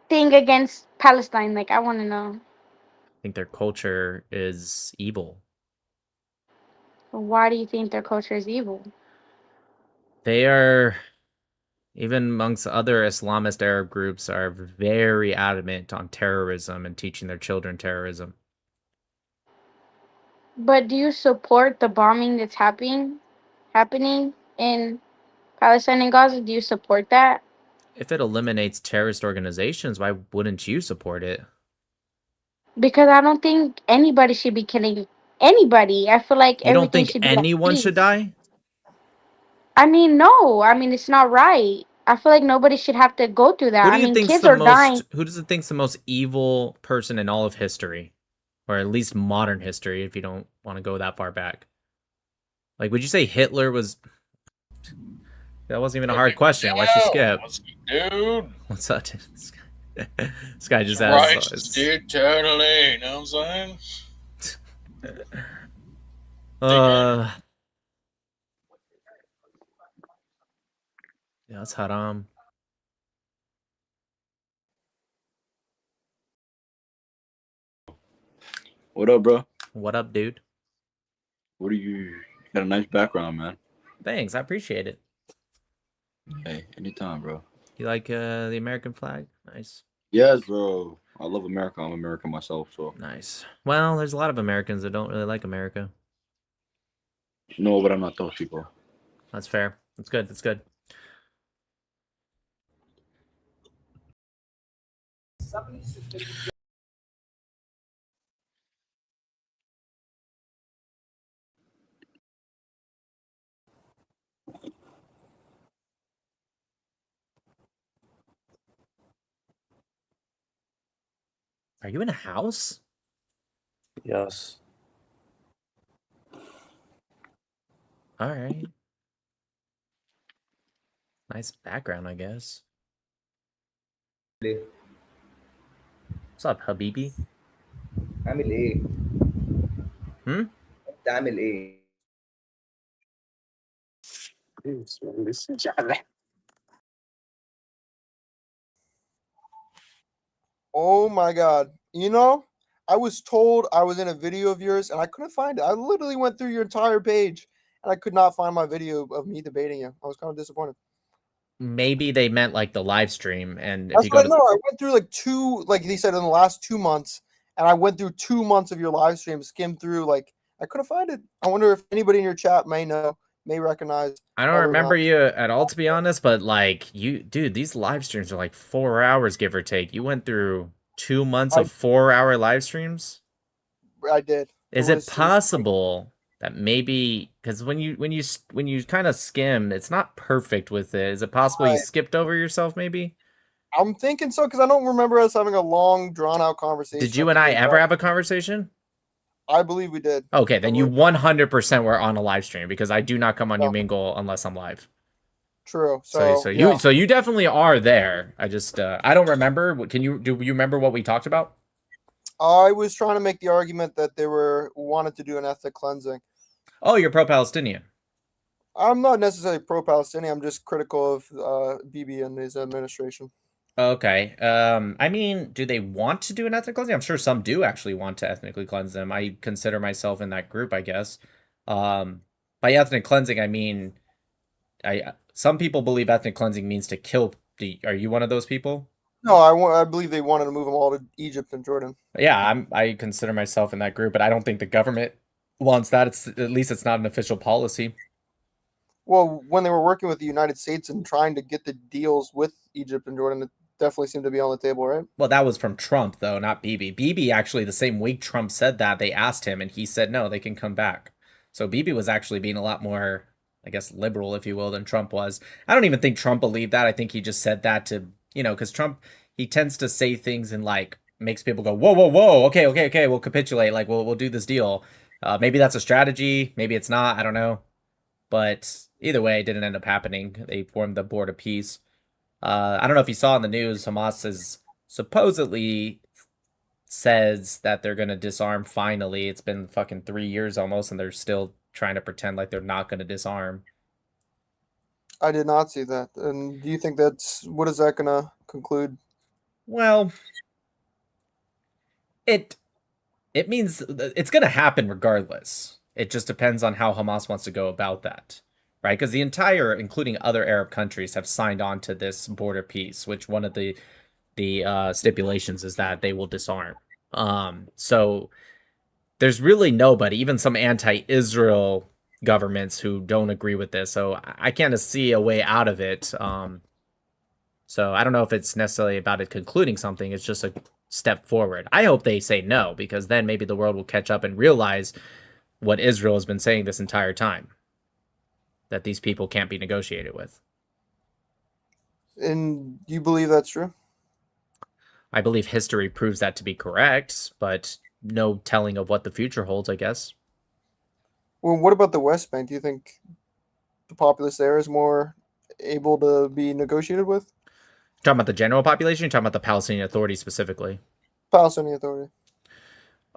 thing against Palestine? Like, I want to know. I think their culture is evil. Why do you think their culture is evil? They are, even amongst other Islamist Arab groups, are very adamant on terrorism and teaching their children terrorism. But do you support the bombing that's happening in Palestine and Gaza? Do you support that? If it eliminates terrorist organizations, why wouldn't you support it? Because I don't think anybody should be killing anybody. I feel like You don't everything think should be like anyone should peace. die? I mean, no. I mean, it's not right. I feel like nobody should have to go through that. Who do I you mean, think's kids the are dying. most? Who does it think's the most evil person in all of history, or at least modern history? If you don't want to go that far back, like, would you say Hitler was? That wasn't even a hard question. Why'd you skip? Dude. What's up? This guy just Right, asked. dude, totally. You know what I'm saying? Yeah, that's haram. What up, bro? What up, dude? What are you got a nice background, man. Thanks, I appreciate it. Hey, anytime, bro. You like the American flag? Nice. Yes, bro. I love America. I'm American myself, so. Nice. Well, there's a lot of Americans that don't really like America. No, but I'm not those people. That's fair. That's good. That's good. Are you in a house? Yes. All right. Nice background, I guess. What's up, Habibi? عامل ايه؟ Hmm? انت عامل ايه؟ Oh my god. You know, I was told I was in a video of yours and I couldn't find it. I literally went through your entire page and I could not find my video of me debating you. I was kind of disappointed. Maybe they meant like the live stream, and if That's you go what I to know. I went through like like he said, in the last 2 months, and I went through 2 months of your live stream, skimmed through, like, I couldn't find it. I wonder if anybody in your chat may know, may recognize. I don't whether or remember not- you at all, to be honest, but like dude, these live streams are like 4 hours, give or take. You went through 2 months of 4-hour live streams. I did. Is it possible that maybe because when you kind of skim, it's not perfect with it? Is it possible you Right. skipped over yourself? Maybe. I'm thinking so because I don't remember us having a long, drawn out conversation. Did you and I ever have a conversation? I believe we did. Okay, then you 100% were on a live stream because I do not come on Umingle unless I'm live. True. So you definitely are there. I just I don't remember. Do you remember what we talked about? I was trying to make the argument that they wanted to do an ethnic cleansing. Oh, you're pro-Palestinian. I'm not necessarily pro-Palestinian. I'm just critical of Bibi and his administration. Okay. I mean, do they want to do an ethnic cleansing? I'm sure some do actually want to ethnically cleanse them. I consider myself in that group, I guess. By ethnic cleansing, I mean, some people believe ethnic cleansing means to kill. Are you one of those people? No, I believe they wanted to move them all to Egypt and Jordan. Yeah, I consider myself in that group, but I don't think the government wants that. It's at least it's not an official policy. Well, when they were working with the United States and trying to get the deals with Egypt and Jordan, it definitely seemed to be on the table, right? Well, that was from Trump, though, not Bibi. Bibi actually, the same week Trump said that, they asked him, and he said no, they can come back. So Bibi was actually being a lot more, I guess, liberal, if you will, than Trump was. I don't even think Trump believed that. I think he just said that to, because Trump, he tends to say things and like makes people go, whoa, whoa, whoa, okay, we'll capitulate, like we'll do this deal. Maybe that's a strategy, maybe it's not, I don't know. But either way, it didn't end up happening. They formed the Board of Peace. I don't know if you saw in the news, Hamas is supposedly says that they're going to disarm finally. It's been fucking 3 years almost, and they're still trying to pretend like they're not going to disarm. I did not see that. And do you think what is that going to conclude? Well, it means it's going to happen regardless. It just depends on how Hamas wants to go about that. Right? Because the entire, including other Arab countries, have signed on to this border peace, which one of the stipulations is that they will disarm. So there's really nobody, even some anti-Israel governments, who don't agree with this. So I can't see a way out of it. So I don't know if it's necessarily about it concluding something. It's just a step forward. I hope they say no, because then maybe the world will catch up and realize what Israel has been saying this entire time, that these people can't be negotiated with. And you believe that's true? I believe history proves that to be correct, but no telling of what the future holds, I guess. Well, what about the West Bank? Do you think the populace there is more able to be negotiated with? You're talking about the general population? You're talking about the Palestinian Authority specifically? Palestinian Authority.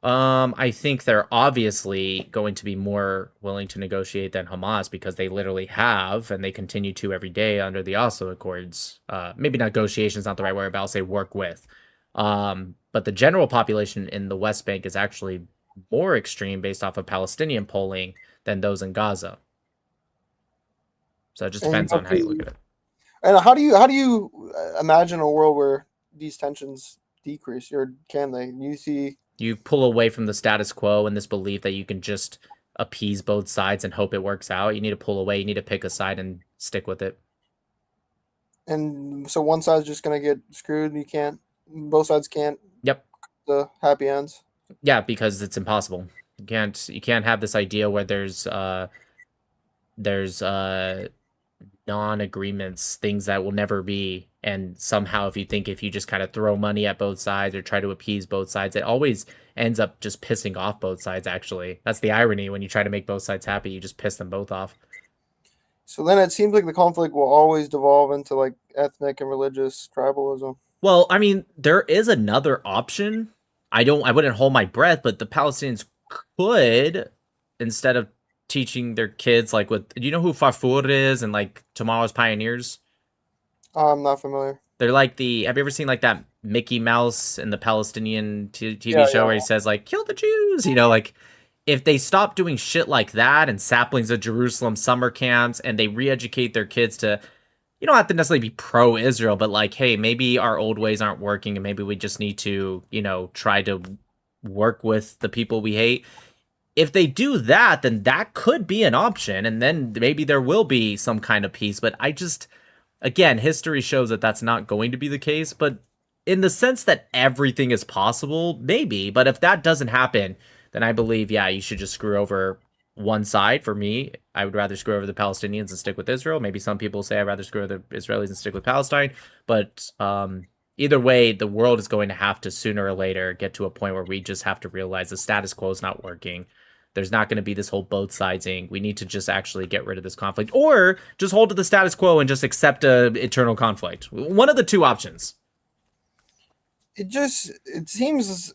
I think they're obviously going to be more willing to negotiate than Hamas, because they literally have, and they continue to every day under the Oslo Accords. Maybe negotiation is not the right word, but I'll say work with. But the general population in the West Bank is actually more extreme based off of Palestinian polling than those in Gaza. So it just depends on how you look at it. And how do you imagine a world where these tensions decrease, or can they? You pull away from the status quo and this belief that you can just appease both sides and hope it works out. You need to pull away. You need to pick a side and stick with it. And so one side's just going to get screwed. Both sides can't. Yep. The happy ends. Yeah, because it's impossible. You can't have this idea where there's non-agreements, things that will never be, and somehow if you just kind of throw money at both sides or try to appease both sides, it always ends up just pissing off both sides. Actually, that's the irony. When you try to make both sides happy, you just piss them both off. So then it seems like the conflict will always devolve into like ethnic and religious tribalism. Well, I mean, there is another option. I wouldn't hold my breath, but the Palestinians could, instead of teaching their kids, like, do you know who Farfour is and like Tomorrow's Pioneers? I'm not familiar. They're like have you ever seen like that Mickey Mouse in the Palestinian TV show where he says like, kill the Jews, like if they stop doing shit like that and saplings of Jerusalem summer camps, and they re-educate their kids to, you don't have to necessarily be pro-Israel, but like, hey, maybe our old ways aren't working and maybe we just need to, try to work with the people we hate. If they do that, then that could be an option, and then maybe there will be some kind of peace. But again, history shows that that's not going to be the case. But in the sense that everything is possible, maybe. But if that doesn't happen, then I believe, yeah, you should just screw over one side. For me, I would rather screw over the Palestinians and stick with Israel. Maybe some people say I'd rather screw over the Israelis and stick with Palestine. But either way, the world is going to have to sooner or later get to a point where we just have to realize the status quo is not working. There's not going to be this whole both sidesing. We need to just actually get rid of this conflict, or just hold to the status quo and just accept an eternal conflict. One of the two options. It seems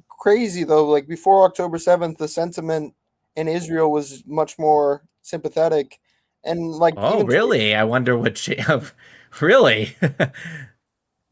crazy though. Like before October 7th, the sentiment in Israel was much more sympathetic, and like. Oh, really? I wonder what really.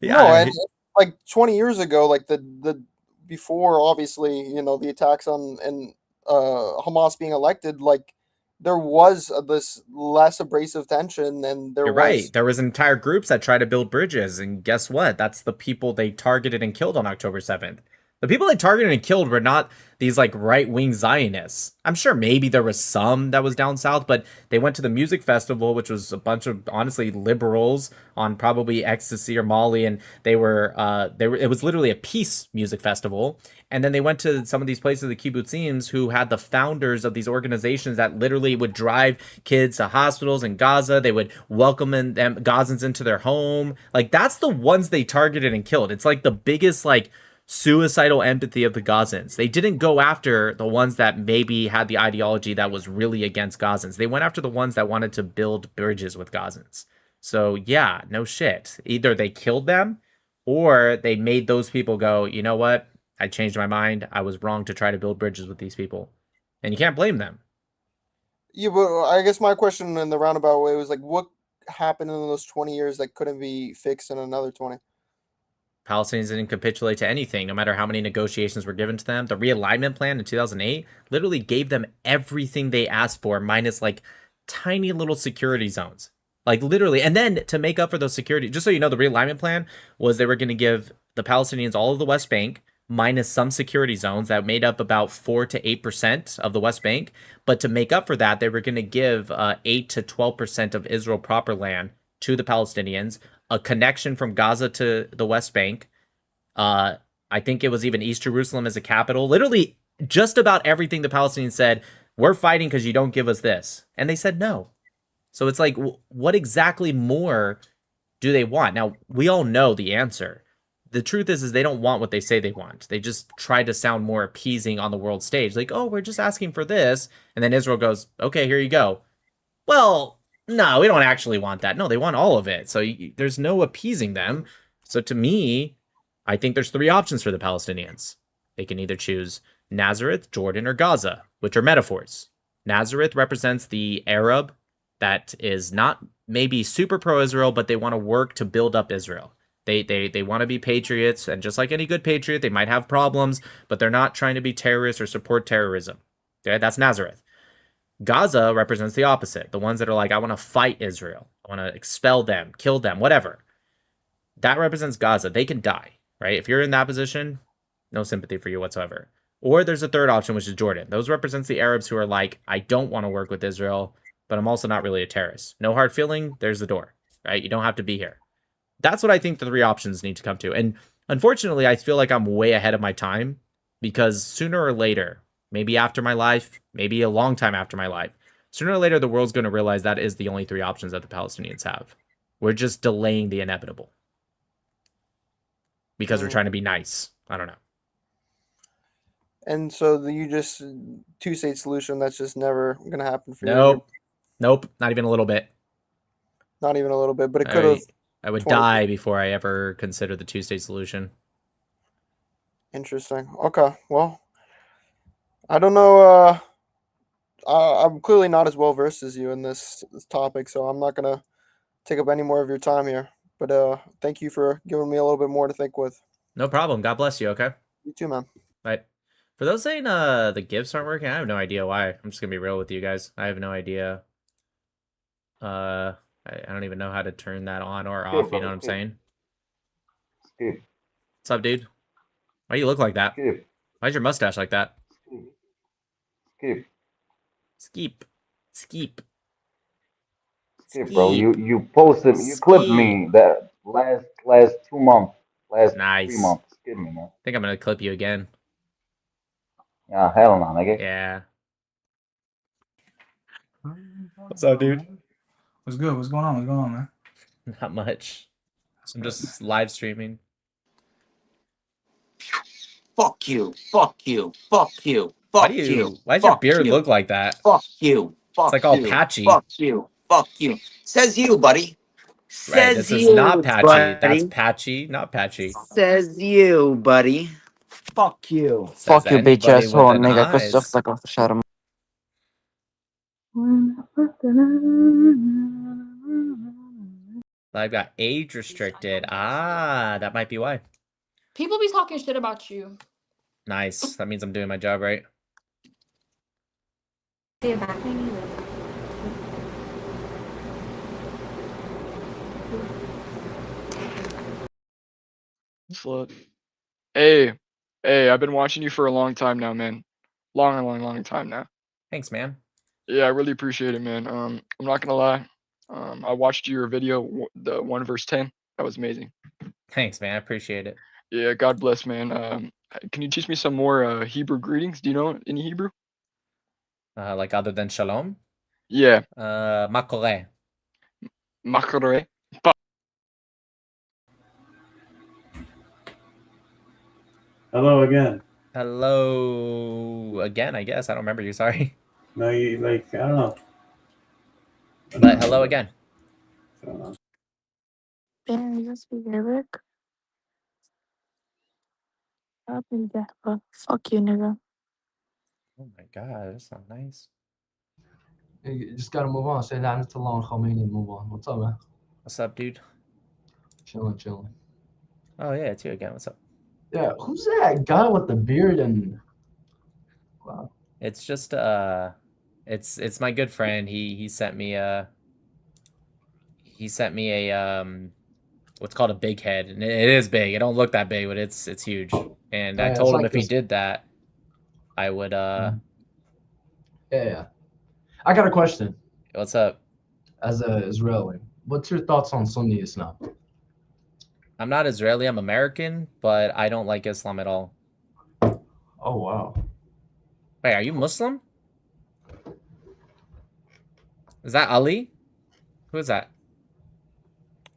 Yeah, No, and like 20 years ago, like the before obviously, the attacks on and Hamas being elected, like there was this less abrasive tension, and there you're was right. There was entire groups that tried to build bridges, and guess what? That's the people they targeted and killed on October 7th. The people they targeted and killed were not these like right-wing Zionists. I'm sure maybe there was some that was down south, but they went to the music festival, which was a bunch of honestly liberals on probably ecstasy or Molly, and they were it was literally a peace music festival. And then they went to some of these places, the kibbutzim, who had the founders of these organizations that literally would drive kids to hospitals in Gaza. They would welcome them Gazans into their home. Like that's the ones they targeted and killed. It's like the biggest like suicidal empathy of the Gazans. They didn't go after the ones that maybe had the ideology that was really against Gazans. They went after the ones that wanted to build bridges with Gazans. So yeah, no shit. Either they killed them or they made those people go, you know what? I changed my mind. I was wrong to try to build bridges with these people. And you can't blame them. Yeah, but I guess my question in the roundabout way was like, what happened in those 20 years that couldn't be fixed in another 20? Palestinians didn't capitulate to anything, no matter how many negotiations were given to them. The realignment plan in 2008 literally gave them everything they asked for, minus like tiny little security zones. Like literally. And then to make up for those security, just so you know, the realignment plan was they were going to give the Palestinians all of the West Bank, minus some security zones that made up about 4 to 8% of the West Bank. But to make up for that, they were going to give 8 to 12% of Israel proper land to the Palestinians, a connection from Gaza to the West Bank. I think it was even East Jerusalem as a capital. Literally, just about everything the Palestinians said, we're fighting because you don't give us this. And they said no. So it's like, what exactly more do they want? Now, we all know the answer. The truth is they don't want what they say they want. They just try to sound more appeasing on the world stage. Like, oh, we're just asking for this. And then Israel goes, okay, here you go. Well, no, we don't actually want that. No, they want all of it. So there's no appeasing them. So to me, I think there's 3 options for the Palestinians. They can either choose Nazareth, Jordan, or Gaza, which are metaphors. Nazareth represents the Arab that is not maybe super pro-Israel, but they want to work to build up Israel. They want to be patriots, and just like any good patriot, they might have problems, but they're not trying to be terrorists or support terrorism. Okay, that's Nazareth. Gaza represents the opposite. The ones that are like, I want to fight Israel. I want to expel them, kill them, whatever. That represents Gaza. They can die, right? If you're in that position, no sympathy for you whatsoever. Or there's a third option, which is Jordan. Those represents the Arabs who are like, I don't want to work with Israel, but I'm also not really a terrorist. No hard feeling, there's the door, right? You don't have to be here. That's what I think the 3 options need to come to. And unfortunately, I feel like I'm way ahead of my time because sooner or later, maybe after my life, maybe a long time after my life, sooner or later, the world's going to realize that is the only 3 options that the Palestinians have. We're just delaying the inevitable because we're trying to be nice. I don't know. And so you just 2-state solution, that's just never going to happen for you. Nope. Not even a little bit. Not even a little bit, but it could have. I would die before I ever consider the 2-state solution. Interesting. Okay. Well, I don't know. I'm clearly not as well versed as you in this topic, so I'm not going to take up any more of your time here. But thank you for giving me a little bit more to think with. No problem. God bless you, okay? You too, man. Right. For those saying the GIFs aren't working, I have no idea why. I'm just going to be real with you guys. I have no idea. I don't even know how to turn that on or off, you know what I'm saying? Skip. What's up, dude? Why do you look like that? Skip. Why's your mustache like that? Skip. Skip. Skip, bro. You posted, you clipped me that last 2 months, last 3 months. Skip me, man. I think I'm gonna clip you again. Yeah, hell no, nigga. Yeah. What's up, dude? What's good? What's going on? What's going on, man? Not much. I'm just live streaming. Fuck you. Fuck you. Fuck you. Fuck you. Why does your beard look like that? Fuck you. Fuck It's like all you. patchy. Fuck you. Fuck you. Says you, buddy. Right, Says this is you, not patchy. buddy. That's patchy, not patchy. Says you, buddy. Fuck you. Fuck you, bitch asshole, nigga. When I put the I've got age restricted. Ah, that might be why. People be talking shit about you. Nice. That means I'm doing my job right. Slut. Hey, I've been watching you for a long time now, man. Long time now. Thanks, man. Yeah, I really appreciate it, man. I'm not gonna lie. I watched your video, the 1 verse 10. That was amazing. Thanks, man. I appreciate it. Yeah, God bless, man. Can you teach me some more Hebrew greetings? Do you know any Hebrew? Like other than shalom? Yeah. Makore. Makore. Hello again. Hello again, I guess. I don't remember you. Sorry. No, you like I don't know. But hello again. Ben, you speak Arabic? Fuck you, nigga. Oh my god, that's not nice. You just gotta move on. Say that to long Khomeini and move on. What's up, man? What's up, dude? Chilling. Oh yeah, it's you again. What's up? Yeah, who's that guy with the beard and? Wow. It's just it's my good friend. He sent me a what's called a big head, and it is big. It don't look that big, but it's huge. And I Yeah, told it's him like if he this- did that, I would Yeah. I got a question. What's up? As a Israeli, what's your thoughts on Sunni Islam? I'm not Israeli, I'm American, but I don't like Islam at all. Oh wow. Wait, are you Muslim? Is that Ali? Who is that?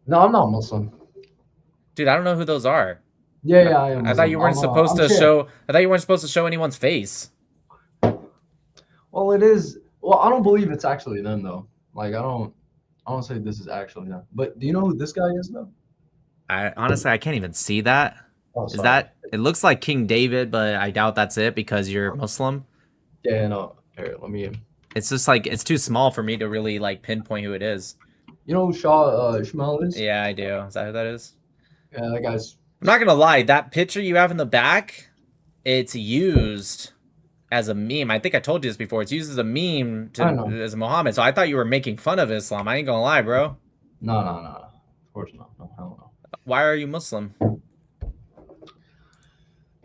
No, I'm not Muslim. Dude, I don't know who those are. Yeah, I am. I thought you weren't supposed to show I thought you weren't supposed to show anyone's face. Well, it is. Well, I don't believe it's actually them though. Like I don't say this is actually them. But do you know who this guy is though? I honestly I can't even see that. Oh, Is sorry. that it looks like King David, but I doubt that's it because you're Muslim. Yeah, no. Here, let me. It's just like it's too small for me to really like pinpoint who it is. You know who Shah Ishmael is? Yeah, I do. Is that who that is? Yeah, that guy's. I'm not gonna lie, that picture you have in the back, it's used as a meme. I think I told you this before. It's used as a meme I know. as Muhammad. So I thought you were making fun of Islam. I ain't gonna lie, bro. No. Of course not. No, hell no. Why are you Muslim?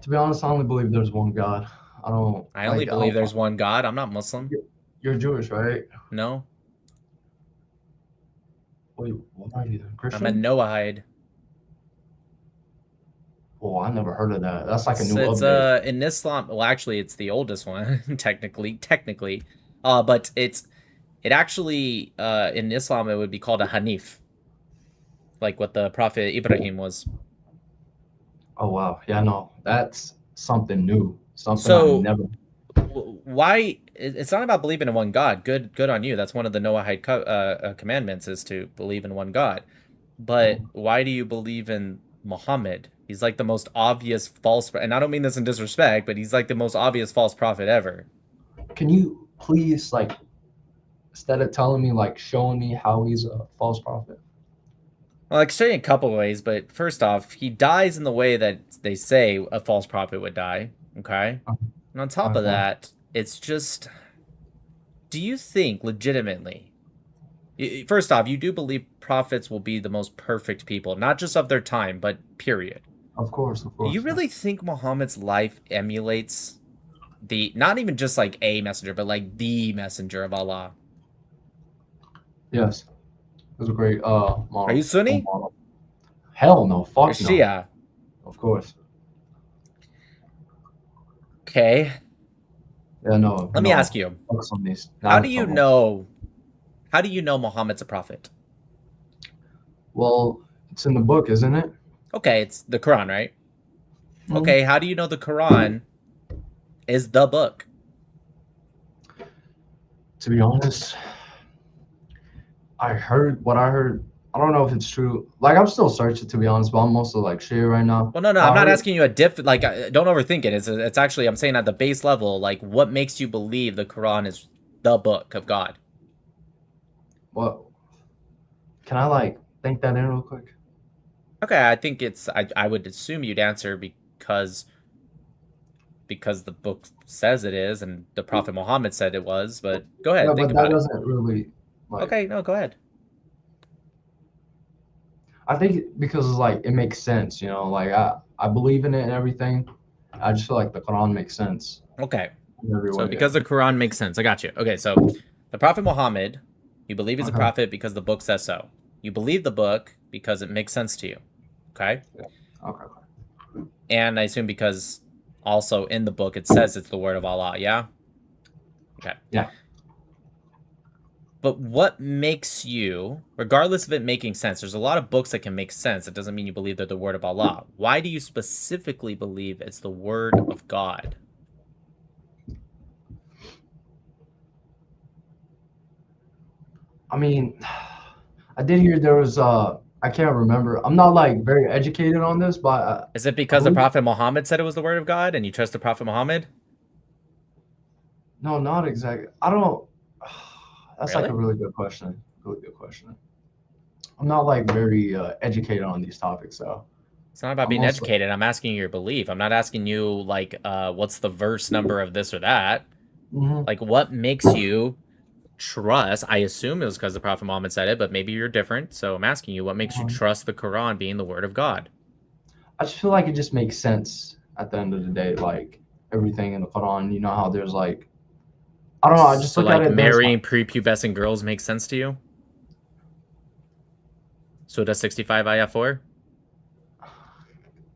To be honest, I only believe there's one God. I don't. I only like, believe there's one God. I'm not Muslim. You're Jewish, right? No. Wait, what are you then? Christian? I'm a Noahide. Oh, I never heard of that. That's like a It's, new it's update. in Islam. Well, actually, it's the oldest one, technically. But it actually in Islam it would be called a Hanif, like what the Prophet Ibrahim was. Oh wow, yeah, no, that's something new. Something So- I never. Why? It's not about believing in one God. Good on you. That's one of the Noahide commandments is to believe in one God. But why do you believe in Muhammad? He's like the most obvious false, and I don't mean this in disrespect, but he's like the most obvious false prophet ever. Can you please like, instead of telling me like showing me how he's a false prophet? Well, I can show you a couple ways, but first off, he dies in the way that they say a false prophet would die. Okay, and on top of that, it's just, do you think legitimately? First off, you do believe prophets will be the most perfect people, not just of their time, but period. Of course. Do you really think Muhammad's life emulates the, not even just like a messenger, but like the messenger of Allah? Yes, it was a great model. Are you Sunni? Model. Hell no, fuck Or no. Shia? Of course. Okay. Yeah, no. Let me ask you. Focus on these. How do you know Muhammad's a prophet? Well, it's in the book, isn't it? Okay, it's the Quran, right? Mhm. Okay, how do you know the Quran is the book? To be honest, I heard what I heard. I don't know if it's true. Like, I'm still searching, to be honest, but I'm mostly like Shia right now. Well, no, I I'm not heard- asking you like, don't overthink it. It's actually, I'm saying at the base level, like, what makes you believe the Quran is the book of God? What? Can I like think that in real quick? Okay, I think it's. I would assume you'd answer because the book says it is, and the Prophet Muhammad said it was. But go ahead, Yeah, think but about that it. doesn't really like. Okay, no, go ahead. I think because like it makes sense, you know, like I believe in it and everything. I just feel like the Quran makes sense. Okay. In every So way, because yeah. the Quran makes sense, I got you. Okay, so the Prophet Muhammad, you believe he's a Okay. prophet because the book says so. You believe the book because it makes sense to you. Okay? Okay. And I assume because also in the book it says it's the word of Allah, yeah? Okay. Yeah. But what makes you, regardless of it making sense, there's a lot of books that can make sense. It doesn't mean you believe they're the word of Allah. Why do you specifically believe it's the word of God? I mean, I did hear there was I can't remember. I'm not like very educated on this, but Is it because the believe- Prophet Muhammad said it was the word of God and you trust the Prophet Muhammad? no, not exactly. I don't. That's like a Really? really good question. Really good question. I'm not like very educated on these topics, though. It's not about I'm being also- educated. I'm asking your belief. I'm not asking you like what's the verse number of this or that. Mhm. Like what makes you trust? I assume it was because the Prophet Muhammad said it, but maybe you're different. So I'm asking you what makes you trust the Quran being the word of God? I just feel like it just makes sense at the end of the day. Like everything in the Quran, you know how there's like, I don't know. I just So look like at it. marrying prepubescent girls makes sense to you? Surah 65 ayah 4?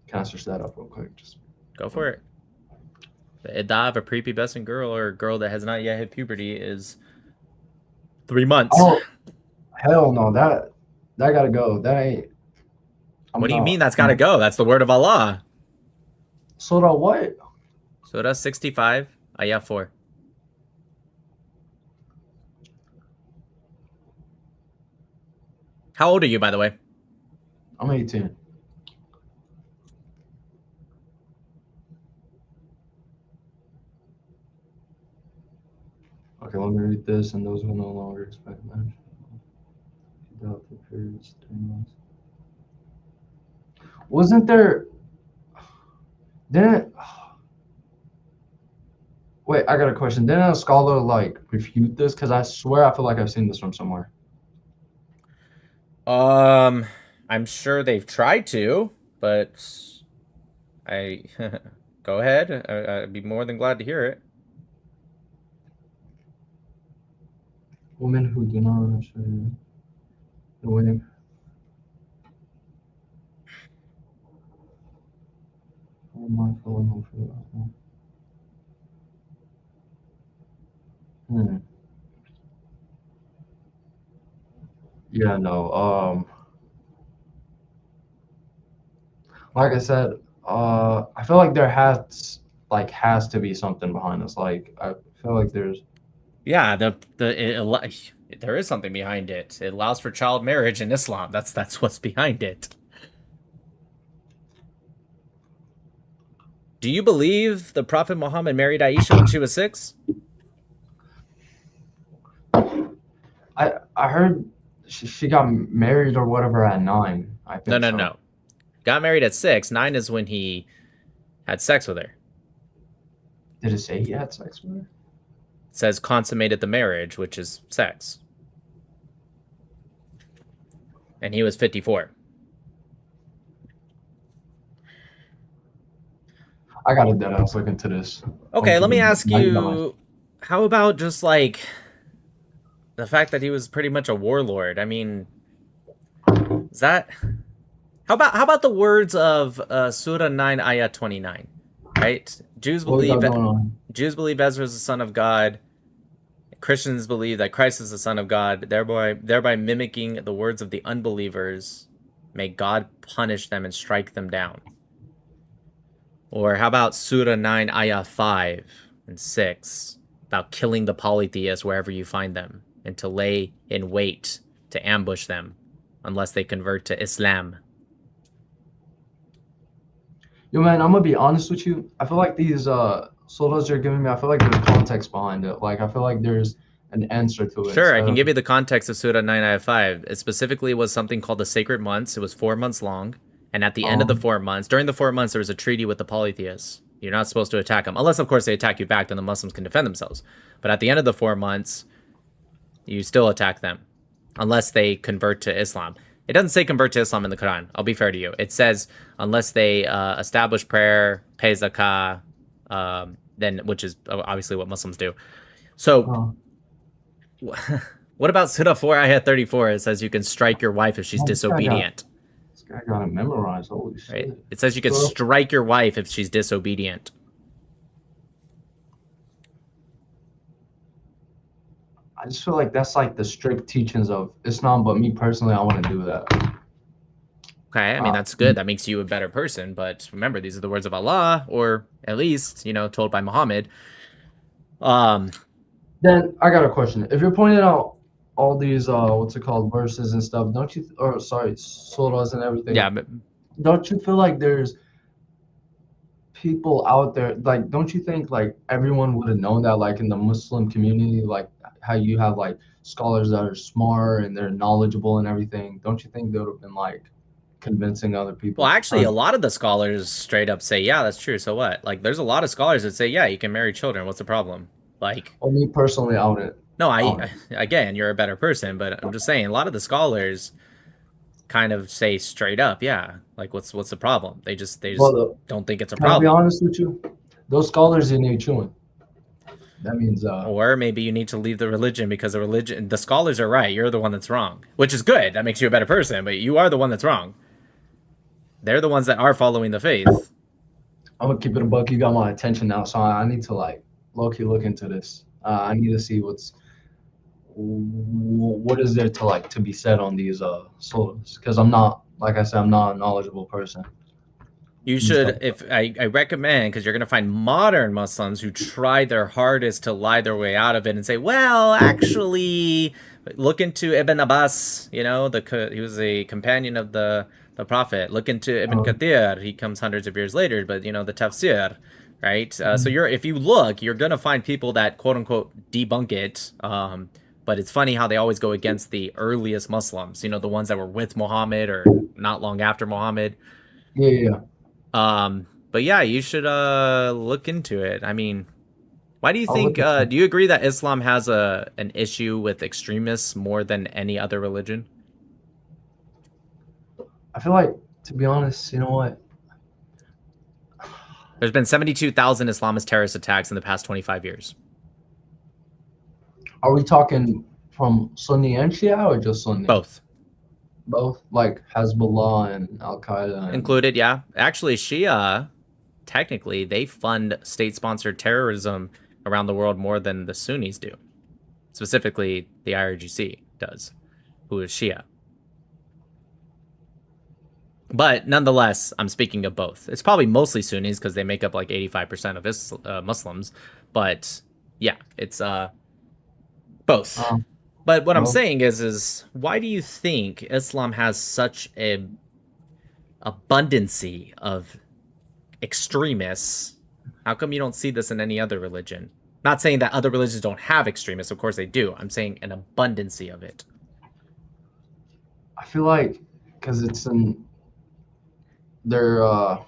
Can I search that up real quick? Just Go for it. The iddah of a prepubescent girl or a girl that has not yet hit puberty is 3 months. Oh, hell no! That gotta go. That ain't. What do you mean that's gotta go? That's the word of Allah. Surah what? Surah 65 ayah 4. How old are you, by the way? I'm 18. Okay, let me read this. And those who no longer expect marriage. Without the periods, 3 months. Wasn't there? Didn't? Wait, I got a question. Didn't a scholar like refute this? Because I swear I feel like I've seen this from somewhere. I'm sure they've tried to, but I go ahead. I'd be more than glad to hear it. Women who do not share the wedding. Yeah, no. Like I said, I feel like there has to be something behind this. Like I feel like there's. Yeah, there is something behind it. It allows for child marriage in Islam. That's what's behind it. Do you believe the Prophet Muhammad married Aisha when she was 6? I heard she got married or whatever at 9. I think. No. Got married at 6. 9 is when he had sex with her. Did it say he had sex with her? It says consummated the marriage, which is sex. And he was 54. I got a dead ass look into this. Okay, let me ask you, how about just like the fact that he was pretty much a warlord? I mean, is that how about the words of Surah 9 ayah 29? Right? Jews believe Ezra is the son of God. Christians believe that Christ is the son of God, thereby mimicking the words of the unbelievers. May God punish them and strike them down. Or how about Surah 9 ayah 5 and 6 about killing the polytheists wherever you find them and to lay in wait to ambush them unless they convert to Islam. Yo, man, I'm gonna be honest with you. I feel like these surahs you're giving me, I feel like there's context behind it. Like I feel like there's an answer to it. Sure, I instead can of- give you the context of Surah 9 It specifically was something called the Sacred Months. It was 4 months long. And at the end of the 4 months, during the 4 months, there was a treaty with the polytheists. You're not supposed to attack them. Unless, of course, they attack you back, then the Muslims can defend themselves. But at the end of the 4 months, you still attack them. Unless they convert to Islam. It doesn't say convert to Islam in the Quran. I'll be fair to you. It says unless they establish prayer, pay zakah, then which is obviously what Muslims do. So, what about Surah 4 Ayah 34? It says you can strike your wife if she's disobedient. This guy got it memorized. Holy shit. Right? It says you can So- strike your wife if she's disobedient. I just feel like that's like the strict teachings of Islam, but me personally, I want to do that. Okay, I mean that's good. That makes you a better person. But remember, these are the words of Allah, or at least told by Muhammad. Then I got a question. If you're pointing out all these what's it called, verses and stuff, don't you or sorry, surahs and everything? Yeah, but Don't you feel like there's people out there, like, don't you think like everyone would have known that, like in the Muslim community, like how you have like scholars that are smart and they're knowledgeable and everything? Don't you think they would have been like convincing other people? well, actually, a lot of the scholars straight up say, yeah, that's true. So what? Like, there's a lot of scholars that say, yeah, you can marry children. What's the problem? Like, Well, me personally, I wouldn't. no, again, you're a better person, but I'm just saying, a lot of the scholars kind of say straight up, yeah, like what's the problem? They just Well, don't think it's a Can I be problem. honest with you? Those scholars you need chewing. That means Or maybe you need to leave the religion because the scholars are right. You're the one that's wrong, which is good. That makes you a better person, but you are the one that's wrong. They're the ones that are following the faith. I'm gonna keep it a buck. You got my attention now, so I need to like low-key look into this. I need to see what is there to be said on these surahs, because I'm not, like I said, I'm not a knowledgeable person. You should, if I recommend, because you're going to find modern Muslims who try their hardest to lie their way out of it and say, well, actually, look into Ibn Abbas, he was a companion of the Prophet. Look into Ibn Kathir, he comes hundreds of years later, but, the tafsir, right? So if you look, you're going to find people that, quote unquote, debunk it. But it's funny how they always go against the earliest Muslims, the ones that were with Muhammad or not long after Muhammad. Yeah. But yeah, you should look into it. I mean, why do you think do you agree that Islam has an issue with extremists more than any other religion? I feel like, to be honest, you know what? There's been 72,000 Islamist terrorist attacks in the past 25 years. Are we talking from Sunni and Shia or just Sunni? Both. Both? Like Hezbollah and Al-Qaeda? Included, yeah. Actually, Shia, technically, they fund state-sponsored terrorism around the world more than the Sunnis do. Specifically, the IRGC does, who is Shia. But nonetheless, I'm speaking of both. It's probably mostly Sunnis because they make up like 85% of Muslims. But yeah, it's both. But what I'm saying is why do you think Islam has such a abundancy of extremists? How come you don't see this in any other religion? Not saying that other religions don't have extremists. Of course they do. I'm saying an abundancy of it. I feel like because it's in their how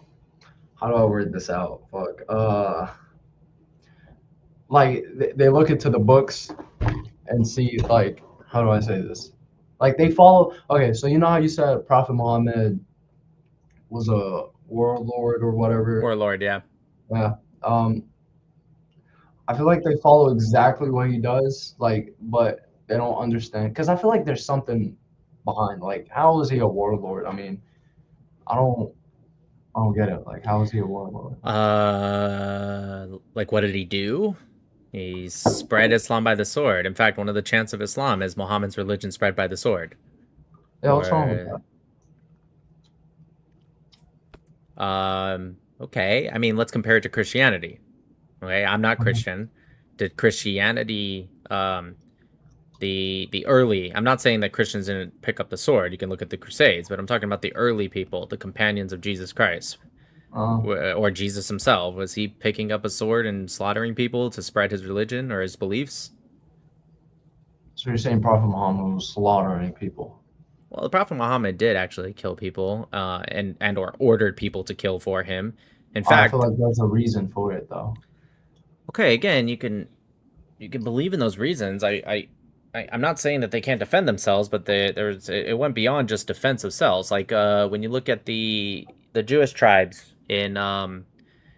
do I word this out? Like they look into the books and see, like, how do I say this? Like they follow. Okay, so you know how you said Prophet Muhammad was a warlord or whatever. Warlord, yeah. Yeah. I feel like they follow exactly what he does, like, but they don't understand. Because I feel like there's something behind. Like, how is he a warlord? I mean, I don't get it. Like, how is he a warlord? Like, what did he do? He spread Islam by the sword. In fact, one of the chants of Islam is Muhammad's religion spread by the sword. Yeah, what's wrong with that? Okay. I mean, let's compare it to Christianity. Okay, I'm not Christian. Did Christianity, the early, I'm not saying that Christians didn't pick up the sword. You can look at the Crusades, but I'm talking about the early people, the companions of Jesus Christ. Or Jesus himself. Was he picking up a sword and slaughtering people to spread his religion or his beliefs? So you're saying Prophet Muhammad was slaughtering people? Well, the Prophet Muhammad did actually kill people, and or ordered people to kill for him. In I fact, feel like there's a reason for it, though. okay, again, you can believe in those reasons. I'm not saying that they can't defend themselves, but it went beyond just defense of selves. Like when you look at the Jewish tribes in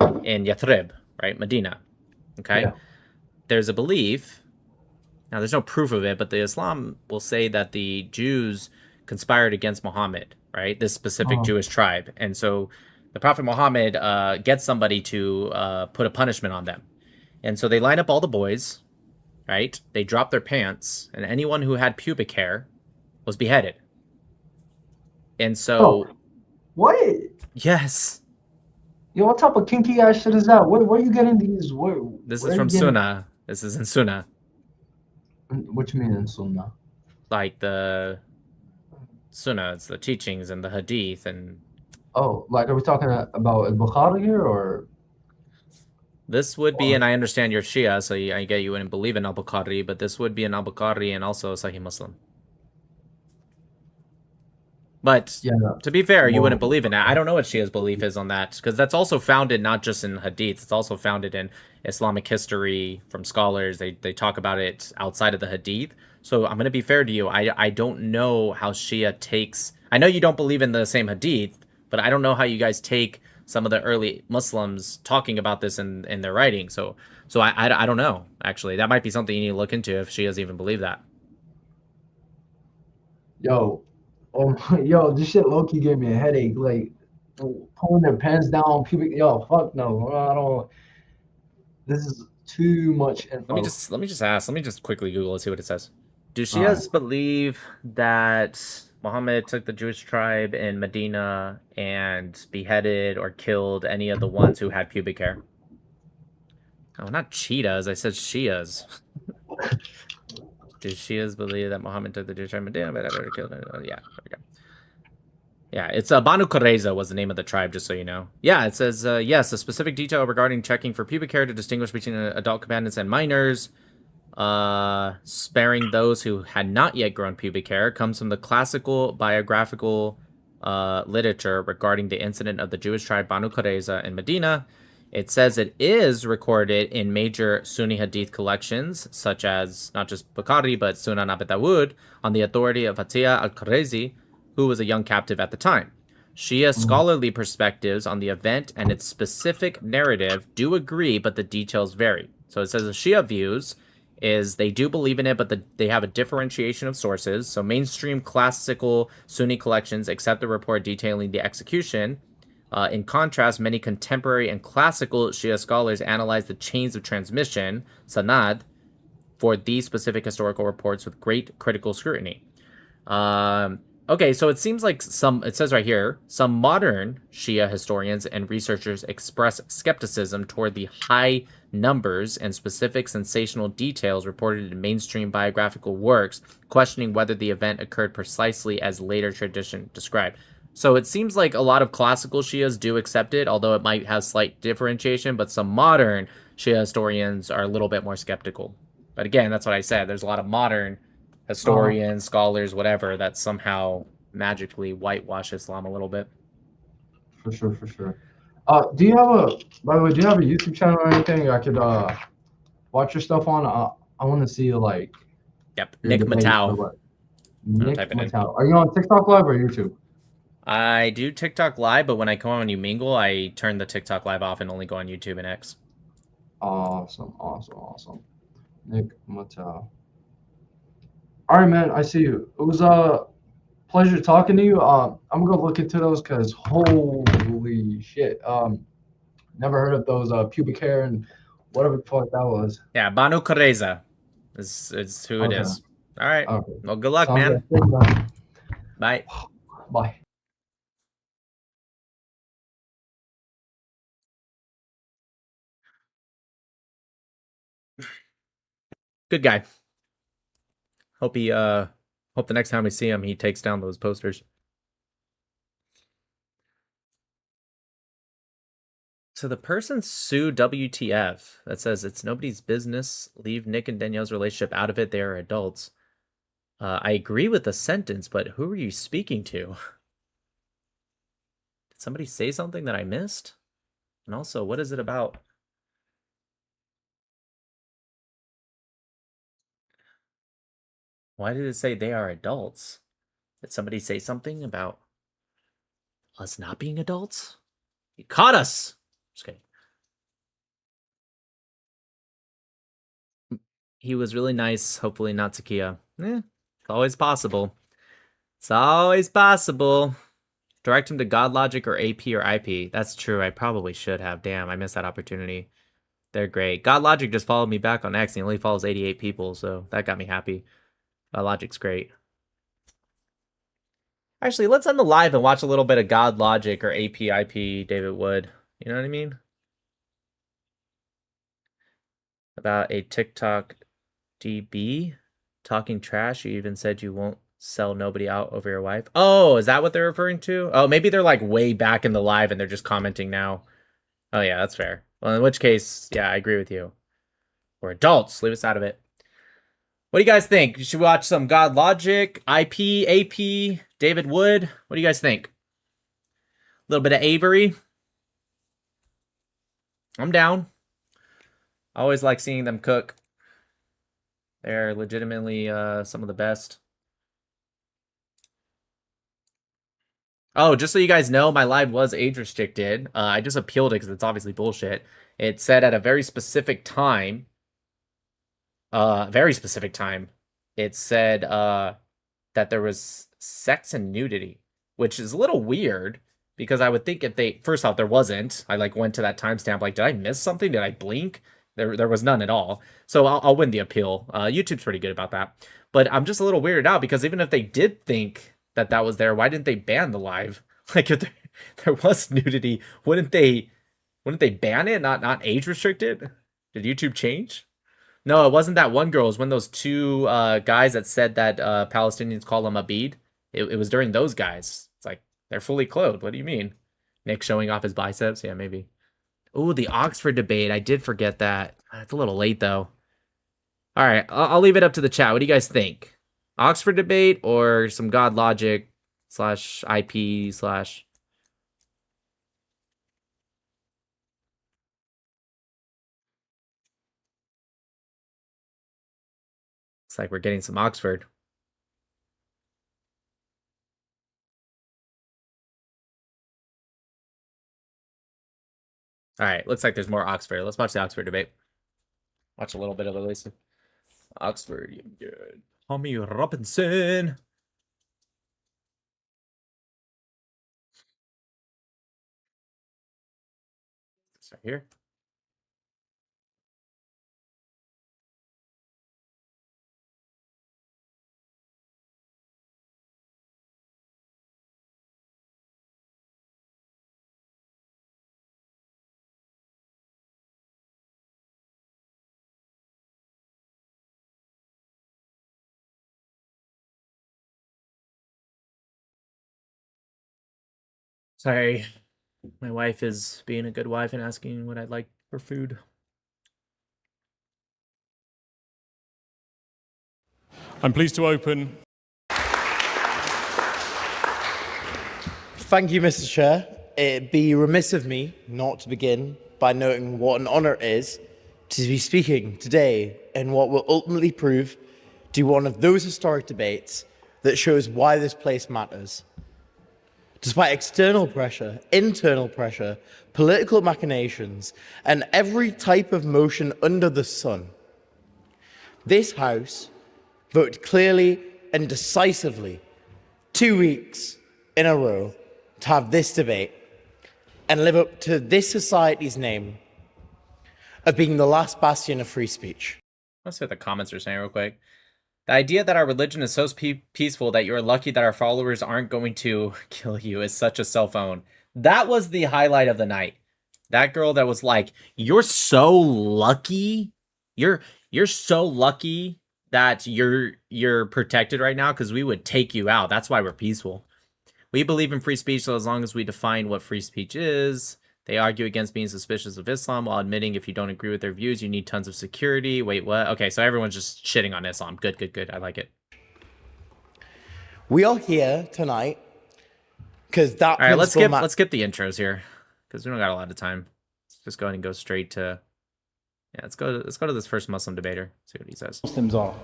Yathrib, right, Medina, okay, Yeah. there's a belief. Now, there's no proof of it, but the Islam will say that the Jews conspired against Muhammad, right? This specific Jewish tribe, and so the Prophet Muhammad gets somebody to put a punishment on them, and so they line up all the boys. Right? They dropped their pants, and anyone who had pubic hair was beheaded. And so... What? Yes. Yo, what type of kinky ass shit is that? Where are you getting these? This where is are from you getting- Sunnah. This is in Sunnah. What you mean in Sunnah? Like the Sunnah, it's the teachings and the Hadith and... Oh, like are we talking about al-Bukhari here, or... This would be, and I understand you're Shia, so I get you wouldn't believe in Al-Bukhari, but this would be an Al-Bukhari and also Sahih Muslim. But to be fair, you wouldn't believe in that. I don't know what Shia's belief is on that, because that's also founded not just in Hadith, it's also founded in Islamic history from scholars. They talk about it outside of the Hadith. So I'm going to be fair to you. I don't know how Shia takes... I know you don't believe in the same Hadith, but I don't know how you guys take some of the early Muslims talking about this in their writing. So I don't know, actually. That might be something you need to look into if Shias even believe that. Yo, yo, this shit low-key gave me a headache. Like, pulling their pants down, pubic. Yo, fuck no. I don't. This is too much info. Let me just quickly Google and see what it says. Do Shias believe that Muhammad took the Jewish tribe in Medina and beheaded or killed any of the ones who had pubic hair? Oh, not cheetahs. I said Shias. Do Shias believe that Muhammad took the Jewish tribe in Medina and killed? Yeah, there we go. Yeah, it's Banu Qurayza was the name of the tribe, just so you know. Yeah, it says, yes, a specific detail regarding checking for pubic hair to distinguish between adult companions and minors, sparing those who had not yet grown pubic hair, comes from the classical biographical literature regarding the incident of the Jewish tribe Banu Qurayza in Medina. It says it is recorded in major Sunni Hadith collections, such as not just Bukhari, but Sunan Abi Dawud, on the authority of Atiyah al-Qurayzi, who was a young captive at the time. Shia scholarly perspectives on the event and its specific narrative do agree, but the details vary. So it says the Shia views is they do believe in it, but they have a differentiation of sources. So mainstream classical Sunni collections accept the report detailing the execution. In contrast, many contemporary and classical Shia scholars analyze the chains of transmission, sanad, for these specific historical reports with great critical scrutiny. Okay, so it seems like it says right here, some modern Shia historians and researchers express skepticism toward the high numbers and specific sensational details reported in mainstream biographical works, questioning whether the event occurred precisely as later tradition described. So it seems like a lot of classical Shias do accept it, although it might have slight differentiation, but some modern Shia historians are a little bit more skeptical. But again, that's what I said. There's a lot of modern historians, scholars, whatever, that somehow magically whitewash Islam a little bit. For sure, for sure. Do you have by the way, do you have a YouTube channel or anything I could watch your stuff on? I want to see like. Yep, Nick Matau. Nick Matau. Are you on TikTok Live or YouTube? I do TikTok Live, but when I come on Umingle, I turn the TikTok Live off and only go on YouTube and X. Awesome. Nick Matau. All right, man. I see you. It was a pleasure talking to you. I'm gonna look into those because holy shit. Never heard of those pubic hair and whatever the fuck that was. Yeah, Banu Qurayza is who it is. All right. Okay. Well, good luck, Sounds man. good. Bye. Bye. Good guy. Hope the next time we see him, he takes down those posters. So the person sued WTF that says it's nobody's business. Leave Nick and Danielle's relationship out of it. They are adults. I agree with the sentence, but who are you speaking to? Did somebody say something that I missed? And also, what is it about? Why did it say they are adults? Did somebody say something about us not being adults? You caught us! Just kidding. He was really nice. Hopefully not Takia. It's always possible. It's always possible. Direct him to God Logic or AP or IP. That's true. I probably should have. Damn, I missed that opportunity. They're great. God Logic just followed me back on X. He only follows 88 people, so that got me happy. God Logic's great. Actually, let's end the live and watch a little bit of God Logic or AP IP David Wood. You know what I mean? About a TikTok DB talking trash. You even said you won't sell nobody out over your wife. Oh, is that what they're referring to? Oh, maybe they're like way back in the live and they're just commenting now. Oh yeah, that's fair. Well, in which case, yeah, I agree with you. We're adults. Leave us out of it. What do you guys think? Should we watch some God Logic, IP, AP, David Wood? What do you guys think? A little bit of Avery. I'm down. I always like seeing them cook. They're legitimately some of the best. Oh, just so you guys know, my live was age restricted. I just appealed it because it's obviously bullshit. It said at a very specific time. It said that there was sex and nudity, which is a little weird because I would think if they, first off, there wasn't. I like went to that timestamp, like, did I miss something? Did I blink? There was none at all. So I'll win the appeal. YouTube's pretty good about that. But I'm just a little weirded out because even if they did think that that was there, why didn't they ban the live? Like if there was nudity, wouldn't they ban it? Not age restricted? Did YouTube change? No, it wasn't that one girl. It was when those two guys that said that Palestinians call them Abid. It was during those guys. It's like, they're fully clothed. What do you mean? Nick showing off his biceps? Yeah, maybe. Ooh, the Oxford debate. I did forget that. It's a little late, though. All right, I'll leave it up to the chat. What do you guys think? Oxford debate or some God Logic / IP / Looks like we're getting some Oxford. All right, looks like there's more Oxford. Let's watch the Oxford debate. Watch a little bit of it, Lisa. Oxford, you good. Tommy Robinson. It's right here. Sorry, my wife is being a good wife and asking what I'd like for food. I'm pleased to open. Thank you, Mr. Chair. It'd be remiss of me not to begin by noting what an honour it is to be speaking today in what will ultimately prove to be one of those historic debates that shows why this place matters. Despite external pressure, internal pressure, political machinations, and every type of motion under the sun, this House voted clearly and decisively 2 weeks in a row to have this debate and live up to this society's name of being the last bastion of free speech. Let's see what the comments are saying real quick. The idea that our religion is so peaceful that you're lucky that our followers aren't going to kill you is such a cell phone. That was the highlight of the night. That girl that was like, you're so lucky. You're so lucky that you're protected right now because we would take you out. That's why we're peaceful. We believe in free speech, so as long as we define what free speech is. They argue against being suspicious of Islam while admitting if you don't agree with their views, you need tons of security. Wait, what? Okay, so everyone's just shitting on Islam. Good. I like it. We are here tonight because that. All right, let's principle skip the intros here because we don't got a lot of time. Let's just go ahead and go straight to. Yeah, let's go to this first Muslim debater. See what he says. Muslims are.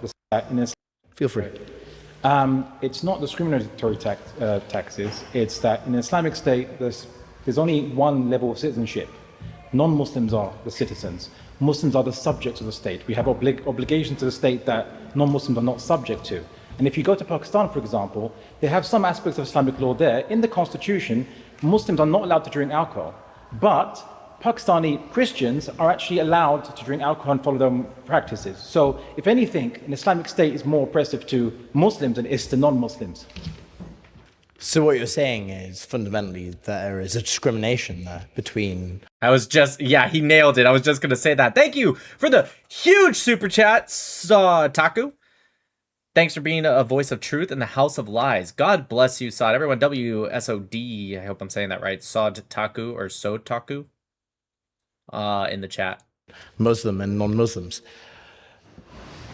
Feel free. It's not discriminatory taxes. It's that in an Islamic state, there's only one level of citizenship. Non-Muslims are the citizens. Muslims are the subjects of the state. We have obligations to the state that non-Muslims are not subject to. And if you go to Pakistan, for example, they have some aspects of Islamic law there. In the constitution, Muslims are not allowed to drink alcohol. But Pakistani Christians are actually allowed to drink alcohol and follow their practices. So, if anything, an Islamic state is more oppressive to Muslims than it is to non-Muslims. So what you're saying is fundamentally that there is a discrimination there between. He nailed it. I was just gonna say that. Thank you for the huge super chat, Taku. Thanks for being a voice of truth in the house of lies. God bless you, Sod. Everyone, WSOD. I hope I'm saying that right. Sod Taku or Sod Taku. In the chat. Muslim and non-Muslims.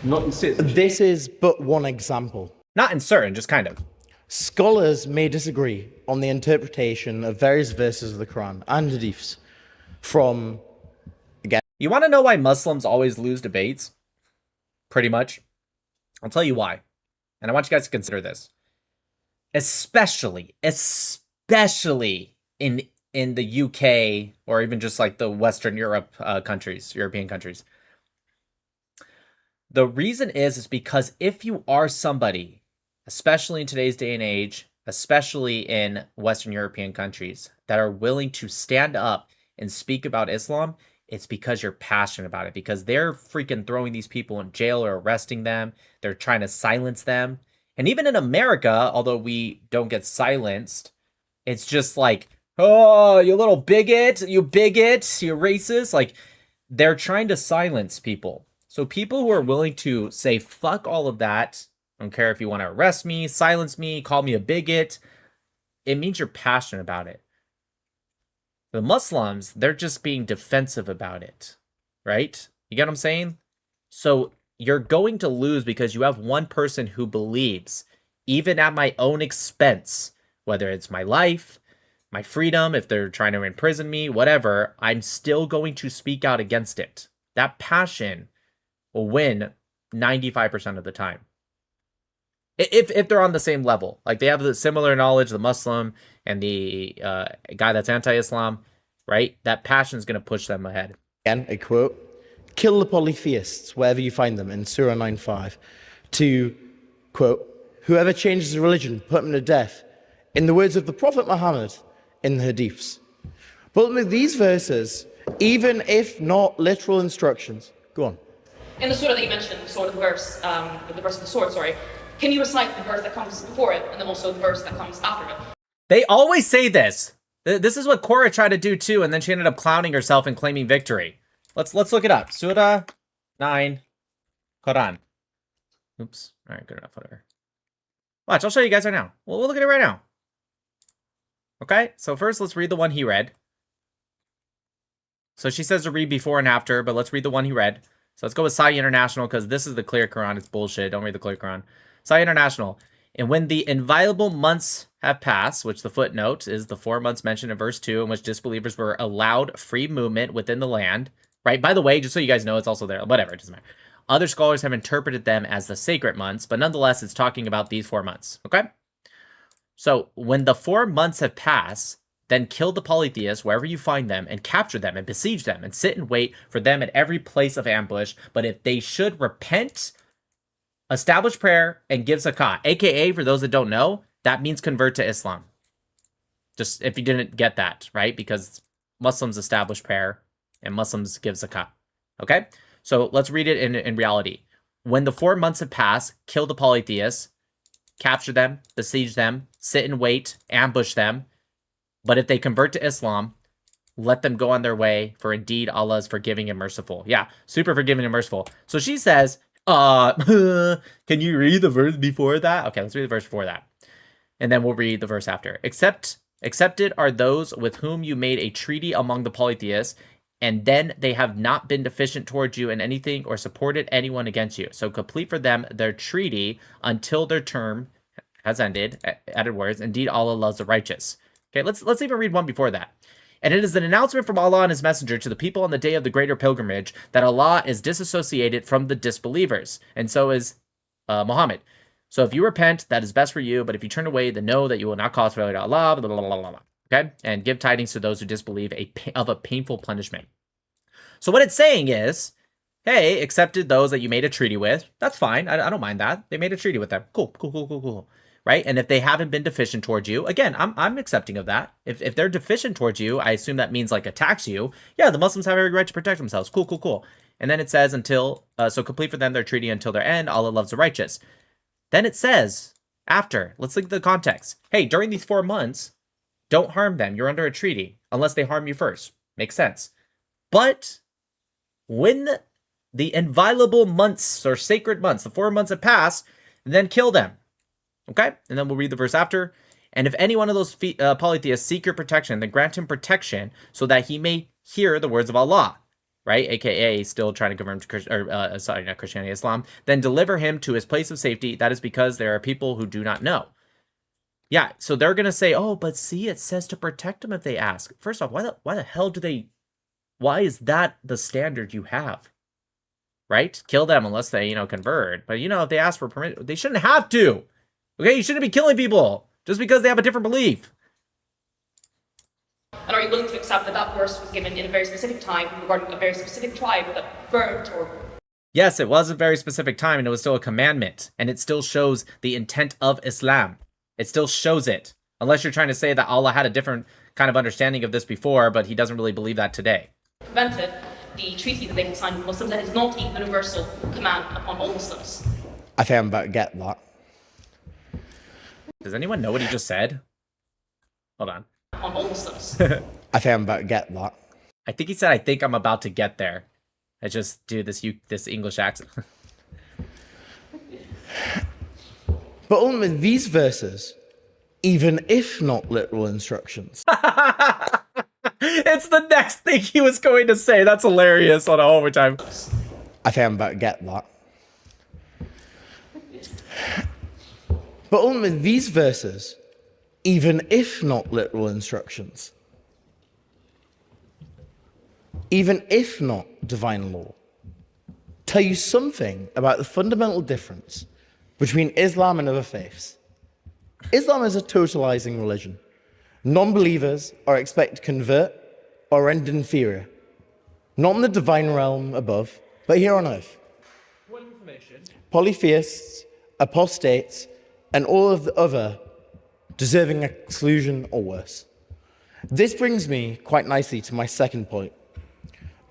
Not in citizenship. This is but one example. Not in certain, just kind of. Scholars may disagree on the interpretation of various verses of the Quran and hadiths from, again. You want to know why Muslims always lose debates? Pretty much. I'll tell you why. And I want you guys to consider this. Especially in the UK or even just like the Western European countries. The reason is because if you are somebody, especially in today's day and age, especially in Western European countries, that are willing to stand up and speak about Islam, it's because you're passionate about it, because they're freaking throwing these people in jail or arresting them. They're trying to silence them. And even in America, although we don't get silenced, it's just like, oh, you little bigot, you racist. Like, they're trying to silence people. So people who are willing to say, fuck all of that, I don't care if you want to arrest me, silence me, call me a bigot, it means you're passionate about it. The Muslims, they're just being defensive about it, right? You get what I'm saying? So you're going to lose because you have one person who believes, even at my own expense, whether it's my life, my freedom, if they're trying to imprison me, whatever, I'm still going to speak out against it. That passion will win 95% of the time. If they're on the same level, like they have the similar knowledge, the Muslim and the guy that's anti-Islam, right? That passion is going to push them ahead. Again, a quote: "Kill the polytheists wherever you find them," in Surah 9:5. To quote: "Whoever changes religion, put him to death," in the words of the Prophet Muhammad in the Hadiths. But with these verses, even if not literal instructions, go on. In the surah that you mentioned, the verse of the sword, sorry. Can you recite the verse that comes before it, and then also the verse that comes after it? They always say this. This is what Korra tried to do too, and then she ended up clowning herself and claiming victory. Let's look it up. Surah 9, Quran. Oops. All right, good enough. Whatever. Watch, I'll show you guys right now. We'll look at it right now. Okay, so first let's read the one he read. So she says to read before and after, but let's read the one he read. So let's go with Sahih International, because this is the clear Quran. It's bullshit. Don't read the clear Quran. Sahih International. And when the inviolable months have passed, which the footnote is the 4 months mentioned in verse 2, in which disbelievers were allowed free movement within the land. Right? By the way, just so you guys know, it's also there. Whatever, it doesn't matter. Other scholars have interpreted them as the sacred months, but nonetheless, it's talking about these 4 months. Okay? So when the 4 months have passed, then kill the polytheists wherever you find them, and capture them, and besiege them, and sit and wait for them at every place of ambush. But if they should repent, establish prayer, and give zakah, aka, for those that don't know, that means convert to Islam. Just if you didn't get that, right? Because Muslims establish prayer, and Muslims give zakah. Okay? So let's read it in reality. When the 4 months have passed, kill the polytheists, capture them, besiege them, sit and wait, ambush them. But if they convert to Islam, let them go on their way, for indeed Allah is forgiving and merciful. Yeah, super forgiving and merciful. So she says, can you read the verse before that? Okay, let's read the verse before that. And then we'll read the verse after. Accepted are those with whom you made a treaty among the polytheists, and then they have not been deficient towards you in anything or supported anyone against you. So complete for them their treaty until their term has ended. Added words. Indeed, Allah loves the righteous. Okay, let's even read one before that. And it is an announcement from Allah and his messenger to the people on the day of the greater pilgrimage that Allah is disassociated from the disbelievers, and so is Muhammad. So if you repent, that is best for you, but if you turn away, then know that you will not cause failure to Allah, blah, blah, blah, blah. Okay? And give tidings to those who disbelieve of a painful punishment. So what it's saying is, hey, accepted those that you made a treaty with. That's fine. I don't mind that. They made a treaty with them. Cool. Right? And if they haven't been deficient towards you, again, I'm accepting of that. If they're deficient towards you, I assume that means like attacks you. Yeah, the Muslims have every right to protect themselves. Cool. And then it says so complete for them their treaty until their end. Allah loves the righteous. Then it says after, let's look at the context. Hey, during these 4 months, don't harm them. You're under a treaty unless they harm you first. Makes sense. But when the inviolable months or sacred months, the 4 months have passed, then kill them. Okay? And then we'll read the verse after. And if any one of those polytheists seek your protection, then grant him protection so that he may hear the words of Allah. Right? AKA still trying to convert to not Christianity, Islam. Then deliver him to his place of safety. That is because there are people who do not know. Yeah, so they're going to say, oh, but see, it says to protect them if they ask. First off, why the hell why is that the standard you have? Right? Kill them unless they, convert. But, if they ask for permission, they shouldn't have to. Okay, you shouldn't be killing people just because they have a different belief. And are you willing to accept that that verse was given in a very specific time regarding a very specific tribe that burnt or... Yes, it was a very specific time and it was still a commandment. And it still shows the intent of Islam. It still shows it. Unless you're trying to say that Allah had a different kind of understanding of this before, but he doesn't really believe that today. Prevented the treaty that they can sign with Muslims. That is not a universal command upon all Muslims. I think I'm about to get that. Does anyone know what he just said? Hold on. On all Muslims. I think I'm about to get that. I think he said, I think I'm about to get there. I just do this English accent. But ultimately, these verses, even if not literal instructions. It's the next thing he was going to say. That's hilarious. On one more time. I think I'm about to get that. But ultimately, these verses, even if not literal instructions, even if not divine law, tell you something about the fundamental difference between Islam and other faiths. Islam is a totalizing religion. Non-believers are expected to convert or render inferior, not in the divine realm above, but here on earth. Polytheists, apostates, and all of the other deserving exclusion or worse. This brings me quite nicely to my second point.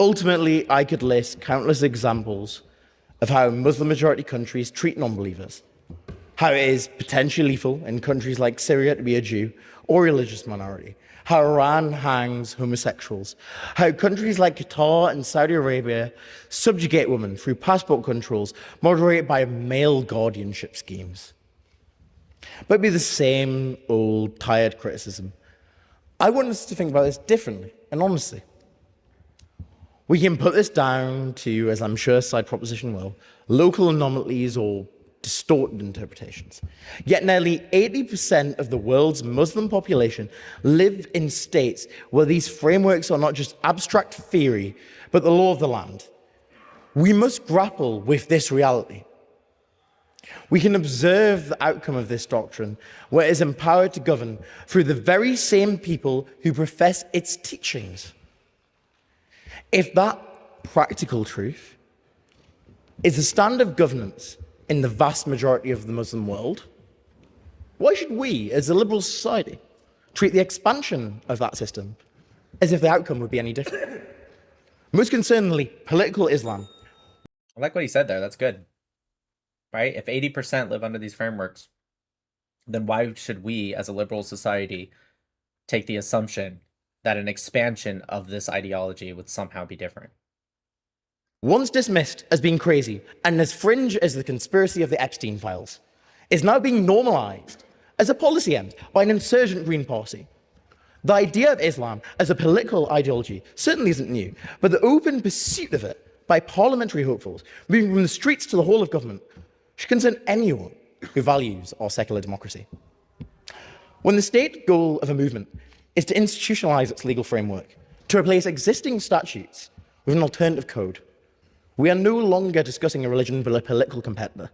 Ultimately, I could list countless examples of how Muslim-majority countries treat non-believers, how it is potentially lethal in countries like Syria to be a Jew or religious minority, how Iran hangs homosexuals, how countries like Qatar and Saudi Arabia subjugate women through passport controls moderated by male guardianship schemes. But it'd be the same old, tired criticism. I want us to think about this differently and honestly. We can put this down to, as I'm sure side proposition will, local anomalies or distorted interpretations. Yet nearly 80% of the world's Muslim population live in states where these frameworks are not just abstract theory, but the law of the land. We must grapple with this reality. We can observe the outcome of this doctrine, where it is empowered to govern through the very same people who profess its teachings. If that practical truth is the standard of governance in the vast majority of the Muslim world, why should we, as a liberal society, treat the expansion of that system as if the outcome would be any different? Most concerningly, political Islam. I like what he said there. That's good. Right? If 80% live under these frameworks, then why should we, as a liberal society, take the assumption that an expansion of this ideology would somehow be different? Once dismissed as being crazy and as fringe as the conspiracy of the Epstein files, is now being normalized as a policy end by an insurgent Green Party. The idea of Islam as a political ideology certainly isn't new, but the open pursuit of it by parliamentary hopefuls, moving from the streets to the hall of government, should concern anyone who values our secular democracy. When the state goal of a movement is to institutionalize its legal framework, to replace existing statutes with an alternative code, we are no longer discussing a religion but a political competitor.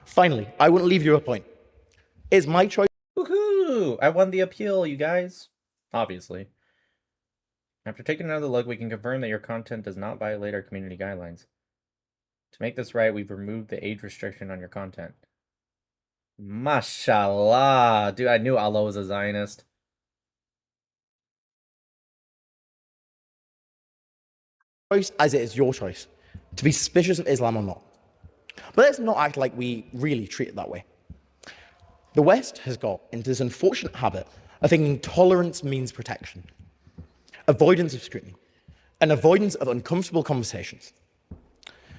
Finally, I wouldn't leave you a point. It's my choice. Woohoo! I won the appeal, you guys. Obviously. After taking another look, we can confirm that your content does not violate our community guidelines. To make this right, we've removed the age restriction on your content. Mashallah. Dude, I knew Allah was a Zionist. Choice as it is your choice to be suspicious of Islam or not. But let's not act like we really treat it that way. The West has got into this unfortunate habit of thinking tolerance means protection, avoidance of scrutiny, and avoidance of uncomfortable conversations.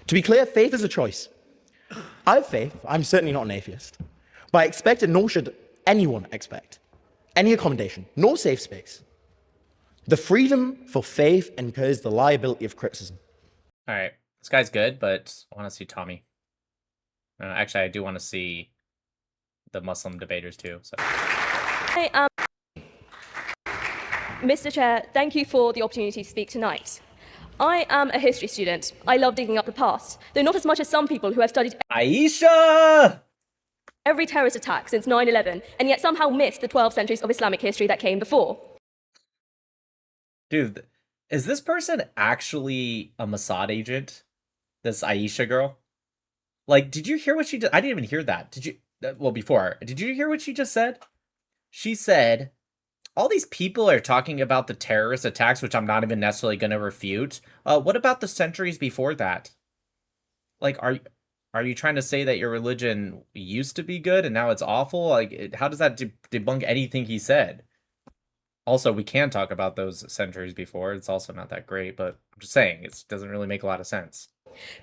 To be clear, faith is a choice. I have faith. I'm certainly not an atheist. But I expect, and nor should anyone expect, any accommodation, nor safe space. The freedom for faith incurs the liability of criticism. All right, this guy's good, but I want to see Tommy. Actually, I do want to see the Muslim debaters too. So. Hi, Mr. Chair, thank you for the opportunity to speak tonight. I am a history student. I love digging up the past, though not as much as some people who have studied Aisha! Every terrorist attack since 9/11, and yet somehow missed the 12 centuries of Islamic history that came before. Dude, is this person actually a Mossad agent? This Aisha girl? Like, did you hear what she did? I didn't even hear that. Did you? Well, before. Did you hear what she just said? She said, all these people are talking about the terrorist attacks, which I'm not even necessarily going to refute. What about the centuries before that? Like, are you trying to say that your religion used to be good and now it's awful? Like, how does that debunk anything he said? Also, we can talk about those centuries before. It's also not that great, but I'm just saying, it doesn't really make a lot of sense.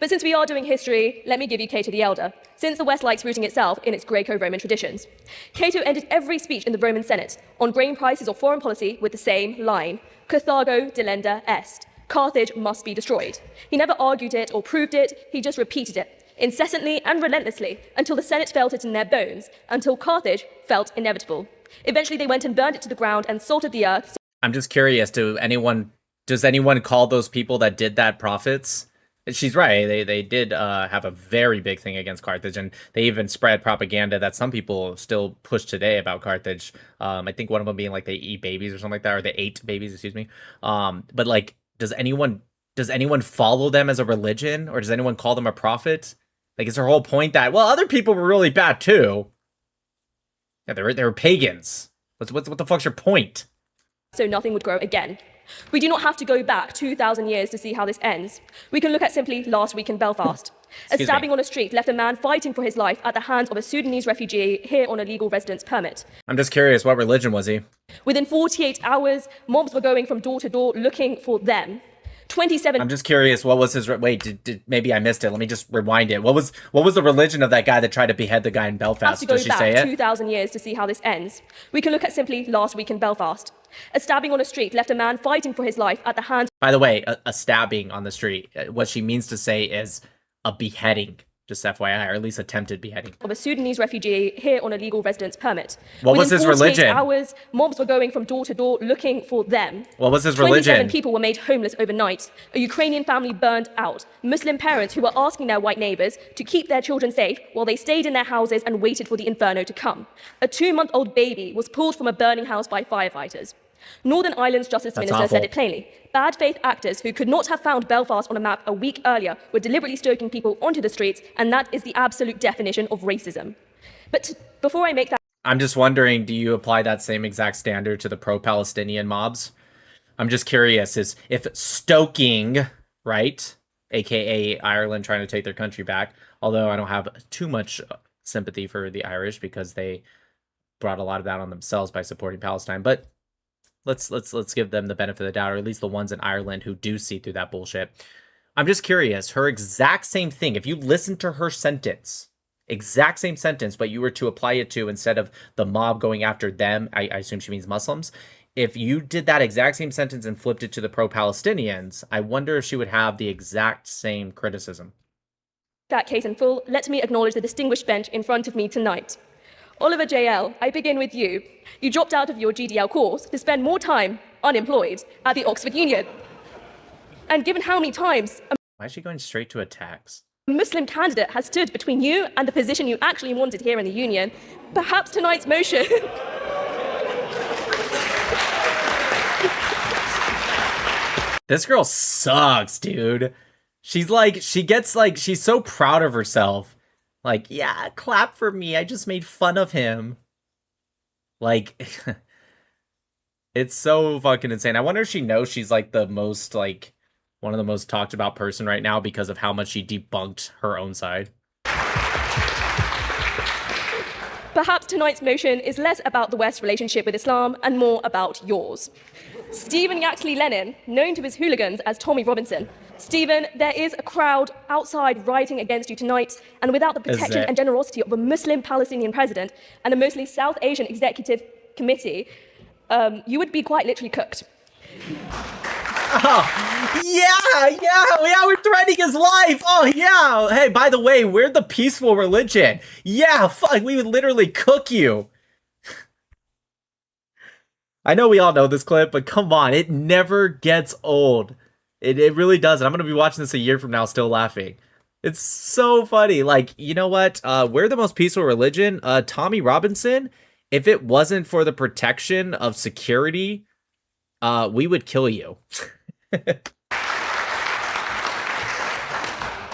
But since we are doing history, let me give you Cato the Elder, since the West likes rooting itself in its Greco-Roman traditions. Cato ended every speech in the Roman Senate on grain prices or foreign policy with the same line: Carthago delenda est. Carthage must be destroyed. He never argued it or proved it, he just repeated it, incessantly and relentlessly, until the Senate felt it in their bones, until Carthage felt inevitable. Eventually they went and burned it to the ground and salted the earth. I'm just curious, does anyone call those people that did that prophets? She's right, they did have a very big thing against Carthage, and they even spread propaganda that some people still push today about Carthage. I think one of them being like they eat babies or something like that, or they ate babies, excuse me. But like, does anyone follow them as a religion, or does anyone call them a prophet? Like, is their whole point that, well, other people were really bad too? Yeah, they were pagans. What the fuck's your point? So nothing would grow again. We do not have to go back 2,000 years to see how this ends. We can look at simply last week in Belfast. A stabbing on a street left a man fighting for his life at the hands of a Sudanese refugee here on a legal residence permit. I'm just curious, what religion was he? Within 48 hours, mobs were going from door to door looking for them. 27. I'm just curious, what was his... Wait, did maybe I missed it. Let me just rewind it. What was the religion of that guy that tried to behead the guy in Belfast? Does she say it? 2,000 2,000 years to see how this ends. We can look at simply last week in Belfast. A stabbing on a street left a man fighting for his life at the hands... By the way, a stabbing on the street. What she means to say is a beheading. Just FYI, or at least attempted beheading. Of a Sudanese refugee here on a legal residence permit. What was his religion? Within 48 hours, mobs were going from door to door looking for them. What was his religion? 27 people were made homeless overnight. A Ukrainian family burned out. Muslim parents who were asking their white neighbors to keep their children safe while they stayed in their houses and waited for the inferno to come. A 2-month-old baby was pulled from a burning house by firefighters. Northern Ireland's Justice Minister said it plainly. Bad faith actors who could not have found Belfast on a map a week earlier were deliberately stoking people onto the streets, and that is the absolute definition of racism. But before I make that... I'm just wondering, do you apply that same exact standard to the pro-Palestinian mobs? I'm just curious, is if stoking, right, aka Ireland trying to take their country back, although I don't have too much sympathy for the Irish because they brought a lot of that on themselves by supporting Palestine, but let's give them the benefit of the doubt, or at least the ones in Ireland who do see through that bullshit. I'm just curious, her exact same thing, if you listen to her sentence, exact same sentence, but you were to apply it to, instead of the mob going after them, I assume she means Muslims, if you did that exact same sentence and flipped it to the pro-Palestinians, I wonder if she would have the exact same criticism. that case in full, let me acknowledge the distinguished bench in front of me tonight. Oliver JL, I begin with you. You dropped out of your GDL course to spend more time unemployed at the Oxford Union. And given how many times Why is she going straight to attacks? a Muslim candidate has stood between you and the position you actually wanted here in the Union, perhaps tonight's motion This girl sucks, dude. She's like, she's so proud of herself. Like, yeah, clap for me. I just made fun of him. Like, it's so fucking insane. I wonder if she knows she's like the most, like, one of the most talked about person right now because of how much she debunked her own side. Perhaps tonight's motion is less about the West's relationship with Islam and more about yours. Stephen Yaxley Lennon, known to his hooligans as Tommy Robinson. Stephen, there is a crowd outside rioting against you tonight, and without the protection and generosity of a Muslim Palestinian president and a mostly South Asian executive committee, you would be quite literally cooked. Oh, yeah, we're threatening his life. Oh, yeah. Hey, by the way, we're the peaceful religion. Yeah, fuck, we would literally cook you. I know we all know this clip, but come on, it never gets old. It really doesn't. I'm going to be watching this a year from now still laughing. It's so funny. Like, you know what? We're the most peaceful religion. Tommy Robinson, if it wasn't for the protection of security, we would kill you.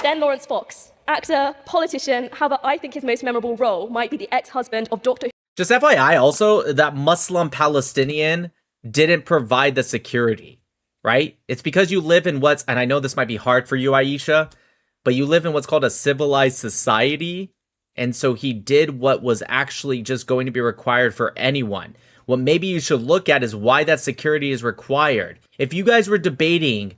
Then Lawrence Fox, actor, politician. However, I think his most memorable role might be the ex-husband of Dr. Just FYI also, that Muslim Palestinian didn't provide the security, right? It's because you live in what's, and I know this might be hard for you, Aisha, but you live in what's called a civilized society. And so he did what was actually just going to be required for anyone. What maybe you should look at is why that security is required. If you guys were debating,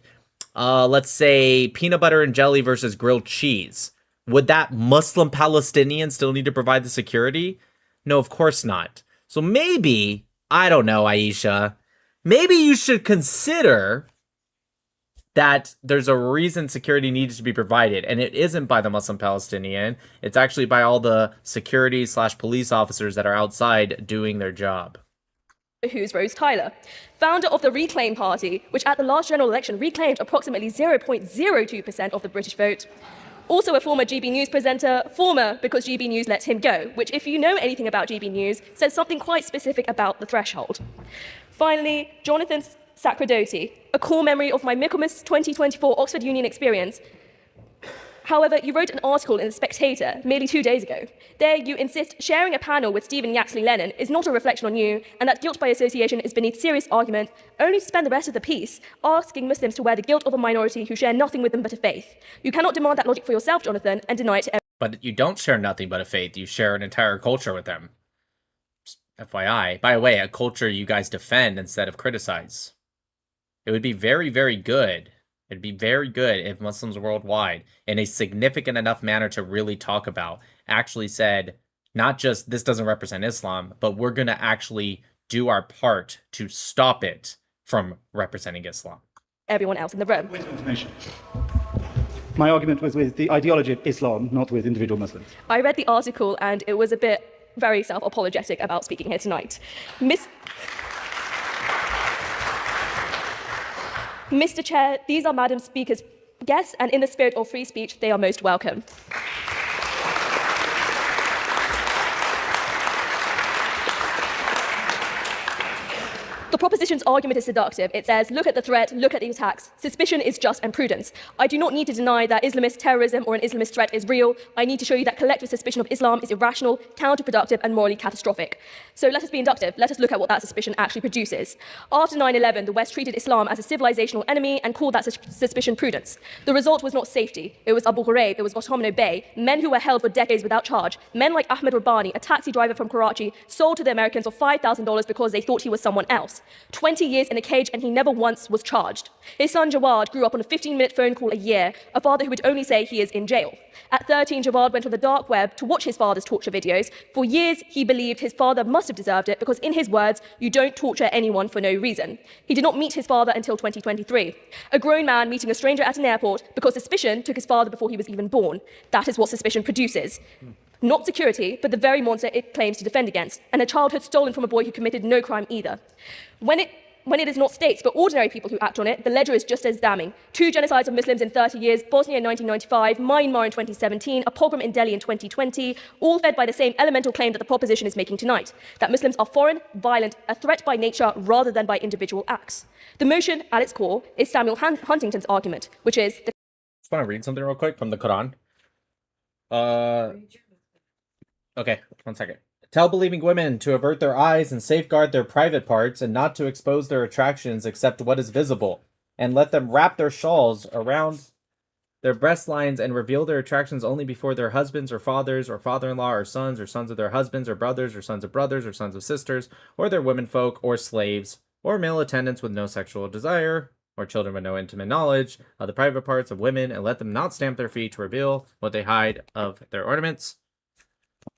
let's say, peanut butter and jelly versus grilled cheese, would that Muslim Palestinian still need to provide the security? No, of course not. So maybe, I don't know, Aisha, maybe you should consider that there's a reason security needs to be provided, and it isn't by the Muslim Palestinian. It's actually by all the security/police officers that are outside doing their job. Who's Rose Tyler, founder of the Reclaim Party, which at the last general election reclaimed approximately 0.02% of the British vote. Also a former GB News presenter, former because GB News let him go, which if you know anything about GB News, says something quite specific about the threshold. Finally, Jonathan Sacradotti, a core memory of my Michaelmas 2024 Oxford Union experience. However, you wrote an article in The Spectator merely 2 days ago. There you insist sharing a panel with Stephen Yaxley Lennon is not a reflection on you, and that guilt by association is beneath serious argument, only to spend the rest of the piece asking Muslims to wear the guilt of a minority who share nothing with them but a faith. You cannot demand that logic for yourself, Jonathan, and deny it to everyone. But you don't share nothing but a faith. You share an entire culture with them. Just FYI. By the way, a culture you guys defend instead of criticize. It would be very, very good. It'd be very good if Muslims worldwide, in a significant enough manner to really talk about, actually said, not just this doesn't represent Islam, but we're going to actually do our part to stop it from representing Islam. Everyone else in the room. My argument was with the ideology of Islam, not with individual Muslims. I read the article and it was a bit very self-apologetic about speaking here tonight. Mr. Chair, these are Madam Speaker's guests, and in the spirit of free speech, they are most welcome. The proposition's argument is seductive. It says, look at the threat, look at the attacks. Suspicion is just and prudence. I do not need to deny that Islamist terrorism or an Islamist threat is real. I need to show you that collective suspicion of Islam is irrational, counterproductive, and morally catastrophic. So let us be inductive. Let us look at what that suspicion actually produces. After 9/11, the West treated Islam as a civilizational enemy and called that suspicion prudence. The result was not safety. It was Abu Ghraib, it was Guantanamo Bay, men who were held for decades without charge, men like Ahmed Rabbani, a taxi driver from Karachi, sold to the Americans for $5,000 because they thought he was someone else. 20 years in a cage, and he never once was charged. His son Jawad grew up on a 15-minute phone call a year, a father who would only say he is in jail. At 13, Jawad went on the dark web to watch his father's torture videos. For years, he believed his father must have deserved it because, in his words, you don't torture anyone for no reason. He did not meet his father until 2023. A grown man meeting a stranger at an airport because suspicion took his father before he was even born. That is what suspicion produces. Not security, but the very monster it claims to defend against, and a childhood stolen from a boy who committed no crime either. When it is not states, but ordinary people who act on it, the ledger is just as damning. 2 genocides of Muslims in 30 years, Bosnia in 1995, Myanmar in 2017, a pogrom in Delhi in 2020, all fed by the same elemental claim that the proposition is making tonight, that Muslims are foreign, violent, a threat by nature rather than by individual acts. The motion, at its core, is Samuel Huntington's argument, which is... Just want to read something real quick from the Quran. Okay, 1 second. Tell believing women to avert their eyes and safeguard their private parts and not to expose their attractions except what is visible, and let them wrap their shawls around their breast lines and reveal their attractions only before their husbands or fathers or father-in-law or sons of their husbands or brothers or sons of sisters or their womenfolk or slaves or male attendants with no sexual desire or children with no intimate knowledge of the private parts of women, and let them not stamp their feet to reveal what they hide of their ornaments.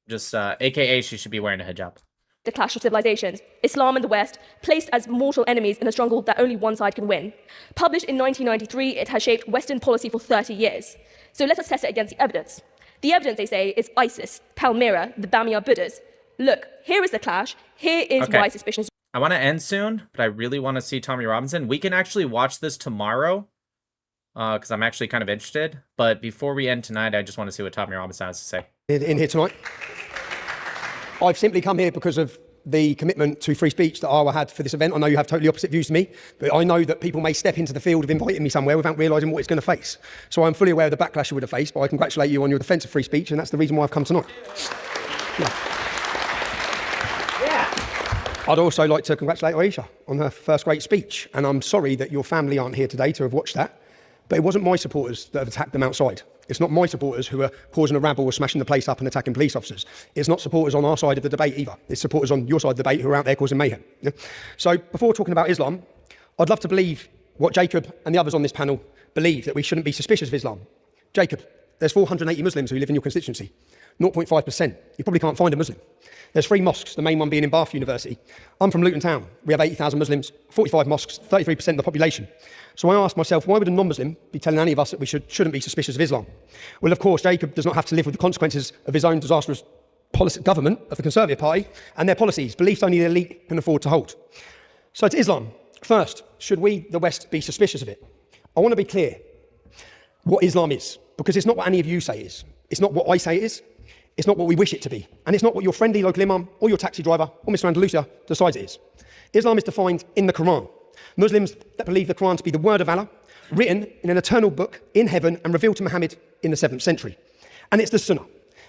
Just, AKA, she should be wearing a hijab. The clash of civilizations, Islam and the West, placed as mortal enemies in a struggle that only one side can win. Published in 1993, it has shaped Western policy for 30 years. So let us test it against the evidence. The evidence, they say, is ISIS, Palmyra, the Bamia Buddhas. Look, here is the clash. Here is why suspicion is... I want to end soon, but I really want to see Tommy Robinson. We can actually watch this tomorrow, because I'm actually kind of interested. But before we end tonight, I just want to see what Tommy Robinson has to say. In here tonight. I've simply come here because of the commitment to free speech that Arwa had for this event. I know you have totally opposite views to me, but I know that people may step into the field of inviting me somewhere without realising what it's going to face. So I'm fully aware of the backlash you would have faced, but I congratulate you on your defence of free speech, and that's the reason why I've come tonight. I'd also like to congratulate Aisha on her first great speech, and I'm sorry that your family aren't here today to have watched that, but it wasn't my supporters that have attacked them outside. It's not my supporters who are causing a rabble or smashing the place up and attacking police officers. It's not supporters on our side of the debate either. It's supporters on your side of the debate who are out there causing mayhem. Yeah? So before talking about Islam, I'd love to believe what Jacob and the others on this panel believe, that we shouldn't be suspicious of Islam. Jacob, there's 480 Muslims who live in your constituency. 0.5%. You probably can't find a Muslim. There's 3 mosques, the main one being in Bath University. I'm from Luton Town. We have 80,000 Muslims, 45 mosques, 33% of the population. So I asked myself, why would a non-Muslim be telling any of us that we shouldn't be suspicious of Islam? Well, of course, Jacob does not have to live with the consequences of his own disastrous government of the Conservative Party and their policies, beliefs only the elite can afford to hold. So to Islam. First, should we, the West, be suspicious of it? I want to be clear what Islam is, because it's not what any of you say it is. It's not what I say it is. It's not what we wish it to be. And it's not what your friendly local imam or your taxi driver or Mr. Andalusia decides it is. Islam is defined in the Quran. Muslims that believe the Quran to be the word of Allah, written in an eternal book in heaven and revealed to Muhammad in the 7th century. And it's the Sunnah,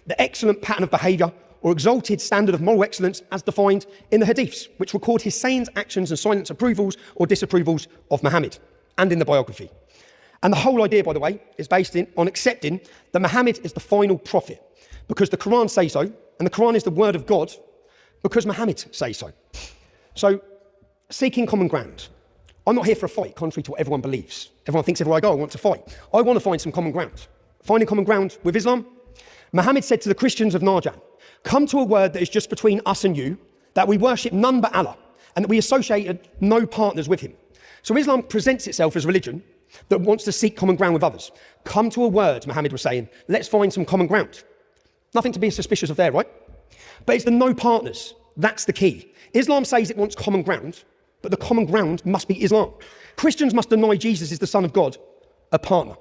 the excellent pattern of behaviour or exalted standard of moral excellence as defined in the Hadiths, which record his sayings, actions and silent approvals or disapprovals of Muhammad, and in the biography. And the whole idea, by the way, is based on accepting that Muhammad is the final prophet, because the Quran says so, and the Quran is the word of God because Muhammad says so. So, seeking common ground. I'm not here for a fight, contrary to what everyone believes. Everyone thinks everywhere I go, I want to fight. I want to find some common ground. Finding common ground with Islam. Muhammad said to the Christians of Najran, come to a word that is just between us and you, that we worship none but Allah, and that we associated no partners with him. So Islam presents itself as a religion that wants to seek common ground with others. Come to a word, Muhammad was saying, let's find some common ground. Nothing to be suspicious of there, right? But it's the no partners. That's the key. Islam says it wants common ground, but the common ground must be Islam. Christians must deny Jesus is the Son of God, a partner.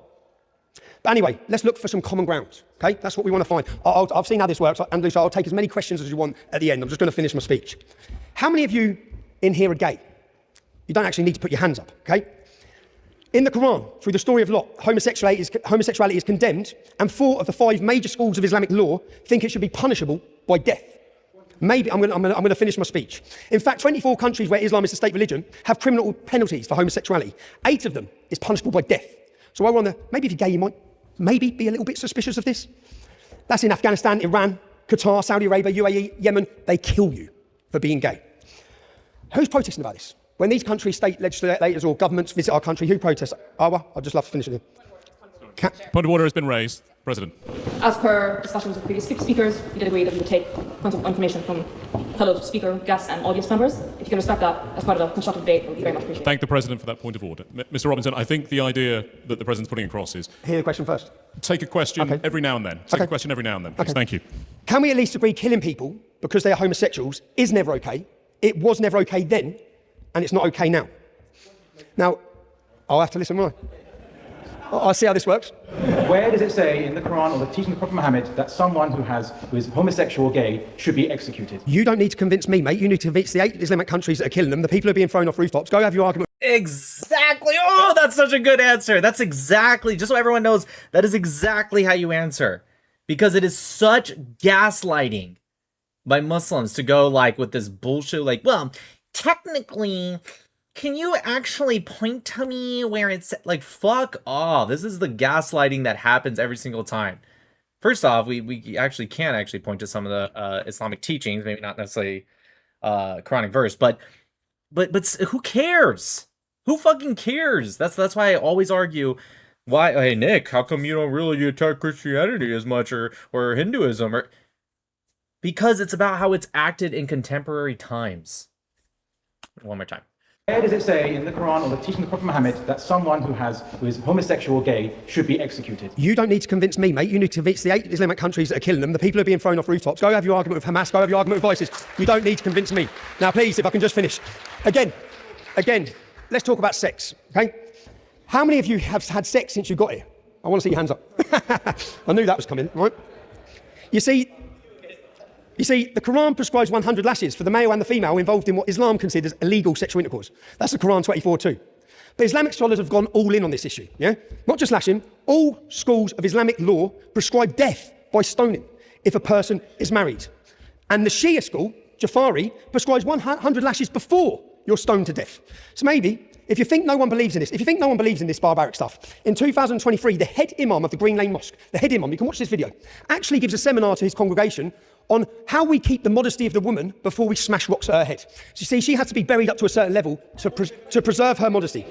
But anyway, let's look for some common ground, okay? That's what we want to find. I've seen how this works, and I'll take as many questions as you want at the end. I'm just going to finish my speech. How many of you in here are gay? You don't actually need to put your hands up, okay? In the Quran, through the story of Lot, homosexuality is condemned, and 4 of the 5 major schools of Islamic law think it should be punishable by death. Maybe I'm going to finish my speech. In fact, 24 countries where Islam is the state religion have criminal penalties for homosexuality. 8 of them is punishable by death. So I wonder, maybe if you're gay, you might maybe be a little bit suspicious of this. That's in Afghanistan, Iran, Qatar, Saudi Arabia, UAE, Yemen. They kill you for being gay. Who's protesting about this? When these countries' state legislators or governments visit our country, who protests? Awa, I'd just love to finish it. Point of order has been raised. President. As per discussions with previous speakers, we did agree that we would take points of information from fellow speaker, guests, and audience members. If you can respect that as part of the constructive debate, it would be very much appreciated. Thank the President for that point of order. Mr. Robinson, I think the idea that the President's putting across is... Hear the question first. Take a question every now and then. Take a question every now and then, please. Thank you. Can we at least agree killing people because they are homosexuals is never okay? It was never okay then, and it's not okay now. Now, I'll have to listen, won't I? I'll see how this works. Where does it say in the Quran or the teaching of Prophet Muhammad that someone who is homosexual or gay should be executed? You don't need to convince me, mate. You need to convince the 8 Islamic countries that are killing them, the people who are being thrown off rooftops. Go have your argument. Exactly. Oh, that's such a good answer. That's exactly, just so everyone knows, that is exactly how you answer. Because it is such gaslighting by Muslims to go like with this bullshit, like, well, technically... Can you actually point to me where it's like, fuck off. This is the gaslighting that happens every single time. First off, we actually can actually point to some of the Islamic teachings, maybe not necessarily Quranic verse, but who cares? Who fucking cares? That's why I always argue, why, hey Nick, how come you don't really attack Christianity as much or Hinduism or because it's about how it's acted in contemporary times. One more time. Where does it say in the Quran or the teaching of Prophet Muhammad that someone who is homosexual or gay should be executed? You don't need to convince me, mate. You need to convince the 8 Islamic countries that are killing them, the people who are being thrown off rooftops. Go have your argument with Hamas. Go have your argument with ISIS. You don't need to convince me. Now, please, if I can just finish. Again, let's talk about sex, okay? How many of you have had sex since you got here? I want to see your hands up. I knew that was coming, right? You see, the Quran prescribes 100 lashes for the male and the female involved in what Islam considers illegal sexual intercourse. That's the Quran 24:2. But Islamic scholars have gone all in on this issue, yeah? Not just lashing, all schools of Islamic law prescribe death by stoning if a person is married. And the Shia school, Jafari, prescribes 100 lashes before you're stoned to death. So maybe, if you think no one believes in this, if you think no one believes in this barbaric stuff, in 2023, the head imam of the Green Lane Mosque, the head imam, you can watch this video, actually gives a seminar to his congregation on how we keep the modesty of the woman before we smash rocks at her head. So you see, she has to be buried up to a certain level to preserve her modesty.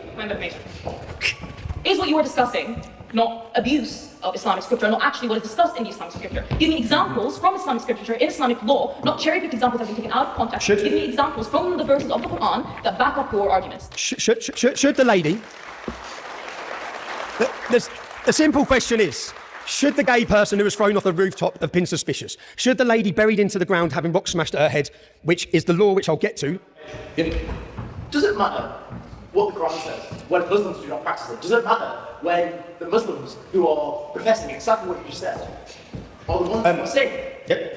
Is what you were discussing not abuse of Islamic scripture, not actually what is discussed in the Islamic scripture? Give me examples from Islamic scripture in Islamic law, not cherry-picked examples that have been taken out of context. Give me examples from the verses of the Quran that back up your arguments. Should the lady... The simple question is, should the gay person who was thrown off the rooftop have been suspicious? Should the lady buried into the ground having rocks smashed at her head, which is the law which I'll get to? Does it matter what the Quran says when Muslims do not practice it? Does it matter when the Muslims who are professing exactly what you just said are the ones who are saying?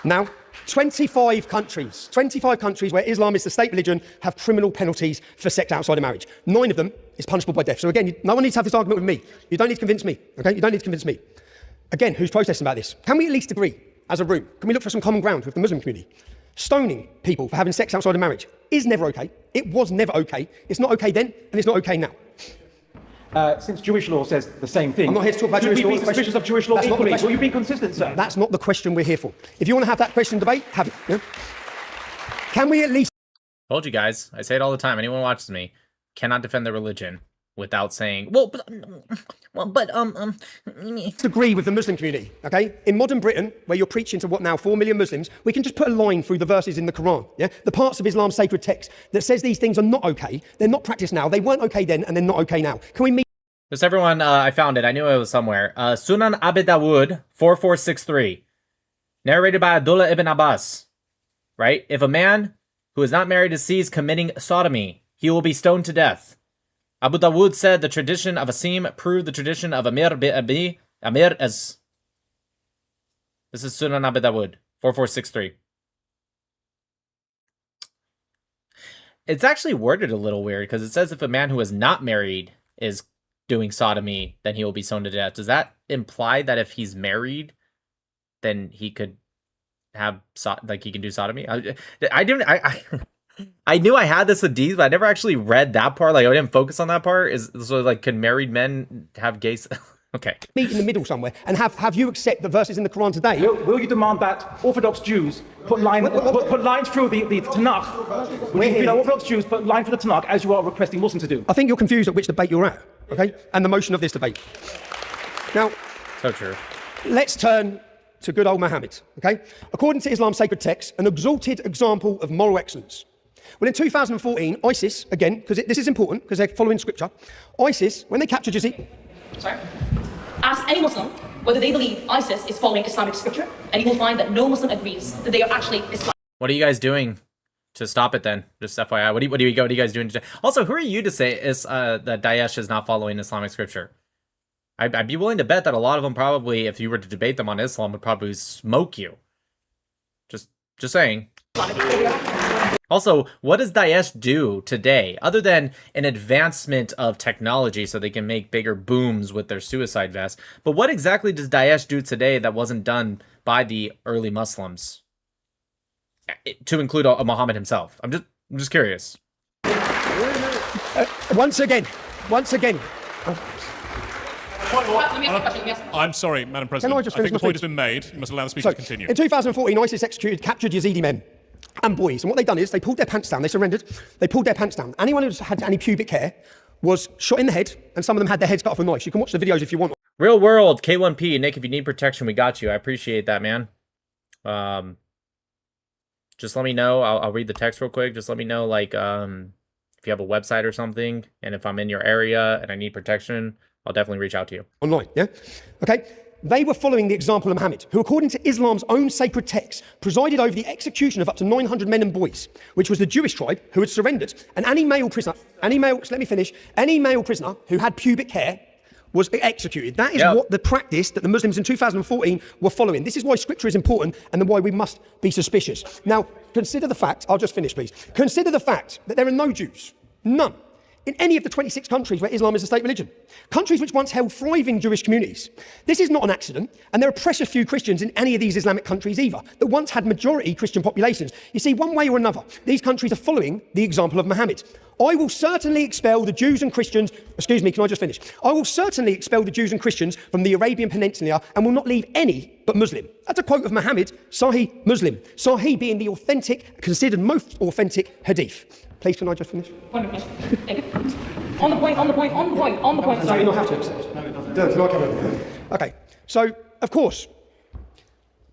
Now, 25 countries where Islam is the state religion have criminal penalties for sex outside of marriage. 9 of them is punishable by death. So again, no one needs to have this argument with me. You don't need to convince me, okay? You don't need to convince me. Again, who's protesting about this? Can we at least agree as a room? Can we look for some common ground with the Muslim community? Stoning people for having sex outside of marriage is never okay. It was never okay. It's not okay then, and it's not okay now. Since Jewish law says the same thing, I'm not here to talk about Jewish law. Should we be suspicious of Jewish law equally? Will you be consistent, sir? That's not the question we're here for. If you want to have that question debate, have it. Yeah? Can we at least... Told you guys. I say it all the time. Anyone who watches me cannot defend their religion without saying, well, agree with the Muslim community, okay? In modern Britain, where you're preaching to what now, 4 million Muslims, we can just put a line through the verses in the Quran, yeah? The parts of Islam's sacred text that says these things are not okay, they're not practiced now, they weren't okay then, and they're not okay now. Can we meet... Just everyone, I found it. I knew it was somewhere. Sunan Abi Dawud 4463. Narrated by Abdullah ibn Abbas. Right? If a man who is not married is seized committing sodomy, he will be stoned to death. Abu Dawud said the tradition of Asim proved the tradition of Amir as... This is Sunan Abi Dawud 4463. It's actually worded a little weird because it says if a man who is not married is doing sodomy, then he will be stoned to death. Does that imply that if he's married, then he could have he can do sodomy? I knew I had this with D's, but I never actually read that part. Like I didn't focus on that part. So like, can married men have gay? Okay. Meet in the middle somewhere and have you accept the verses in the Quran today. Will you demand that Orthodox Jews put lines through the Tanakh? Will you Orthodox Jews put line through the Tanakh as you are requesting Muslims to do? I think you're confused at which debate you're at, okay? And the motion of this debate. Now, so true. Let's turn to good old Muhammad, okay? According to Islam's sacred text, an exalted example of moral excellence. Well, in 2014, ISIS, again, because this is important, because they're following scripture, ISIS, when they captured Yazid... Sorry? Ask any Muslim whether they believe ISIS is following Islamic scripture, and you will find that no Muslim agrees that they are actually Islamic. What are you guys doing to stop it then? Just FYI, what are you guys doing today? Also, who are you to say that Daesh is not following Islamic scripture? I'd be willing to bet that a lot of them probably, if you were to debate them on Islam, would probably smoke you. Just saying. Also, what does Daesh do today, other than an advancement of technology so they can make bigger booms with their suicide vests? But what exactly does Daesh do today that wasn't done by the early Muslims? To include Muhammad himself. I'm just curious. Once again. I'm sorry, Madam President. Can I just think finish the point has been made. You must allow the speaker to continue. In 2014, ISIS captured Yazidi men and boys. And what they've done is they pulled their pants down. They surrendered. They pulled their pants down. Anyone who had any pubic hair was shot in the head, and some of them had their heads cut off with knives. You can watch the videos if you want. Real world, K1P. Nick, if you need protection, we got you. I appreciate that, man. Just let me know. I'll read the text real quick. Just let me know, like, if you have a website or something, and if I'm in your area and I need protection, I'll definitely reach out to you. Online, yeah? Okay. They were following the example of Muhammad, who, according to Islam's own sacred text, presided over the execution of up to 900 men and boys, which was the Jewish tribe who had surrendered. And any male prisoner who had pubic hair was executed. That is what the practice that the Muslims in 2014 were following. This is why scripture is important and why we must be suspicious. Now, consider the fact, I'll just finish, please. Consider the fact that there are no Jews, none, in any of the 26 countries where Islam is a state religion. Countries which once held thriving Jewish communities. This is not an accident, and there are precious few Christians in any of these Islamic countries either, that once had majority Christian populations. You see, one way or another, these countries are following the example of Muhammad. I will certainly expel the Jews and Christians, excuse me, can I just finish? I will certainly expel the Jews and Christians from the Arabian Peninsula and will not leave any but Muslim. That's a quote of Muhammad, Sahih Muslim. Sahih being the authentic, considered most authentic hadith. Please, can I just finish? Wonderful. On the point. No, you don't have to accept. No, okay, so, of course,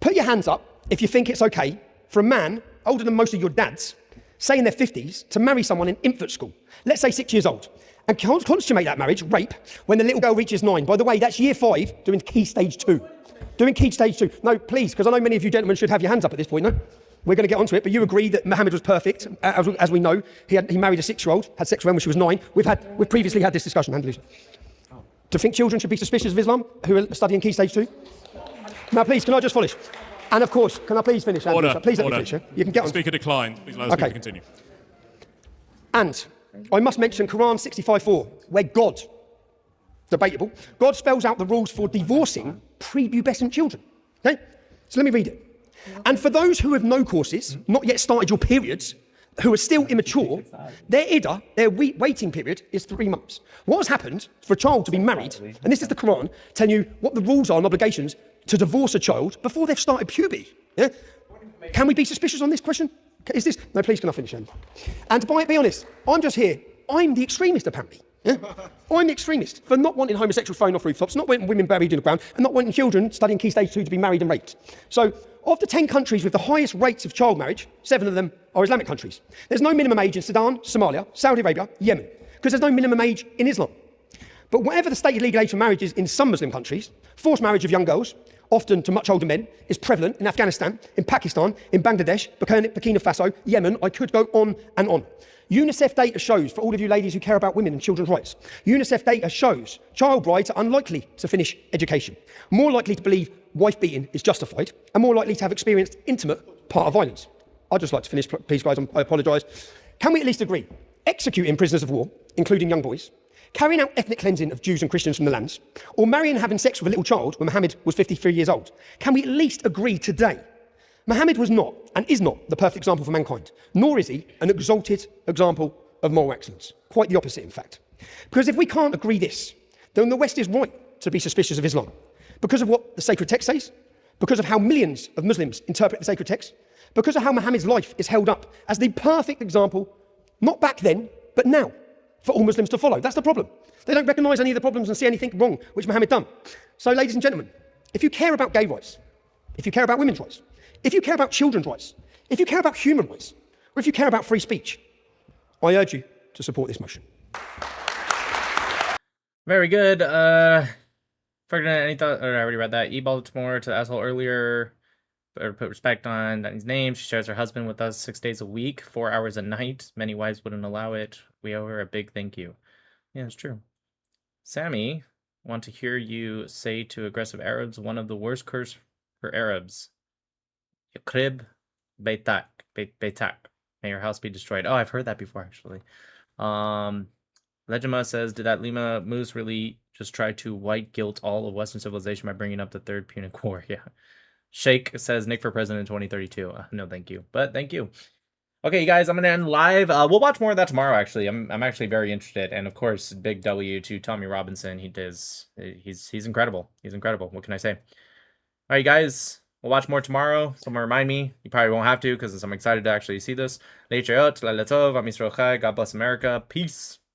put your hands up if you think it's okay for a man older than most of your dads, say in their 50s, to marry someone in infant school, let's say 6 years old, and consummate that marriage, rape, when the little girl reaches 9. By the way, that's year 5 doing key stage 2. Doing key stage 2. No, please, because I know many of you gentlemen should have your hands up at this point, no? We're going to get onto it, but you agree that Muhammad was perfect, as we know. He married a 6-year-old, had sex with her when she was 9. We've previously had this discussion, haven't we? Do you think children should be suspicious of Islam who are studying key stage 2? Now, please, can I just finish? And of course, can I please finish? Order. Please let me finish. You can get on. Speaker declined. Please allow the speaker to continue. And I must mention Quran 65:4, where God, debatable, God spells out the rules for divorcing prepubescent children. Okay? So let me read it. And for those who have no courses, not yet started your periods, who are still immature, their iddah, their waiting period, is 3 months. What has happened for a child to be married, and this is the Quran, telling you what the rules are and obligations to divorce a child before they've started puberty. Yeah? Can we be suspicious on this question? Is this... No, please, can I finish? And to be honest, I'm just here. I'm the extremist, apparently. Yeah? I'm the extremist for not wanting homosexuals thrown off rooftops, not wanting women buried in the ground, and not wanting children studying Key Stage 2 to be married and raped. So, of the 10 countries with the highest rates of child marriage, 7 of them are Islamic countries. There's no minimum age in Sudan, Somalia, Saudi Arabia, Yemen, because there's no minimum age in Islam. But whatever the stated legal age for marriage is in some Muslim countries, forced marriage of young girls, often to much older men, is prevalent in Afghanistan, in Pakistan, in Bangladesh, Burkina Faso, Yemen. I could go on and on. UNICEF data shows, for all of you ladies who care about women and children's rights, UNICEF data shows child brides are unlikely to finish education, more likely to believe wife beating is justified, and more likely to have experienced intimate part of violence. I'd just like to finish, please guys, I apologise. Can we at least agree? Executing prisoners of war, including young boys, carrying out ethnic cleansing of Jews and Christians from the lands, or marrying and having sex with a little child when Muhammad was 53 years old. Can we at least agree today? Muhammad was not, and is not, the perfect example for mankind, nor is he an exalted example of moral excellence. Quite the opposite, in fact. Because if we can't agree this, then the West is right to be suspicious of Islam. Because of what the sacred text says, because of how millions of Muslims interpret the sacred text, because of how Muhammad's life is held up as the perfect example, not back then, but now, for all Muslims to follow. That's the problem. They don't recognise any of the problems and see anything wrong which Muhammad done. So, ladies and gentlemen, if you care about gay rights, if you care about women's rights, if you care about children's rights, if you care about human rights, or if you care about free speech, I urge you to support this motion. Very good. Ferdinand, any thought? I already read that. E-Baltimore to the asshole earlier. Better put respect on Danny's name. She shares her husband with us 6 days a week, 4 hours a night. Many wives wouldn't allow it. We owe her a big thank you. Yeah, it's true. Sammy, want to hear you say to aggressive Arabs one of the worst curse for Arabs. Yakrib Beitak. Beitak. May your house be destroyed. Oh, I've heard that before, actually. Legima says, did that Lima Moose really just try to white guilt all of Western civilization by bringing up the Third Punic War? Yeah. Shake says, Nick for president in 2032. No, thank you. But thank you. Okay, you guys, I'm going to end live. We'll watch more of that tomorrow, actually. I'm actually very interested. And, of course, big W to Tommy Robinson. He's incredible. He's incredible. What can I say? All right, you guys. We'll watch more tomorrow. Someone remind me. You probably won't have to because I'm excited to actually see this. God bless America. Peace.